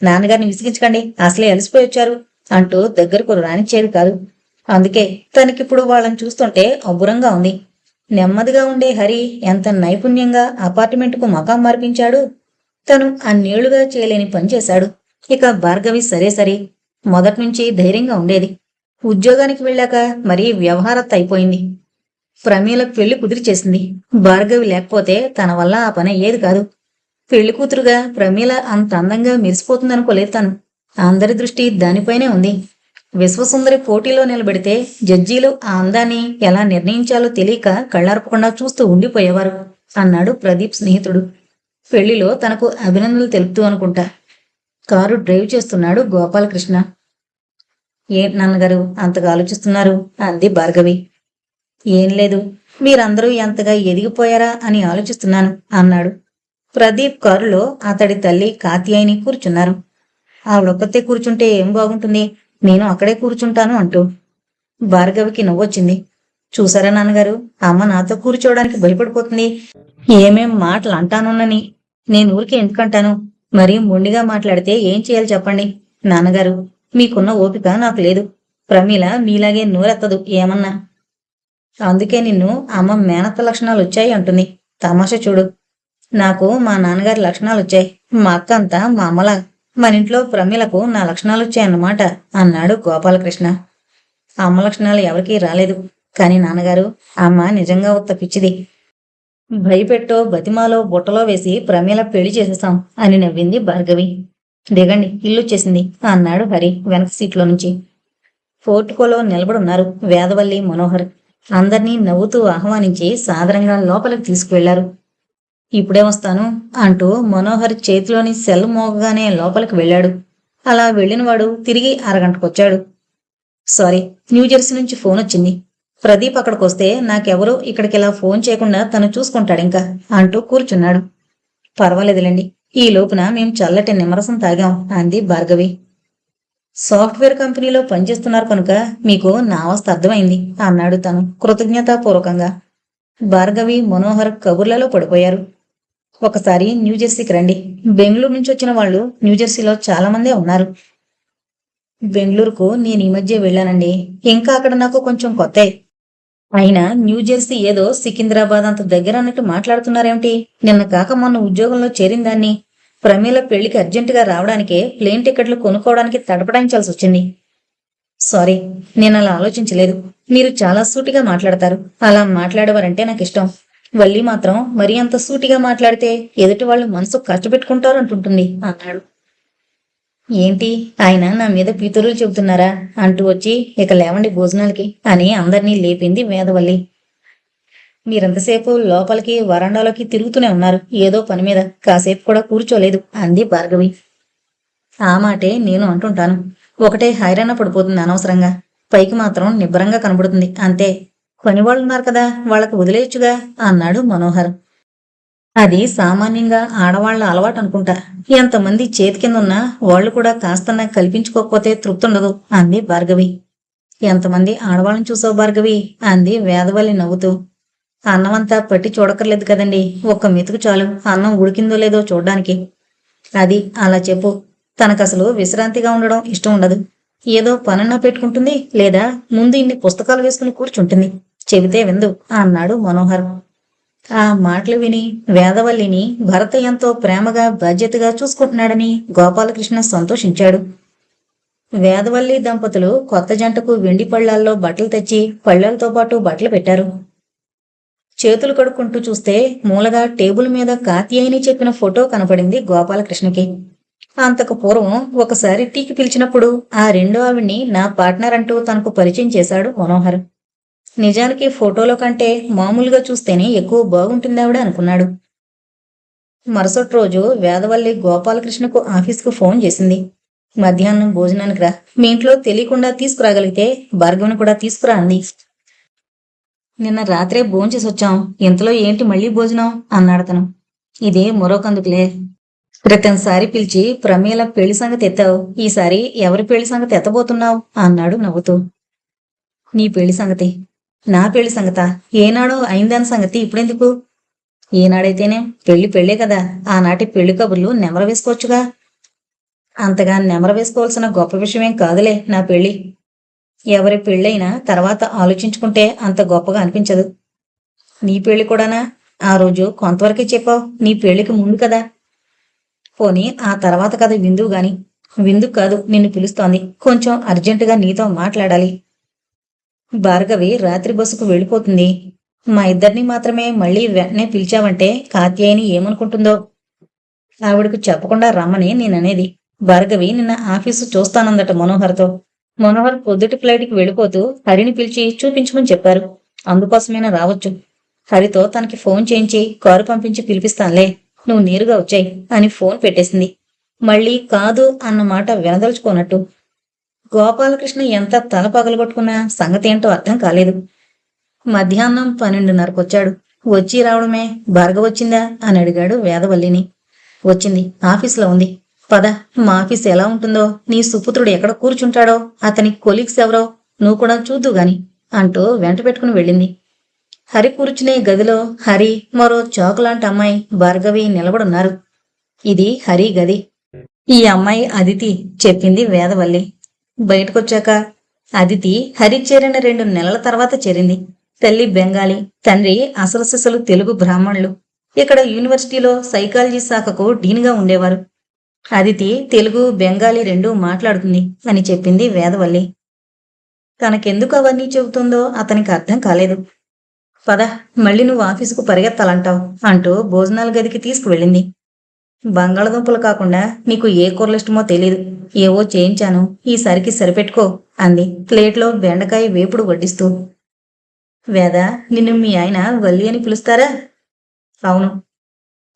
నాన్నగారిని విసిగించకండి, అసలే అలసిపోయొచ్చారు అంటూ దగ్గరకు రానిచ్చేది కాదు. అందుకే తనకిప్పుడు వాళ్ళని చూస్తుంటే అబ్బురంగా ఉంది. నెమ్మదిగా ఉండే హరి ఎంత నైపుణ్యంగా అపార్ట్మెంటుకు మకాం మార్పించాడు. తను అన్నేళ్లుగా చేయలేని పని చేశాడు. ఇక భార్గవి సరే మొదట్నుంచి ధైర్యంగా ఉండేది. ఉద్యోగానికి వెళ్ళాక మరీ వ్యవహారత్త అయిపోయింది. ప్రమీలకు పెళ్లి కుదిరి చేసింది. భార్గవి లేకపోతే తన వల్ల ఆ పని అయ్యేది కాదు. పెళ్లి కూతురుగా ప్రమీల అంత అందంగా మెరిసిపోతుందనుకోలేదు తను. అందరి దృష్టి దానిపైనే ఉంది. విశ్వసుందరి పోటీలో నిలబెడితే జడ్జీలు ఆ అందాన్ని ఎలా నిర్ణయించాలో తెలియక కళ్ళార్పకుండా చూస్తూ ఉండిపోయేవారు అన్నాడు ప్రదీప్ స్నేహితుడు. పెళ్లిలో తనకు అభినందనలు తెలుపుతూ అనుకుంటా. కారు డ్రైవ్ చేస్తున్నాడు గోపాలకృష్ణ. ఏ నాన్నగారు అంతగా ఆలోచిస్తున్నారు అంది భార్గవి. ఏం లేదు, మీరందరూ ఎంతగా ఎదిగిపోయారా అని ఆలోచిస్తున్నాను అన్నాడు. ప్రదీప్ కారులో అతడి తల్లి కాత్యాయిని కూర్చున్నారు. ఆవిడొక్కతే కూర్చుంటే ఏం బాగుంటుంది, నేను అక్కడే కూర్చుంటాను అంటూ. భార్గవికి నవ్వొచ్చింది. చూసారా నాన్నగారు, అమ్మ నాతో కూర్చోవడానికి భయపడిపోతుంది. ఏమేం మాటలు అంటానున్నని. నేను ఊరికి ఎందుకంటాను, మరీ మొండిగా మాట్లాడితే ఏం చేయాలి చెప్పండి. నాన్నగారు, మీకున్న ఓపిక నాకు లేదు. ప్రమీల మీలాగే నోరెత్తదు ఏమన్నా. అందుకే నిన్ను అమ్మ మేనత్త లక్షణాలు వచ్చాయి అంటుంది. తమాషా చూడు, నాకు మా నాన్నగారి లక్షణాలు వచ్చాయి. మా అక్క అంతా మా అమ్మలా. మన ఇంట్లో ప్రమీలకు నా లక్షణాలు వచ్చాయన్నమాట అన్నాడు గోపాలకృష్ణ. అమ్మ లక్షణాలు ఎవరికీ రాలేదు. కాని నాన్నగారు, అమ్మ నిజంగా ఉత్త పిచ్చిది. భయపెట్టో బతిమాలో బుట్టలో వేసి ప్రమీల పెళ్లి చేసేసాం అని నవ్వింది భార్గవి. దిగండి, ఇల్లొచ్చేసింది అన్నాడు హరి వెనక సీట్లో నుంచి. పోర్టుకోలో నిలబడున్నారు వేదవల్లి, మనోహర్. అందర్నీ నవ్వుతూ ఆహ్వానించి సాదరంగా లోపలికి తీసుకువెళ్లారు. ఇప్పుడే వస్తాను అంటూ మనోహర్ చేతిలోని సెల్ మోగగానే లోపలికి వెళ్ళాడు. అలా వెళ్ళినవాడు తిరిగి అరగంటకొచ్చాడు. సారీ, న్యూజెర్సీ నుంచి ఫోన్ వచ్చింది. ప్రదీప్ అక్కడికొస్తే నాకెవరూ ఇక్కడికిలా ఫోన్ చేయకుండా తను చూసుకుంటాడింకా అంటూ కూర్చున్నాడు. పర్వాలేదులేండి, ఈ లోపున మేం చల్లటి నిమ్మరసం తాగాం అంది భార్గవి. సాఫ్ట్వేర్ కంపెనీలో పనిచేస్తున్నారు కనుక మీకు నా అవస్థ అర్థమైంది అన్నాడు తను కృతజ్ఞతాపూర్వకంగా. భార్గవి, మనోహర్ కబుర్లలో పడిపోయారు. ఒకసారి న్యూజెర్సీకి రండి. బెంగళూరు నుంచి వచ్చిన వాళ్ళు న్యూజెర్సీలో చాలా మందే ఉన్నారు. బెంగళూరుకు నేను ఈ మధ్య వెళ్ళానండి. ఇంకా అక్కడ నాకు కొంచెం కొత్తే. అయినా న్యూజెర్సీ ఏదో సికింద్రాబాద్ అంత దగ్గర అన్నట్టు మాట్లాడుతున్నారేమిటి? నిన్న కాక మొన్న ఉద్యోగంలో చేరిందాన్ని. ప్రమీల పెళ్లికి అర్జెంటుగా రావడానికే ప్లేన్ టికెట్లు కొనుక్కోవడానికి తడపడాయించాల్సి వచ్చింది. సారీ, నేను అలా ఆలోచించలేదు. మీరు చాలా సూటిగా మాట్లాడతారు. అలా మాట్లాడేవారంటే నాకు ఇష్టం. వల్లి మాత్రం మరీ అంత సూటిగా మాట్లాడితే ఎదుటి వాళ్ళు మనసు కష్టపెట్టుకుంటారు అంటుంటుంది అన్నాడు. ఏంటి, ఆయన నా మీద పీతురులు చెబుతున్నారా అంటూ వచ్చి ఇక లేవండి భోజనాలకి అని అందర్నీ లేపింది వేదవల్లి. మీరంతసేపు లోపలికి వరండాలోకి తిరుగుతూనే ఉన్నారు ఏదో పని మీద, కాసేపు కూడా కూర్చోలేదు అంది భార్గవి. ఆ మాటే నేను అంటుంటాను. ఒకటే హైరాణ పడిపోతుంది అనవసరంగా. పైకి మాత్రం నిబ్బరంగా కనబడుతుంది అంతే. పనివాళ్ళున్నారు కదా, వాళ్ళకి వదిలేయచ్చుగా అన్నాడు మనోహర్. అది సామాన్యంగా ఆడవాళ్ల అలవాటు అనుకుంటా. ఎంతమంది చేతి కింద ఉన్నా వాళ్లు కూడా కాస్తన్నా కల్పించుకోకపోతే తృప్తుండదు అంది భార్గవి. ఎంతమంది ఆడవాళ్ళని చూసావు భార్గవి అంది వేదవల్లి నవ్వుతూ. అన్నమంతా పట్టి చూడక్కర్లేదు కదండి, ఒక్క మెతుకు చాలు అన్నం ఉడికిందో లేదో చూడ్డానికి. అది అలా చెప్పు. తనకసలు విశ్రాంతిగా ఉండడం ఇష్టం ఉండదు. ఏదో పనన్నా పెట్టుకుంటుంది, లేదా ముందు ఇన్ని పుస్తకాలు వేసుకుని కూర్చుంటుంది. చెబితే విందు అన్నాడు మనోహర్. ఆ మాటలు విని వేదవల్లిని భరత ఎంతో ప్రేమగా బాధ్యతగా చూసుకుంటున్నాడని గోపాలకృష్ణ సంతోషించాడు. వేదవల్లి దంపతులు కొత్త జంటకు వెండి పళ్ళాల్లో బట్టలు తెచ్చి పళ్ళాలతో పాటు బట్టలు పెట్టారు. చేతులు కడుక్కుంటూ చూస్తే మూలగా టేబుల్ మీద కాత్యాయిని చెప్పిన ఫోటో కనపడింది గోపాలకృష్ణకి. అంతకు పూర్వం ఒకసారి టీకి పిలిచినప్పుడు ఆ రెండో ఆవిడ్ని నా పార్ట్నర్ అంటూ తనకు పరిచయం చేశాడు మనోహర్. నిజానికి ఫోటోలో కంటే మామూలుగా చూస్తేనే ఎక్కువ బాగుంటుందావిడ అనుకున్నాడు. మరుసటి రోజు వేదవల్లి గోపాలకృష్ణకు ఆఫీస్కు ఫోన్ చేసింది. మధ్యాహ్నం భోజనానికి రా, మీ ఇంట్లో తెలియకుండా తీసుకురాగలిగితే భార్గవిని కూడా తీసుకురా అంది. నిన్న రాత్రే భోంచేసి వచ్చాం, ఇంతలో ఏంటి మళ్ళీ భోజనం అన్నాడతను. ఇదే మరొకందుకులే. క్రితంసారి పిలిచి ప్రమీల పెళ్లి సంగతి ఎత్తావు, ఈసారి ఎవరి పెళ్లి సంగతి ఎత్తబోతున్నావు అన్నాడు నవ్వుతూ. నీ పెళ్లి సంగతి? నా పెళ్లి సంగతా? ఏనాడో అయిందాని సంగతి ఇప్పుడెందుకు? ఏనాడైతేనే పెళ్లి పెళ్లే కదా, ఆనాటి పెళ్లి కబుర్లు నెమర వేసుకోవచ్చుగా. అంతగా నెమర వేసుకోవాల్సిన గొప్ప విషయమేం కాదులే నా పెళ్లి. ఎవరి పెళ్ళైనా తర్వాత ఆలోచించుకుంటే అంత గొప్పగా అనిపించదు. నీ పెళ్లి కూడానా? ఆ రోజు కొంతవరకే చెప్పావు, నీ పెళ్లికి ముందు కదా. పోనీ ఆ తర్వాత కథ విందువు గాని. విందుకు కాదు నిన్ను పిలుస్తోంది, కొంచెం అర్జెంటుగా నీతో మాట్లాడాలి. భార్గవి రాత్రి బస్సుకు వెళ్ళిపోతుంది. మా ఇద్దరిని మాత్రమే మళ్ళీ వెంటనే పిలిచావంటే కాత్యాయిని ఏమనుకుంటుందో. ఆవిడకు చెప్పకుండా రమ్మని నేననేది. భార్గవి నిన్న ఆఫీసు చూస్తానందట మనోహర్తో. మనోహర్ పొద్దుటి ఫ్లైట్కి వెళ్ళిపోతూ హరిని పిలిచి చూపించమని చెప్పారు. అందుకోసమైనా రావచ్చు. హరితో తనకి ఫోన్ చేయించి కారు పంపించి పిలిపిస్తానులే. నువ్వు నేరుగా వచ్చాయి అని ఫోన్ పెట్టేసింది. మళ్ళీ కాదు అన్నమాట వినదలుచుకోనట్టు. గోపాలకృష్ణ ఎంత తల పగలగొట్టుకున్నా సంగతి ఏంటో అర్థం కాలేదు. మధ్యాహ్నం 12:30కొచ్చాడు. వచ్చి రావడమే. భార్గవొచ్చిందా అని అడిగాడు వేదవల్లిని. వచ్చింది. ఆఫీసులో ఉంది. పద, మా ఆఫీస్ ఎలా ఉంటుందో, నీ సుపుత్రుడు ఎక్కడ కూర్చుంటాడో, అతని కొలీగ్స్ ఎవరో నువ్వు కూడా చూద్దు గాని అంటూ వెంట పెట్టుకుని వెళ్ళింది. హరి కూర్చునే గదిలో హరి, మరో చాకులాంటి అమ్మాయి భార్గవి నిలబడున్నారు. ఇది హరి గది. ఈ అమ్మాయి అదితి చెప్పింది వేదవల్లి. బయటకొచ్చాక అదితి హరి చేరిన 2 నెలల తర్వాత చేరింది. తల్లి బెంగాలీ, తండ్రి అసలు సిసలు తెలుగు బ్రాహ్మణులు. ఇక్కడ యూనివర్సిటీలో సైకాలజీ శాఖకు డీన్గా ఉండేవారు. అదితి తెలుగు బెంగాలీ 2 మాట్లాడుతుంది అని చెప్పింది వేదవల్లి. తనకెందుకు అవన్నీ చెబుతుందో అతనికి అర్థం కాలేదు. పద, మళ్ళీ నువ్వు ఆఫీసుకు పరిగెత్తాలంటావు అంటూ భోజనాల గదికి తీసుకువెళ్ళింది. బంగాళదుంపలు కాకుండా నీకు ఏ కూరలిష్టమో తెలీదు. ఏవో చేయించాను, ఈసారికి సరిపెట్టుకో అంది ప్లేట్లో బెండకాయ వేపుడు వడ్డిస్తూ. వేద, నిన్ను మీ ఆయన వల్లి అని పిలుస్తారా? అవును.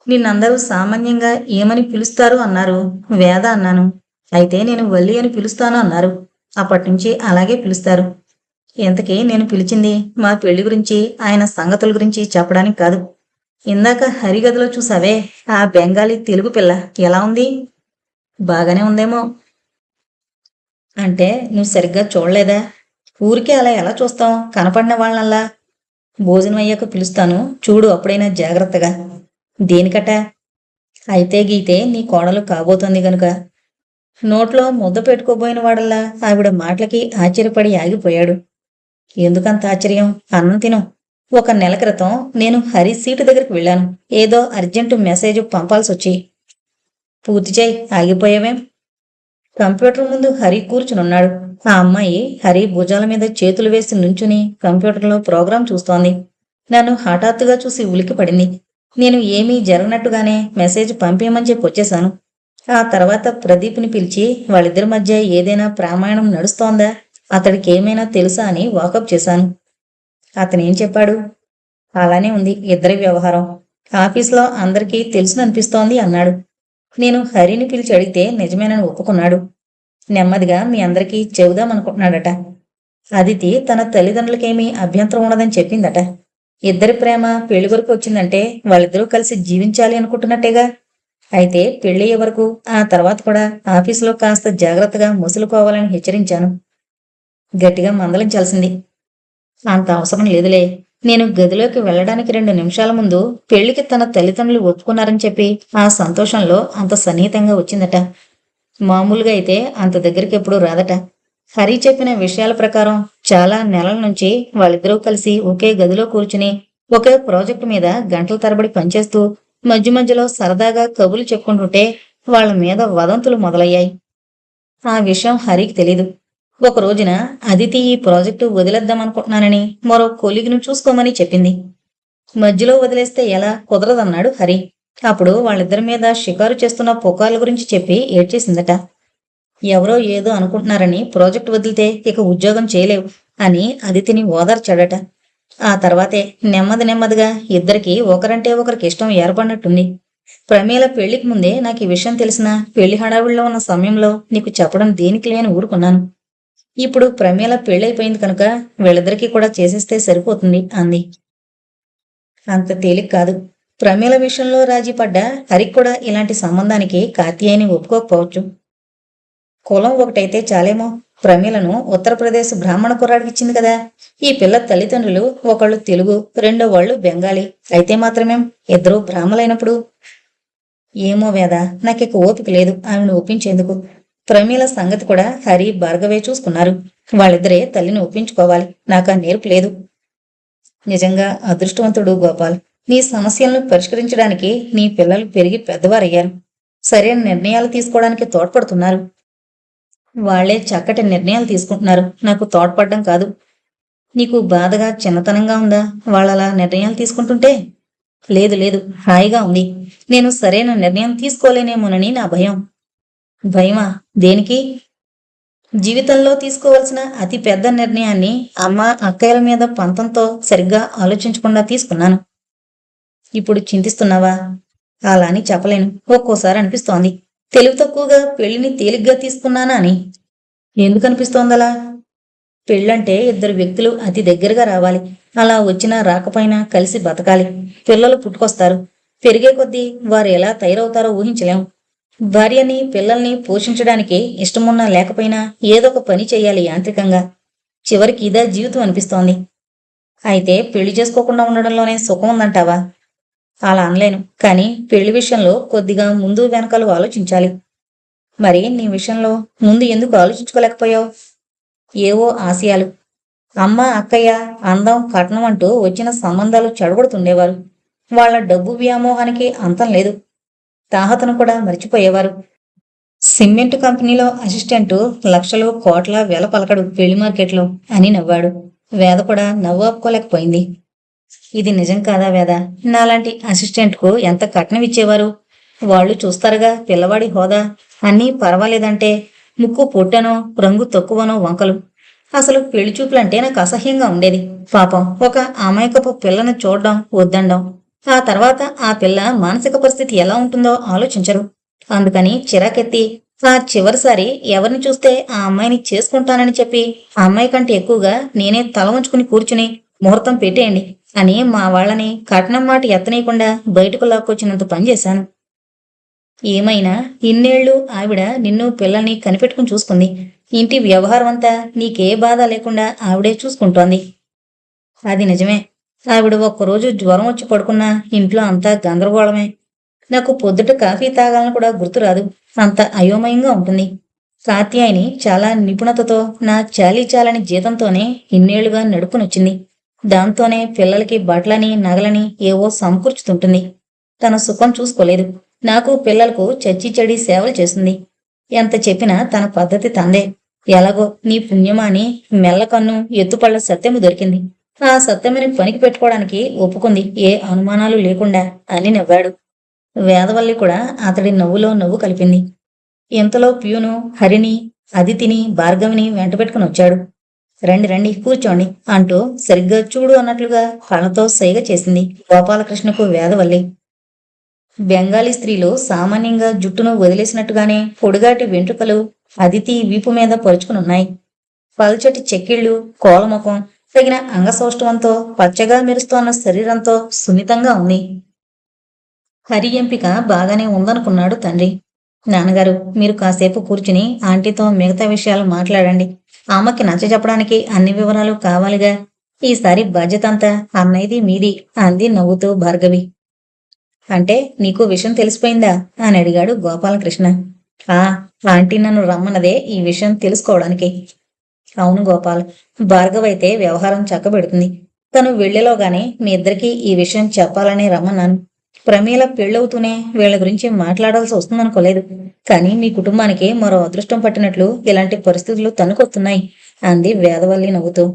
నిన్నందరూ సామాన్యంగా ఏమని పిలుస్తారు అన్నారు. వేద అన్నాను. అయితే నేను వల్లి అని పిలుస్తాను అన్నారు. అప్పటినుంచి అలాగే పిలుస్తారు. ఇంతకీ నేను పిలిచింది మా పెళ్లి గురించి, ఆయన సంగతుల గురించి చెప్పడానికి కాదు. ఇందాక హరిగదిలో చూసావే, ఆ బెంగాలీ తెలుగు పిల్ల ఎలా ఉంది? బాగానే ఉందేమో. అంటే నువ్వు సరిగ్గా చూడలేదా? ఊరికే అలా ఎలా చూస్తాం, కనపడిన వాళ్ళనల్లా. భోజనం అయ్యాక పిలుస్తాను, చూడు అప్పుడైనా జాగ్రత్తగా. దేనికట? అయితే గీతే నీ కోడలు కాబోతోంది గనుక. నోట్లో ముద్ద పెట్టుకోబోయిన వాడల్లా ఆవిడ మాటలకి ఆశ్చర్యపడి ఆగిపోయాడు. ఎందుకంత ఆశ్చర్యం? అన్నం తిను. 1 నెల క్రితం నేను హరి సీటు దగ్గరికి వెళ్ళాను. ఏదో అర్జెంటు మెసేజ్ పంపాల్సొచ్చి. పూర్తి చేయి, ఆగిపోయావేం? కంప్యూటర్ ముందు హరి కూర్చునున్నాడు. ఆ అమ్మాయి హరి భుజాల మీద చేతులు వేసి నుంచుని కంప్యూటర్లో ప్రోగ్రాం చూస్తోంది. నన్ను హఠాత్తుగా చూసి ఉలికి పడింది. నేను ఏమీ జరగనట్టుగానే మెసేజ్ పంపేయమని చెప్పి వచ్చేశాను. ఆ తర్వాత ప్రదీప్ని పిలిచి వాళ్ళిద్దరి మధ్య ఏదైనా ప్రామాయణం నడుస్తోందా, అతడికి ఏమైనా తెలుసా అని వాకప్ చేశాను. అతనేం చెప్పాడు? అలానే ఉంది ఇద్దరి వ్యవహారం. ఆఫీస్లో అందరికీ తెలుసుననిపిస్తోంది అన్నాడు. నేను హరిని పిలిచి అడిగితే నిజమేనని ఒప్పుకున్నాడు. నెమ్మదిగా మీ అందరికీ చెబుదామనుకుంటున్నాడట. అదితి తన తల్లిదండ్రులకేమీ అభ్యంతరం ఉండదని చెప్పిందట. ఇద్దరి ప్రేమ పెళ్లి వరకు వచ్చిందంటే వాళ్ళిద్దరూ కలిసి జీవించాలి అనుకుంటున్నట్టేగా. అయితే పెళ్ళయ్యే వరకు, ఆ తర్వాత కూడా ఆఫీసులో కాస్త జాగ్రత్తగా ముసులుకోవాలని హెచ్చరించాను. గట్టిగా మందలించాల్సింది. అంత అవసరం లేదులే. నేను గదిలోకి వెళ్ళడానికి 2 నిమిషాల ముందు పెళ్లికి తన తల్లిదండ్రులు ఒప్పుకున్నారని చెప్పి ఆ సంతోషంలో అంత సన్నిహితంగా వచ్చిందట. మామూలుగా అయితే అంత దగ్గరికి ఎప్పుడూ రాదట. హరి చెప్పిన విషయాల ప్రకారం చాలా నెలల నుంచి వాళ్ళిద్దరూ కలిసి ఒకే గదిలో కూర్చుని ఒకే ప్రాజెక్టు మీద గంటల తరబడి పనిచేస్తూ మధ్య మధ్యలో సరదాగా కబుర్లు చెప్పుకుంటుంటే వాళ్ళ మీద వదంతులు మొదలయ్యాయి. ఆ విషయం హరికి తెలీదు. ఒక రోజున అదితి ఈ ప్రాజెక్టు వదిలేద్దామనుకుంటున్నానని మరో కొలీగ్ను చూసుకోమని చెప్పింది. మధ్యలో వదిలేస్తే ఎలా, కుదరదన్నాడు హరి. అప్పుడు వాళ్ళిద్దరి మీద షికారు చేస్తున్న పుకార్ల గురించి చెప్పి ఏడ్చేసిందట. ఎవరో ఏదో అనుకుంటున్నారని ప్రాజెక్టు వదిలితే ఇక ఉద్యోగం చేయలేవు అని అదితిని ఓదార్చాడట. ఆ తర్వాతే నెమ్మదిగా ఇద్దరికి ఒకరంటే ఒకరికి ఇష్టం ఏర్పడినట్టుంది. ప్రమీల పెళ్లికి ముందే నాకు ఈ విషయం తెలిసినా పెళ్లి హడావుల్లో ఉన్న సమయంలో నీకు చెప్పడం దేనికి లేని ఊరుకున్నాను. ఇప్పుడు ప్రమీల పెళ్ళైపోయింది కనుక వీళ్ళిద్దరికీ కూడా చేసేస్తే సరిపోతుంది అంది. అంత తేలిక కాదు. ప్రమీల విషయంలో రాజీ పడ్డ హరికి కూడా ఇలాంటి సంబంధానికి కాత్యాయని ఒప్పుకోకపోవచ్చు. కులం ఒకటైతే చాలేమో. ప్రమీలను ఉత్తరప్రదేశ్ బ్రాహ్మణ కుర్రాడికిచ్చింది కదా. ఈ పిల్ల తల్లిదండ్రులు ఒకళ్ళు తెలుగు, రెండో వాళ్ళు బెంగాలీ అయితే మాత్రమేం, ఇద్దరూ బ్రాహ్మలైనప్పుడు. ఏమో వేద, నాకిక ఓపిక లేదు ఆమెను ఒప్పించేందుకు. ప్రమీల సంగతి కూడా హరి భార్గవే చూసుకున్నారు. వాళ్ళిద్దరే తల్లిని ఒప్పించుకోవాలి. నాకా నేర్పు లేదు. నిజంగా అదృష్టవంతుడు గోపాల్. నీ సమస్యలను పరిష్కరించడానికి నీ పిల్లలు పెరిగి పెద్దవారయ్యారు. సరైన నిర్ణయాలు తీసుకోవడానికి తోడ్పడుతున్నారు. వాళ్లే చక్కటి నిర్ణయాలు తీసుకుంటున్నారు, నాకు తోడ్పడ్డం కాదు. నీకు బాధగా చిన్నతనంగా ఉందా వాళ్ళలా నిర్ణయాలు తీసుకుంటుంటే? లేదు, హాయిగా ఉంది. నేను సరైన నిర్ణయం తీసుకోలేనేమోనని నా భయం. భయమా? దేనికి? జీవితంలో తీసుకోవాల్సిన అతి పెద్ద నిర్ణయాన్ని అమ్మ అక్కయ్యల మీద పంతంతో సరిగ్గా ఆలోచించకుండా తీసుకున్నాను. ఇప్పుడు చింతిస్తున్నావా? అలా అని చెప్పలేను. ఒక్కోసారి అనిపిస్తోంది తెలివి తక్కువగా పెళ్లిని తేలిగ్గా తీసుకున్నానా అని. ఎందుకనిపిస్తోందలా? పెళ్ళంటే ఇద్దరు వ్యక్తులు అతి దగ్గరగా రావాలి. అలా వచ్చినా రాకపోయినా కలిసి బతకాలి. పిల్లలు పుట్టుకొస్తారు. పెరిగే కొద్దీ వారు ఎలా తయారవుతారో ఊహించలేం. భార్యని పిల్లల్ని పోషించడానికి ఇష్టమున్నా లేకపోయినా ఏదో ఒక పని చెయ్యాలి యాంత్రికంగా. చివరికి ఇదే జీవితం అనిపిస్తోంది. అయితే పెళ్లి చేసుకోకుండా ఉండడంలోనే సుఖం ఉందంటావా? అలా అనలేను. కానీ పెళ్లి విషయంలో కొద్దిగా ముందు వెనకాలు ఆలోచించాలి. మరి నీ విషయంలో ముందు ఎందుకు ఆలోచించుకోలేకపోయావు? ఏవో ఆశయాలు. అమ్మ, అక్కయ్య, అందం, కట్నం అంటూ వచ్చిన సంబంధాలు చెడగొడుతుండేవారు. వాళ్ళ డబ్బు వ్యామోహానికి అంతం లేదు. తాహతను కూడా మర్చిపోయేవారు. సిమెంట్ కంపెనీలో అసిస్టెంటు లక్షలు కోట్ల వెల పలకడు పెళ్లి మార్కెట్లో అని నవ్వాడు. వేద కూడా నవ్వు ఆపుకోలేకపోయింది. ఇది నిజం కాదా వేద? నాలాంటి అసిస్టెంట్కు ఎంత కట్నం ఇచ్చేవారు? వాళ్ళు చూస్తారుగా పిల్లవాడి హోదా. అన్నీ పర్వాలేదంటే ముక్కు పొట్టనో రంగు తక్కువనో వంకలు. అసలు పెళ్లి చూపులంటే నాకు అసహ్యంగా ఉండేది. పాపం ఒక అమాయకపు పిల్లను చూడడం వద్దండం. ఆ తర్వాత ఆ పిల్ల మానసిక పరిస్థితి ఎలా ఉంటుందో ఆలోచించరు. అందుకని చిరాకెత్తి ఆ చివరిసారి ఎవరిని చూస్తే ఆ అమ్మాయిని చేసుకుంటానని చెప్పి ఆ అమ్మాయి కంటే ఎక్కువగా నేనే తల వంచుకుని కూర్చుని ముహూర్తం పెట్టేయండి అని మా వాళ్ళని కట్నం మాట ఎత్తనీయకుండా బయటకు లాక్కొచ్చినంత పనిచేశాను. ఏమైనా ఇన్నేళ్లు ఆవిడ నిన్ను పిల్లల్ని కనిపెట్టుకుని చూసుకుంది. ఇంటి వ్యవహారం అంతా నీకే బాధ లేకుండా ఆవిడే చూసుకుంటోంది. అది నిజమే. ఆవిడ ఒక్కరోజు జ్వరం వచ్చి పడుకున్నా ఇంట్లో అంతా గందరగోళమే. నాకు పొద్దుట కాఫీ తాగాలని కూడా గుర్తురాదు. అంత అయోమయంగా ఉంటుంది. కాత్యాయని చాలా నిపుణతతో నా చాలీచాలని జీతంతోనే ఇన్నేళ్లుగా నడుపునొచ్చింది. దాంతోనే పిల్లలకి బట్టలని నగలని ఏవో సమకూర్చుతుంటుంది. తన సుఖం చూసుకోలేదు. నాకు పిల్లలకు చచ్చి చెడి సేవలు చేసింది. ఎంత చెప్పినా తన పద్ధతి తందే. ఎలాగో నీ పుణ్యమాని మెల్లకన్ను ఎత్తుపళ్ల సత్యము దొరికింది. ఆ సత్యమని పనికి పెట్టుకోవడానికి ఒప్పుకుంది ఏ అనుమానాలు లేకుండా అని నవ్వాడు. వేదవల్లి కూడా అతడి నవ్వులో నవ్వు కలిపింది. ఇంతలో ప్యూను హరిని, అదితిని, భార్గవిని వెంటబెట్టుకుని వచ్చాడు. రండి రండి కూర్చోండి అంటూ సరిగ్గా చూడు అన్నట్లుగా కళ్ళతో సైగ చేసింది గోపాలకృష్ణకు వేదవల్లి. బెంగాలీ స్త్రీలు సామాన్యంగా జుట్టును వదిలేసినట్టుగానే పొడుగాటి వెంట్రుకలు అదితి వీపు మీద పరుచుకునున్నాయి. పల్చటి చెక్కిళ్ళు, కోలముఖం, తగిన అంగసౌష్ఠవంతో పచ్చగా మెరుస్తోన్న శరీరంతో సున్నితంగా ఉంది. హరి ఎంపిక బాగానే ఉందనుకున్నాడు తండ్రి. నాన్నగారు, మీరు కాసేపు కూర్చుని ఆంటీతో మిగతా విషయాలు మాట్లాడండి. అమ్మకి నచ్చజెప్పడానికి అన్ని వివరాలు కావాలిగా. ఈసారి బాధ్యత అంతా అన్నయ్యది మీది అంది నవ్వుతూ భార్గవి. అంటే నీకు విషయం తెలిసిపోయిందా అని అడిగాడు గోపాలకృష్ణ. ఆ ఆంటీ నన్ను రమ్మన్నదే ఈ విషయం తెలుసుకోవడానికి. అవును గోపాల్, భార్గవైతే వ్యవహారం చక్కబెడుతుంది. తను వెళ్లేలోగానే మీ ఇద్దరికీ ఈ విషయం చెప్పాలనే రమ్మన్నాను. ప్రమీల పెళ్ళవుతూనే వీళ్ల గురించి మాట్లాడాల్సి వస్తుందనుకోలేదు. కానీ మీ కుటుంబానికి మరో అదృష్టం పట్టినట్లు ఇలాంటి పరిస్థితులు తన్నుకొస్తున్నాయి అంది వేదవల్లి నవ్వుతూ.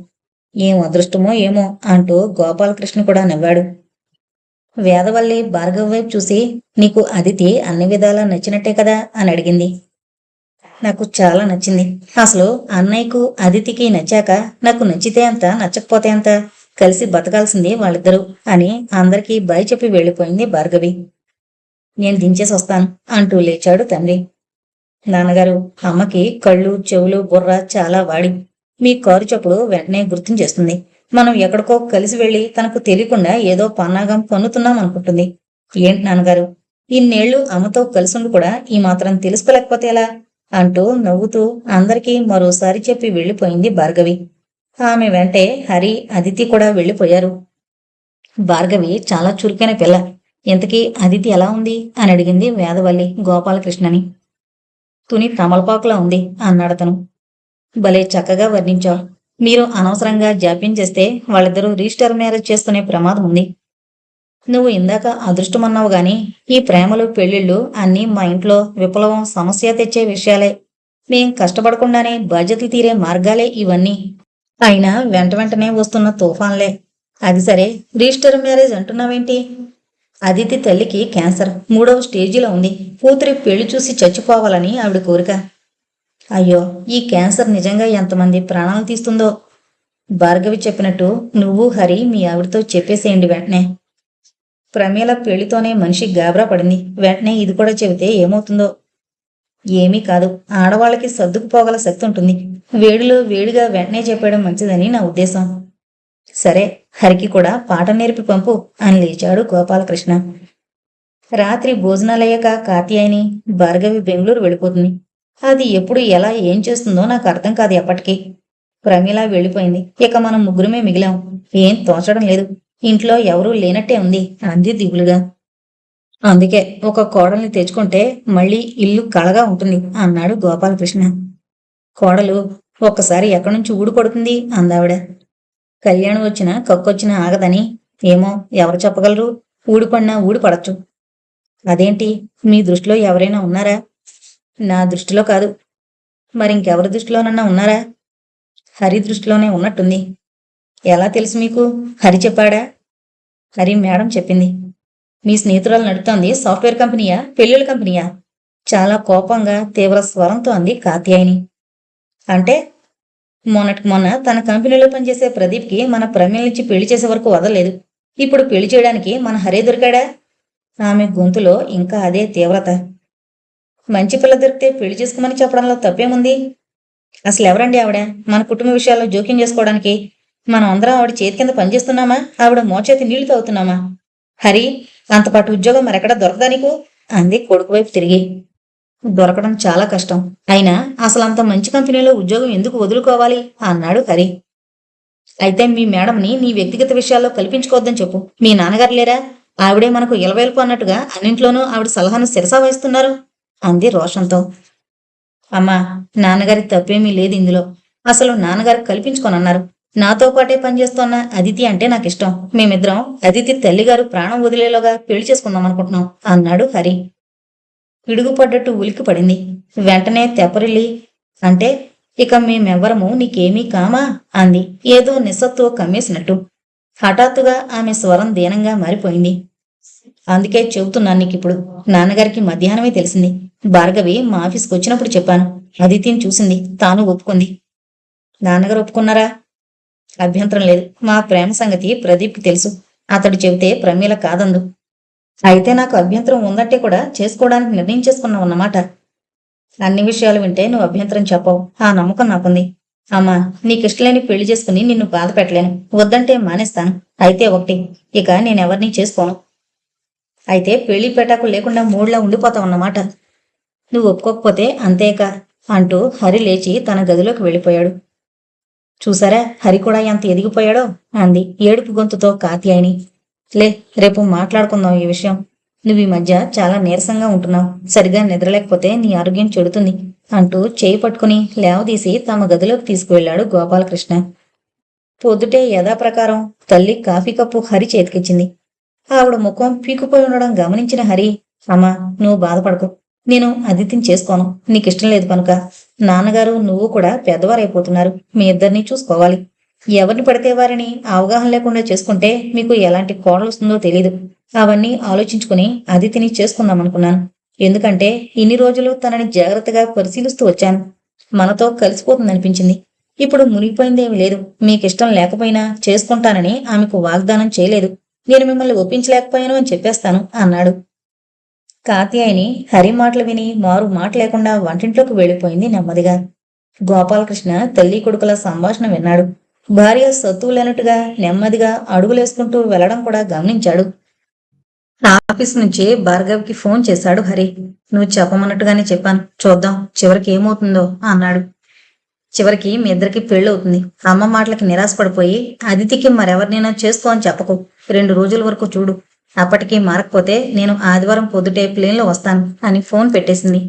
ఏం అదృష్టమో ఏమో అంటూ గోపాలకృష్ణ కూడా నవ్వాడు. వేదవల్లి భార్గవ్ వైపు చూసి, నీకు అదితి అన్ని విధాలా నచ్చినట్టే కదా అని అడిగింది. నాకు చాలా నచ్చింది. అసలు అన్నయ్యకు అదితికి నచ్చాక నాకు నచ్చితే అంత నచ్చకపోతే అంత కలిసి బతకాల్సింది వాళ్ళిద్దరూ అని అందరికీ బాయ్ చెప్పి వెళ్ళిపోయింది భార్గవి. నేను దించేసి వస్తాను అంటూ లేచాడు తండ్రి. నాన్నగారు, అమ్మకి కళ్ళు, చెవులు, బుర్ర చాలా వాడి. మీ కారు చప్పుడు వెంటనే గుర్తించేస్తుంది. మనం ఎక్కడికో కలిసి వెళ్లి తనకు తెలియకుండా ఏదో పన్నాగం పన్నుతున్నాం అనుకుంటుంది. ఏంటి నాన్నగారు, ఇన్నేళ్లు అమ్మతో కలిసుండి కూడా ఈ మాత్రం తెలుసుకోలేకపోతే ఎలా అంటూ నవ్వుతూ అందరికీ మరోసారి చెప్పి వెళ్లిపోయింది భార్గవి. ఆమె వెంటే హరి, అదితి కూడా వెళ్లిపోయారు. భార్గవి చాలా చురుకైన పిల్ల. ఇంతకీ అదితి ఎలా ఉంది అని అడిగింది వేదవల్లి గోపాలకృష్ణని. తుని తమలపాకులా ఉంది అన్నాడతను. భలే చక్కగా వర్ణించావు. మీరు అనవసరంగా జాప్యం చేస్తే వాళ్ళిద్దరూ రిజిస్టర్ మ్యారేజ్ చేసుకునే ప్రమాదం ఉంది. నువ్వు ఇందాక అదృష్టమన్నావు గాని ఈ ప్రేమలు, పెళ్లిళ్ళు అన్నీ మా ఇంట్లో విప్లవం, సమస్య తెచ్చే విషయాలే. మేం కష్టపడకుండానే బాధ్యతలు తీరే మార్గాలే ఇవన్నీ. అయినా వెంట వెంటనే వస్తున్న తుఫాన్లే. అది సరే, రిజిస్టర్ మ్యారేజ్ అంటున్నావేంటి? అదితి తల్లికి క్యాన్సర్ 3వ స్టేజిలో ఉంది. కూతురి పెళ్లి చూసి చచ్చిపోవాలని ఆవిడ కోరిక. అయ్యో, ఈ క్యాన్సర్ నిజంగా ఎంతమంది ప్రాణాలు తీస్తుందో. భార్గవి చెప్పినట్టు నువ్వు హరి మీ ఆవిడతో చెప్పేసేయండి వెంటనే. ప్రమీల పెళ్లితోనే మనిషి గాబరా పడింది. వెంటనే ఇది కూడా చెబితే ఏమవుతుందో. ఏమీ కాదు, ఆడవాళ్ళకి సర్దుకుపోగల శక్తి ఉంటుంది. వేడిలో వేడిగా వెంటనే చెప్పడం మంచిదని నా ఉద్దేశం. సరే, హరికి కూడా పాఠం నేర్పి పంపు అని లేచాడు గోపాలకృష్ణ. రాత్రి భోజనాలయ్యాక కాత్యాయని భార్గవి బెంగళూరు వెళ్ళిపోతుంది. అది ఎప్పుడు ఎలా ఏం చేస్తుందో నాకు అర్థం కాదు ఎప్పటికీ. ప్రమీల వెళ్ళిపోయింది. ఇక మనం ముగ్గురమే మిగిలాం. ఏం తోచడం లేదు. ఇంట్లో ఎవరూ లేనట్టే ఉంది అంది దిగులుగా. అందుకే ఒక కోడల్ని తెచ్చుకుంటే మళ్ళీ ఇల్లు కళగా ఉంటుంది అన్నాడు గోపాలకృష్ణ. కోడలు ఒక్కసారి ఎక్కడి నుంచి ఊడిపడుతుంది అందావిడ. కళ్యాణం వచ్చినా కక్కొచ్చినా ఆగదని. ఏమో, ఎవరు చెప్పగలరు? ఊడిపడినా ఊడిపడచ్చు. అదేంటి, మీ దృష్టిలో ఎవరైనా ఉన్నారా? నా దృష్టిలో కాదు. మరింకెవరి దృష్టిలోనన్నా ఉన్నారా? హరి దృష్టిలోనే ఉన్నట్టుంది. ఎలా తెలుసు మీకు? హరి చెప్పాడా? హరి మేడం చెప్పింది. మీ స్నేహితురాలు నడుతోంది సాఫ్ట్వేర్ కంపెనీయా, పెళ్ళిళ్ళ కంపెనీయా? చాలా కోపంగా తీవ్ర స్వరంతో అంది కాత్యాయని. అంటే మొన్నటికి మొన్న తన కంపెనీలో పనిచేసే ప్రదీప్కి మన ప్రమేల నుంచి పెళ్లి చేసే వరకు వదలలేదు. ఇప్పుడు పెళ్లి చేయడానికి మన హరే దొరికాడా? ఆమె గొంతులో ఇంకా అదే తీవ్రత. మంచి పిల్ల దొరికితే పెళ్లి చేసుకోమని చెప్పడంలో తప్పేముంది? అసలు ఎవరండి ఆవిడ మన కుటుంబ విషయాల్లో జోక్యం చేసుకోవడానికి? మనం అందరం ఆవిడ చేతి కింద పనిచేస్తున్నామా, ఆవిడ మోచేతి నీళ్లు తాగుతున్నామా? హరి, అంతపాటు ఉద్యోగం మరెక్కడా దొరకదా నీకు? అంది కొడుకు వైపు తిరిగి. దొరకడం చాలా కష్టం. అయినా అసలు అంత మంచి కంపెనీలో ఉద్యోగం ఎందుకు వదులుకోవాలి అన్నాడు హరి. అయితే మీ మేడంని నీ వ్యక్తిగత విషయాల్లో కల్పించుకోవద్దని చెప్పు. మీ నాన్నగారు లేరా? ఆవిడే మనకు ఇలవేల్పు అన్నట్టుగా అన్నింట్లోనూ ఆవిడ సలహాను శిరసా వహిస్తున్నారు అంది రోషంతో. అమ్మా, నాన్నగారి తప్పేమీ లేదు ఇందులో. అసలు నాన్నగారు కల్పించుకోనన్నారు. నాతో పాటే పనిచేస్తున్న అదితి అంటే నాకు ఇష్టం. మేమిద్దరం అదితి తల్లిగారు ప్రాణం వదిలేలోగా పెళ్లి చేసుకుందాం అనుకుంటున్నాం అన్నాడు హరి. పిడుగుపడ్డట్టు ఉలిక్కి పడింది. వెంటనే తెప్పరిల్లి, అంటే ఇక మేమెవ్వరము నీకేమీ కామా అంది ఏదో నిస్సత్తువ కమ్మేసినట్టు. హఠాత్తుగా ఆమె స్వరం దీనంగా మారిపోయింది. అందుకే చెబుతున్నాను నీకిప్పుడు. నాన్నగారికి మధ్యాహ్నమే తెలిసింది. భార్గవి మా ఆఫీస్కి వచ్చినప్పుడు చెప్పాను. అదితిని చూసింది, తాను ఒప్పుకుంది. నాన్నగారు ఒప్పుకున్నారా? అభ్యంతరం లేదు. మా ప్రేమ సంగతి ప్రదీప్కి తెలుసు. అతడు చెబితే ప్రమీల కాదందు. అయితే నాకు అభ్యంతరం ఉందంటే కూడా చేసుకోవడానికి నిర్ణయం చేసుకున్నావు అన్నమాట. అన్ని విషయాలు వింటే నువ్వు అభ్యంతరం చెప్పవు. ఆ నమ్మకం నాకుంది. అమ్మా, నీకిష్టలేని పెళ్లి చేసుకుని నిన్ను బాధ పెట్టలేను. వద్దంటే మానేస్తాను. అయితే ఒకటి, ఇక నేనెవరినీ చేసుకోను. అయితే పెళ్లి పెటాకు లేకుండా మూడ్లా ఉండిపోతావన్నమాట. నువ్వు ఒప్పుకోకపోతే అంతేక అంటూ హరి లేచి తన గదిలోకి వెళ్ళిపోయాడు. చూసారా హరి కూడా ఎంత ఎదిగిపోయాడో అంది ఏడుపు గొంతుతో కాత్యాయని. లే, రేపు మాట్లాడుకుందాం ఈ విషయం. నువ్వు ఈ మధ్య చాలా నీరసంగా ఉంటున్నావు. సరిగా నిద్రలేకపోతే నీ ఆరోగ్యం చెడుతుంది అంటూ చేయి పట్టుకుని లేవదీసి తమ గదిలోకి తీసుకువెళ్లాడు గోపాలకృష్ణ. పొద్దుటే యథాప్రకారం తల్లి కాఫీ కప్పు హరి చేతికిచ్చింది. ఆవిడ ముఖం పీకుపోయి ఉండడం గమనించిన హరి, అమ్మా, నువ్వు బాధపడకు. నేను అదితిని చేసుకోను. నీకిష్టం లేదు కనుక. నాన్నగారు నువ్వు కూడా పెద్దవారైపోతున్నారు. మీ ఇద్దరినీ చూసుకోవాలి. ఎవరిని పడితే వారిని అవగాహన లేకుండా చేసుకుంటే మీకు ఎలాంటి కోడలు వస్తుందో తెలీదు. అవన్నీ ఆలోచించుకుని అదితిని చేసుకుందామనుకున్నాను. ఎందుకంటే ఇన్ని రోజులు తనని జాగ్రత్తగా పరిశీలిస్తూ వచ్చాను. మనతో కలిసిపోతుందనిపించింది. ఇప్పుడు మునిగిపోయిందేమీ లేదు. మీకిష్టం లేకపోయినా చేసుకుంటానని ఆమెకు వాగ్దానం చేయలేదు. నేను మిమ్మల్ని ఒప్పించలేకపోయాను అని చెప్పేస్తాను అన్నాడు. కాత్యాయని హరి మాటలు విని మారు మాట లేకుండా వంటింట్లోకి వెళ్ళిపోయింది నెమ్మదిగా. గోపాలకృష్ణ తల్లి కొడుకుల సంభాషణ విన్నాడు. భార్య సత్తువు లేనట్టుగా నెమ్మదిగా అడుగులేసుకుంటూ వెళ్లడం కూడా గమనించాడు. ఆఫీస్ నుంచి భార్గవ్కి ఫోన్ చేశాడు హరి. నువ్వు చెప్పమన్నట్టుగానే చెప్పాను. చూద్దాం చివరికి ఏమవుతుందో అన్నాడు. చివరికి మీ ఇద్దరికి పెళ్ళవుతుంది. అమ్మ మాటలకి నిరాశపడిపోయి అదితికి మరెవరినైనా చేసుకో అని చెప్పకు. 2 రోజుల వరకు చూడు. అప్పటికీ మారకపోతే నేను ఆదివారం పొద్దుటే ప్లేన్లో వస్తాను అని ఫోన్ పెట్టేసింది.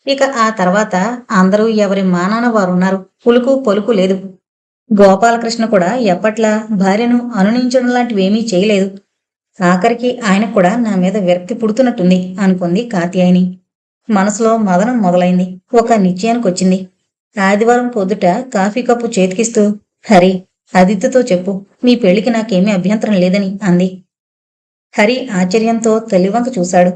ఇక ఆ తర్వాత అందరూ ఎవరి మానాన వారున్నారు. పులుకు పలుకు లేదు. గోపాలకృష్ణ కూడా ఎప్పట్లా భార్యను అనునించడం లాంటివేమీ చేయలేదు. ఆఖరికి ఆయన కూడా నా మీద విరక్తి పుడుతున్నట్టుంది అనుకుంది కాత్యాయని. మనసులో మదనం మొదలైంది. ఒక నిశ్చయానికొచ్చింది. ఆదివారం పొద్దుట కాఫీ కప్పు చేతికిస్తూ, హరి, అదితితో చెప్పు, మీ పెళ్లికి నాకేమీ అభ్యంతరం లేదని అంది. హరి ఆశ్చర్యంతో తల్లివంక చూశాడు.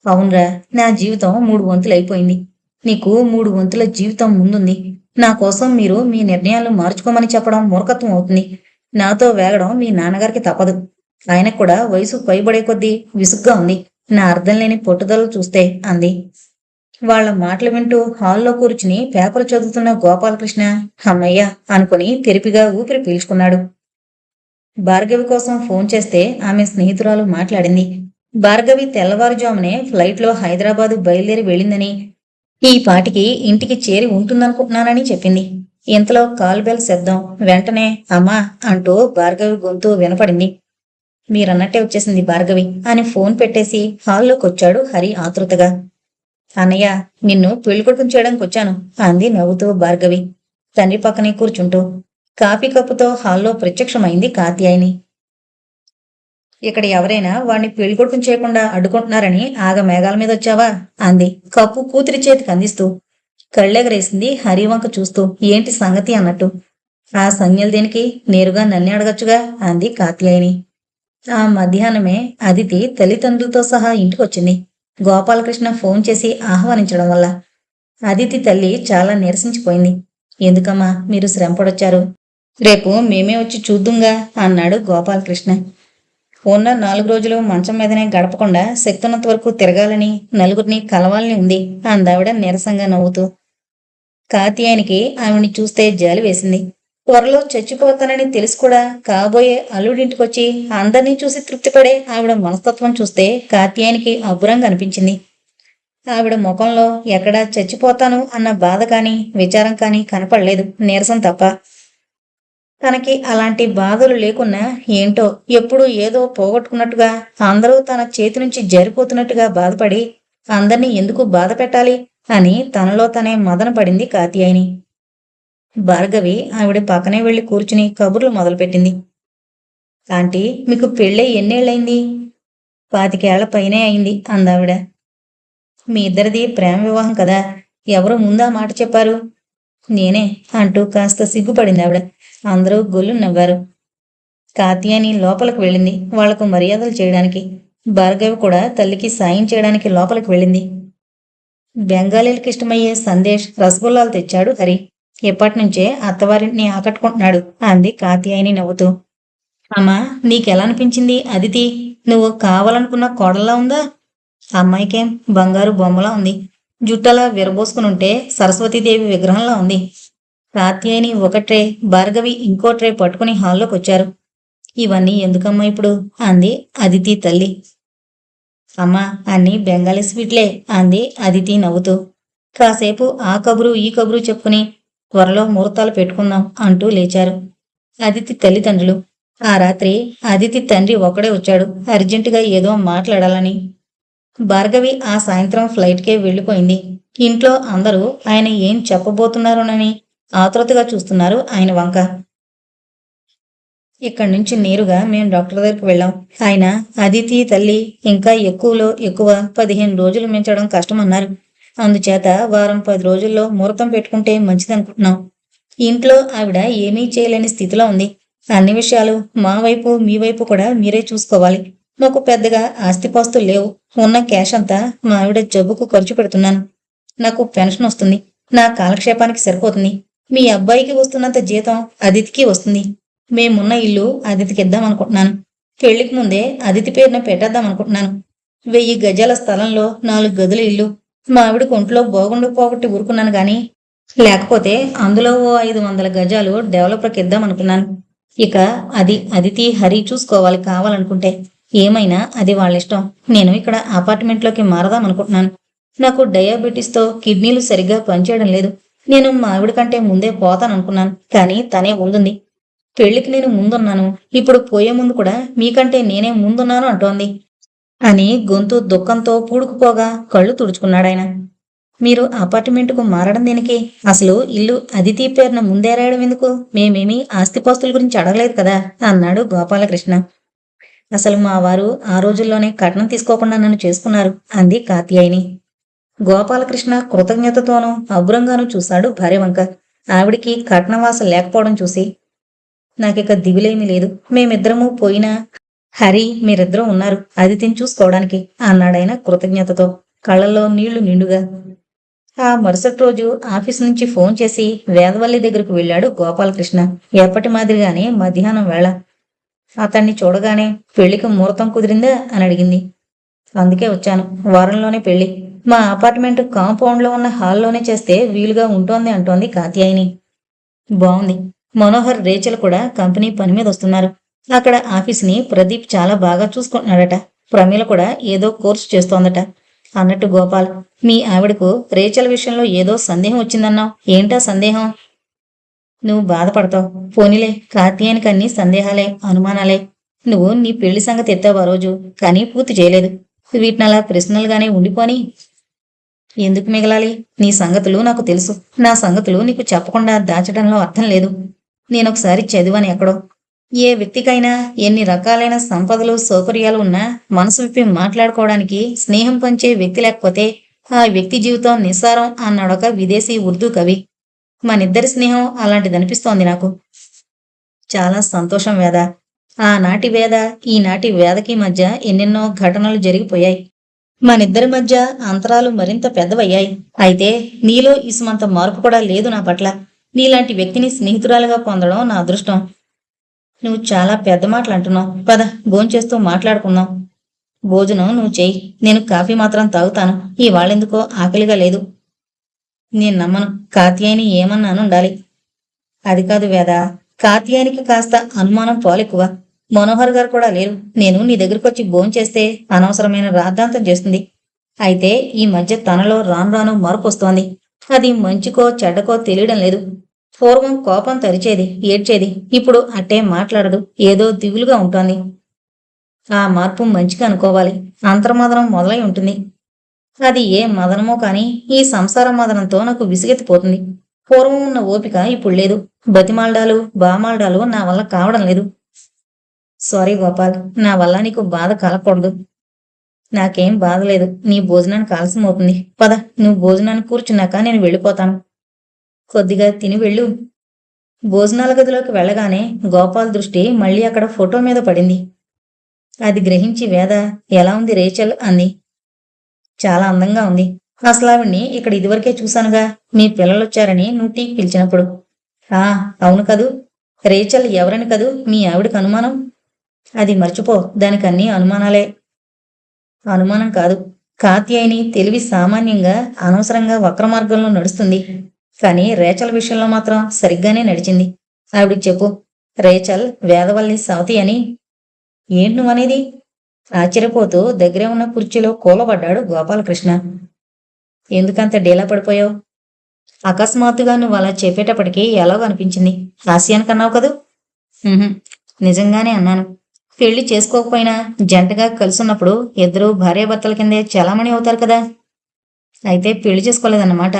అవునరా, నా జీవితం 3 వంతులైపోయింది. నీకు 3 వంతుల జీవితం ముందుంది. నా కోసం మీరు మీ నిర్ణయాలను మార్చుకోమని చెప్పడం మూర్ఖత్వం అవుతుంది. నాతో వేగడం మీ నాన్నగారికి తప్పదు. ఆయనకు కూడా వయసు పైబడే కొద్దీ విసుగ్గా ఉంది. నా అర్థం లేని పట్టుదల చూస్తే అంది. వాళ్ళ మాటలు వింటూ హాల్లో కూర్చుని పేపర్ చదువుతున్న గోపాలకృష్ణ అమ్మయ్య అనుకుని తెరిపిగా ఊపిరి పీల్చుకున్నాడు. భార్గవి కోసం ఫోన్ చేస్తే ఆమె స్నేహితురాలు మాట్లాడింది. భార్గవి తెల్లవారుజామునే ఫ్లైట్లో హైదరాబాదు బయలుదేరి వెళ్ళిందని, ఈ పాటికి ఇంటికి చేరి ఉంటుందనుకుంటున్నానని చెప్పింది. ఇంతలో కాల్ బెల్ శబ్దం. వెంటనే అమ్మా అంటూ భార్గవి గొంతు వినపడింది. మీరన్నట్టే వచ్చేసింది భార్గవి అని ఫోన్ పెట్టేసి హాల్లోకి వచ్చాడు హరి ఆతృతగా. అన్నయ్య, నిన్ను పెళ్లికొడుకుని చేయడానికి వచ్చాను అంది నవ్వుతూ భార్గవి తండ్రి పక్కనే కూర్చుంటూ. కాఫీ కప్పుతో హాల్లో ప్రత్యక్షమైంది కాత్యాయని. ఇక్కడ ఎవరైనా వాణ్ణి పెళ్లికొడుకుని చేయకుండా అడ్డుకుంటున్నారని మేఘాల మీద వచ్చావా అంది కప్పు కూతురి చేతికి అందిస్తూ. కళ్ళెగరేసింది హరివంక చూస్తూ. ఏంటి సంగతి అన్నట్టు. ఆ సంజ్ఞలు దేనికి, నేరుగా నన్నే అడగచ్చుగా అంది కాత్యాయని. ఆ మధ్యాహ్నమే అదితి తల్లిదండ్రులతో సహా ఇంటికొచ్చింది. గోపాలకృష్ణ ఫోన్ చేసి ఆహ్వానించడం వల్ల. అదితి తల్లి చాలా నిరసించిపోయింది. ఎందుకమ్మా మీరు శ్రమపడొచ్చారు? రేపు మేమే వచ్చి చూద్దుంగా అన్నాడు గోపాలకృష్ణ. ఉన్న 4 రోజులు మంచం మీదనే గడపకుండా శక్తున్నంత వరకు తిరగాలని, నలుగురిని కలవాలని ఉంది అందావిడ నీరసంగా నవ్వుతూ. కాత్యాయనికి ఆమెని చూస్తే జాలి వేసింది. త్వరలో చచ్చిపోతానని తెలిసి కూడా కాబోయే అల్లుడింటికొచ్చి అందరినీ చూసి తృప్తిపడే ఆవిడ మనస్తత్వం చూస్తే కాత్యాయనికి అబ్బురంగా అనిపించింది. ఆవిడ ముఖంలో ఎక్కడా చచ్చిపోతాను అన్న బాధ కాని విచారం కాని కనపడలేదు, నీరసం తప్ప. తనకి అలాంటి బాధలు లేకున్నా ఏంటో ఎప్పుడూ ఏదో పోగొట్టుకున్నట్టుగా, అందరూ తన చేతి నుంచి జారిపోతున్నట్టుగా బాధపడి అందర్నీ ఎందుకు బాధ పెట్టాలి అని తనలో తనే మదన పడింది కాత్యాయని. భార్గవి ఆవిడ పక్కనే వెళ్లి కూర్చుని కబుర్లు మొదలుపెట్టింది. ఆంటీ, మీకు పెళ్ళై ఎన్నేళ్లయింది? 25 పైనే అయింది అందావిడ. మీ ఇద్దరిది ప్రేమ వివాహం కదా, ఎవరు ముందా మాట చెప్పారు? నేనే అంటూ కాస్త సిగ్గుపడింది ఆవిడ. అందరూ గొల్లు నవ్వారు. కాత్యాయని లోపలికి వెళ్ళింది వాళ్లకు మర్యాదలు చేయడానికి. భార్గవి కూడా తల్లికి సాయం చేయడానికి లోపలికి వెళ్ళింది. బెంగాలీలకు ఇష్టమయ్యే సందేశ్ రసగుల్లాలు తెచ్చాడు హరి. ఎప్పటినుంచే అత్తవారిని ఆకట్టుకుంటున్నాడు అంది కాత్యాయని నవ్వుతూ. అమ్మా, నీకెలా అనిపించింది అదితి? నువ్వు కావాలనుకున్న కోడల్లా ఉందా? అమ్మాయికేం బంగారు బొమ్మలా ఉంది. జుట్టలా విరబోసుకునుంటే సరస్వతీదేవి విగ్రహంలా ఉంది. కాత్యాయని ఒక ట్రే, భార్గవి ఇంకో ట్రే పట్టుకుని హాల్లోకి వచ్చారు. ఇవన్నీ ఎందుకమ్మా ఇప్పుడు అంది అదితి తల్లి. అమ్మా, అన్నీ బెంగాలీ స్వీట్లే అంది అదితి నవ్వుతూ. కాసేపు ఆ కబురు ఈ కబురు చెప్పుకుని త్వరలో ముహూర్తాలు పెట్టుకుందాం అంటూ లేచారు అదితి తల్లిదండ్రులు. ఆ రాత్రి అదితి తండ్రి ఒకడే వచ్చాడు, అర్జెంటుగా ఏదో మాట్లాడాలని. భార్గవి ఆ సాయంత్రం ఫ్లైట్కే వెళ్ళిపోయింది. ఇంట్లో అందరూ ఆయన ఏం చెప్పబోతున్నారోనని ఆతృతగా చూస్తున్నారు ఆయన వంక. ఇక్కడి నుంచి నేరుగా మేం డాక్టర్ దగ్గరికి వెళ్ళాం. ఆయన అదితి తల్లి ఇంకా ఎక్కువలో ఎక్కువ 15 రోజులు మించడం కష్టమన్నారు. అందుచేత వారం 10 రోజుల్లో ముహూర్తం పెట్టుకుంటే మంచిదనుకుంటున్నాం. ఇంట్లో ఆవిడ ఏమీ చేయలేని స్థితిలో ఉంది. అన్ని విషయాలు మా వైపు మీ వైపు కూడా మీరే చూసుకోవాలి. మాకు పెద్దగా ఆస్తిపాస్తులు లేవు. ఉన్న క్యాష్ అంతా మా ఆవిడ జబ్బుకు ఖర్చు పెడుతున్నాను. నాకు పెన్షన్ వస్తుంది, నా కాలక్షేపానికి సరిపోతుంది. మీ అబ్బాయికి వస్తున్నంత జీతం అదితికి వస్తుంది. మేమున్న ఇల్లు అదితికి ఇద్దాం అనుకుంటున్నాను. పెళ్లికి ముందే అదితి పేరున పెట్టేద్దాం అనుకుంటున్నాను. 1000 గజాల స్థలంలో 4 గదుల ఇల్లు. మా ఆవిడ ఒంట్లో పోగొట్టి ఊరుకున్నాను గాని, లేకపోతే అందులో ఓ 500 గజాలు డెవలపర్కి ఇద్దాం అనుకున్నాను. ఇక అది అదితి హరి చూసుకోవాలి కావాలనుకుంటే. ఏమైనా అది వాళ్ళిష్టం. నేను ఇక్కడ అపార్ట్మెంట్లోకి మారదాం అనుకుంటున్నాను. నాకు డయాబెటీస్తో కిడ్నీలు సరిగ్గా పనిచేయడం లేదు. నేను మా ఆవిడ కంటే ముందే పోతాననుకున్నాను, కానీ తనే ముందుంది. పెళ్లికి నేను ముందున్నాను, ఇప్పుడు పోయే ముందు కూడా మీకంటే నేనే ముందున్నాను అంటోంది అని గొంతు దుఃఖంతో పూడుకుపోగా కళ్ళు తుడుచుకున్నాడాయన. మీరు అపార్ట్మెంటుకు మారడం దేనికి? అసలు ఇల్లు అదితి పేరున ముందే రాయడం ఎందుకు? మేమేమీ ఆస్తిపాస్తుల గురించి అడగలేదు కదా అన్నాడు గోపాలకృష్ణ. అసలు మా వారు ఆ రోజుల్లోనే కట్నం తీసుకోకుండా నన్ను చేసుకున్నారు అంది కాత్యాయని. గోపాలకృష్ణ కృతజ్ఞతతోనూ అభ్రంగానూ చూశాడు భార్య వంక. ఆవిడికి కట్నవాస లేకపోవడం చూసి, నాకిక దిగులేమీ లేదు. మేమిద్దరము పోయినా హరి మీరిద్దరూ ఉన్నారు అదితిని చూసుకోవడానికి అన్నాడాయన కృతజ్ఞతతో, కళ్ళల్లో నీళ్లు నిండుగా. ఆ మరుసటి రోజు ఆఫీస్ నుంచి ఫోన్ చేసి వేదవల్లి దగ్గరకు వెళ్ళాడు గోపాలకృష్ణ. ఎప్పటి మాదిరిగానే మధ్యాహ్నం వేళ. అతన్ని చూడగానే పెళ్లికి ముహూర్తం కుదిరిందా అని అడిగింది. అందుకే వచ్చాను. వారంలోనే పెళ్లి. మా అపార్ట్మెంట్ కాంపౌండ్లో ఉన్న హాల్లోనే చేస్తే వీలుగా ఉంటోంది అంటోంది కాత్యాయిని. బావుంది. మనోహర్, రేచల్ కూడా కంపెనీ పని మీద వస్తున్నారు. అక్కడ ఆఫీస్ని ప్రదీప్ చాలా బాగా చూసుకుంటున్నాడట. ప్రమీల కూడా ఏదో కోర్సు చేస్తోందట. అన్నట్టు గోపాల్, మీ ఆవిడకు రేచల్ విషయంలో ఏదో సందేహం వచ్చిందన్నావు. ఏంటా సందేహం? నువ్వు బాధపడతావు. పోనీలే, కాత్యాయనికి అన్ని సందేహాలే, అనుమానాలే. నువ్వు నీ పెళ్లి సంగతి ఎత్తావు ఆ రోజు, కానీ పూర్తి చేయలేదు. వీటినలా ప్రశ్నలుగానే ఉండిపోని ఎందుకు మిగలాలి? నీ సంగతులు నాకు తెలుసు. నా సంగతులు నీకు చెప్పకుండా దాచడంలో అర్థం లేదు. నేనొకసారి చదివాను ఎక్కడో, ఏ వ్యక్తికైనా ఎన్ని రకాలైన సంపదలు, సౌకర్యాలు ఉన్నా మనసు విప్పి మాట్లాడుకోవడానికి స్నేహం పంచే వ్యక్తి లేకపోతే ఆ వ్యక్తి జీవితం నిస్సారం అన్నాడొక విదేశీ ఉర్దూ కవి. మనిద్దరి స్నేహం అలాంటిదనిపిస్తోంది నాకు. చాలా సంతోషం వేద. ఆనాటి వేద, ఈనాటి వేదకి మధ్య ఎన్నెన్నో ఘటనలు జరిగిపోయాయి. మనిద్దరి మధ్య అంతరాలు మరింత పెద్దవయ్యాయి. అయితే నీలో ఇసుమంత మార్పు కూడా లేదు నా పట్ల. నీలాంటి వ్యక్తిని స్నేహితురాలుగా పొందడం నా అదృష్టం. నువ్వు చాలా పెద్ద మాటలు అంటున్నావు. పద, భోంచేస్తూ మాట్లాడుకుందాం. భోజనం నువ్వు చెయ్యి, నేను కాఫీ మాత్రం తాగుతాను. ఇవాళెందుకో ఆకలిగా లేదు. నేను నమ్మను. కాత్యాయని ఏమన్నాను ఉండాలి. అది కాదు వేద, కాత్యాయనికి కాస్త అనుమానం పోలెక్కువ. మనోహర్ గారు కూడా లేరు. నేను నీ దగ్గరకొచ్చి భోంచేస్తే అనవసరమైన రాద్ధాంతం చేస్తుంది. అయితే ఈ మధ్య తనలో రాను రాను మార్పు వస్తోంది. అది మంచికో చెడ్డకో తెలియడం లేదు. పూర్వం కోపం తరిచేది, ఏడ్చేది. ఇప్పుడు అట్టే మాట్లాడదు. ఏదో దిగులుగా ఉంటోంది. ఆ మార్పు మంచిగా అనుకోవాలి. అంతర్మదనం మొదలై ఉంటుంది. అది ఏ మదనమో కాని ఈ సంసార మదనంతో నాకు విసిగెత్తిపోతుంది. పూర్వం ఉన్న ఓపిక ఇప్పుడు లేదు. బతిమాల్డాలు, బామాల్డాలు నా వల్ల కావడం లేదు. సారీ గోపాల్, నా వల్ల నీకు బాధ కలగకూడదు. నాకేం బాధ లేదు. నీ భోజనానికి ఆలస్యం అవుతుంది. పద, నువ్వు భోజనానికి కూర్చున్నాక నేను వెళ్ళిపోతాను. కొద్దిగా తిని వెళ్ళు. భోజనాల గదిలోకి వెళ్ళగానే గోపాల్ దృష్టి మళ్ళీ అక్కడ ఫోటో మీద పడింది. అది గ్రహించి వేద, ఎలా ఉంది రేచల్ అంది. చాలా అందంగా ఉంది. అసలు ఆవిడ్ని ఇక్కడ ఇదివరకే చూశానుగా, మీ పిల్లలొచ్చారని నువ్వు టీకి పిలిచినప్పుడు. ఆ, అవును కదూ. రేచల్ ఎవరని కదూ మీ ఆవిడకు అనుమానం. అది మర్చిపో, దానికన్నీ అనుమానాలే. అనుమానం కాదు, కాత్యాయని తెలివి సామాన్యంగా అనవసరంగా వక్రమార్గంలో నడుస్తుంది. కానీ రేచల్ విషయంలో మాత్రం సరిగ్గానే నడిచింది. ఆవిడికి చెప్పు, రేచల్ వేదవల్లి సవతి అని. ఏంటి నువ్వనేది? ఆశ్చర్యపోతూ దగ్గరే ఉన్న కుర్చీలో కూలబడ్డాడు గోపాలకృష్ణ. ఎందుకంత డీలా పడిపోయావు? అకస్మాత్తుగా నువ్వు అలా చెప్పేటప్పటికీ ఎలాగో అనిపించింది. హాస్యానికన్నావు కదూ? నిజంగానే అన్నాను. పెళ్లి చేసుకోకపోయినా జంటగా కలుసున్నప్పుడు ఇద్దరూ భార్యాభర్తల కిందే చలామణి అవుతారు కదా. అయితే పెళ్లి చేసుకోలేదన్నమాట.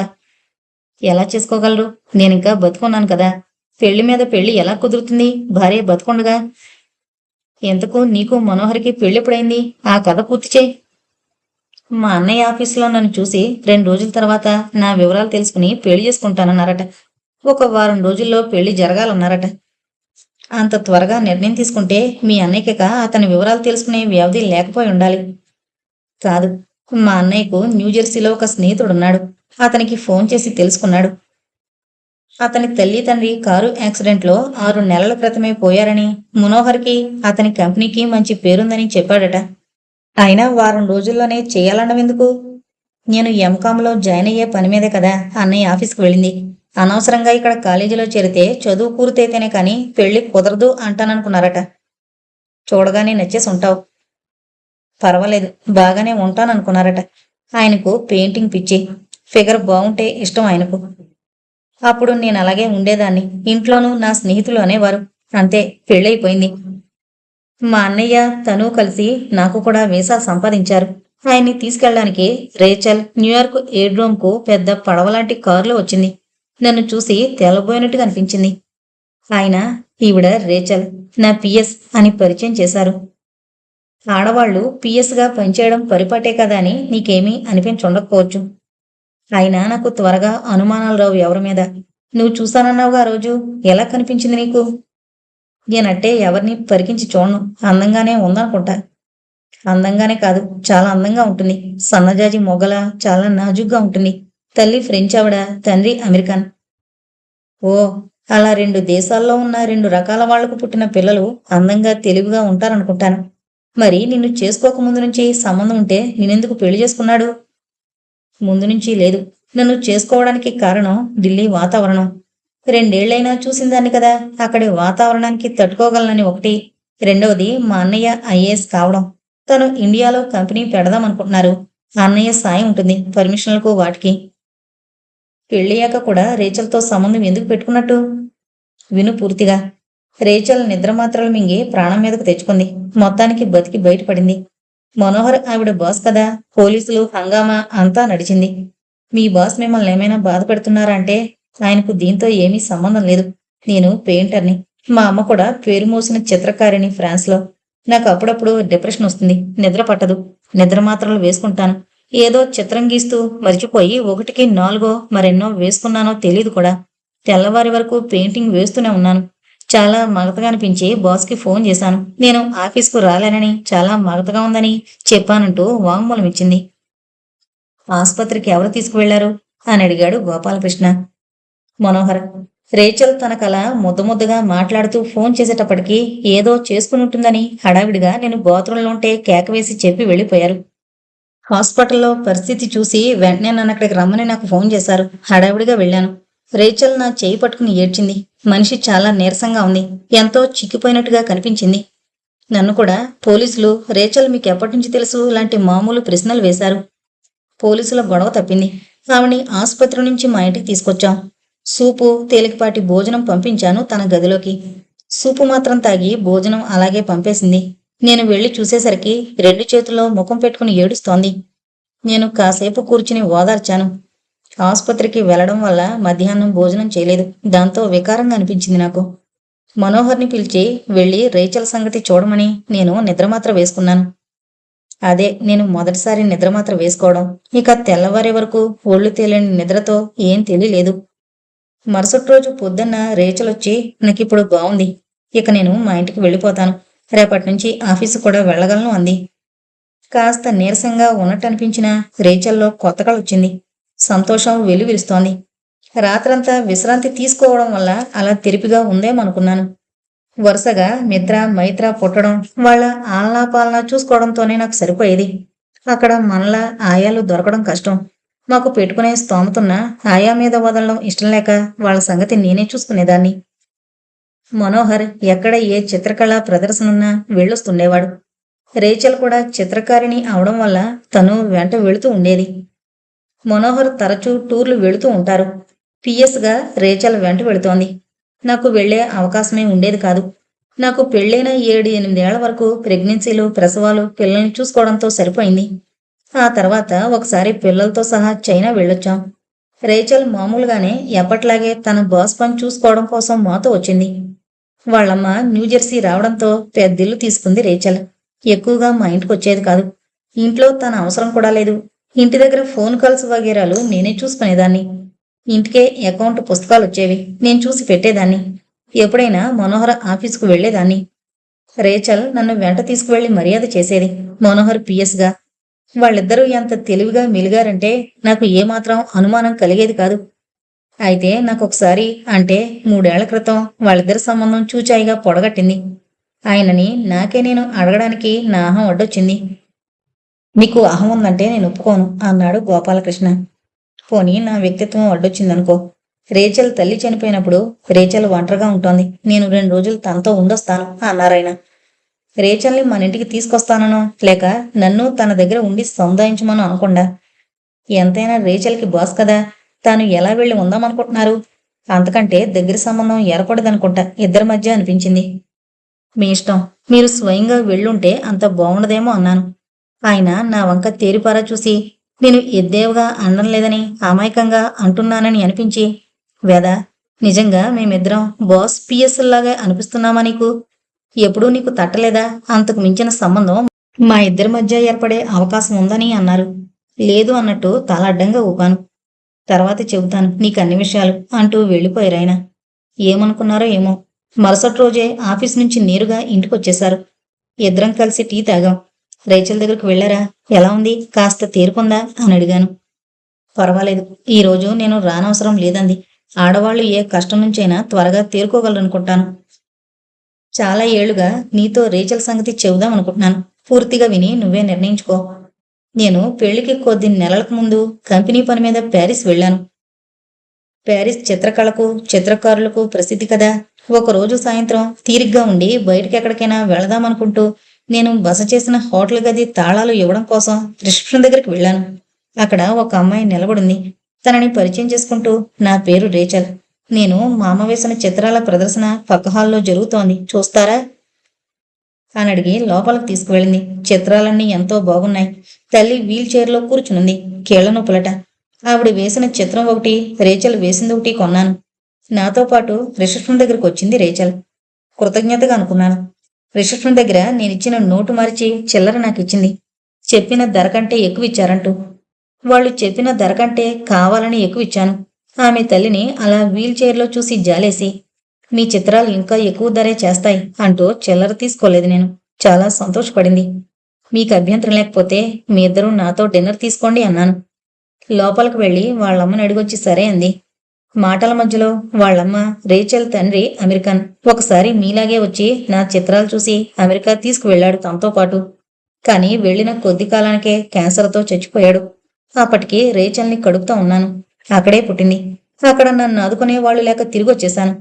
ఎలా చేసుకోగలరు? నేనింకా బతుకున్నాను కదా. పెళ్లి మీద పెళ్లి ఎలా కుదురుతుంది భార్య బతుకుండగా? ఎంతకు నీకు మనోహర్కి పెళ్ళెప్పుడైంది? ఆ కథ పూర్తి చేయి. మా అన్నయ్య ఆఫీసులో నన్ను చూసి 2 రోజుల తర్వాత నా వివరాలు తెలుసుకుని పెళ్లి చేసుకుంటానన్నారట. ఒక వారం రోజుల్లో పెళ్లి జరగాలన్నారట. అంత త్వరగా నిర్ణయం తీసుకుంటే మీ అన్నయ్యక అతని వివరాలు తెలుసుకునే వ్యవధి లేకపోయి ఉండాలి. కాదు, మా అన్నయ్యకు న్యూజెర్సీలో ఒక స్నేహితుడున్నాడు. అతనికి ఫోన్ చేసి తెలుసుకున్నాడు. అతని తల్లి తండ్రి కారు యాక్సిడెంట్లో 6 నెలల క్రితమే పోయారని, మనోహర్కి అతని కంపెనీకి మంచి పేరుందని చెప్పాడట. అయినా వారం రోజుల్లోనే చేయాలన్నవెందుకు? నేను ఎంకామ్లో జాయిన్ అయ్యే పని మీదే కదా అన్నయ్య ఆఫీస్కి వెళ్ళింది. అనవసరంగా ఇక్కడ కాలేజీలో చేరితే చదువు పూర్తయితేనే కానీ పెళ్లి కుదరదు అంటాననుకున్నారట. చూడగానే నచ్చేసి ఉంటావు. పర్వాలేదు, బాగానే ఉంటాననుకున్నారట. ఆయనకు పెయింటింగ్ పిచ్చి. ఫిగర్ బాగుంటే ఇష్టం ఆయనకు. అప్పుడు నేను అలాగే ఉండేదాన్ని. ఇంట్లోనూ నా స్నేహితులు అనేవారు. అంతే, పెళ్ళైపోయింది. మా అన్నయ్య తను కలిసి నాకు కూడా వీసా సంపాదించారు. ఆయన్ని తీసుకెళ్ళడానికి రేచల్ న్యూయార్క్ ఎయిర్డ్రోమ్కు పెద్ద పడవలాంటి కారులో వచ్చింది. నన్ను చూసి తెల్లబోయినట్టుగా అనిపించింది. ఆయన, ఈవిడ రేచల్, నా పిఎస్ అని పరిచయం చేశారు. ఆడవాళ్లు పిఎస్గా పనిచేయడం పరిపాటే కదా అని నీకేమీ అనిపించుండకపోవచ్చు. అయినా నాకు త్వరగా అనుమానాలు రావు ఎవరి మీద. నువ్వు చూశానన్నావుగా ఆ రోజు, ఎలా కనిపించింది నీకు? నేనట్టే ఎవరిని పరికించి చూడను. అందంగానే ఉందనుకుంటా. అందంగానే కాదు, చాలా అందంగా ఉంటుంది. సన్నజాజి మొగల చాలా నాజుగ్గా ఉంటుంది. తల్లి ఫ్రెంచ్ ఆవిడ, తండ్రి అమెరికన్. ఓ, అలా 2 దేశాల్లో ఉన్న 2 రకాల వాళ్లకు పుట్టిన పిల్లలు అందంగా తెలివిగా ఉంటారనుకుంటాను. మరి నిన్ను చేసుకోకముందు నుంచి సంబంధం ఉంటే నేనెందుకు పెళ్లి చేసుకున్నాడు? ముందు నుంచి లేదు. నన్ను చేసుకోవడానికి కారణం ఢిల్లీ వాతావరణం. 2 ఏళ్లైనా చూసిందాన్ని కదా. అక్కడి వాతావరణానికి తట్టుకోగలనని ఒకటి. రెండవది మా అన్నయ్య ఐఏఎస్ కావడం. తను ఇండియాలో కంపెనీ పెడదామనుకుంటున్నారు. ఆ అన్నయ్య సాయం ఉంటుంది పర్మిషన్లకు వాటికి. పెళ్ళయ్యాక కూడా రేచల్తో సంబంధం ఎందుకు పెట్టుకున్నట్టు? విను పూర్తిగా. రేచల్ నిద్రమాత్రలు మింగి ప్రాణం మీదకు తెచ్చుకుంది. మొత్తానికి బతికి బయటపడింది. మనోహర్ ఆవిడ బాస్ కదా. పోలీసులు హంగామా అంతా నడిచింది. మీ బాస్ మిమ్మల్ని ఏమైనా బాధ పెడుతున్నారా అంటే ఆయనకు దీంతో ఏమీ సంబంధం లేదు. నేను పెయింటర్ని. మా అమ్మ కూడా పేరు మోసిన చిత్రకారిణి ఫ్రాన్స్లో. నాకు అప్పుడప్పుడు డిప్రెషన్ వస్తుంది. నిద్ర పట్టదు. నిద్ర మాత్రలు వేసుకుంటాను. ఏదో చిత్రం గీస్తూ మర్చిపోయి 1కి 4 మరెన్నో వేసుకున్నానో తెలీదు కూడా. తెల్లవారి వరకు పెయింటింగ్ వేస్తూనే ఉన్నాను. చాలా మగతగా అనిపించి బాస్కి ఫోన్ చేశాను. నేను ఆఫీస్కు రాలేనని, చాలా మగతగా ఉందని చెప్పానంటూ వాంగ్మూలం ఇచ్చింది. ఆస్పత్రికి ఎవరు తీసుకువెళ్లారు అని అడిగాడు గోపాలకృష్ణ. మనోహర్. రేచల్ తనకలా ముద్దముద్దగా మాట్లాడుతూ ఫోన్ చేసేటప్పటికీ ఏదో చేసుకునుంటుందని హడావిడిగా నేను బాత్రూంలో ఉంటే కేకవేసి చెప్పి వెళ్ళిపోయారు. హాస్పిటల్లో పరిస్థితి చూసి వెంటనే నన్ను అక్కడికి రమ్మని నాకు ఫోన్ చేశారు. హడావిడిగా వెళ్ళాను. రేచల్ నా చేయి పట్టుకుని ఏడ్చింది. మనిషి చాలా నీరసంగా ఉంది. ఎంతో చిక్కిపోయినట్టుగా కనిపించింది. నన్ను కూడా పోలీసులు రేచల్ మీకు ఎప్పటినుంచి తెలుసు లాంటి మామూలు ప్రశ్నలు వేశారు. పోలీసుల గొడవ తప్పింది. ఆవిని ఆసుపత్రి నుంచి మా ఇంటికి తీసుకొచ్చాం. సూపు, తేలికపాటి భోజనం పంపించాను తన గదిలోకి. సూపు మాత్రం తాగి భోజనం అలాగే పంపేసింది. నేను వెళ్లి చూసేసరికి 2 చేతుల్లో ముఖం పెట్టుకుని ఏడుస్తోంది. నేను కాసేపు కూర్చుని ఓదార్చాను. ఆసుపత్రికి వెళ్లడం వల్ల మధ్యాహ్నం భోజనం చేయలేదు. దాంతో వికారంగా అనిపించింది నాకు. మనోహర్ని పిలిచి వెళ్లి రేచల్ సంగతి చూడమని నేను నిద్రమాత్ర వేసుకున్నాను. అదే నేను మొదటిసారి నిద్రమాత్ర వేసుకోవడం. ఇక తెల్లవారే వరకు ఒళ్ళు తేలిని నిద్రతో ఏం తెలియలేదు. మరుసటి రోజు పొద్దున్న రేచలొచ్చి నాకిప్పుడు బావుంది. ఇక నేను మా ఇంటికి వెళ్ళిపోతాను. రేపటి నుంచి ఆఫీసు కూడా వెళ్ళగలను అంది. కాస్త నీరసంగా ఉన్నట్టనిపించిన రేచల్లో కొత్త కళొచ్చింది. సంతోషం వెల్లివిరుస్తోంది. రాత్రంతా విశ్రాంతి తీసుకోవడం వల్ల అలా తెరిపిగా ఉందేమనుకున్నాను. వరుసగా మిత్ర, మైత్ర పుట్టడం, వాళ్ళ ఆలనా పాలనా చూసుకోవడంతోనే నాకు సరిపోయేది. అక్కడ మనలా ఆయాలు దొరకడం కష్టం. మాకు పెట్టుకునే స్తోమతున్నా ఆయా మీద వదలడం ఇష్టం లేక వాళ్ళ సంగతి నేనే చూసుకునేదాన్ని. మనోహర్ ఎక్కడ ఏ చిత్రకళా ప్రదర్శనున్నా వెళ్ళొస్తుండేవాడు. రేచల్ కూడా చిత్రకారిణి అవడం వల్ల తను వెంట వెళుతూ ఉండేది. మనోహర్ తరచూ టూర్లు వెళుతూ ఉంటారు. పిఎస్గా రేచల్ వెంట వెళుతోంది. నాకు వెళ్లే అవకాశమే ఉండేది కాదు. నాకు పెళ్ళైన 7-8 ఏళ్ల వరకు ప్రెగ్నెన్సీలు, ప్రసవాలు, పిల్లల్ని చూసుకోవడంతో సరిపోయింది. ఆ తర్వాత ఒకసారి పిల్లలతో సహా చైనా వెళ్ళొచ్చాం. రేచల్ మామూలుగానే ఎప్పట్లాగే తన బాస్ పని చూసుకోవడం కోసం మాతో వచ్చింది. వాళ్ళమ్మ న్యూజెర్సీ రావడంతో పెద్దిల్లు తీసుకుంది రేచల్. ఎక్కువగా మా ఇంటికి వచ్చేది కాదు. ఇంట్లో తన అవసరం కూడా లేదు. ఇంటి దగ్గర ఫోన్ కాల్స్ వగేరాలు నేనే చూసుకునేదాన్ని. ఇంటికే అకౌంట్ పుస్తకాలు వచ్చేవి. నేను చూసి పెట్టేదాన్ని. ఎప్పుడైనా మనోహర్ ఆఫీసుకు వెళ్లేదాన్ని. రేచల్ నన్ను వెంట తీసుకువెళ్లి మర్యాద చేసేది. మనోహర్ పిఎస్గా. వాళ్ళిద్దరూ ఎంత తెలివిగా మెలిగారంటే నాకు ఏమాత్రం అనుమానం కలిగేది కాదు. అయితే నాకొకసారి, అంటే 3 ఏళ్ల క్రితం వాళ్ళిద్దరి సంబంధం చూచాయిగా పొడగట్టింది. ఆయనని నాకే నేను అడగడానికి నా అహం అడ్డొచ్చింది. నీకు అహం ఉందంటే నేను ఒప్పుకోను అన్నాడు గోపాలకృష్ణ. పోనీ నా వ్యక్తిత్వం అడ్డొచ్చిందనుకో. రేచల్ తల్లి చనిపోయినప్పుడు రేచల్ ఒంటరిగా ఉంటోంది. నేను 2 రోజులు తనతో ఉండొస్తాను అన్నారాయన. రేచల్ని మన ఇంటికి తీసుకొస్తాననో లేక నన్ను తన దగ్గర ఉండి సముదాయించమనో అనకుండా. ఎంతైనా రేచల్కి బాస్ కదా. తాను ఎలా వెళ్ళి ఉందామనుకుంటున్నారు? అంతకంటే దగ్గర సంబంధం ఏర్పడదనుకుంటా ఇద్దరి మధ్య అనిపించింది. మీ ఇష్టం. మీరు స్వయంగా వెళ్ళుంటే అంత బాగుండదేమో అన్నాను. ఆయన నా వంక తేరిపారా చూసి నేను ఎద్దేవగా అనడం లేదని అమాయకంగా అంటున్నానని అనిపించి, వేదా, నిజంగా మేమిద్దరం బాస్ పిఎస్లాగా అనిపిస్తున్నామా నీకు? ఎప్పుడూ నీకు తట్టలేదా అంతకు మించిన సంబంధం మా ఇద్దరి మధ్య ఏర్పడే అవకాశం ఉందని అన్నారు. లేదు అన్నట్టు తల అడ్డంగా ఊపాను. తర్వాత చెబుతాను నీకు అన్ని విషయాలు అంటూ వెళ్ళిపోయారాయన. ఏమనుకున్నారో ఏమో. మరుసటి రోజే ఆఫీస్ నుంచి నేరుగా ఇంటికొచ్చేశారు. ఇద్దరం కలిసి టీ తాగాం. రేచల్ దగ్గరకు వెళ్లారా? ఎలా ఉంది? కాస్త తేరుకుందా అని అడిగాను. పర్వాలేదు. ఈరోజు నేను రానవసరం లేదంది. ఆడవాళ్లు ఏ కష్టం నుంచైనా త్వరగా తేరుకోగలరనుకుంటాను. చాలా ఏళ్లుగా నీతో రేచల్ సంగతి చెబుదాం అనుకుంటున్నాను. పూర్తిగా విని నువ్వే నిర్ణయించుకో. నేను పెళ్లికి కొద్ది నెలలకు ముందు కంపెనీ పని మీద ప్యారిస్ వెళ్ళాను. ప్యారిస్ చిత్రకళకు, చిత్రకారులకు ప్రసిద్ధి కదా. ఒకరోజు సాయంత్రం తీరిగ్గా ఉండి బయటికెక్కడికైనా వెళదామనుకుంటూ నేను బస చేసిన హోటల్ గది తాళాలు ఇవ్వడం కోసం రిసెప్షన్ దగ్గరికి వెళ్ళాను. అక్కడ ఒక అమ్మాయి నిలబడింది. తనని పరిచయం చేసుకుంటూ, నా పేరు రేచల్. నేను మా అమ్మ వేసిన చిత్రాల ప్రదర్శన పక్క హాల్లో జరుగుతోంది, చూస్తారా అని అడిగి లోపలికి తీసుకువెళ్ళింది. చిత్రాలన్నీ ఎంతో బాగున్నాయి. తల్లి వీల్ చైర్లో కూర్చునుంది, కీళ్ల నొప్పులట. ఆవిడ వేసిన చిత్రం ఒకటి, రేచల్ వేసింది ఒకటి కొన్నాను. నాతో పాటు రిసెప్షన్ దగ్గరికి వచ్చింది రేచల్. కృతజ్ఞతగా అనుకున్నాను. రిసెప్షన్ దగ్గర నేనిచ్చిన నోటు మరిచి చిల్లర నాకిచ్చింది. చెప్పిన ధర కంటే ఎక్కువ ఇచ్చారంటూ. వాళ్ళు చెప్పిన ధర కంటే కావాలని ఎక్కువ ఇచ్చాను. ఆమె తల్లిని అలా వీల్ చైర్లో చూసి జాలేసి, మీ చిత్రాలు ఇంకా ఎక్కువ ధరే చేస్తాయి అంటూ చిల్లర తీసుకోలేదు నేను. చాలా సంతోషపడింది. మీకు అభ్యంతరం లేకపోతే మీ ఇద్దరూ నాతో డిన్నర్ తీసుకోండి అన్నాను. లోపలికి వెళ్ళి వాళ్ళమ్మని అడిగొచ్చి సరే అంది. మాటల మధ్యలో వాళ్ళమ్మ రేచల్ తండ్రి అమెరికన్. ఒకసారి మీలాగే వచ్చి నా చిత్రాలు చూసి అమెరికా తీసుకువెళ్లాడు తనతో పాటు. కానీ వెళ్లిన కొద్ది కాలానికే క్యాన్సర్తో చచ్చిపోయాడు. అప్పటికి రేచల్ని కడుపుతా ఉన్నాను. అక్కడే పుట్టింది. అక్కడ నన్ను ఆదుకునే వాళ్ళు లేక తిరిగొచ్చేశాను.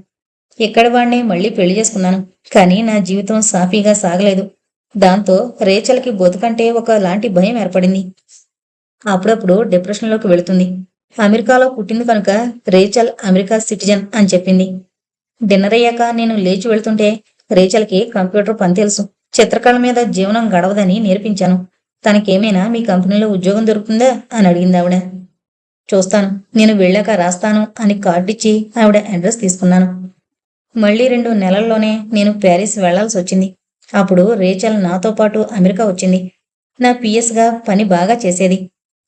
ఇక్కడి వాడినే మళ్లీ పెళ్లి చేసుకున్నాను. కానీ నా జీవితం సాఫీగా సాగలేదు. దాంతో రేచల్కి బతుకంటే ఒకలాంటి భయం ఏర్పడింది. అప్పుడప్పుడు డిప్రెషన్లోకి వెళుతుంది. అమెరికాలో పుట్టింది కనుక రేచల్ అమెరికా సిటిజన్ అని చెప్పింది. డిన్నర్ అయ్యాక నేను లేచి వెళ్తుంటే రేచల్కి కంప్యూటర్ పని తెలుసు. చిత్రకళ మీద జీవనం గడవదని నేర్పించాను. తనకేమైనా మీ కంపెనీలో ఉద్యోగం దొరుకుతుందా అని అడిగింది ఆవిడ. చూస్తాను, నేను వెళ్ళాక రాస్తాను అని కార్డిచ్చి ఆవిడ అడ్రస్ తీసుకున్నాను. మళ్లీ 2 నెలల్లోనే నేను ప్యారిస్ వెళ్లాల్సి వచ్చింది. అప్పుడు రేచల్ నాతో పాటు అమెరికా వచ్చింది. నా పిఎస్గా పని బాగా చేసేది.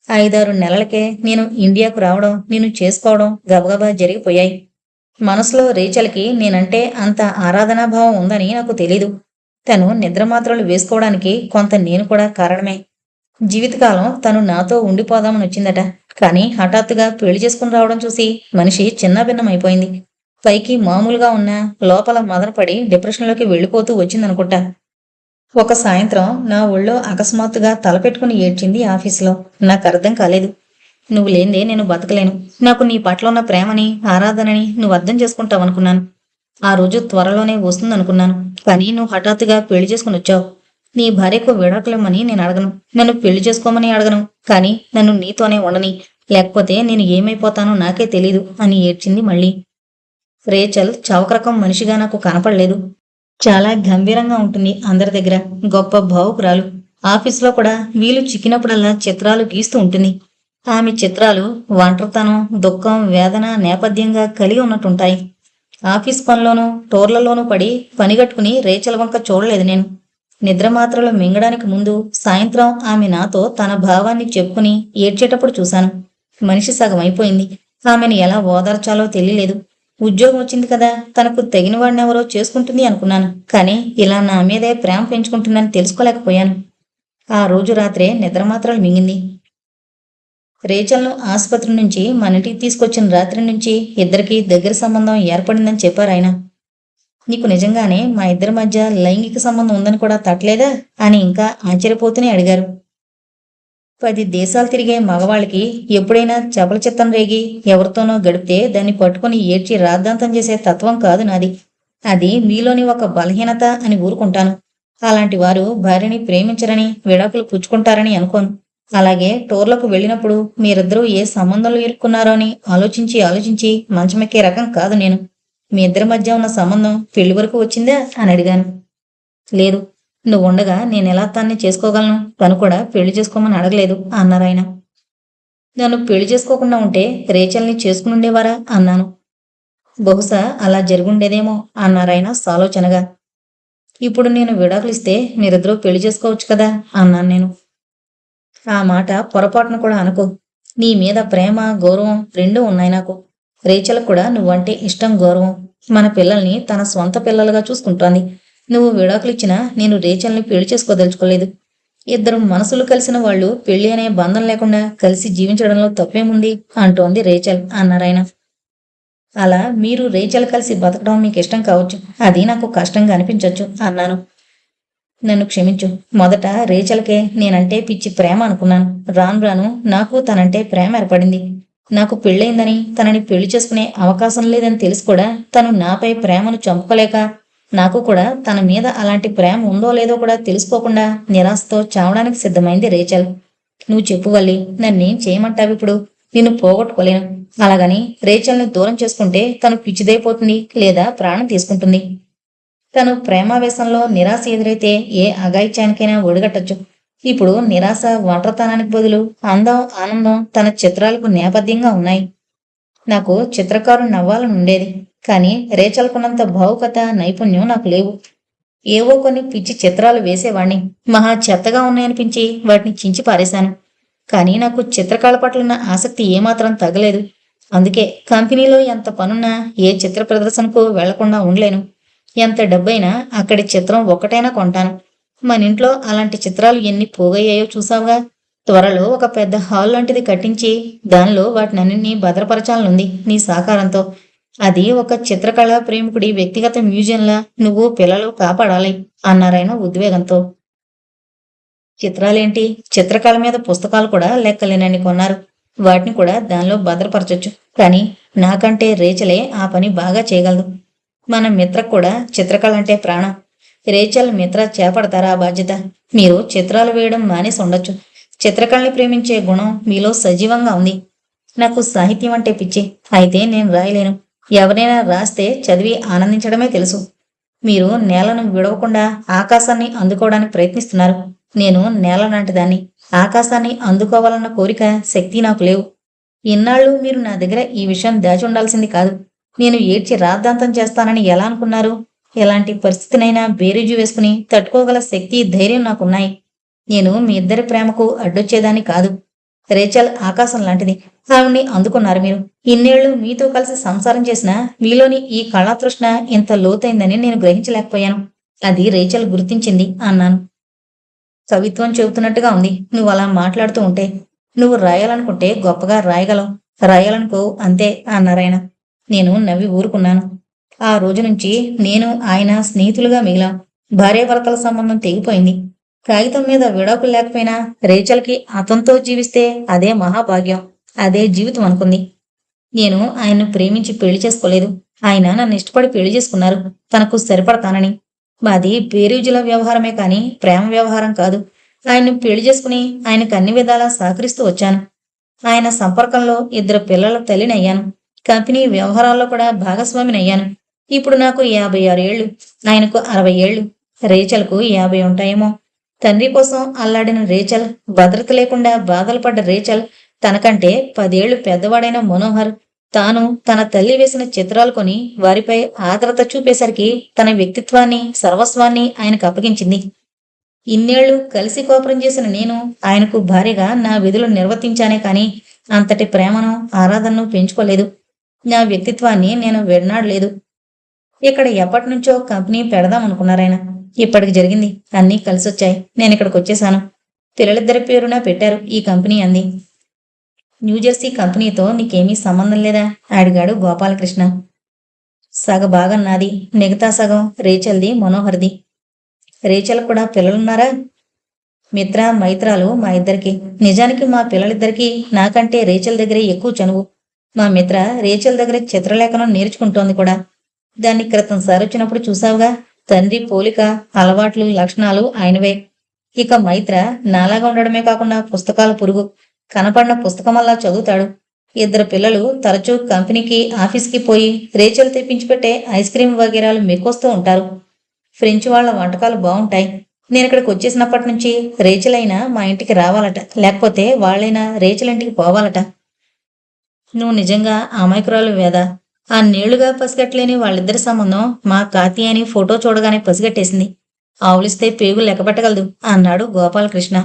5-6 నెలలకే నేను ఇండియాకు రావడం, నేను చేసుకోవడం గబగబా జరిగిపోయాయి. మనసులో రేచల్కి నేనంటే అంత ఆరాధనాభావం ఉందని నాకు తెలీదు. తను నిద్రమాత్రలు వేసుకోవడానికి కొంత నేను కూడా కారణమే. జీవితకాలం తను నాతో ఉండిపోదామని వచ్చిందట. కానీ హఠాత్తుగా పెళ్లి చేసుకుని రావడం చూసి మనిషి చిన్నాభిన్నమైపోయింది. పైకి మామూలుగా ఉన్నా లోపల మదనపడి డిప్రెషన్లోకి వెళ్ళిపోతూ వచ్చిందనుకుంటా. ఒక సాయంత్రం నా ఒళ్ళో అకస్మాత్తుగా తలపెట్టుకుని ఏడ్చింది ఆఫీసులో. నాకు అర్థం కాలేదు. నువ్వు లేందే నేను బతకలేను. నాకు నీ పట్ల ఉన్న ప్రేమని, ఆరాధనని నువ్వు అర్థం చేసుకుంటావనుకున్నాను. ఆ రోజు త్వరలోనే వస్తుందనుకున్నాను. కానీ నువ్వు హఠాత్తుగా పెళ్లి చేసుకుని వచ్చావు. నీ భార్యకు విడాకులమ్మని నేను అడగను. నన్ను పెళ్లి చేసుకోమని అడగను. కానీ నన్ను నీతోనే ఉండని, లేకపోతే నేను ఏమైపోతానో నాకే తెలీదు అని ఏడ్చింది మళ్ళీ. రేచల్ చౌకరకం మనిషిగా నాకు కనపడలేదు. చాలా గంభీరంగా ఉంటుంది అందరి దగ్గర. గొప్ప భావుకురాలు. ఆఫీసులో కూడా వీలు చిక్కినప్పుడల్లా చిత్రాలు గీస్తూ ఉంటుంది. ఆమె చిత్రాలు ఒంటరితనం, దుఃఖం, వేదన నేపథ్యంగా కలిగి ఉన్నట్టుంటాయి. ఆఫీస్ పనిలోనూ టోర్లలోనూ పడి పనిగట్టుకుని రేచల్ వంక చూడలేదు నేను. నిద్రమాత్రలు మింగడానికి ముందు సాయంత్రం ఆమె నాతో తన భావాన్ని చెప్పుకుని ఏడ్చేటప్పుడు చూశాను. మనిషి సగం అయిపోయింది. ఆమెను ఎలా ఓదార్చాలో తెలియలేదు. ఉద్యోగం వచ్చింది కదా, తనకు తగిన వాడినెవరో చేసుకుంటుంది అనుకున్నాను. కానీ ఇలా నా మీదే ప్రేమ పెంచుకుంటుందని తెలుసుకోలేకపోయాను. ఆ రోజు రాత్రే నిద్రమాత్రలు మింగింది. రేచల్ను ఆసుపత్రి నుంచి మన ఇంటికి తీసుకొచ్చిన రాత్రి నుంచి ఇద్దరికీ దగ్గర సంబంధం ఏర్పడిందని చెప్పారాయన. నీకు నిజంగానే మా ఇద్దరి మధ్య లైంగిక సంబంధం ఉందని కూడా తట్టలేదా అని ఇంకా ఆశ్చర్యపోతూనే అడిగారు. 10 దేశాలు తిరిగే మగవాళ్ళకి ఎప్పుడైనా చపల చిత్తం రేగి ఎవరితోనో గడిపితే దాన్ని పట్టుకుని ఏడ్చి రాద్ధాంతం చేసే తత్వం కాదు నాది. అది మీలోని ఒక బలహీనత అని ఊరుకుంటాను. అలాంటి వారు భార్యని ప్రేమించరని, విడాకులు పుచ్చుకుంటారని అనుకోను. అలాగే టూర్లకు వెళ్ళినప్పుడు మీరిద్దరూ ఏ సంబంధంలో ఇరుక్కున్నారో అని ఆలోచించి మంచమెక్కే రకం కాదు నేను. మీ ఇద్దరి మధ్య ఉన్న సంబంధం పెళ్లి వరకు వచ్చిందా అని అడిగాను. లేదు, నువ్వు ఉండగా నేనెలా తన్ని చేసుకోగలను? తను కూడా పెళ్లి చేసుకోమని అడగలేదు అన్నారాయన. నన్ను పెళ్లి చేసుకోకుండా ఉంటే రేచల్ని చేసుకునుండేవారా అన్నాను. బహుశా అలా జరుగుండేదేమో అన్నారాయన సాలోచనగా. ఇప్పుడు నేను విడాకులిస్తే మీరిద్దరూ పెళ్లి చేసుకోవచ్చు కదా అన్నాను నేను. ఆ మాట పొరపాటును కూడా అనుకో. నీ మీద ప్రేమ, గౌరవం రెండూ ఉన్నాయి నాకు. రేచల్ కూడా నువ్వంటే ఇష్టం, గౌరవం. మన పిల్లల్ని తన స్వంత పిల్లలుగా చూసుకుంటోంది. నువ్వు విడాకులిచ్చినా నేను రేచల్ని పెళ్లి చేసుకోదలుచుకోలేదు. ఇద్దరు మనసులు కలిసిన వాళ్ళు పెళ్లి అనే బంధం లేకుండా కలిసి జీవించడంలో తప్పేముంది అంటోంది రేచల్ అన్నారాయన. అలా మీరు రేచల్ కలిసి బతకడం మీకు ఇష్టం కావచ్చు, అది నాకు కష్టంగా అనిపించవచ్చు అన్నాను. నన్ను క్షమించు. మొదట రేచల్కే నేనంటే పిచ్చి ప్రేమ అనుకున్నాను. రాను రాను నాకు తనంటే ప్రేమ ఏర్పడింది. నాకు పెళ్ళయిందని, తనని పెళ్లి చేసుకునే అవకాశం లేదని తెలిసి కూడా తను నాపై ప్రేమను చంపుకోలేక, నాకు కూడా తన మీద అలాంటి ప్రేమ ఉందో లేదో కూడా తెలుసుకోకుండా నిరాశతో చావడానికి సిద్ధమైంది రేచల్. నువ్వు చెప్పు వల్లి, నన్నేం చేయమంటావిప్పుడు? నిన్ను పోగొట్టుకోలేను. అలాగని రేచల్ని దూరం చేసుకుంటే తను పిచ్చిదైపోతుంది లేదా ప్రాణం తీసుకుంటుంది. తను ప్రేమావేశంలో నిరాశ ఎదురైతే ఏ అఘాయిత్యానికైనా ఒడిగట్టొచ్చు. ఇప్పుడు నిరాశ ఒంటరితనానికి బదులు అందం, ఆనందం తన చిత్రాలకు నేపథ్యంగా ఉన్నాయి. నాకు చిత్రకారుని నవ్వాలనుండేది. కానీ రేచల్కున్నంత భావుకత, నైపుణ్యం నాకు లేవు. ఏవో కొన్ని పిచ్చి చిత్రాలు వేసేవాణ్ణి. మహా చెత్తగా ఉన్నాయనిపించి వాటిని చించి పారేశాను. కానీ నాకు చిత్రకళ పట్లున్న ఆసక్తి ఏమాత్రం తగ్గలేదు. అందుకే కంపెనీలో ఎంత పనున్నా ఏ చిత్ర ప్రదర్శనకు వెళ్లకుండా ఉండలేను. ఎంత డబ్బైనా అక్కడి చిత్రం ఒక్కటైనా కొంటాను. మనింట్లో అలాంటి చిత్రాలు ఎన్ని పోగయ్యాయో చూసావుగా. త్వరలో ఒక పెద్ద హాల్ లాంటిది కట్టించి దానిలో వాటినన్నింటినీ భద్రపరచాలనుంది నీ సహకారంతో. అది ఒక చిత్రకళా ప్రేమికుడి వ్యక్తిగత మ్యూజియంలా నువ్వు పిల్లలు కాపాడాలి అన్నారాయన ఉద్వేగంతో. చిత్రాలేంటి, చిత్రకళ మీద పుస్తకాలు కూడా లెక్కలేనన్ని కొన్నారు. వాటిని కూడా దానిలో భద్రపరచొచ్చు. కానీ నాకంటే రేచలే ఆ పని బాగా చేయగలదు. మన మిత్రకు కూడా చిత్రకళ అంటే ప్రాణం. రేచల్ మిత్ర చేపడతారా ఆ బాధ్యత? మీరు చిత్రాలు వేయడం మానేసి ఉండొచ్చు. చిత్రకళని ప్రేమించే గుణం మీలో సజీవంగా ఉంది. నాకు సాహిత్యం అంటే పిచ్చి. అయితే నేను రాయలేను. ఎవరైనా రాస్తే చదివి ఆనందించడమే తెలుసు. మీరు నేలను విడవకుండా ఆకాశాన్ని అందుకోవడానికి ప్రయత్నిస్తున్నారు. నేను నేల లాంటిదాన్ని. ఆకాశాన్ని అందుకోవాలన్న కోరిక, శక్తి నాకు లేవు. ఇన్నాళ్ళు మీరు నా దగ్గర ఈ విషయం దాచి ఉండాల్సింది కాదు. నేను ఏడ్చి రాద్ధాంతం చేస్తానని ఎలా అనుకున్నారు? ఎలాంటి పరిస్థితినైనా బేరీజు వేసుకుని తట్టుకోగల శక్తి, ధైర్యం నాకున్నాయి. నేను మీ ఇద్దరి ప్రేమకు అడ్డొచ్చేదాన్ని కాదు. రేచల్ ఆకాశం లాంటిది. ఆవిడ్ని అందుకున్నారు మీరు. ఇన్నేళ్లు మీతో కలిసి సంసారం చేసినా మీలోని ఈ కళాతృష్ణ ఇంత లోతైందని నేను గ్రహించలేకపోయాను. అది రేచల్ గుర్తించింది అన్నాను. కవిత్వం చెబుతున్నట్టుగా ఉంది నువ్వు అలా మాట్లాడుతూ ఉంటే. నువ్వు రాయాలనుకుంటే గొప్పగా రాయగలవు. రాయాలనుకో అంతే అన్నారాయన. నేను నవ్వి ఊరుకున్నాను. ఆ రోజు నుంచి నేను ఆయన స్నేహితులుగా మిగిలాం. భార్యాభర్తల సంబంధం తెగిపోయింది. కాగితం మీద విడాకులు లేకపోయినా రేచల్కి అతనితో జీవిస్తే అదే మహాభాగ్యం, అదే జీవితం అనుకుంది. నేను ఆయన్ను ప్రేమించి పెళ్లి చేసుకోలేదు. ఆయన నన్ను ఇష్టపడి పెళ్లి చేసుకున్నారు, తనకు సరిపడతానని. మాది బేరీజుల వ్యవహారమే కాని ప్రేమ వ్యవహారం కాదు. ఆయన్ను పెళ్లి చేసుకుని ఆయనకు అన్ని విధాలా సహకరిస్తూ వచ్చాను. ఆయన సంపర్కంలో 2 పిల్లల తల్లినయ్యాను. కంపెనీ వ్యవహారాల్లో కూడా భాగస్వామినయ్యాను. ఇప్పుడు నాకు 56 ఏళ్లు, ఆయనకు 60 ఏళ్లు. రేచల్కు 50 ఉంటాయేమో. తండ్రి కోసం అల్లాడిన రేచల్, భద్రత లేకుండా బాధలు పడ్డ రేచల్, తనకంటే 10 ఏళ్లు పెద్దవాడైన మనోహర్, తాను తన తల్లి వేసిన చిత్రాలు కొని వారిపై ఆదరత చూపేసరికి తన వ్యక్తిత్వాన్ని, సర్వస్వాన్ని ఆయనకు అప్పగించింది. ఇన్నేళ్లు కలిసి కోపరం చేసిన నేను ఆయనకు భార్యగా నా విధులు నిర్వర్తించానే కాని అంతటి ప్రేమను, ఆరాధనను పెంచుకోలేదు. నా వ్యక్తిత్వాన్ని నేను విడనాడలేదు. ఇక్కడ ఎప్పటినుంచో కంపెనీ పెడదామనుకున్నారాయన. ఇప్పటికి జరిగింది. అన్నీ కలిసొచ్చాయి. నేను ఇక్కడికి వచ్చేశాను. పిల్లలిద్దరి పేరున పెట్టారు ఈ కంపెనీ అంది. న్యూజెర్సీ కంపెనీతో నీకేమీ సంబంధం లేదా అడిగాడు గోపాలకృష్ణ. సగభాగం నాది, మిగతా సగం రేచల్ది, మనోహర్ది. రేచల్ కూడా పిల్లలున్నారా? మిత్ర, మైత్రాలు మా ఇద్దరికి. నిజానికి మా పిల్లలిద్దరికీ నాకంటే రేచల్ దగ్గరే ఎక్కువ చనువు. మా మిత్ర రేచల్ దగ్గర చిత్రలేఖనం నేర్చుకుంటోంది కూడా. దాన్ని క్రితం సారొచ్చినప్పుడు చూసావుగా. తండ్రి పోలిక, అలవాట్లు, లక్షణాలు ఆయనవే. ఇక మైత్ర నాలాగా ఉండడమే కాకుండా పుస్తకాల పురుగు. కనపడిన పుస్తకమల్లా చదువుతాడు. 2 పిల్లలు తరచూ కంపెనీకి, ఆఫీస్కి పోయి రేచల్ తెప్పించి పెట్టే ఐస్ క్రీం వగేరాలు మెక్కొస్తూ ఉంటారు. ఫ్రెంచ్ వాళ్ల వంటకాలు బాగుంటాయి. నేను ఇక్కడికి వచ్చేసినప్పటి నుంచి రేచల్ అయినా మా ఇంటికి రావాలట, లేకపోతే వాళ్ళైనా రేచల్ ఇంటికి పోవాలట. నువ్వు నిజంగా అమాయకురాలు వేద. ఆ నేళ్లుగా పసిగట్టలేని వాళ్ళిద్దరి సంబంధం మా కాతీయని ఫోటో చూడగానే పసిగట్టేసింది. ఆవులిస్తే పేగు లెక్కబెట్టగలదు అన్నాడు గోపాలకృష్ణ.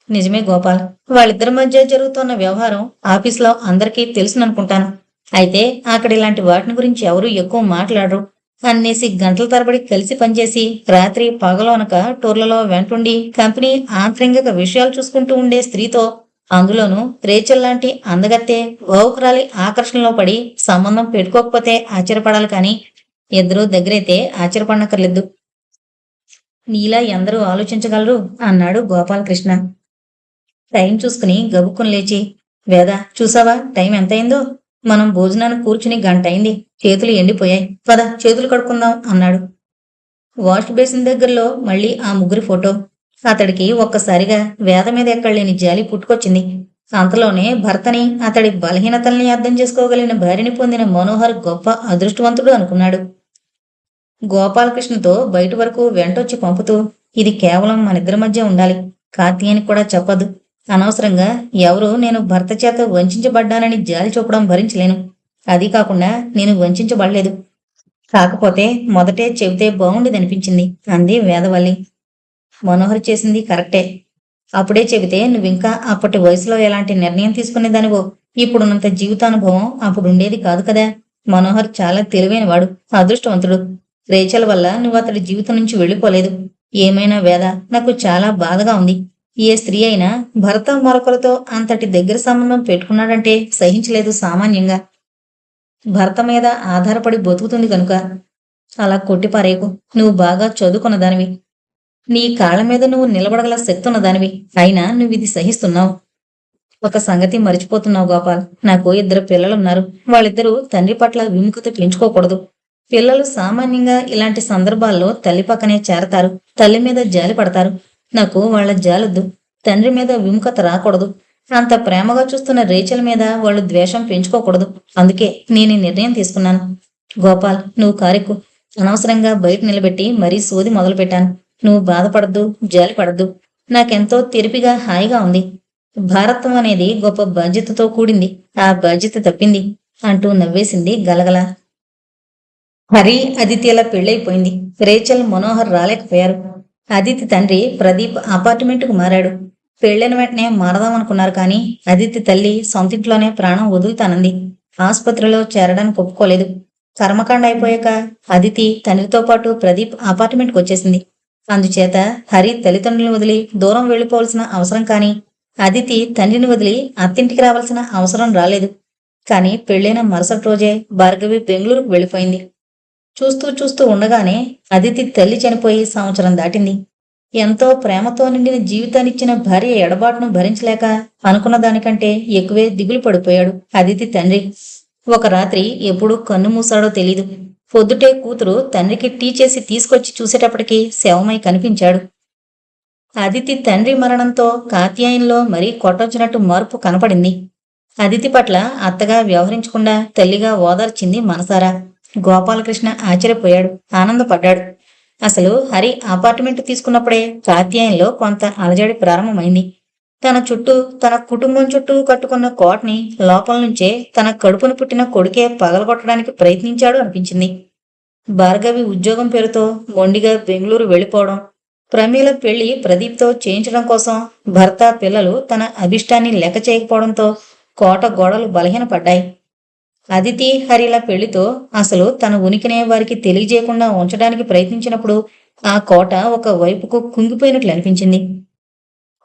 నిజమే గోపాల్, వాళ్ళిద్దరి మధ్య జరుగుతున్న వ్యవహారం ఆఫీస్లో అందరికీ తెలుసుననుకుంటాను. అయితే అక్కడ ఇలాంటి వాటిని గురించి ఎవరూ ఎక్కువ మాట్లాడరు. అన్నేసి గంటల తరబడి కలిసి పనిచేసి రాత్రి పగలోనక టూర్లలో వెంటుండి కంపెనీ ఆంతరింగిక విషయాలు చూసుకుంటూ ఉండే స్త్రీతో అందులోనూ రేచల్ లాంటి అందగత్తె భావుకురాలి ఆకర్షణలో పడి సంబంధం పెట్టుకోకపోతే ఆశ్చర్యపడాలి కానీ ఇద్దరూ దగ్గరైతే ఆశ్చర్యపడనక్కర్లేదు. నీలా ఎందరూ ఆలోచించగలరు అన్నాడు గోపాలకృష్ణ. టైం చూసుకుని గబుక్కుని లేచి, వేద చూసావా టైం ఎంతయిందో? మనం భోజనానికి కూర్చుని గంట అయింది. చేతులు ఎండిపోయాయి. పద చేతులు కడుక్కుందాం అన్నాడు. వాష్ బేసిన్ దగ్గరలో మళ్ళీ ఆ ముగ్గురి ఫోటో. అతడికి ఒక్కసారిగా వేద మీద ఎక్కడలేని జాలి పుట్టుకొచ్చింది. అంతలోనే భర్తని, అతడి బలహీనతల్ని అర్థం చేసుకోగలిగిన భార్యని పొందిన మనోహర్ గొప్ప అదృష్టవంతుడు అనుకున్నాడు. గోపాలకృష్ణతో బయట వరకు వెంటొచ్చి పంపుతూ, ఇది కేవలం మనిద్దరి మధ్య ఉండాలి. కార్తీయానికి కూడా చెప్పదు. అనవసరంగా ఎవరు నేను భర్త చేత వంచబడ్డానని జాలి చూపడం భరించలేను. అది కాకుండా నేను వంచబడలేదు. కాకపోతే మొదటే చెబితే బాగుండేదనిపించింది అంది వేదవల్లి. మనోహర్ చేసింది కరెక్టే. అప్పుడే చెబితే నువ్వింకా అప్పటి వయసులో ఎలాంటి నిర్ణయం తీసుకునేదానివో ఇప్పుడున్నంత జీవితానుభవం అప్పుడుండేది కాదు కదా. మనోహర్ చాలా తెలివైనవాడు, అదృష్టవంతుడు. రేచల్ వల్ల నువ్వు అతడి జీవితం నుంచి వెళ్ళిపోలేదు. ఏమైనా వేద, నాకు చాలా బాధగా ఉంది. ఏ స్త్రీ అయినా భర్త మరొకరితో అంతటి దగ్గర సంబంధం పెట్టుకున్నాడంటే సహించలేదు సామాన్యంగా. భర్త మీద ఆధారపడి బతుకుతుంది కనుక. అలా కొట్టిపారేకు. నువ్వు బాగా చదువుకున్న దానివి. నీ కాళ్ల మీద నువ్వు నిలబడగల శక్తి ఉన్నదానివి. అయినా నువ్విది సహిస్తున్నావు. ఒక సంగతి మర్చిపోతున్నావు గోపాల్. నాకు 2 పిల్లలున్నారు. వాళ్ళిద్దరూ తండ్రి పట్ల విముఖత పెంచుకోకూడదు. పిల్లలు సామాన్యంగా ఇలాంటి సందర్భాల్లో తల్లి పక్కనే చేరతారు, తల్లి మీద జాలి పడతారు. నాకు వాళ్ల జాలొద్దు. తండ్రి మీద విముఖత రాకూడదు. అంత ప్రేమగా చూస్తున్న రేచల్ మీద వాళ్ళు ద్వేషం పెంచుకోకూడదు. అందుకే నేను ఈ నిర్ణయం తీసుకున్నాను. గోపాల్, నువ్వు కారెక్కు. అనవసరంగా బయట నిలబెట్టి మరీ సోది మొదలుపెట్టాను. నువ్వు బాధపడద్దు, జాలి పడద్దు. నాకెంతో తెరిపిగా హాయిగా ఉంది. భారతం అనేది గొప్ప బాధ్యతతో కూడింది. ఆ బాధ్యత తప్పింది అంటూ నవ్వేసింది గలగల. హరి, అదితిల పెళ్ళైపోయింది. రేచల్, మనోహర్ రాలేకపోయారు. అదితి తండ్రి ప్రదీప్ అపార్ట్మెంటుకు మారాడు. పెళ్లిన వెంటనే మారదామనుకున్నారు కానీ అదితి తల్లి సొంతింట్లోనే ప్రాణం వదులుతానంది. ఆసుపత్రిలో చేరడానికి ఒప్పుకోలేదు. కర్మకాండ అయిపోయాక అదితి తండ్రితో పాటు ప్రదీప్ అపార్ట్మెంట్కి వచ్చేసింది. అందుచేత హరి తల్లిదండ్రులను వదిలి దూరం వెళ్లిపోవలసిన అవసరం కానీ, అదితి తండ్రిని వదిలి అత్తింటికి రావాల్సిన అవసరం రాలేదు. కాని పెళ్లైన మరుసటి రోజే భార్గవి బెంగళూరుకు వెళ్లిపోయింది. చూస్తూ చూస్తూ ఉండగానే అదితి తల్లి చనిపోయి సంవత్సరం దాటింది. ఎంతో ప్రేమతో నిండిన జీవితాన్నిచ్చిన భార్య ఎడబాటును భరించలేక అనుకున్న దానికంటే ఎక్కువే దిగులు పడిపోయాడు అదితి తండ్రి. ఒక రాత్రి ఎప్పుడు కన్ను మూసాడో తెలీదు. పొద్దుటే కూతురు తండ్రికి టీ చేసి తీసుకొచ్చి చూసేటప్పటికి శవమై కనిపించాడు. అదితి తండ్రి మరణంతో కాత్యాయంలో మరీ కొట్టొచ్చినట్టు మార్పు కనపడింది. అదితి పట్ల అత్తగా వ్యవహరించకుండా తల్లిగా ఓదార్చింది మనసారా. గోపాలకృష్ణ ఆశ్చర్యపోయాడు, ఆనందపడ్డాడు. అసలు హరి అపార్ట్మెంట్ తీసుకున్నప్పుడే కాత్యాయంలో కొంత అలజడి ప్రారంభమైంది. తన చుట్టూ, తన కుటుంబం చుట్టూ కట్టుకున్న కోటని లోపల నుంచే తన కడుపును పుట్టిన కొడుకే పగలగొట్టడానికి ప్రయత్నించాడు అనిపించింది. భార్గవి ఉద్యోగం పేరుతో మొండిగా బెంగళూరు వెళ్ళిపోవడం, ప్రమీల పెళ్లి ప్రదీప్తో చేయించడం కోసం భర్త, పిల్లలు తన అభిష్టాన్ని లెక్క చేయకపోవడంతో కోట గోడలు బలహీనపడ్డాయి. అదితి, హరిల పెళ్లితో అసలు తన ఉనికినే వారికి తెలియజేయకుండా ఉంచడానికి ప్రయత్నించినప్పుడు ఆ కోట ఒక వైపుకు కుంగిపోయినట్లు అనిపించింది.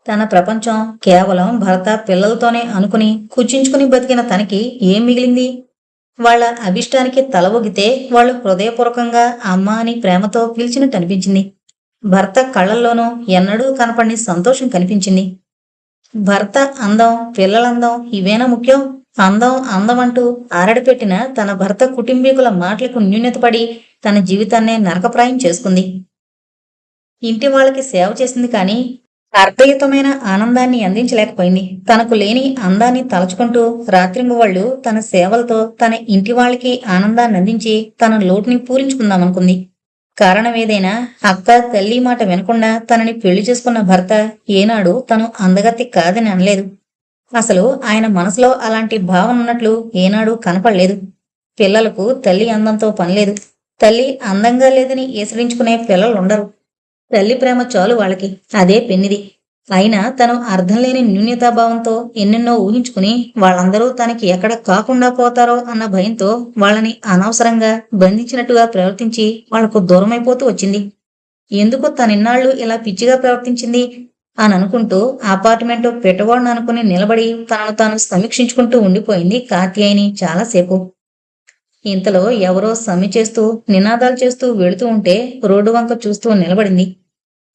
తన ప్రపంచం కేవలం భర్త, పిల్లలతోనే అనుకుని కుచించుకుని బతికిన తనకి ఏం మిగిలింది? వాళ్ల అభిష్టానికి తల ఒగితే వాళ్ళు హృదయపూర్వకంగా అమ్మ అని ప్రేమతో పిలిచినట్టు అనిపించింది. భర్త కళ్లల్లోనూ ఎన్నడూ కనపడిని సంతోషం కనిపించింది. భర్త అందం, పిల్లలందం ఇవేనా ముఖ్యం? అందం అందం అంటూ ఆరడిపెట్టిన తన భర్త కుటుంబీకుల మాటలకు న్యూనతపడి తన జీవితాన్నే నరకప్రాయం చేసుకుంది. ఇంటి వాళ్ళకి సేవ చేసింది కానీ అర్థయుతమైన ఆనందాన్ని అందించలేకపోయింది. తనకు లేని అందాన్ని తలచుకుంటూ రాత్రింబవళ్లు తన సేవలతో తన ఇంటి వాళ్ళకి ఆనందాన్ని అందించి తన లోటుని పూరించుకుందామనుకుంది. కారణమేదైనా అక్క, తల్లి మాట వినకుండా తనని పెళ్లి చేసుకున్న భర్త ఏనాడు తను అందగత్తి కాదని అనలేదు. అసలు ఆయన మనసులో అలాంటి భావన ఉన్నట్లు ఏనాడు కనపడలేదు. పిల్లలకు తల్లి అందంతో పనిలేదు. తల్లి అందంగా లేదని ఈసడించుకునే పిల్లలుండరు. తల్లి ప్రేమ చాలు వాళ్ళకి, అదే పెన్నిది. అయినా తను అర్థం లేని న్యూన్యతాభావంతో ఎన్నెన్నో ఊహించుకుని వాళ్ళందరూ తనకి ఎక్కడ కాకుండా పోతారో అన్న భయంతో వాళ్ళని అనవసరంగా బంధించినట్టుగా ప్రవర్తించి వాళ్లకు దూరమైపోతూ వచ్చింది. ఎందుకు తనిన్నాళ్లు ఇలా పిచ్చిగా ప్రవర్తించింది? అని అనుకుంటూ అపార్ట్మెంటు పెట్టవాడిని అనుకుని నిలబడి తనను తాను సమీక్షించుకుంటూ ఉండిపోయింది కాత్యాయని చాలాసేపు. ఇంతలో ఎవరో సమ్మె చేస్తూ నినాదాలు చేస్తూ వెళుతూ ఉంటే రోడ్డు వంక చూస్తూ నిలబడింది.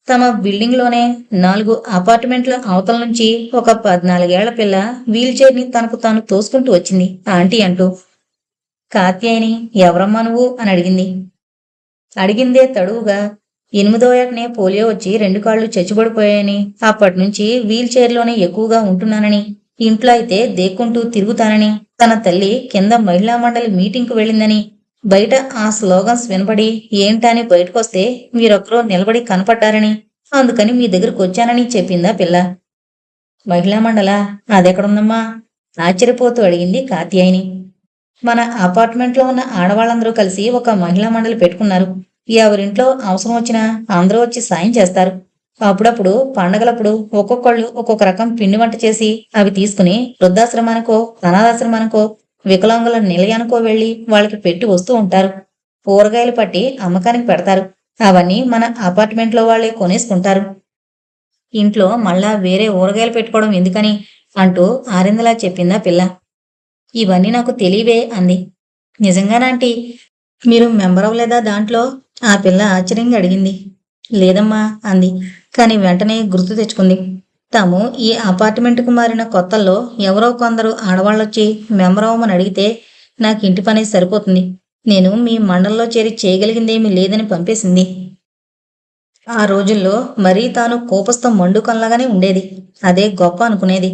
తమ బిల్డింగ్లోనే 4 అపార్ట్మెంట్ల అవతల నుంచి ఒక 14 ఏళ్ల పిల్ల వీల్ చైర్ని తనకు తాను తోసుకుంటూ వచ్చింది ఆంటీ అంటూ. కాత్యాయని ఎవరమ్మా నువ్వు అని అడిగింది. అడిగిందే తడువుగా 8వ ఏటనే పోలియో వచ్చి 2 కాళ్ళు చచ్చుబడిపోయాయని, అప్పటినుంచి వీల్ చైర్లోనే ఎక్కువగా ఉంటున్నానని, ఇంట్లో అయితే దేక్కుంటూ తిరుగుతానని, తన తల్లి కింద మహిళా మండలి మీటింగ్కు వెళ్ళిందని, బయట ఆ స్లోగన్స్ వినపడి ఏంటని బయటకొస్తే మీరొక్కరో నిలబడి కనపడ్డారని, అందుకని మీ దగ్గరకు వచ్చానని చెప్పిందా పిల్ల. మహిళా మండలా? అదెక్కడుందమ్మా? ఆశ్చర్యపోతూ అడిగింది కాత్యాయని. మన అపార్ట్మెంట్లో ఉన్న ఆడవాళ్ళందరూ కలిసి ఒక మహిళా మండలి పెట్టుకున్నారు. ఎవరింట్లో అవసరం వచ్చినా అందరూ వచ్చి సాయం చేస్తారు. అప్పుడప్పుడు పండగలప్పుడు ఒక్కొక్కళ్ళు ఒక్కొక్క రకం పిండి వంట చేసి అవి తీసుకుని వృద్ధాశ్రమానికో అనాథాశ్రమానికో వికలాంగుల నిలయానికో వెళ్లి వాళ్ళకి పెట్టి వస్తూ ఉంటారు. ఊరగాయలు పట్టి అమ్మకానికి పెడతారు. అవన్నీ మన అపార్ట్మెంట్లో వాళ్ళే కొనేసుకుంటారు. ఇంట్లో మళ్ళా వేరే ఊరగాయలు పెట్టుకోవడం ఎందుకని అంటూ ఆరిందలా చెప్పిందా పిల్ల. ఇవన్నీ నాకు తెలియవే అంది. నిజంగానాంటీ? మీరు మెంబర్ అవ్వలేదా దాంట్లో? ఆ పిల్ల ఆశ్చర్యంగా అడిగింది. లేదమ్మా అంది. కాని వెంటనే గుర్తు తెచ్చుకుంది. తాము ఈ అపార్ట్మెంటుకు మారిన కొత్తల్లో ఎవరో కొందరు ఆడవాళ్ళొచ్చి మెంబర్ అవ్వమని అడిగితే నాకు ఇంటి పని సరిపోతుంది, నేను మీ మండల్లో చేరి చేయగలిగిందేమీ లేదని పంపేసింది. ఆ రోజుల్లో మరీ తాను కోపస్థం మండుకంలాగానే ఉండేది. అదే గొప్ప అనుకునేది.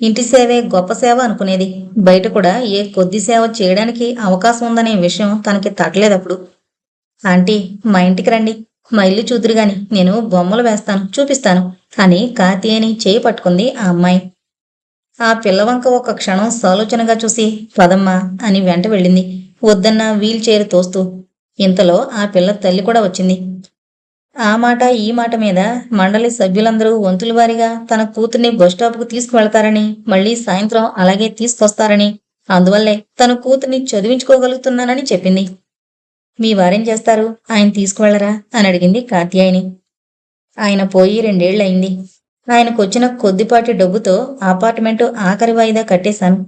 ఇంటి సేవే గొప్ప సేవ అనుకునేది. బయట కూడా ఏ కొద్ది సేవ చేయడానికి అవకాశం ఉందనే విషయం తనకి తట్టలేదప్పుడు. ఆంటీ, మా ఇంటికి రండి, మా ఇల్లు చూదురుగాని, నేను బొమ్మలు వేస్తాను, చూపిస్తాను అని కాత్యాయని చేయి పట్టుకుంది ఆ అమ్మాయి. ఆ పిల్లవంక ఒక క్షణం సాలోచనగా చూసి పదమ్మా అని వెంట వెళ్ళింది, వద్దన్న వీల్ చైర్ తోస్తూ. ఇంతలో ఆ పిల్ల తల్లి కూడా వచ్చింది. ఆ మాట ఈ మాట మీద మండలి సభ్యులందరూ వంతుల వారీగా తన కూతుర్ని బస్టాప్కు తీసుకువెళతారని, మళ్లీ సాయంత్రం అలాగే తీసుకొస్తారని, అందువల్లే తన కూతుర్ని చదివించుకోగలుగుతున్నానని చెప్పింది. మీ వారేం చేస్తారు? ఆయన తీసుకువెళ్లరా అని అడిగింది కాత్యాయని. ఆయన పోయి 2 ఏళ్లయింది. ఆయనకొచ్చిన కొద్దిపాటి డబ్బుతో అపార్ట్మెంటు ఆఖరి వాయిదా కట్టేశాను.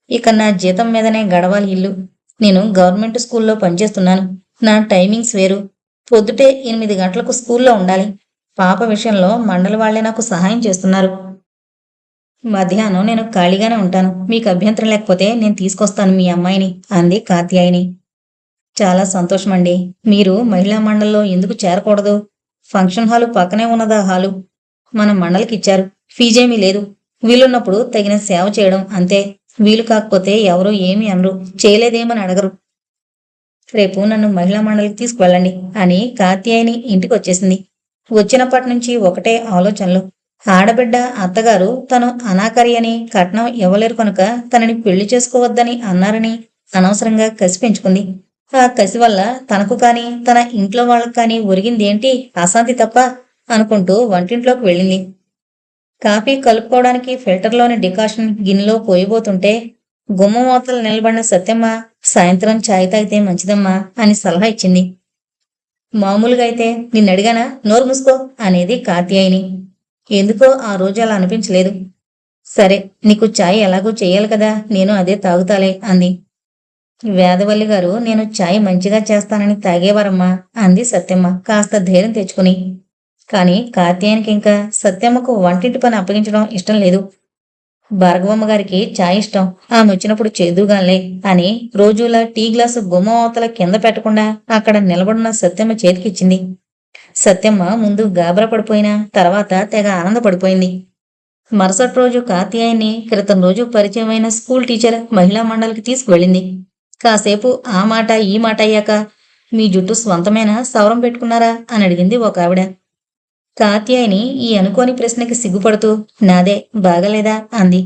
ఇక నా జీతం మీదనే గడవాలి ఇల్లు. నేను గవర్నమెంట్ స్కూల్లో పనిచేస్తున్నాను. నా టైమింగ్స్ వేరు. పొద్దుటే 8 గంటలకు స్కూల్లో ఉండాలి. పాప విషయంలో మండలి వాళ్లే నాకు సహాయం చేస్తున్నారు. మధ్యాహ్నం నేను ఖాళీగానే ఉంటాను. మీకు అభ్యంతరం లేకపోతే నేను తీసుకొస్తాను మీ అమ్మాయిని అంది కాత్యాయని. చాలా సంతోషమండి. మీరు మహిళా మండలిలో ఎందుకు చేరకూడదు? ఫంక్షన్ హాలు పక్కనే ఉన్నదా హాలు. మన మండలికిచ్చారు. ఫీజేమీ లేదు. వీలున్నప్పుడు తగిన సేవ చేయడం అంతే. వీలు కాకపోతే ఎవరూ ఏమీ అనరు, చేయలేదేమని అడగరు. రేపు నన్ను మహిళా మండలికి తీసుకువెళ్ళండి అని కాత్యాయని ఇంటికొచ్చేసింది. వచ్చినప్పటి నుంచి ఒకటే ఆలోచనలు. ఆడబిడ్డ అత్తగారు తను అనాకరి అని, కట్నం ఇవ్వలేరు కనుక తనని పెళ్లి చేసుకోవద్దని అన్నారని అనవసరంగా కసి పెంచుకుంది. ఆ కసి వల్ల తనకు కాని తన ఇంట్లో వాళ్ళకు కాని ఒరిగిందేంటి? అశాంతి తప్ప అనుకుంటూ వంటింట్లోకి వెళ్ళింది. కాఫీ కలుపుకోవడానికి ఫిల్టర్లోని డికాషన్ గిన్నెలో పోయబోతుంటే గుమ్మమూతలు నిలబడిన సత్యమ్మ సాయంత్రం ఛాయ్ తాగితే మంచిదమ్మా అని సలహా ఇచ్చింది. మామూలుగా అయితే నిన్నడిగానా, నోరు మూసుకో అనేది కాత్యాయని. ఎందుకో ఆ రోజు అలా అనిపించలేదు. సరే, నీకు ఛాయ్ ఎలాగో చెయ్యాలి కదా, నేను అదే తాగుతాలే అంది. వేదవల్లి గారు నేను ఛాయ్ మంచిగా చేస్తానని తాగేవారమ్మా అంది సత్యమ్మ కాస్త ధైర్యం తెచ్చుకుని. కాని కాత్యాయనికి ఇంకా సత్యమ్మకు వంటింటి పని అప్పగించడం ఇష్టం లేదు. భార్గవమ్మ గారికి ఛాయ్ ఇష్టం, ఆమె వచ్చినప్పుడు చేదుగాలే అని రోజులా టీ గ్లాసు గుమ్మ అవతల కింద పెట్టకుండా అక్కడ నిలబడిన సత్యమ్మ చేతికిచ్చింది. సత్యమ్మ ముందు గాబరా పడిపోయినా తర్వాత తెగ ఆనందపడిపోయింది. మరుసటి రోజు కాత్యాయని క్రితం రోజు పరిచయమైన స్కూల్ టీచర్ మహిళా మండలికి తీసుకువెళ్ళింది. కాసేపు ఆ మాట ఈ మాట అయ్యాక, మీ జుట్టు స్వంతమేనా, సవరం పెట్టుకున్నారా అని అడిగింది ఒక ఆవిడ. కాత్యాయని ఈ అనుకోని ప్రశ్నకి సిగ్గుపడుతూ నాదే, బాగలేదా అంది.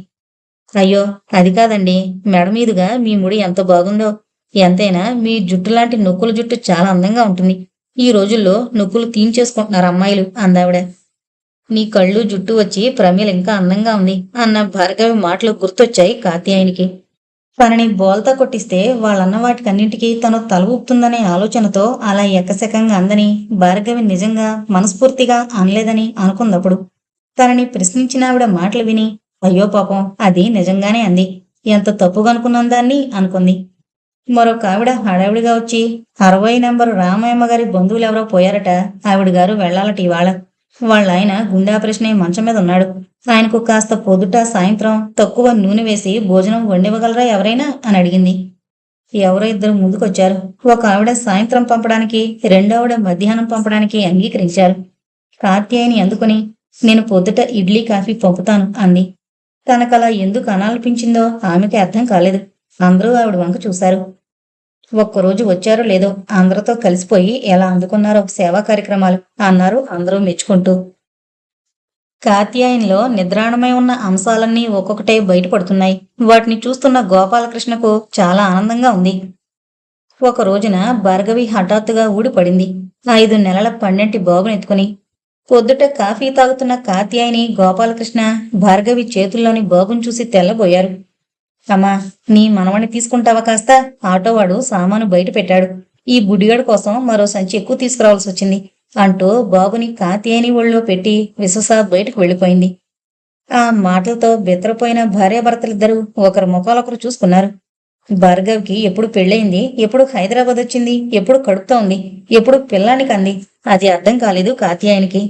అయ్యో అది కాదండి, మెడ మీదుగా మీ ముడి ఎంత బాగుందో. ఎంతైనా మీ జుట్టు లాంటి నొక్కుల జుట్టు చాలా అందంగా ఉంటుంది. ఈ రోజుల్లో నొక్కులు తీయించేసుకుంటున్నారు అమ్మాయిలు అందావిడ. నీ కళ్ళు జుట్టు వచ్చి ప్రమీల ఇంకా అందంగా ఉంది అన్న భార్గవి మాటలు గుర్తొచ్చాయి కాత్యాయనికి. తనని బోల్తా కొట్టిస్తే వాళ్ళన్న వాటికన్నింటికీ తను తల ఊపుతుందనే ఆలోచనతో అలా ఎక్కసెకంగా అందని భార్గవి నిజంగా మనస్ఫూర్తిగా అనలేదని అనుకుందప్పుడు. తనని ప్రశ్నించిన ఆవిడ మాటలు విని, అయ్యో పాపం అది నిజంగానే అంది. ఎంత తప్పుగా అనుకున్నాం దాన్ని అనుకుంది. మరొక ఆవిడ హడావిడిగా వచ్చి 60 నంబరు రామయ్యమ్మ గారి బంధువులెవరో పోయారట. ఆవిడ గారు వెళ్లాలట ఇవాళ. వాళ్ళాయన గుండె ఆపరేషన్ అయి మంచం మీద ఉన్నాడు. ఆయనకు కాస్త పొద్దుట సాయంత్రం తక్కువ నూనె వేసి భోజనం వండివ్వగలరా ఎవరైనా అని అడిగింది. ఎవరో ఇద్దరు ముందుకొచ్చారు. ఒక ఆవిడ సాయంత్రం పంపడానికి, రెండో ఆవిడ మధ్యాహ్నం పంపడానికి అంగీకరించారు. కాత్యాయని అందుకుని, నేను పొద్దుట ఇడ్లీ కాఫీ పంపుతాను అంది. తనకలా ఎందుకు అనాలనిపించిందో ఆమెకి అర్థం కాలేదు. అందరూ ఆవిడ వంక చూశారు. ఒక్కరోజు వచ్చారో లేదో అందరితో కలిసిపోయి ఎలా అందుకున్నారో సేవా కార్యక్రమాలు అన్నారు అందరూ మెచ్చుకుంటూ. కాత్యాయనిలో నిద్రాణమై ఉన్న అంశాలన్నీ ఒక్కొక్కటే బయటపడుతున్నాయి. వాటిని చూస్తున్న గోపాలకృష్ణకు చాలా ఆనందంగా ఉంది. ఒక రోజున భార్గవి హఠాత్తుగా ఊడిపడింది. 5 నెలల పండంటి బాబునెత్తుకుని. పొద్దుట కాఫీ తాగుతున్న కాత్యాయని, గోపాలకృష్ణ భార్గవి చేతుల్లోని బాబును చూసి తెల్లబోయారు. అమ్మా, నీ మనవణ్ణి తీసుకుంటావా కాస్త? ఆటోవాడు సామాను బయట పెట్టాడు. ఈ బుడిగాడు కోసం మరో సంచి ఎక్కువ తీసుకురావాల్సి వచ్చింది అంటూ బాబుని కాత్యాయని ఒళ్ళో పెట్టి విసస బయటకు వెళ్ళిపోయింది. ఆ మాటలతో బెత్తరపోయిన భార్యాభర్తలిద్దరూ ఒకరి ముఖాలొకరు చూసుకున్నారు. భార్గవికి ఎప్పుడు పెళ్ళయింది, ఎప్పుడు హైదరాబాద్ వచ్చింది, ఎప్పుడు కడుపుతో ఉంది, ఎప్పుడు పిల్లానికి అంది, అది అర్థం కాలేదు కాత్యాయనికి.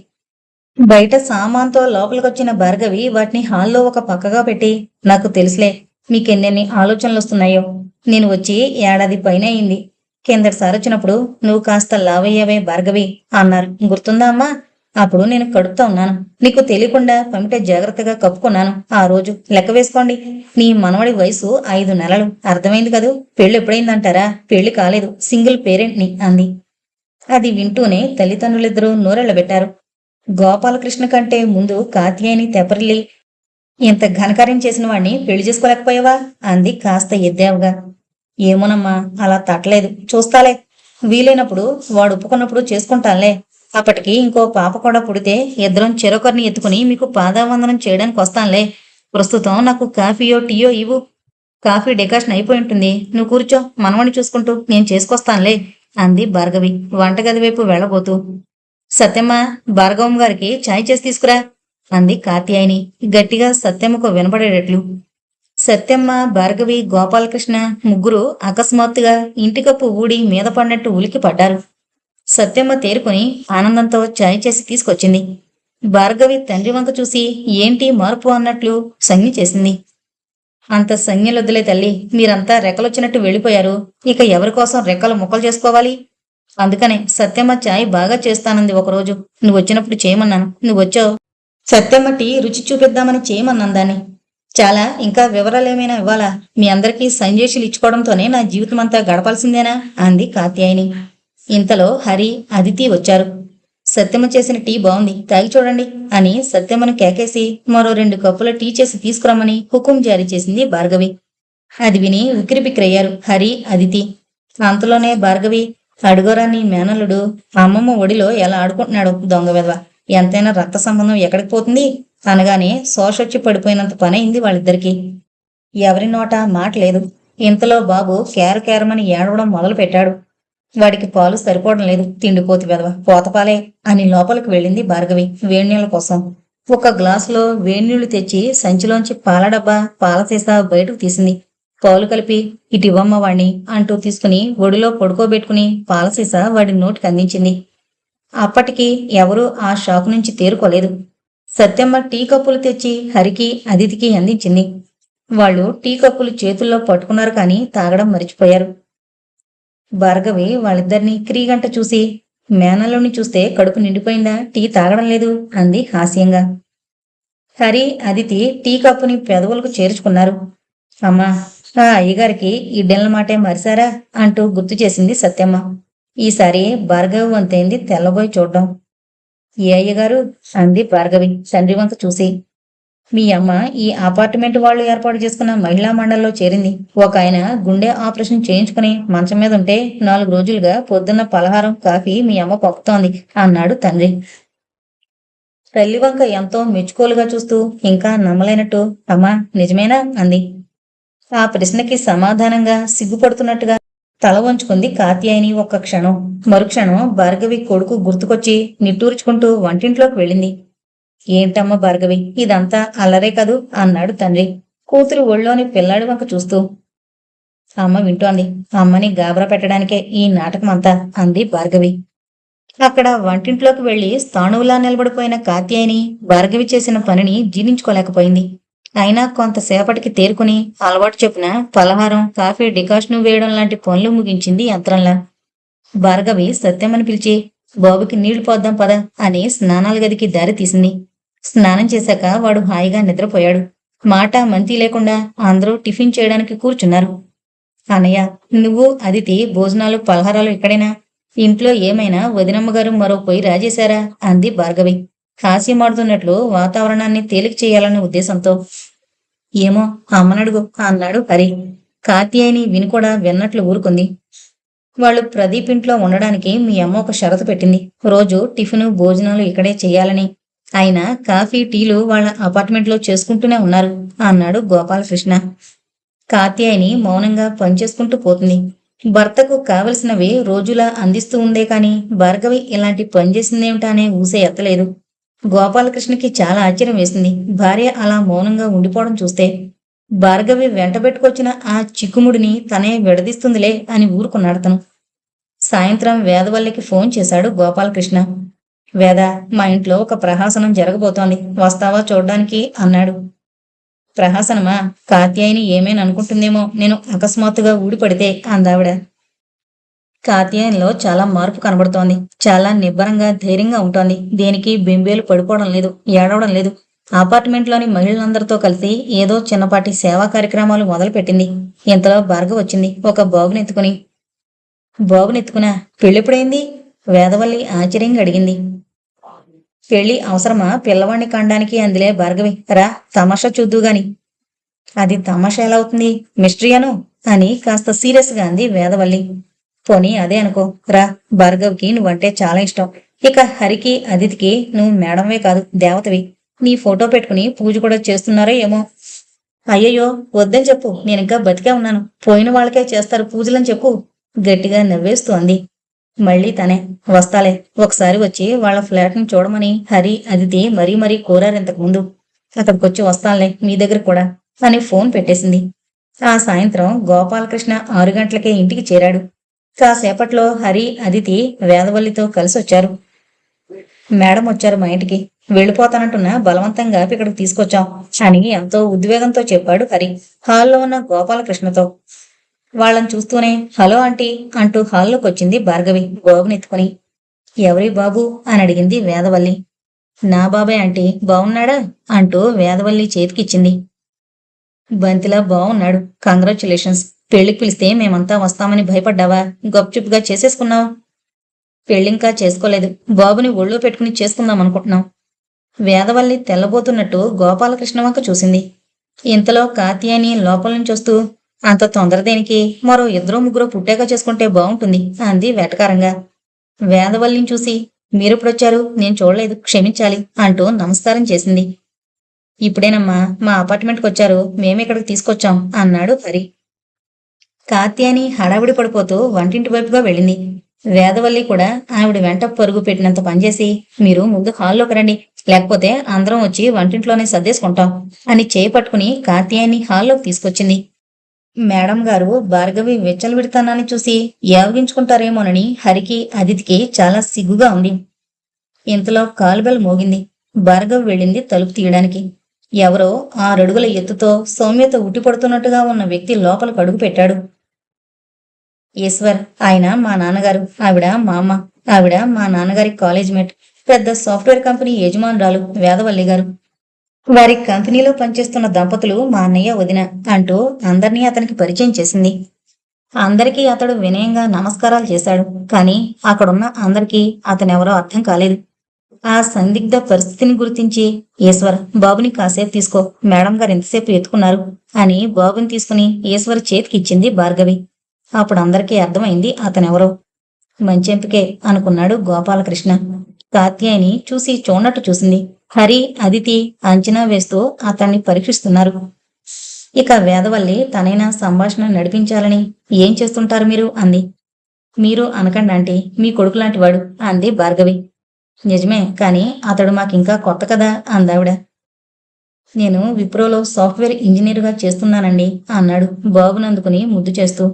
బయట సామాన్తో లోపలికొచ్చిన భార్గవి వాటిని హాల్లో ఒక పక్కగా పెట్టి, నాకు తెలుసులే మీకెన్నెన్ని ఆలోచనలు వస్తున్నాయో. నేను వచ్చి ఏడాది పైన అయింది. కిందటిసారి వచ్చినప్పుడు నువ్వు కాస్త లావయ్యావే భార్గవి అన్నారు, గుర్తుందా అమ్మా? అప్పుడు నేను కడుపుతా ఉన్నాను. నీకు తెలియకుండా పమిట జాగ్రత్తగా కప్పుకున్నాను. ఆ రోజు లెక్క వేసుకోండి. నీ మనవడి వయసు 5 నెలలు. అర్థమైంది కదూ? పెళ్లి ఎప్పుడైందంటారా? పెళ్లి కాలేదు, సింగిల్ పేరెంట్ని అంది. అది వింటూనే తల్లిదండ్రులిద్దరూ నోరెళ్లబెట్టారు. గోపాలకృష్ణ కంటే ముందు కాత్యాయని తెపరిల్లి, ఇంత ఘనకార్యం చేసిన వాణ్ణి పెళ్లి చేసుకోలేకపోయావా అంది కాస్త ఎద్దేవగా. ఏమోనమ్మా, అలా తట్టలేదు, చూస్తాలే. వీలైనప్పుడు వాడు ఒప్పుకున్నప్పుడు చేసుకుంటానులే. అప్పటికి ఇంకో పాప కూడా పుడితే ఇద్దరం చెరొకరిని ఎత్తుకుని మీకు పాదావందనం చేయడానికి వస్తానులే. ప్రస్తుతం నాకు కాఫీయో టీయో ఇవ్వు. కాఫీ డెకాషన్ అయిపోయి ఉంటుంది. నువ్వు కూర్చో, మనవణ్ణి చూసుకుంటూ నేను చేసుకొస్తానులే అంది భార్గవి వంటగది వైపు వెళ్లబోతూ. సత్యమ్మ, భార్గవం గారికి ఛాయ్ చేసి తీసుకురా అంది కాత్యాయని గట్టిగా సత్యమ్మకు వినపడేటట్లు. సత్యమ్మ, భార్గవి, గోపాలకృష్ణ ముగ్గురు అకస్మాత్తుగా ఇంటికప్పు ఊడి మీద పడినట్టు ఉలికి పడ్డారు. సత్యమ్మ తేరుకుని ఆనందంతో ఛాయ్ చేసి తీసుకొచ్చింది. భార్గవి తండ్రి వంక చూసి ఏంటి మార్పు అన్నట్లు సంజ్ఞ చేసింది. అంత సంజ్ఞలొద్దులే తల్లి, మీరంతా రెక్కలొచ్చినట్టు వెళ్ళిపోయారు. ఇక ఎవరికోసం రెక్కలు ముక్కలు చేసుకోవాలి? అందుకనే సత్యమ్మ ఛాయ్ బాగా చేస్తానంది. ఒకరోజు నువ్వు వచ్చినప్పుడు చేయమన్నాను, నువ్వు వచ్చావు. సత్యమ్మ టీ రుచి చూపిద్దామని చేయమన్నాను దాన్ని. చాలా ఇంకా వివరాలేమైనా ఇవ్వాలా? మీ అందరికీ సంజేషులు ఇచ్చుకోవడంతోనే నా జీవితం అంతా గడపాల్సిందేనా అంది కాత్యాయని. ఇంతలో హరి, అదితి వచ్చారు. సత్యమ్మ చేసిన టీ బాగుంది, తాగి చూడండి అని సత్యమ్మను కేకేసి మరో 2 కప్పుల టీ చేసి తీసుకురమ్మని హుకుం జారీ చేసింది భార్గవి. అది విని ఉక్కిరిబిక్కిరయ్యారు హరి, అదితి. అంతలోనే భార్గవి, అడుగోరా నీ మేనల్లుడు అమ్మమ్మ ఒడిలో ఎలా ఆడుకుంటున్నాడు దొంగ వెధవ, ఎంతైనా రక్త సంబంధం ఎక్కడికి పోతుంది అనగానే శోషొచ్చి పడిపోయినంత పని అయింది వాళ్ళిద్దరికీ. ఎవరి నోట మాట లేదు. ఇంతలో బాబు కేరమని ఏడవడం మొదలు పెట్టాడు. వాడికి పాలు సరిపోవడం లేదు, తిండిపోతు వెధవ, పోతపాలే అని లోపలికి వెళ్ళింది భార్గవి వేణీళ్ళ కోసం. ఒక గ్లాసులో వేణీళ్లు తెచ్చి సంచిలోంచి పాల డబ్బా, పాల సీసా బయటకు తీసింది. పాలు కలిపి ఇటివ్వమ్మ వాణ్ణి అంటూ తీసుకుని ఒడిలో పడుకోబెట్టుకుని పాల సీసా వాడి నోటికి అందించింది. అప్పటికి ఎవరూ ఆ షాకు నుంచి తేరుకోలేదు. సత్యమ్మ టీ కప్పులు తెచ్చి హరికి, అదితికి అందించింది. వాళ్ళు టీ కప్పులు చేతుల్లో పట్టుకున్నారు కానీ తాగడం మరిచిపోయారు. భార్గవి వాళ్ళిద్దరినీ క్రీగంట చూసి, మేనల్లోని చూస్తే కడుపు నిండిపోయిందా, టీ తాగడం లేదు అంది హాస్యంగా. హరి, అదితి టీ కప్పుని పెదవులకు చేర్చుకున్నారు. అమ్మా, ఆ అయ్యగారికి ఇడ్డెన్ల మాటే మరిసారా అంటూ గుర్తు చేసింది సత్యమ్మ. ఈసారి భార్గవి వంతైంది తెల్లబోయి చూడ్డం. ఏ అయ్యగారు అంది భార్గవి తండ్రి వంక చూసి. మీ అమ్మ ఈ అపార్ట్మెంట్ వాళ్ళు ఏర్పాటు చేసుకున్న మహిళా మండలిలో చేరింది. ఒక ఆయన గుండె ఆపరేషన్ చేయించుకుని మంచం మీద ఉంటే 4 రోజులుగా పొద్దున్న పలహారం, కాఫీ మీ అమ్మ పంపుతోంది అన్నాడు తండ్రి. తల్లి వంక ఎంతో మెచ్చుకోలుగా చూస్తూ ఇంకా నమ్మలేనట్టు, అమ్మా నిజమేనా అంది. ఆ ప్రశ్నకి సమాధానంగా సిగ్గుపడుతున్నట్టుగా తల వంచుకుంది కాత్యాయని ఒక్క క్షణం. మరుక్షణం భార్గవి కొడుకు గుర్తుకొచ్చి నిట్టూర్చుకుంటూ వంటింట్లోకి వెళ్ళింది. ఏంటమ్మా భార్గవి, ఇదంతా అల్లరే కదూ అన్నాడు తండ్రి కూతురు ఒళ్ళోని పిల్లాడి వంక చూస్తూ. అమ్మ వింటోంది. అమ్మని గాబరా పెట్టడానికే ఈ నాటకమంతా అంది భార్గవి. అక్కడ వంటింట్లోకి వెళ్లి స్థాణువులా నిలబడిపోయిన కాత్యాయని భార్గవి చేసిన పనిని జీర్ణించుకోలేకపోయింది. అయినా కొంతసేపటికి తేరుకుని అలవాటు చొప్పున పలహారం, కాఫీ డికాషను వేయడం లాంటి పనులు ముగించింది యంత్రంలా. భార్గవి సత్యమని పిలిచి, బాబుకి నీళ్లు పోద్దాం పద అని స్నానాల గదికి దారి తీసింది. స్నానం చేశాక వాడు హాయిగా నిద్రపోయాడు. మాట మంతి లేకుండా అందరూ టిఫిన్ చేయడానికి కూర్చున్నారు. అన్నయ్య, నువ్వు అదితి భోజనాలు పలహారాలు ఇక్కడేనా? ఇంట్లో ఏమైనా వదినమ్మగారు మరో పొయ్యి రాజేశారా అంది భార్గవి హాస్యమాడుతున్నట్లు వాతావరణాన్ని తేలిక చేయాలన్న ఉద్దేశంతో. ఏమో అమ్మనడుగు అన్నాడు హరి. కాత్యాయని విని కూడా విన్నట్లు ఊరుకుంది. వాళ్ళు ప్రదీప్ ఇంట్లో ఉండడానికి మీ అమ్మ ఒక షరతు పెట్టింది. రోజు టిఫిను భోజనాలు ఇక్కడే చెయ్యాలని. అయినా కాఫీ టీలు వాళ్ళ అపార్ట్మెంట్లో చేసుకుంటూనే ఉన్నారు అన్నాడు గోపాలకృష్ణ. కాత్యాయని మౌనంగా పనిచేసుకుంటూ పోతుంది. భర్తకు కావలసినవి రోజులా అందిస్తూ ఉందే కాని భార్గవి ఇలాంటి పని చేసిందేమిటా అనే ఊసే ఎత్తలేదు. గోపాలకృష్ణకి చాలా ఆశ్చర్యం వేసింది భార్య అలా మౌనంగా ఉండిపోవడం చూస్తే. భార్గవి వెంటబెట్టుకొచ్చిన ఆ చిక్కుముడిని తనే విడదీస్తుందిలే అని ఊరుకున్నాడతను. సాయంత్రం వేదవల్లికి ఫోన్ చేశాడు గోపాలకృష్ణ. వేద, మా ఇంట్లో ఒక ప్రహసనం జరగబోతోంది, వస్తావా చూడ్డానికి అన్నాడు. ప్రహసనమా? కాత్యాయని ఏమేని అనుకుంటుందేమో నేను అకస్మాత్తుగా ఊడిపడితే అందావిడ. కాత్యాయనిలో చాలా మార్పు కనబడుతోంది. చాలా నిబ్బరంగా ధైర్యంగా ఉంటోంది. దేనికి బెంబేలు పడిపోవడం లేదు, ఏడవడం లేదు. అపార్ట్మెంట్లోని మహిళలందరితో కలిసి ఏదో చిన్నపాటి సేవా కార్యక్రమాలు మొదలుపెట్టింది. ఇంతలో భార్గవ్ వచ్చింది ఒక బాబునెత్తుకుని. బాబునెత్తుకునా? పెళ్ళెప్పుడైంది? వేదవల్లి ఆశ్చర్యంగా అడిగింది. పెళ్లి అవసరమా పిల్లవాణ్ణి కండానికి అందిలే భార్గవి. రా తమాషా చూద్దుగాని. అది తమాషా ఎలా అవుతుంది మిస్ట్రియను అని కాస్త సీరియస్ గా అంది వేదవల్లి. పోనీ అదే అనుకో. రా, భార్గవ్కి నువ్వంటే చాలా ఇష్టం. ఇక హరికి, అదితికి నువ్వు మేడంవే కాదు దేవతవి. నీ ఫోటో పెట్టుకుని పూజ కూడా చేస్తున్నారో ఏమో. అయ్యయ్యో వద్దని చెప్పు, నేనింకా బతికే ఉన్నాను. పోయిన వాళ్ళకే చేస్తారు పూజలని చెప్పు గట్టిగా నవ్వేస్తూ అంది. మళ్ళీ తనే, వస్తాలే, ఒకసారి వచ్చి వాళ్ళ ఫ్లాట్ని చూడమని హరి, అదితి మరీ మరీ కోరారు ఇంతకుముందు. అక్కడికొచ్చి వస్తానులే మీ దగ్గర కూడా అని ఫోన్ పెట్టేసింది. ఆ సాయంత్రం గోపాలకృష్ణ 6 గంటలకే ఇంటికి చేరాడు. కాసేపట్లో హరి, అదితి వేదవల్లితో కలిసి వచ్చారు. మేడం వచ్చారు మా ఇంటికి. వెళ్ళిపోతానంటున్న బలవంతంగా ఇక్కడికి తీసుకొచ్చాం అని ఎంతో ఉద్వేగంతో చెప్పాడు హరి హాల్లో ఉన్న గోపాలకృష్ణతో. వాళ్ళని చూస్తూనే హలో ఆంటీ అంటూ హాల్లోకి వచ్చింది భార్గవి బాబునెత్తుకుని. ఎవరి బాబు అని అడిగింది వేదవల్లి. నా బాబాయ్ ఆంటీ, బాగున్నాడా అంటూ వేదవల్లి చేతికిచ్చింది. బంతిలా బాగున్నాడు, కంగ్రాచ్యులేషన్స్. పెళ్లికి పిలిస్తే మేమంతా వస్తామని భయపడ్డావా? గప్చుప్గా చేసేసుకున్నావు. పెళ్ళింకా చేసుకోలేదు, బాబుని ఒళ్ళో పెట్టుకుని చేసుకుందాం అనుకుంటున్నాం. వేదవల్లి తెల్లబోతున్నట్టు గోపాలకృష్ణ వంక చూసింది. ఇంతలో కాత్యాయని లోపల నుంచి వస్తూ, అంత తొందర దేనికి, మరో 2-3 పుట్టాక చేసుకుంటే బాగుంటుంది అంది వెటకారంగా. వేదవల్లిని చూసి, మీరెప్పుడొచ్చారు? నేను చూడలేదు, క్షమించాలి అంటూ నమస్కారం చేసింది. ఇప్పుడేనమ్మా మా అపార్ట్మెంట్కి వచ్చారు, మేమిక్కడికి తీసుకొచ్చాం అన్నాడు హరి. కాత్యాయని హడావిడి పడిపోతూ వంటింటి వైపుగా వెళ్ళింది. వేదవల్లి కూడా ఆవిడ వెంట పరుగు పెట్టినంత పనిచేసి, మీరు ముందు హాల్లోకి రండి, లేకపోతే అందరం వచ్చి వంటింట్లోనే సర్దేసుకుంటాం అని చేయి పట్టుకుని కాత్యాయని హాల్లోకి తీసుకొచ్చింది. మేడం గారు భార్గవి విచ్చలవిడితనాన్ని చూసి యావగించుకుంటారేమోనని హరికి, అదితికి చాలా సిగ్గుగా ఉంది. ఇంతలో కాలుబెల్ మోగింది. భార్గవి వెళ్ళింది తలుపు తీయడానికి. ఎవరో 6 అడుగుల ఎత్తుతో సౌమ్యత ఉట్టిపడుతున్నట్టుగా ఉన్న వ్యక్తి లోపలకు అడుగు పెట్టాడు. ఈశ్వర్, ఆయన మా నాన్నగారు, ఆవిడ మా అమ్మ. ఆవిడ మా నాన్నగారి కాలేజ్ మేట్, పెద్ద సాఫ్ట్వేర్ కంపెనీ యజమానురాలు వేదవల్లి గారు. వారి కంపెనీలో పనిచేస్తున్న దంపతులు మా అన్నయ్య, వదిన అంటూ అందర్నీ అతనికి పరిచయం చేసింది. అందరికీ అతడు వినయంగా నమస్కారాలు చేశాడు. కానీ అక్కడున్న అందరికీ అతనెవరో అర్థం కాలేదు. ఆ సందిగ్ధ పరిస్థితిని గుర్తించి, ఈశ్వర్, బాబుని కాసేపు తీసుకో, మేడం గారు ఎంతసేపు ఎత్తుకున్నారు అని బాబుని తీసుకుని ఈశ్వర్ చేతికిచ్చింది భార్గవి. అప్పుడు అందరికీ అర్థమైంది అతనెవరో. మంచెంపికే అనుకున్నాడు గోపాలకృష్ణ. కాత్యాయని చూసి చూడనట్టు చూసింది. హరి, అదితి అంచనా వేస్తూ అతన్ని పరీక్షిస్తున్నారు. ఇక వేదవల్లి తనైనా సంభాషణ నడిపించాలని, ఏం చేస్తుంటారు మీరు అంది. మీరు అనకండి ఆంటీ, మీ కొడుకు లాంటివాడు అంది భార్గవి. నిజమే, కానీ అతడు మాకింకా కొత్త కదా అందావిడ. నేను విప్రోలో సాఫ్ట్వేర్ ఇంజనీరుగా చేస్తున్నానండి అన్నాడు బాబునందుకుని ముద్దు చేస్తూ.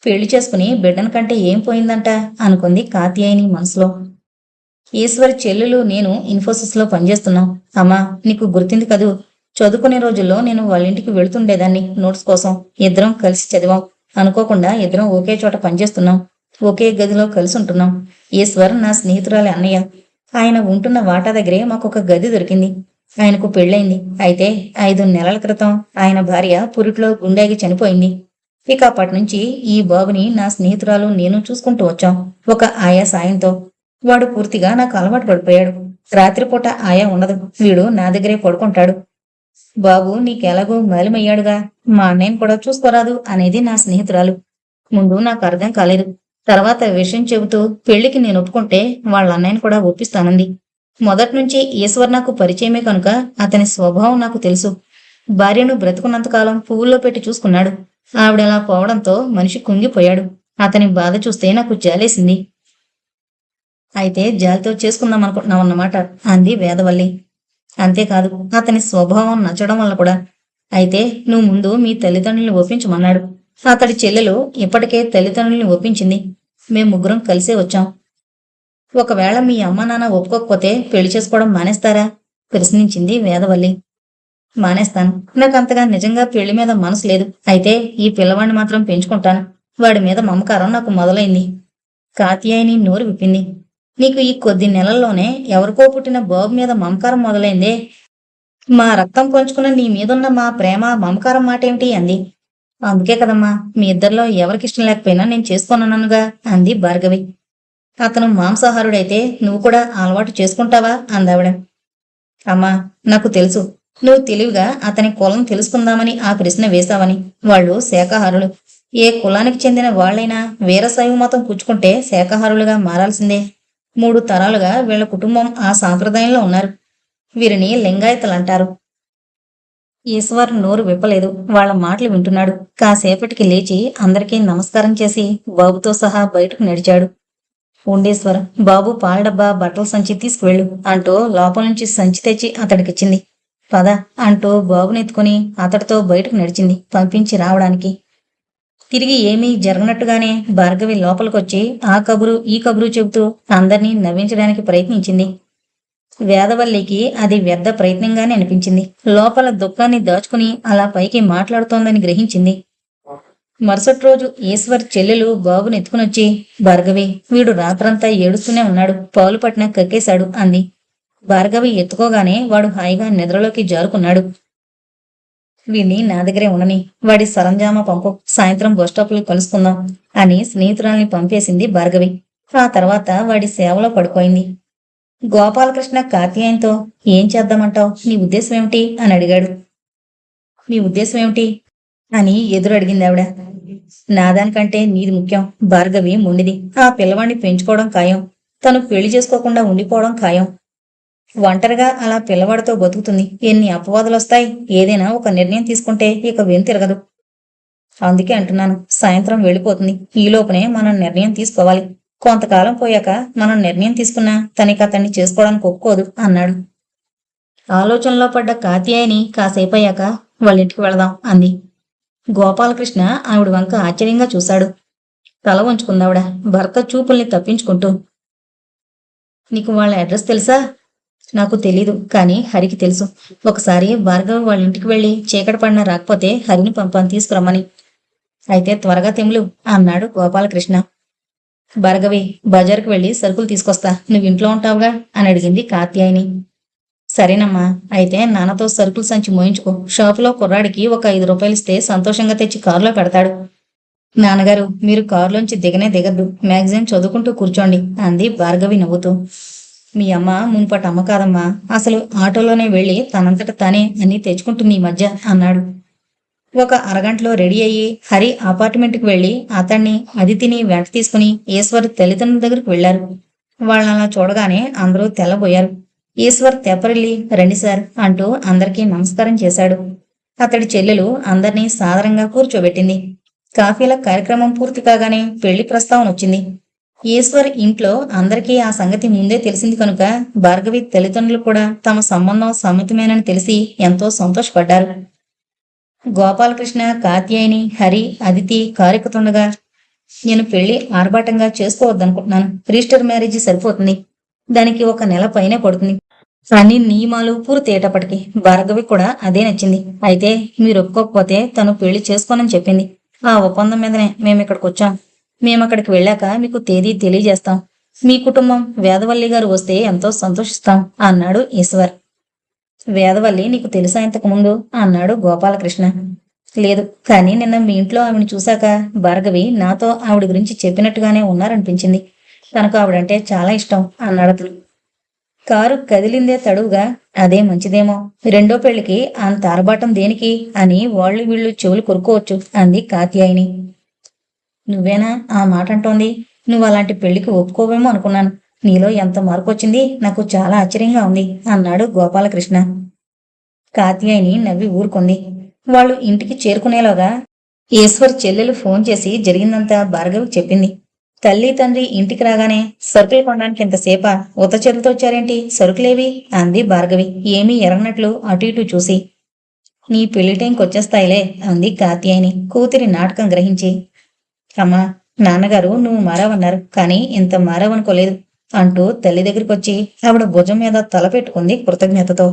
పెళ్లి చేసుకుని బిడ్డన కంటే ఏం పోయిందంట అనుకుంది కాత్యాయని మనసులో. ఈశ్వర్ చెల్లెలు నేను ఇన్ఫోసిస్లో పనిచేస్తున్నాం. అమ్మా, నీకు గుర్తుంది కదూ, చదువుకునే రోజుల్లో నేను వాళ్ళింటికి వెళుతుండేదాన్ని నోట్స్ కోసం. ఇద్దరం కలిసి చదివాం. అనుకోకుండా ఇద్దరం ఒకే చోట పనిచేస్తున్నాం. ఒకే గదిలో కలిసి ఉంటున్నాం. ఈశ్వర్ నా స్నేహితురాలి అన్నయ్య. ఆయన ఉంటున్న వాటా దగ్గరే మాకొక గది దొరికింది. ఆయనకు పెళ్ళైంది. అయితే 5 నెలల క్రితం ఆయన భార్య పురిట్లో గుండెకి చనిపోయింది. ఇక అప్పటినుంచి ఈ బాబుని నా స్నేహితురాలు నేను చూసుకుంటూ వచ్చాం, ఒక ఆయా సాయంతో. వాడు పూర్తిగా నాకు అలవాటు పడిపోయాడు. రాత్రిపూట ఆయా ఉండదు, వీడు నా దగ్గరే పడుకుంటాడు. బాబు నీకెలాగో మాలిమయ్యాడుగా, మా అన్నయ్యని కూడా చూసుకోరాదు అనేది నా స్నేహితురాలు. ముందు నాకు అర్థం కాలేదు. తర్వాత విషయం చెబుతూ పెళ్లికి నేను ఒప్పుకుంటే వాళ్ళ అన్నయ్యని కూడా ఒప్పిస్తానంది. మొదట్నుంచి ఈశ్వర్ నాకు పరిచయమే కనుక అతని స్వభావం నాకు తెలుసు. భార్యను బ్రతుకున్నంతకాలం పువ్వుల్లో పెట్టి చూసుకున్నాడు. ఆవిడలా పోవడంతో మనిషి కుంగిపోయాడు. అతని బాధ చూస్తే నాకు జాలేసింది. అయితే జాలితో చేసుకుందామనుకుంటున్నావన్నమాట అంది వేదవల్లి. అంతేకాదు, అతని స్వభావం నచ్చడం వల్ల కూడా. అయితే నువ్వు ముందు మీ తల్లిదండ్రుల్ని ఒప్పించమన్నాడు. అతడి చెల్లెలు ఇప్పటికే తల్లిదండ్రుల్ని ఒప్పించింది. మేం ముగ్గురం కలిసే వచ్చాం. ఒకవేళ మీ అమ్మ నాన్న ఒప్పుకోకపోతే పెళ్లి చేసుకోవడం మానేస్తారా ప్రశ్నించింది వేదవల్లి. మానేస్తాను. నాకు అంతగా నిజంగా పెళ్లి మీద మనసు లేదు. అయితే ఈ పిల్లవాడిని మాత్రం పెంచుకుంటాను. వాడి మీద మమకారం నాకు మొదలైంది. కాత్యాయని నోరు విప్పింది. నీకు ఈ కొద్ది నెలల్లోనే ఎవరికో పుట్టిన బాబు మీద మమకారం మొదలైందే? మా రక్తం పంచుకున్న నీ మీదున్న మా ప్రేమ మమకారం మాటేమిటి అంది. అందుకే కదమ్మా, మీ ఇద్దరిలో ఎవరికిష్టం లేకపోయినా నేను చేసుకోనన్నానుగా అంది భార్గవి. అతను మాంసాహారుడైతే నువ్వు కూడా అలవాటు చేసుకుంటావా అందావిడ. అమ్మా, నాకు తెలుసు నువ్వు తెలివిగా అతని కులం తెలుసుకుందామని ఆ ప్రశ్న వేశావని. వాళ్ళు శాకాహారులు. ఏ కులానికి చెందిన వాళ్లైనా వీరశైవ మతం పుచ్చుకుంటే శాకాహారులుగా మారాల్సిందే. 3 తరాలుగా వీళ్ల కుటుంబం ఆ సాంప్రదాయంలో ఉన్నారు. వీరిని లింగాయతులంటారు. ఈశ్వర్ నోరు విప్పలేదు. వాళ్ల మాటలు వింటున్నాడు. కాసేపటికి లేచి అందరికీ నమస్కారం చేసి బాబుతో సహా బయటకు నడిచాడు. ఉండేశ్వర్, బాబు పాల డబ్బా, బట్టల సంచి తీసుకువెళ్ళు అంటూ లోపల నుంచి సంచి తెచ్చి అతడికిచ్చింది. పద అంటూ బాబునెత్తుకుని అతడితో బయటకు నడిచింది పంపించి రావడానికి. తిరిగి ఏమీ జరగనట్టుగానే భార్గవి లోపలికొచ్చి ఆ కబురు ఈ కబురు చెబుతూ అందర్నీ నవ్వించడానికి ప్రయత్నించింది. వేదవల్లికి అది వ్యర్థ ప్రయత్నంగానే అనిపించింది. లోపల దుఃఖాన్ని దాచుకుని అలా పైకి మాట్లాడుతోందని గ్రహించింది. మరుసటి రోజు ఈశ్వర్ చెల్లెలు బాబుని ఎత్తుకునొచ్చి, భార్గవి, వీడు రాత్రంతా ఏడుస్తూనే ఉన్నాడు, పాలు పట్టిన కక్కేశాడు అంది. భార్గవి ఎత్తుకోగానే వాడు హాయిగా నిద్రలోకి జారుకున్నాడు. వీణ్ణి నా దగ్గరే ఉండని, వాడి సరంజామా పంపు, సాయంత్రం బస్టాప్లో కలుసుకుందాం అని స్నేహితురాల్ని పంపేసింది భార్గవి. ఆ తర్వాత వాడి సేవలో పడిపోయింది. గోపాలకృష్ణ కాత్యాయనితో, ఏం చేద్దామంటావు, నీ ఉద్దేశం ఏమిటి అని అడిగాడు. నీ ఉద్దేశం ఏమిటి అని ఎదురు అడిగింది ఆవిడ. నాదానికంటే నీది ముఖ్యం. భార్గవి మొండిది. ఆ పిల్లవాడిని పెంచుకోవడం ఖాయం. తను పెళ్లి చేసుకోకుండా ఉండిపోవడం ఖాయం. ఒంటరిగా అలా పిల్లవాడితో బతుకుతుంది. ఎన్ని అపవాదులొస్తాయి. ఏదైనా ఒక నిర్ణయం తీసుకుంటే ఇక వెనుతిరగదు. అందుకే అంటున్నాను, సాయంత్రం వెళ్ళిపోతుంది. ఈలోపునే మనం నిర్ణయం తీసుకోవాలి. కొంతకాలం పోయాక మనం నిర్ణయం తీసుకున్నా తనకి అతన్ని చేసుకోవడానికి ఒప్పుకోదు అన్నాడు. ఆలోచనలో పడ్డ కాత్యాయని కాసేపయ్యాక వాళ్ళింటికి వెళదాం అంది. గోపాలకృష్ణ ఆవిడ వంక ఆశ్చర్యంగా చూశాడు. తల వంచుకుందావిడ భర్త చూపుల్ని తప్పించుకుంటూ. నీకు వాళ్ళ అడ్రస్ తెలుసా? నాకు తెలీదు, కానీ హరికి తెలుసు. ఒకసారి భార్గవి వాళ్ళ ఇంటికి వెళ్ళి చీకటి పడినా రాకపోతే హరిని పంపాను తీసుకురమ్మని. అయితే త్వరగా తెములు అన్నాడు గోపాలకృష్ణ. భార్గవి, బజారుకు వెళ్ళి సరుకులు తీసుకొస్తా, నువ్వు ఇంట్లో ఉంటావుగా అని అడిగింది కాత్యాయని. సరేనమ్మా, అయితే నాన్నతో సరుకులు సంచి మోయించుకో. షాపులో కుర్రాడికి ఒక 5 రూపాయలు ఇస్తే సంతోషంగా తెచ్చి కారులో పెడతాడు. నాన్నగారు, మీరు కారులోంచి దిగనే దిగద్దు, మ్యాగజైన్ చదువుకుంటూ కూర్చోండి అంది భార్గవి నవ్వుతూ. మీ అమ్మ మున్పటి అమ్మ కాదమ్మా, అసలు ఆటోలోనే వెళ్ళి తనంతట తానే అన్నీ తెచ్చుకుంటుంది ఈ మధ్య అన్నాడు. ఒక అరగంటలో రెడీ అయ్యి హరి అపార్ట్మెంట్కి వెళ్లి అతన్ని అదితిని వెంట తీసుకుని ఈశ్వర్ తల్లిదండ్రుల దగ్గరకు వెళ్లారు. వాళ్ళలా చూడగానే అందరూ తెల్లబోయారు. ఈశ్వర్ తెప్పరిల్లి రండి సార్ అంటూ అందరికీ నమస్కారం చేశాడు. అతడి చెల్లెలు అందర్నీ సాదరంగా కూర్చోబెట్టింది. కాఫీల కార్యక్రమం పూర్తి కాగానే పెళ్లి ప్రస్తావన వచ్చింది. ఈశ్వర్ ఇంట్లో అందరికీ ఆ సంగతి ముందే తెలిసింది కనుక భార్గవి తల్లిదండ్రులు కూడా తమ సంబంధం సమ్మతమేనని తెలిసి ఎంతో సంతోషపడ్డారు. గోపాలకృష్ణ, కాత్యాయని, హరి, అదితి కారెక్కుతుండగా, నేను పెళ్లి ఆర్భాటంగా చేసుకోవద్దనుకుంటున్నాను. రిజిస్టర్ మ్యారేజీ సరిపోతుంది. దానికి 1 నెల పైనే పడుతుంది. అన్ని నియమాలు పూర్తయ్యేటప్పటికి భార్గవి కూడా అదే నచ్చింది. అయితే మీరు ఒప్పుకోకపోతే తను పెళ్లి చేసుకోనని చెప్పింది. ఆ ఒప్పందం మీదనే మేమిక్కడికి వచ్చాం. మేమక్కడికి వెళ్ళాక మీకు తేదీ తెలియజేస్తాం. మీ కుటుంబం వేదవల్లి గారు వస్తే ఎంతో సంతోషిస్తాం అన్నాడు ఈశ్వర్. వేదవల్లి నీకు తెలుసా ఇంతకుముందు అన్నాడు గోపాలకృష్ణ. లేదు, కానీ నిన్న మీ ఇంట్లో ఆవిడని చూశాక భార్గవి నాతో ఆవిడ గురించి చెప్పినట్టుగానే ఉన్నారనిపించింది. తనకు ఆవిడంటే చాలా ఇష్టం అన్నాడతను. కారు కదిలిందే తడువుగా. అదే మంచిదేమో. రెండో పెళ్లికి అంత ఆర్భాటం దేనికి అని వాళ్ళు వీళ్ళు చెవులు కొరుకోవచ్చు అంది కాత్యాయిని. నువ్వేనా ఆ మాట అంటోంది? నువ్వు అలాంటి పెళ్లికి ఒప్పుకోవేమో అనుకున్నాను. నీలో ఎంత మార్పు వచ్చింది, నాకు చాలా ఆశ్చర్యంగా ఉంది అన్నాడు గోపాలకృష్ణ. కాత్యాయిని నవ్వి ఊరుకుంది. వాళ్ళు ఇంటికి చేరుకునేలోగా ఈశ్వర్ చెల్లెలు ఫోన్ చేసి జరిగిందంతా భార్గవికి చెప్పింది. తల్లి తండ్రి ఇంటికి రాగానే సరుకులు కొనడానికి ఎంతసేపా? ఉత్త చేతులతో వచ్చారేంటి? సరుకులేవి అంది భార్గవి ఏమీ ఎరగనట్లు అటు ఇటు చూసి. నీ పెళ్లి టైంకి వచ్చేస్తాయిలే అంది కాత్యాయిని కూతురి నాటకం గ్రహించి. అమ్మా, నాన్నగారు నువ్వు మారావన్నారు, కానీ ఇంత మారావనుకోలేదు అంటూ తల్లి దగ్గరికొచ్చి ఆవిడ భుజం మీద తల పెట్టుకుంది కృతజ్ఞతతో.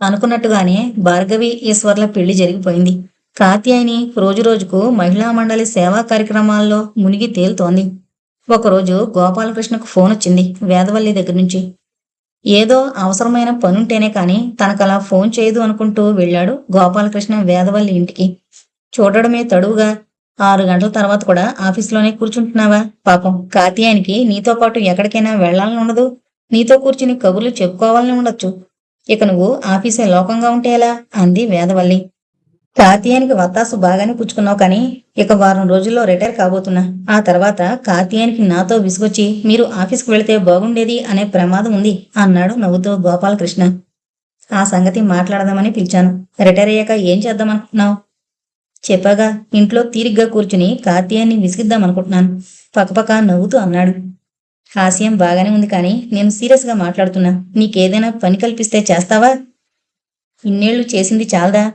అనుకున్నట్టుగానే భార్గవి ఈశ్వర్ల పెళ్లి జరిగిపోయింది. కాత్యాయిని రోజురోజుకు మహిళా మండలి సేవా కార్యక్రమాల్లో మునిగి తేలుతోంది. ఒకరోజు గోపాలకృష్ణకు ఫోన్ వచ్చింది వేదవల్లి దగ్గర నుంచి. ఏదో అవసరమైన పనుంటేనే కాని తనకలా ఫోన్ చేయదు అనుకుంటూ వెళ్ళాడు గోపాలకృష్ణ వేదవల్లి ఇంటికి. చూడడమే తడువుగా 6 గంటల తర్వాత కూడా ఆఫీసులోనే కూర్చుంటున్నావా? పాపం కాత్యాయనికి నీతో పాటు ఎక్కడికైనా వెళ్లాలని ఉండదు. నీతో కూర్చుని కబుర్లు చెప్పుకోవాలని ఉండొచ్చు. ఇక నువ్వు ఆఫీసే లోకంగా ఉంటే ఎలా అంది వేదవల్లి. కాత్యాయనికి వత్తాసు బాగానే పుచ్చుకున్నావు, కానీ ఇక వారం రోజుల్లో రిటైర్ కాబోతున్నా. ఆ తర్వాత కాత్యాయనికి నాతో విసుగొచ్చి మీరు ఆఫీస్కి వెళితే బాగుండేది అనే ప్రమాదం ఉంది అన్నాడు నవ్వుతూ గోపాలకృష్ణ. ఆ సంగతి మాట్లాడదామని పిలిచాను. రిటైర్ అయ్యాక ఏం చేద్దామనుకుంటున్నావు? చెప్పాగా, ఇంట్లో తీరిగ్గా కూర్చుని కాత్యాయన్ని విసిగిద్దామనుకుంటున్నాను పక్కపక్క నవ్వుతూ అన్నాడు. హాస్యం బాగానే ఉంది, కానీ నేను సీరియస్గా మాట్లాడుతున్నా. నీకేదైనా పని కల్పిస్తే చేస్తావా? ఇన్నేళ్లు చేసింది చాలదా?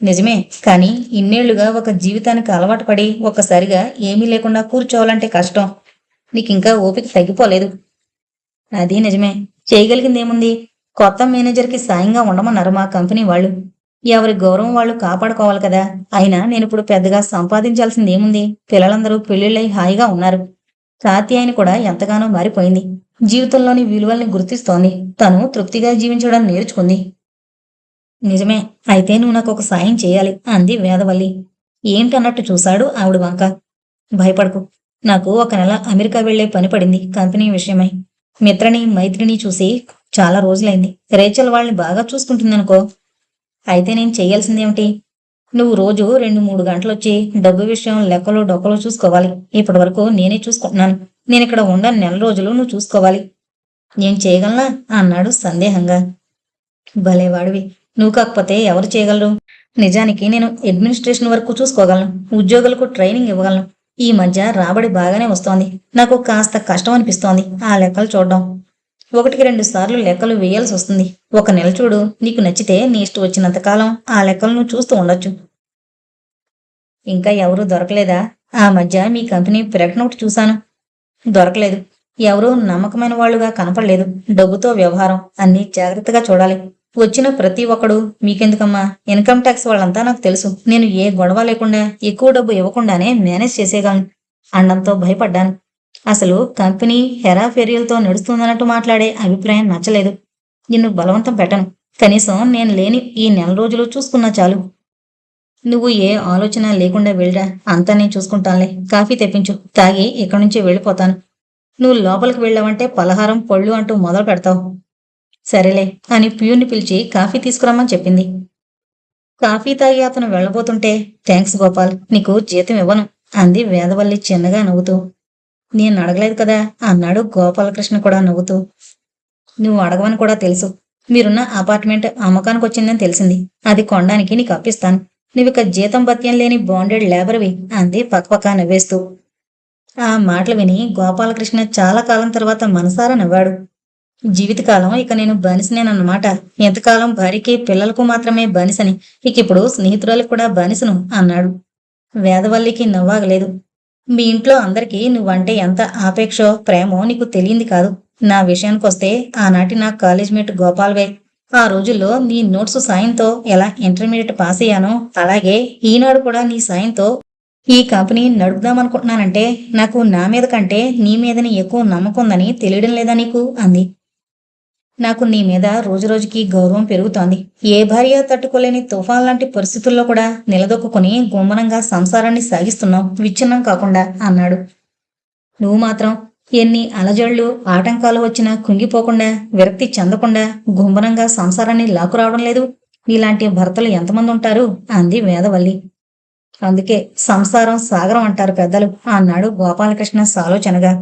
నిజమే, కానీ ఇన్నేళ్లుగా ఒక జీవితానికి అలవాటు పడి ఒక్కసారిగా ఏమీ లేకుండా కూర్చోవాలంటే కష్టం. నీకింకా ఓపిక తగ్గిపోలేదు. అది నిజమే, చేయగలిగిందేముంది? కొత్త మేనేజర్కి సాయంగా ఉండమన్నారు మా కంపెనీ వాళ్ళు. ఎవరి గౌరవం వాళ్ళు కాపాడుకోవాలి కదా. అయినా నేనిప్పుడు పెద్దగా సంపాదించాల్సింది ఏముంది? పిల్లలందరూ పెళ్లిళ్ళై హాయిగా ఉన్నారు. కాత్యాయని కూడా ఎంతగానో మారిపోయింది. జీవితంలోని విలువల్ని గుర్తిస్తోంది. తను తృప్తిగా జీవించడం నేర్చుకుంది. నిజమే, అయితే నువ్వు నాకు ఒక సాయం చేయాలి అంది వేదవల్లి. ఏంటన్నట్టు చూశాడు ఆవిడ వంక. భయపడకు, నాకు 1 నెల అమెరికా వెళ్లే పని పడింది కంపెనీ విషయమై. మిత్రని మైత్రిని చూసి చాలా రోజులైంది. రేచల్ వాళ్ళని బాగా చూసుకుంటుందనుకో. అయితే నేను చెయ్యాల్సిందేమిటి? నువ్వు రోజు 2-3 గంటలొచ్చి డబ్బు విషయం లెక్కలు డొక్కలు చూసుకోవాలి. ఇప్పటి వరకు నేనే చూసుకుంటున్నాను. నేనిక్కడ ఉండని 1 నెల రోజులు నువ్వు చూసుకోవాలి. నేను చేయగలనా అన్నాడు సందేహంగా. భలేవాడివి, నువ్వు కాకపోతే ఎవరు చేయగలరు? నిజానికి నేను అడ్మినిస్ట్రేషన్ వరకు చూసుకోగలను. ఉద్యోగులకు ట్రైనింగ్ ఇవ్వగలను. ఈ మధ్య రాబడి బాగానే వస్తోంది. నాకు కాస్త కష్టం అనిపిస్తోంది ఆ లెక్కలు చూడడం. 1-2 సార్లు లెక్కలు వేయాల్సి వస్తుంది. 1 నెల చూడు, నీకు నచ్చితే నీ ఇష్టం వచ్చినంతకాలం ఆ లెక్కలు నువ్వు చూస్తూ ఉండొచ్చు. ఇంకా ఎవరూ దొరకలేదా? ఆ మధ్య మీ కంపెనీ ప్రకటన ఒకటి చూశాను. దొరకలేదు. ఎవరూ నమ్మకమైన వాళ్ళుగా కనపడలేదు. డబ్బుతో వ్యవహారం, అన్నీ జాగ్రత్తగా చూడాలి. వచ్చిన ప్రతి ఒక్కడు మీకెందుకమ్మా, ఇన్కమ్ ట్యాక్స్ వాళ్ళంతా నాకు తెలుసు. నేను ఏ గొడవ లేకుండా ఎక్కువ డబ్బు ఇవ్వకుండానే మేనేజ్ చేసేయగలను అన్నంతో భయపడ్డాను. అసలు కంపెనీ హెరాఫేరియల్తో నడుస్తుందన్నట్టు మాట్లాడే అభిప్రాయం నచ్చలేదు. నిన్ను బలవంతం పెట్టను. కనీసం నేను లేని ఈ 1 నెల రోజులు చూసుకున్నా చాలు. నువ్వు ఏ ఆలోచన లేకుండా వెళ్ళరా, అంతా నేను చూసుకుంటానులే. కాఫీ తెప్పించు, తాగి ఇక్కడి నుంచి వెళ్ళిపోతాను. నువ్వు లోపలికి వెళ్ళావంటే పలహారం పళ్ళు అంటూ మొదలు పెడతావు. సరేలే అని ప్యూన్ని పిలిచి కాఫీ తీసుకురమ్మని చెప్పింది. కాఫీ తాగి అతను వెళ్ళబోతుంటే, థ్యాంక్స్ గోపాల్, నీకు జీతం ఇవ్వను అంది వేదవల్లి చిన్నగా నవ్వుతూ. నేను అడగలేదు కదా అన్నాడు గోపాలకృష్ణ కూడా నవ్వుతూ. నువ్వు అడగవని కూడా తెలుసు. మీరున్న అపార్ట్మెంట్ అమ్మకానికి వచ్చిందని తెలిసింది. అది కొనడానికి నీకు అప్పిస్తాను. నువ్విక జీతం భత్యం లేని బాండెడ్ లేబర్వి అంది పక్కపక్క నవ్వేస్తూ. ఆ మాటలు విని గోపాలకృష్ణ చాలా కాలం తర్వాత మనసారా నవ్వాడు. జీవితకాలం ఇక నేను బానిసనేనన్నమాట. ఎంతకాలం భార్యకి పిల్లలకు మాత్రమే బానిసని, ఇకిప్పుడు స్నేహితురాలికి కూడా బానిసను అన్నాడు. వేదవల్లికి నవ్వాగలేదు. మీ ఇంట్లో అందరికీ నువ్వంటే ఎంత ఆపేక్షో, ప్రేమో నీకు తెలియంది కాదు. నా విషయానికొస్తే ఆనాటి నా కాలేజ్ మేట్ గోపాల్వే. ఆ రోజుల్లో నీ నోట్సు సాయంతో ఎలా ఇంటర్మీడియట్ పాస్ అయ్యానో, అలాగే ఈనాడు కూడా నీ సాయంతో ఈ కంపెనీ నడుపుదామనుకుంటున్నానంటే నాకు నా మీద కంటే నీ మీదని ఎక్కువ నమ్మకం ఉందని తెలియడం లేదా నీకు అంది. నాకు నీ మీద రోజురోజుకి గౌరవం పెరుగుతోంది. ఏ భార్య తట్టుకోలేని తుఫాన్ లాంటి పరిస్థితుల్లో కూడా నిలదొక్కుని గుమ్మనంగా సంసారాన్ని సాగిస్తున్నావు విచ్ఛిన్నం కాకుండా అన్నాడు. నువ్వు మాత్రం ఎన్ని అలజడులు ఆటంకాలు వచ్చినా కుంగిపోకుండా విరక్తి చెందకుండా గుంభనంగా సంసారాన్ని లాక్కురావడం లేదు. ఇలాంటి భర్తలు ఎంతమంది ఉంటారు అంది వేదవల్లి. అందుకే సంసారం సాగరం అంటారు పెద్దలు అన్నాడు గోపాలకృష్ణ సాలోచనగా.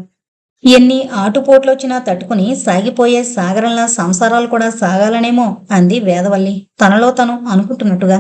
ఎన్ని ఆటుపోట్లొచ్చినా తట్టుకుని సాగిపోయే సాగరంలా సంసారాలు కూడా సాగాలనేమో అంది వేదవల్లి తనలో తను అనుకుంటున్నట్టుగా.